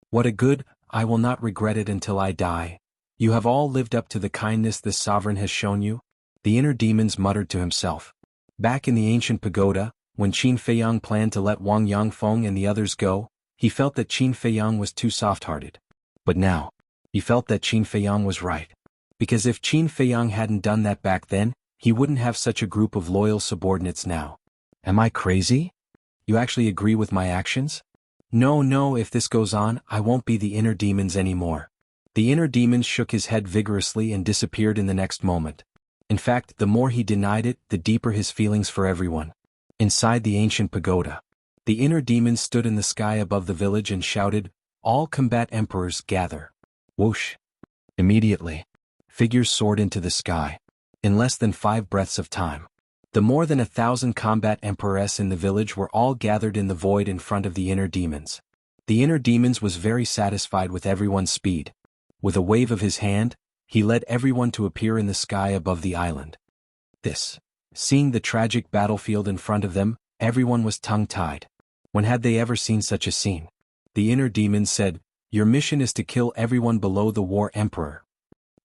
What a good, I will not regret it until I die. You have all lived up to the kindness this sovereign has shown you? The inner demons muttered to himself. Back in the ancient pagoda, when Qin Feiyang planned to let Wang Yangfeng and the others go, he felt that Qin Feiyang was too soft-hearted. But now, he felt that Qin Feiyang was right. Because if Qin Feiyang hadn't done that back then, he wouldn't have such a group of loyal subordinates now. Am I crazy? You actually agree with my actions? No, if this goes on, I won't be the inner demons anymore. The inner demons shook his head vigorously and disappeared in the next moment. In fact, the more he denied it, the deeper his feelings for everyone. Inside the ancient pagoda, the inner demons stood in the sky above the village and shouted, "All combat emperors gather." Whoosh. Immediately, figures soared into the sky. In less than 5 breaths of time, the more than 1,000 combat emperors in the village were all gathered in the void in front of the inner demons. The inner demons was very satisfied with everyone's speed. With a wave of his hand, he led everyone to appear in the sky above the island. Seeing the tragic battlefield in front of them, everyone was tongue-tied. When had they ever seen such a scene? The inner demons said, "Your mission is to kill everyone below the war emperor."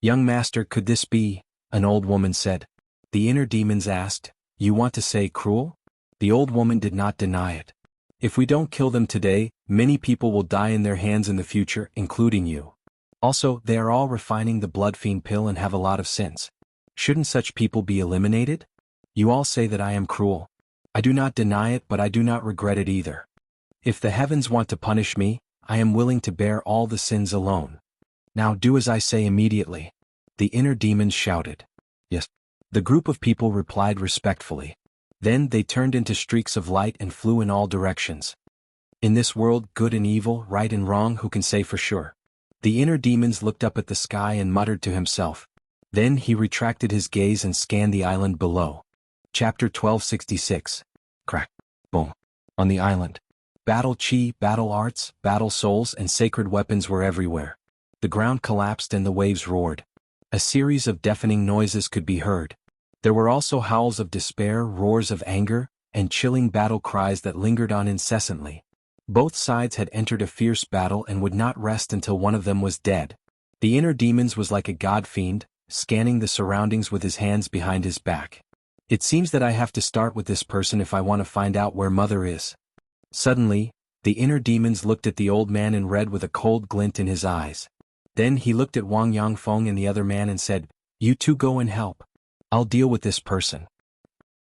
"Young master, could this be?" an old woman said. The inner demons asked, "You want to say cruel?" The old woman did not deny it. "If we don't kill them today, many people will die in their hands in the future, including you. Also, they are all refining the blood fiend pill and have a lot of sins. Shouldn't such people be eliminated? You all say that I am cruel. I do not deny it, but I do not regret it either. If the heavens want to punish me, I am willing to bear all the sins alone. Now do as I say immediately." The inner demons shouted. "Yes." The group of people replied respectfully. Then they turned into streaks of light and flew in all directions. In this world, good and evil, right and wrong, who can say for sure? The inner demons looked up at the sky and muttered to himself. Then he retracted his gaze and scanned the island below. Chapter 1266. Crack. Boom. On the island, battle chi, battle arts, battle souls, and sacred weapons were everywhere. The ground collapsed and the waves roared. A series of deafening noises could be heard. There were also howls of despair, roars of anger, and chilling battle cries that lingered on incessantly. Both sides had entered a fierce battle and would not rest until one of them was dead. The inner demons was like a god fiend, scanning the surroundings with his hands behind his back. "It seems that I have to start with this person if I want to find out where Mother is." Suddenly, the inner demons looked at the old man in red with a cold glint in his eyes. Then he looked at Wang Yangfeng and the other man and said, "You two go and help. I'll deal with this person."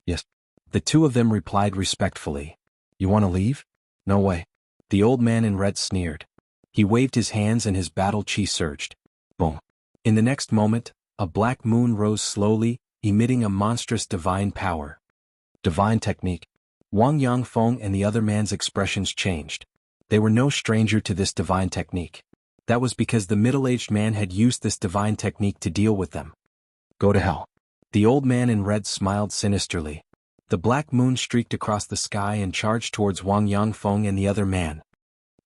"Yes." The two of them replied respectfully. "You want to leave?" "No way." The old man in red sneered. He waved his hands and his battle chi surged. Boom. In the next moment, a black moon rose slowly, emitting a monstrous divine power. Divine technique. Wang Yangfeng and the other man's expressions changed. They were no stranger to this divine technique. That was because the middle-aged man had used this divine technique to deal with them. "Go to hell." The old man in red smiled sinisterly. The black moon streaked across the sky and charged towards Wang Yangfeng and the other man.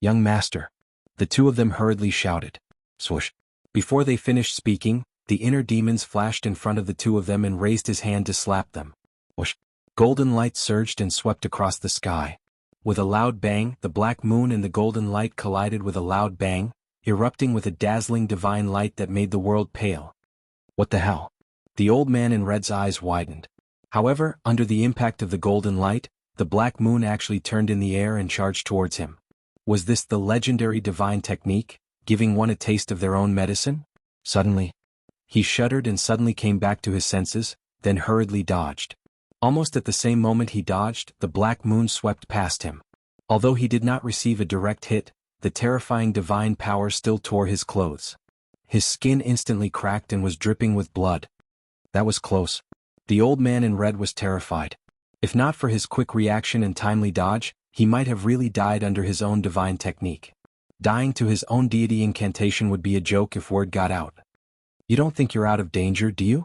"Young master." The two of them hurriedly shouted. Swoosh. Before they finished speaking, the inner demons flashed in front of the two of them and raised his hand to slap them. Whoosh. Golden light surged and swept across the sky. With a loud bang, the black moon and the golden light collided with a loud bang, erupting with a dazzling divine light that made the world pale. "What the hell?" The old man in red's eyes widened. However, under the impact of the golden light, the black moon actually turned in the air and charged towards him. Was this the legendary divine technique, giving one a taste of their own medicine? Suddenly, he shuddered and suddenly came back to his senses, then hurriedly dodged. Almost at the same moment he dodged, the black moon swept past him. Although he did not receive a direct hit, the terrifying divine power still tore his clothes. His skin instantly cracked and was dripping with blood. That was close. The old man in red was terrified. If not for his quick reaction and timely dodge, he might have really died under his own divine technique. Dying to his own deity incantation would be a joke if word got out. "You don't think you're out of danger, do you?"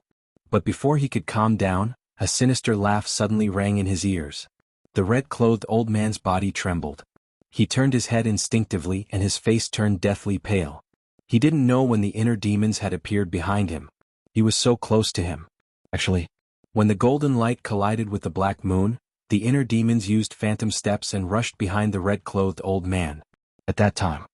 But before he could calm down, a sinister laugh suddenly rang in his ears. The red-clothed old man's body trembled. He turned his head instinctively and his face turned deathly pale. He didn't know when the inner demons had appeared behind him. He was so close to him. Actually, when the golden light collided with the black moon, the inner demons used phantom steps and rushed behind the red-clothed old man. At that time,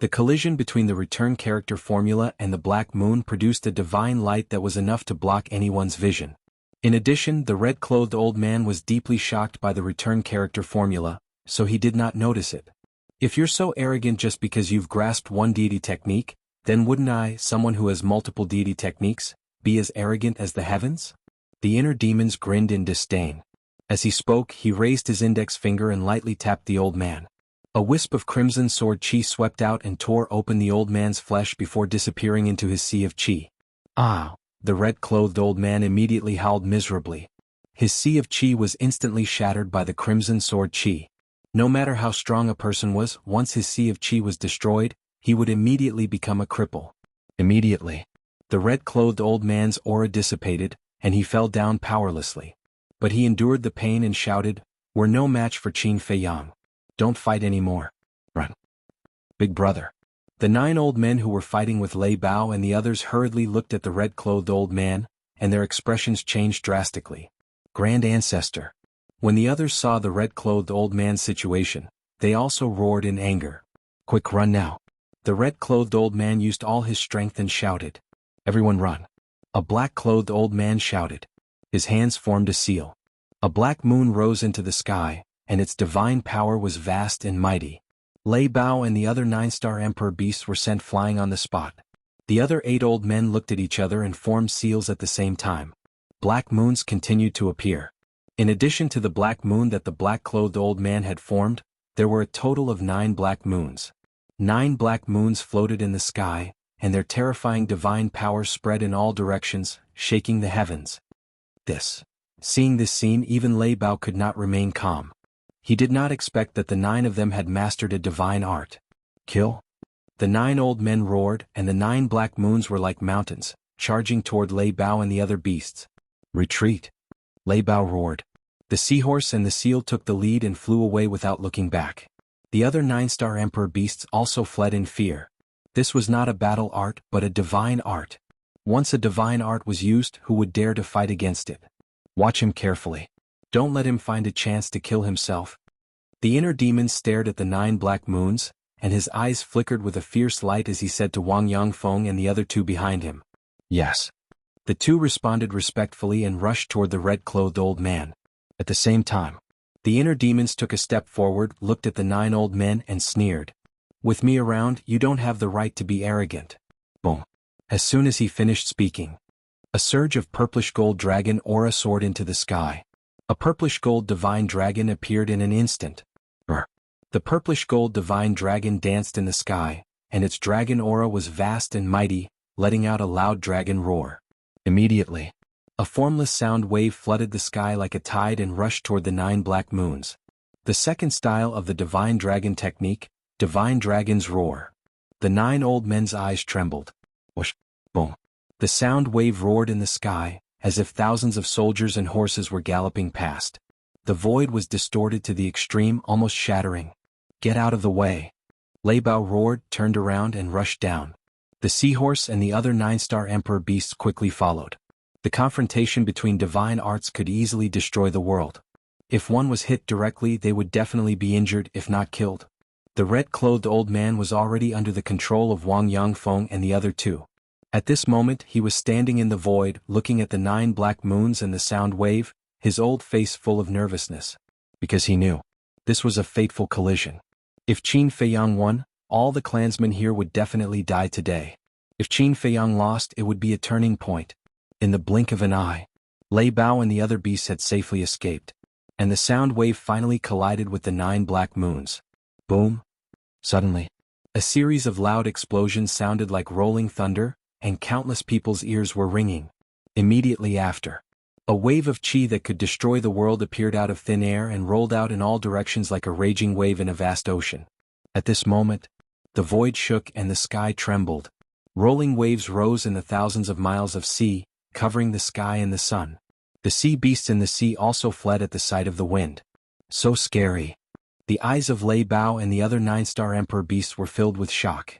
the collision between the return character formula and the black moon produced a divine light that was enough to block anyone's vision. In addition, the red-clothed old man was deeply shocked by the return character formula, so he did not notice it. If you're so arrogant just because you've grasped one deity technique, then wouldn't I, someone who has multiple deity techniques, be as arrogant as the heavens? The inner demons grinned in disdain. As he spoke, he raised his index finger and lightly tapped the old man. A wisp of crimson sword chi swept out and tore open the old man's flesh before disappearing into his sea of chi. Ah! The red-clothed old man immediately howled miserably. His sea of chi was instantly shattered by the crimson sword chi. No matter how strong a person was, once his sea of chi was destroyed, he would immediately become a cripple. Immediately, the red-clothed old man's aura dissipated, and he fell down powerlessly. But he endured the pain and shouted, "We're no match for Qin Fei Yang. Don't fight anymore. Run." Big brother. The 9 old men who were fighting with Lei Bao and the others hurriedly looked at the red-clothed old man, and their expressions changed drastically. Grand Ancestor. When the others saw the red-clothed old man's situation, they also roared in anger. Quick, run now. The red-clothed old man used all his strength and shouted. Everyone run. A black-clothed old man shouted. His hands formed a seal. A black moon rose into the sky, and its divine power was vast and mighty. Lei Bao and the other 9-star emperor beasts were sent flying on the spot. The other 8 old men looked at each other and formed seals at the same time. Black moons continued to appear. In addition to the black moon that the black-clothed old man had formed, there were a total of 9 black moons. 9 black moons floated in the sky, and their terrifying divine power spread in all directions, shaking the heavens. Seeing this scene, even Lei Bao could not remain calm. He did not expect that the 9 of them had mastered a divine art. Kill? The 9 old men roared, and the 9 black moons were like mountains, charging toward Lei Bao and the other beasts. Retreat! Lei Bao roared. The seahorse and the seal took the lead and flew away without looking back. The other 9-star emperor beasts also fled in fear. This was not a battle art but a divine art. Once a divine art was used, who would dare to fight against it? Watch him carefully. Don't let him find a chance to kill himself. The inner demon stared at the 9 black moons, and his eyes flickered with a fierce light as he said to Wang Yangfeng and the other 2 behind him. Yes. The 2 responded respectfully and rushed toward the red-clothed old man. At the same time, the inner demons took a step forward, looked at the 9 old men and sneered. With me around, you don't have the right to be arrogant. Boom. As soon as he finished speaking, a surge of purplish-gold dragon aura soared into the sky. A purplish-gold divine dragon appeared in an instant. The purplish-gold divine dragon danced in the sky, and its dragon aura was vast and mighty, letting out a loud dragon roar. Immediately, a formless sound wave flooded the sky like a tide and rushed toward the 9 black moons. The second style of the divine dragon technique, Divine Dragon's Roar. The 9 old men's eyes trembled. Whoosh! Boom! The sound wave roared in the sky, as if thousands of soldiers and horses were galloping past. The void was distorted to the extreme, almost shattering. Get out of the way! Lei Bao roared, turned around and rushed down. The seahorse and the other 9-star emperor beasts quickly followed. The confrontation between divine arts could easily destroy the world. If one was hit directly, they would definitely be injured if not killed. The red-clothed old man was already under the control of Wang Yangfeng and the other 2. At this moment, he was standing in the void, looking at the 9 black moons and the sound wave, his old face full of nervousness. Because he knew. This was a fateful collision. If Qin Fei Yang won, all the clansmen here would definitely die today. If Qin Fei Yang lost, it would be a turning point. In the blink of an eye, Lei Bao and the other beasts had safely escaped. And the sound wave finally collided with the 9 black moons. Boom! Suddenly, a series of loud explosions sounded like rolling thunder, and countless people's ears were ringing. Immediately after, a wave of chi that could destroy the world appeared out of thin air and rolled out in all directions like a raging wave in a vast ocean. At this moment, the void shook and the sky trembled. Rolling waves rose in the thousands of miles of sea, covering the sky and the sun. The sea beasts in the sea also fled at the sight of the wind. So scary. The eyes of Lei Bao and the other 9-star emperor beasts were filled with shock.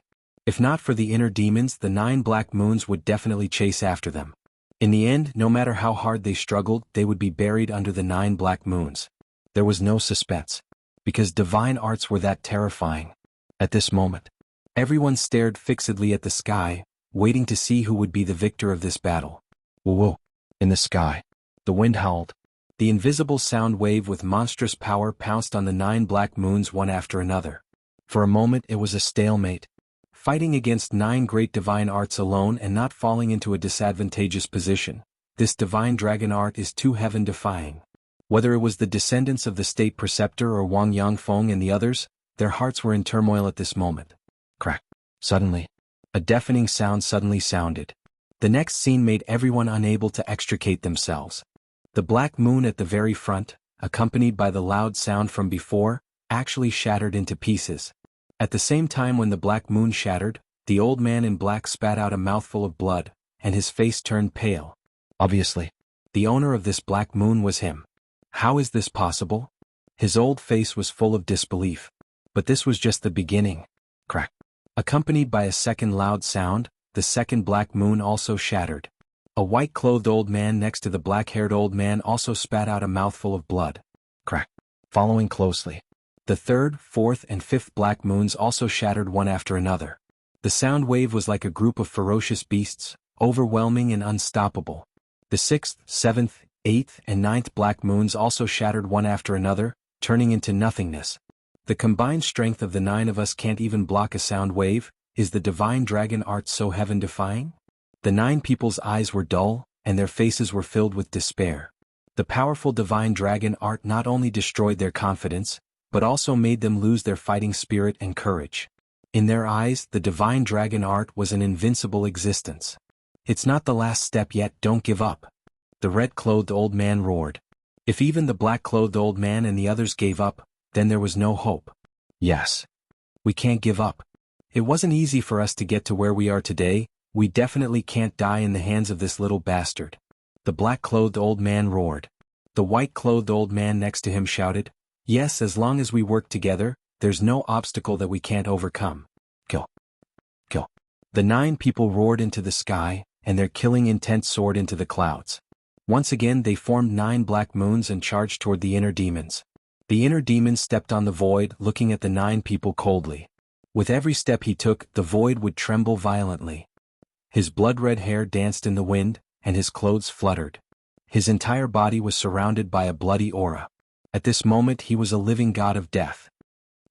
If not for the inner demons, the 9 black moons would definitely chase after them. In the end, no matter how hard they struggled, they would be buried under the 9 black moons. There was no suspense. Because divine arts were that terrifying. At this moment, everyone stared fixedly at the sky, waiting to see who would be the victor of this battle. Whoa! In the sky, the wind howled. The invisible sound wave with monstrous power pounced on the 9 black moons one after another. For a moment it was a stalemate. Fighting against 9 great divine arts alone and not falling into a disadvantageous position, this divine dragon art is too heaven-defying. Whether it was the descendants of the state preceptor or Wang Yangfeng and the others, their hearts were in turmoil at this moment. Crack. Suddenly, a deafening sound suddenly sounded. The next scene made everyone unable to extricate themselves. The black moon at the very front, accompanied by the loud sound from before, actually shattered into pieces. At the same time when the black moon shattered, the old man in black spat out a mouthful of blood, and his face turned pale. Obviously, the owner of this black moon was him. How is this possible? His old face was full of disbelief. But this was just the beginning. Crack. Accompanied by a second loud sound, the second black moon also shattered. A white-clothed old man next to the black-haired old man also spat out a mouthful of blood. Crack. Following closely, the third, fourth, and fifth black moons also shattered one after another. The sound wave was like a group of ferocious beasts, overwhelming and unstoppable. The sixth, seventh, eighth, and ninth black moons also shattered one after another, turning into nothingness. The combined strength of the 9 of us can't even block a sound wave. Is the divine dragon art so heaven-defying? The 9 people's eyes were dull, and their faces were filled with despair. The powerful divine dragon art not only destroyed their confidence, but also made them lose their fighting spirit and courage. In their eyes, the divine dragon art was an invincible existence. It's not the last step yet, don't give up. The red-clothed old man roared. If even the black-clothed old man and the others gave up, then there was no hope. Yes. We can't give up. It wasn't easy for us to get to where we are today. We definitely can't die in the hands of this little bastard. The black-clothed old man roared. The white-clothed old man next to him shouted, yes, as long as we work together, there's no obstacle that we can't overcome. Kill. Kill. The 9 people roared into the sky, and their killing intent soared into the clouds. Once again they formed 9 black moons and charged toward the inner demons. The inner demon stepped on the void, looking at the 9 people coldly. With every step he took, the void would tremble violently. His blood-red hair danced in the wind, and his clothes fluttered. His entire body was surrounded by a bloody aura. At this moment he was a living god of death.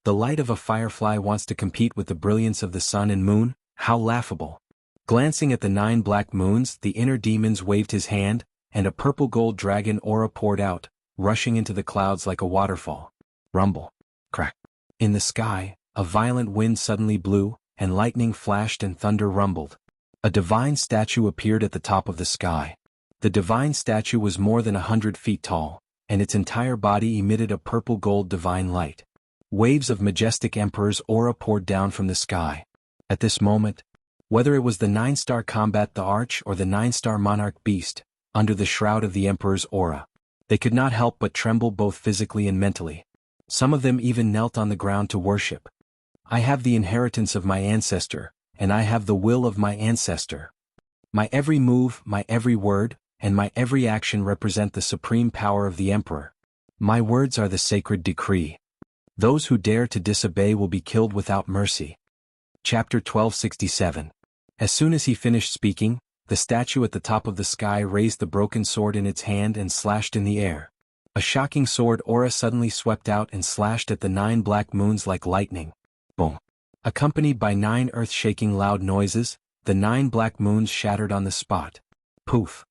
The light of a firefly wants to compete with the brilliance of the sun and moon? How laughable. Glancing at the 9 black moons, the inner demons waved his hand, and a purple-gold dragon aura poured out, rushing into the clouds like a waterfall. Rumble. Crack. In the sky, a violent wind suddenly blew, and lightning flashed and thunder rumbled. A divine statue appeared at the top of the sky. The divine statue was more than 100 feet tall, and its entire body emitted a purple-gold divine light. Waves of majestic emperor's aura poured down from the sky. At this moment, whether it was the 9-star combat the arch or the 9-star monarch beast, under the shroud of the emperor's aura, they could not help but tremble both physically and mentally. Some of them even knelt on the ground to worship. I have the inheritance of my ancestor, and I have the will of my ancestor. My every move, my every word, and my every action represent the supreme power of the emperor. My words are the sacred decree. Those who dare to disobey will be killed without mercy. Chapter 1267. As soon as he finished speaking, the statue at the top of the sky raised the broken sword in its hand and slashed in the air. A shocking sword aura suddenly swept out and slashed at the 9 black moons like lightning. Boom. Accompanied by 9 earth-shaking loud noises, the 9 black moons shattered on the spot. Poof.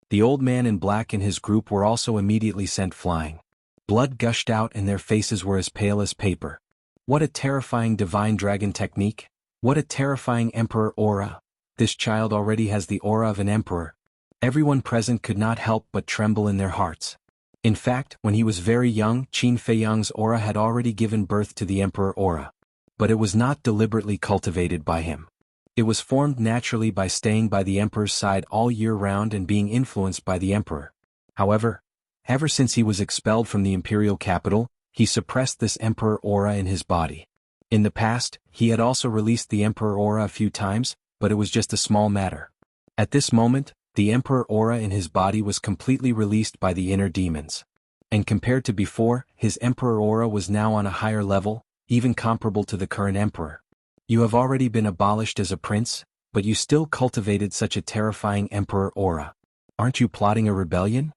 The old man in black and his group were also immediately sent flying. Blood gushed out and their faces were as pale as paper. What a terrifying divine dragon technique. What a terrifying emperor aura. This child already has the aura of an emperor. Everyone present could not help but tremble in their hearts. In fact, when he was very young, Qin Feiyang's aura had already given birth to the emperor aura. But it was not deliberately cultivated by him. It was formed naturally by staying by the emperor's side all year round and being influenced by the emperor. However, ever since he was expelled from the imperial capital, he suppressed this emperor aura in his body. In the past, he had also released the Emperor Aura a few times, but it was just a small matter. At this moment, the Emperor Aura in his body was completely released by the inner demons. And compared to before, his Emperor Aura was now on a higher level, even comparable to the current Emperor. You have already been abolished as a prince, but you still cultivated such a terrifying Emperor Aura. Aren't you plotting a rebellion?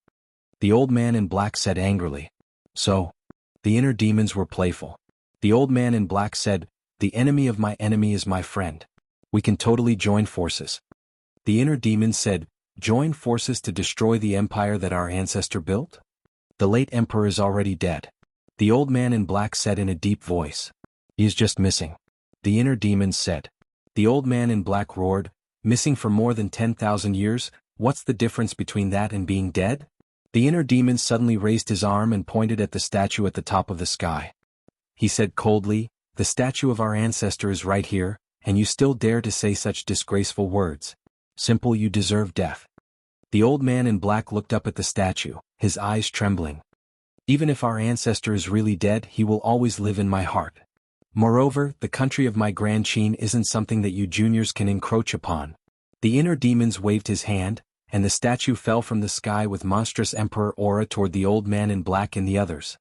The old man in black said angrily. So, the inner demons were playful. The old man in black said, "The enemy of my enemy is my friend. We can totally join forces." The inner demons said, "Join forces to destroy the empire that our ancestor built? The late emperor is already dead." The old man in black said in a deep voice. "He is just missing." The inner demons said. The old man in black roared, "Missing for more than 10,000 years? What's the difference between that and being dead?" The inner demon suddenly raised his arm and pointed at the statue at the top of the sky. He said coldly, "The statue of our ancestor is right here, and you still dare to say such disgraceful words. Simple, you deserve death." The old man in black looked up at the statue, his eyes trembling. "Even if our ancestor is really dead, he will always live in my heart. Moreover, the country of my Grand Qin isn't something that you juniors can encroach upon." The inner demons waved his hand, and the statue fell from the sky with monstrous Emperor Aura toward the old man in black and the others.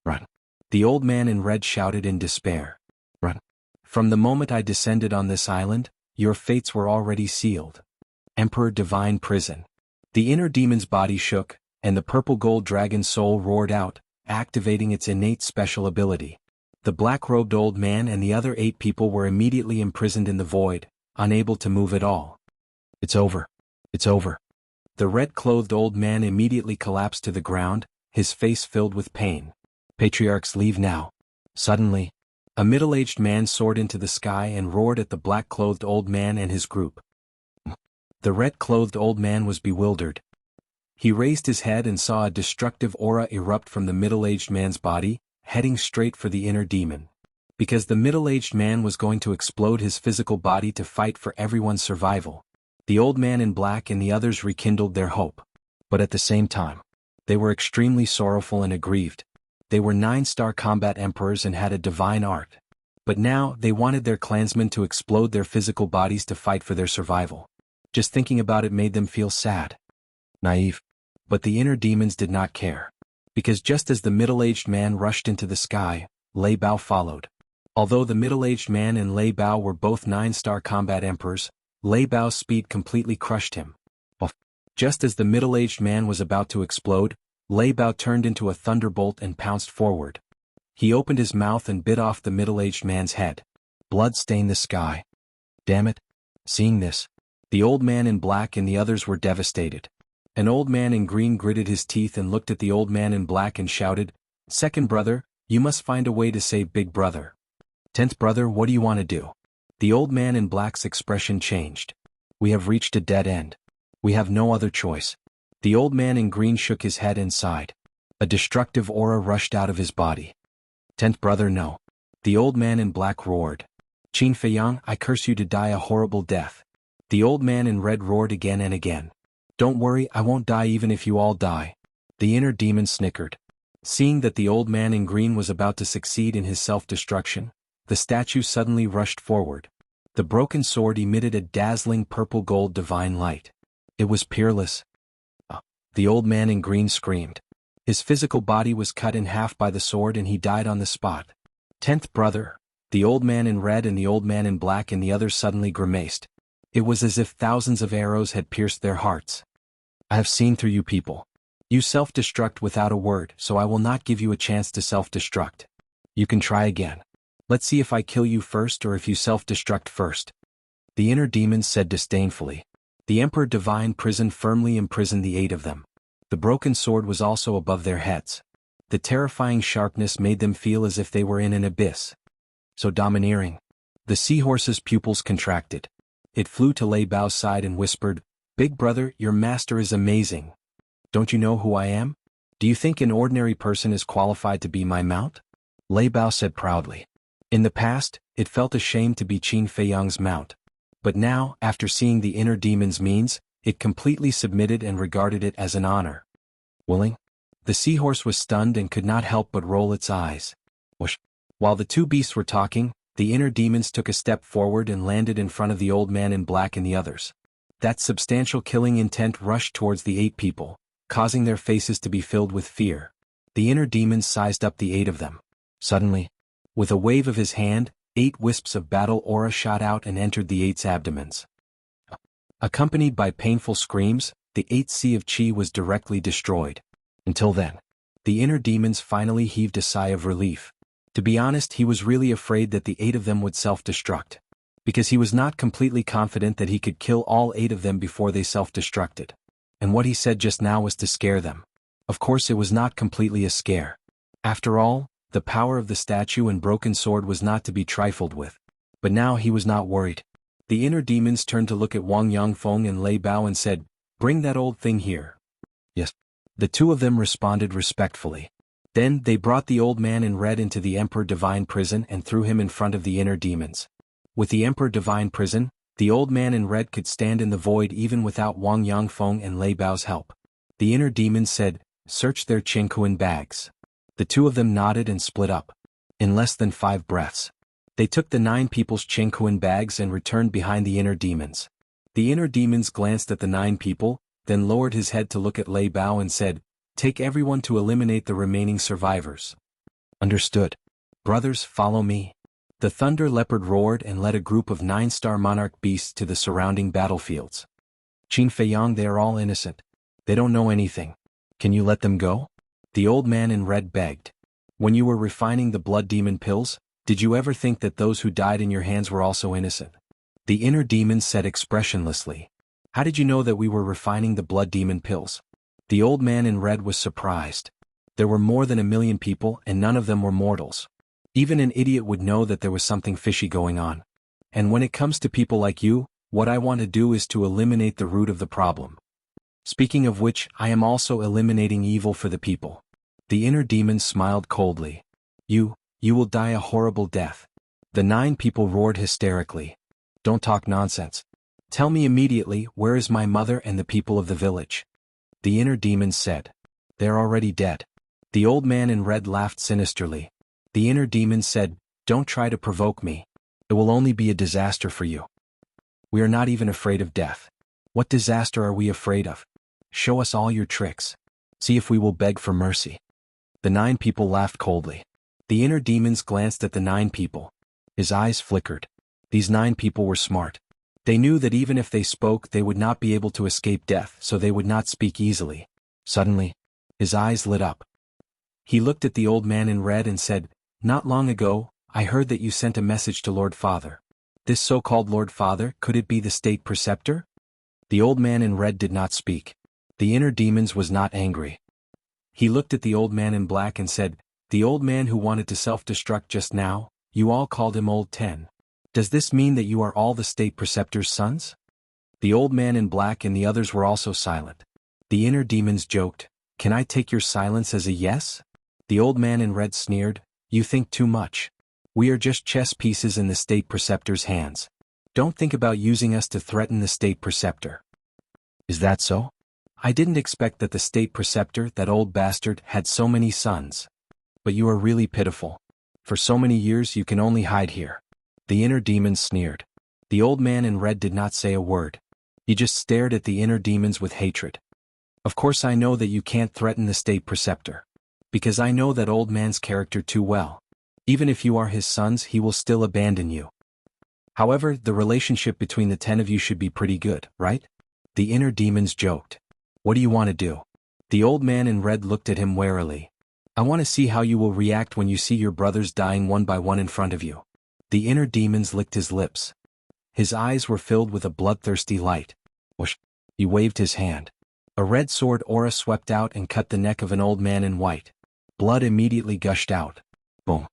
"Run!" The old man in red shouted in despair. "Run! From the moment I descended on this island, your fates were already sealed. Emperor Divine Prison." The inner demon's body shook, and the purple gold dragon soul roared out, activating its innate special ability. The black-robed old man and the other 8 people were immediately imprisoned in the void, unable to move at all. "It's over. It's over." The red-clothed old man immediately collapsed to the ground, his face filled with pain. "Patriarchs, leave now." Suddenly, a middle-aged man soared into the sky and roared at the black-clothed old man and his group. The red-clothed old man was bewildered. He raised his head and saw a destructive aura erupt from the middle-aged man's body, heading straight for the inner demon. Because the middle-aged man was going to explode his physical body to fight for everyone's survival. The old man in black and the others rekindled their hope. But at the same time, they were extremely sorrowful and aggrieved. They were 9-star combat emperors and had a divine art. But now, they wanted their clansmen to explode their physical bodies to fight for their survival. Just thinking about it made them feel sad. Naive. But the inner demons did not care. Because just as the middle-aged man rushed into the sky, Lei Bao followed. Although the middle-aged man and Lei Bao were both 9-star combat emperors, Lei Bao's speed completely crushed him. Just as the middle-aged man was about to explode, Lei Bao turned into a thunderbolt and pounced forward. He opened his mouth and bit off the middle-aged man's head. Blood stained the sky. Damn it. Seeing this, the old man in black and the others were devastated. An old man in green gritted his teeth and looked at the old man in black and shouted, "Second brother, you must find a way to save big brother." 10th brother, what do you want to do? The old man in black's expression changed. "We have reached a dead end. We have no other choice." The old man in green shook his head and sighed. A destructive aura rushed out of his body. 10th brother, no. The old man in black roared. "Qin Feiyang, I curse you to die a horrible death." The old man in red roared again and again. "Don't worry, I won't die even if you all die." The inner demon snickered. Seeing that the old man in green was about to succeed in his self-destruction, the statue suddenly rushed forward. The broken sword emitted a dazzling purple-gold divine light. It was peerless. The old man in green screamed. His physical body was cut in half by the sword and he died on the spot. 10th brother, the old man in red and the old man in black and the others suddenly grimaced. It was as if thousands of arrows had pierced their hearts. "I have seen through you people. You self-destruct without a word, so I will not give you a chance to self-destruct. You can try again. Let's see if I kill you first or if you self-destruct first." The inner demons said disdainfully. The Emperor Divine Prison firmly imprisoned the 8 of them. The broken sword was also above their heads. The terrifying sharpness made them feel as if they were in an abyss. So domineering. The seahorse's pupils contracted. It flew to Lei Bao's side and whispered, "Big brother, your master is amazing. Don't you know who I am? Do you think an ordinary person is qualified to be my mount?" Lei Bao said proudly. In the past, it felt ashamed to be Qin Feiyang's mount. But now, after seeing the inner demon's means, it completely submitted and regarded it as an honor. Willing? The seahorse was stunned and could not help but roll its eyes. Whoosh. While the 2 beasts were talking, The inner demons took a step forward and landed in front of the old man in black and the others. That substantial killing intent rushed towards the 8 people, causing their faces to be filled with fear. The inner demons sized up the 8 of them. Suddenly, with a wave of his hand, 8 wisps of battle aura shot out and entered the 8's abdomens. Accompanied by painful screams, the 8th sea of chi was directly destroyed. Until then, the inner demons finally heaved a sigh of relief. To be honest, he was really afraid that the 8 of them would self-destruct, because he was not completely confident that he could kill all 8 of them before they self-destructed. And what he said just now was to scare them. Of course, it was not completely a scare. After all, the power of the statue and broken sword was not to be trifled with. But now he was not worried. The inner demons turned to look at Wang Yangfeng and Lei Bao and said, "Bring that old thing here." Yes. The 2 of them responded respectfully. Then they brought the old man in red into the Emperor Divine prison and threw him in front of the inner demons. With the Emperor Divine prison, the old man in red could stand in the void even without Wang Yangfeng and Lei Bao's help. The inner demons said, "Search their Qingkuan bags." The 2 of them nodded and split up. In less than 5 breaths, they took the 9 people's Qingkuan bags and returned behind the inner demons. The inner demons glanced at the 9 people, then lowered his head to look at Lei Bao and said, "Take everyone to eliminate the remaining survivors." Understood. Brothers, follow me. The thunder leopard roared and led a group of 9-star monarch beasts to the surrounding battlefields. "Qin Feiyang, they are all innocent. They don't know anything. Can you let them go?" The old man in red begged. "When you were refining the blood demon pills, did you ever think that those who died in your hands were also innocent?" The inner demons said expressionlessly. "How did you know that we were refining the blood demon pills?" The old man in red was surprised. There were more than 1,000,000 people and none of them were mortals. Even an idiot would know that there was something fishy going on. And when it comes to people like you, what I want to do is to eliminate the root of the problem. Speaking of which, I am also eliminating evil for the people. The inner demon smiled coldly. You will die a horrible death." The 9 people roared hysterically. "Don't talk nonsense. Tell me immediately, where is my mother and the people of the village?" The inner demons said. "They're already dead." The old man in red laughed sinisterly. The inner demons said, "Don't try to provoke me. It will only be a disaster for you. We are not even afraid of death. What disaster are we afraid of? Show us all your tricks. See if we will beg for mercy." The 9 people laughed coldly. The inner demons glanced at the 9 people. His eyes flickered. These 9 people were smart. They knew that even if they spoke they would not be able to escape death, so they would not speak easily. Suddenly, his eyes lit up. He looked at the old man in red and said, "Not long ago, I heard that you sent a message to Lord Father. This so-called Lord Father, could it be the state preceptor?" The old man in red did not speak. The inner demons was not angry. He looked at the old man in black and said, "The old man who wanted to self-destruct just now, you all called him Old 10. Does this mean that you are all the state preceptor's sons?" The old man in black and the others were also silent. The inner demons joked, "Can I take your silence as a yes?" The old man in red sneered, "You think too much. We are just chess pieces in the state preceptor's hands. Don't think about using us to threaten the state preceptor." "Is that so? I didn't expect that the state preceptor, that old bastard, had so many sons. But you are really pitiful. For so many years you can only hide here." The inner demons sneered. The old man in red did not say a word. He just stared at the inner demons with hatred. "Of course I know that you can't threaten the state preceptor. Because I know that old man's character too well. Even if you are his sons, he will still abandon you. However, the relationship between the 10 of you should be pretty good, right?" The inner demons joked. "What do you want to do?" The old man in red looked at him warily. "I want to see how you will react when you see your brothers dying one by one in front of you." The inner demons licked his lips. His eyes were filled with a bloodthirsty light. Whoosh! He waved his hand. A red sword aura swept out and cut the neck of an old man in white. Blood immediately gushed out. Boom.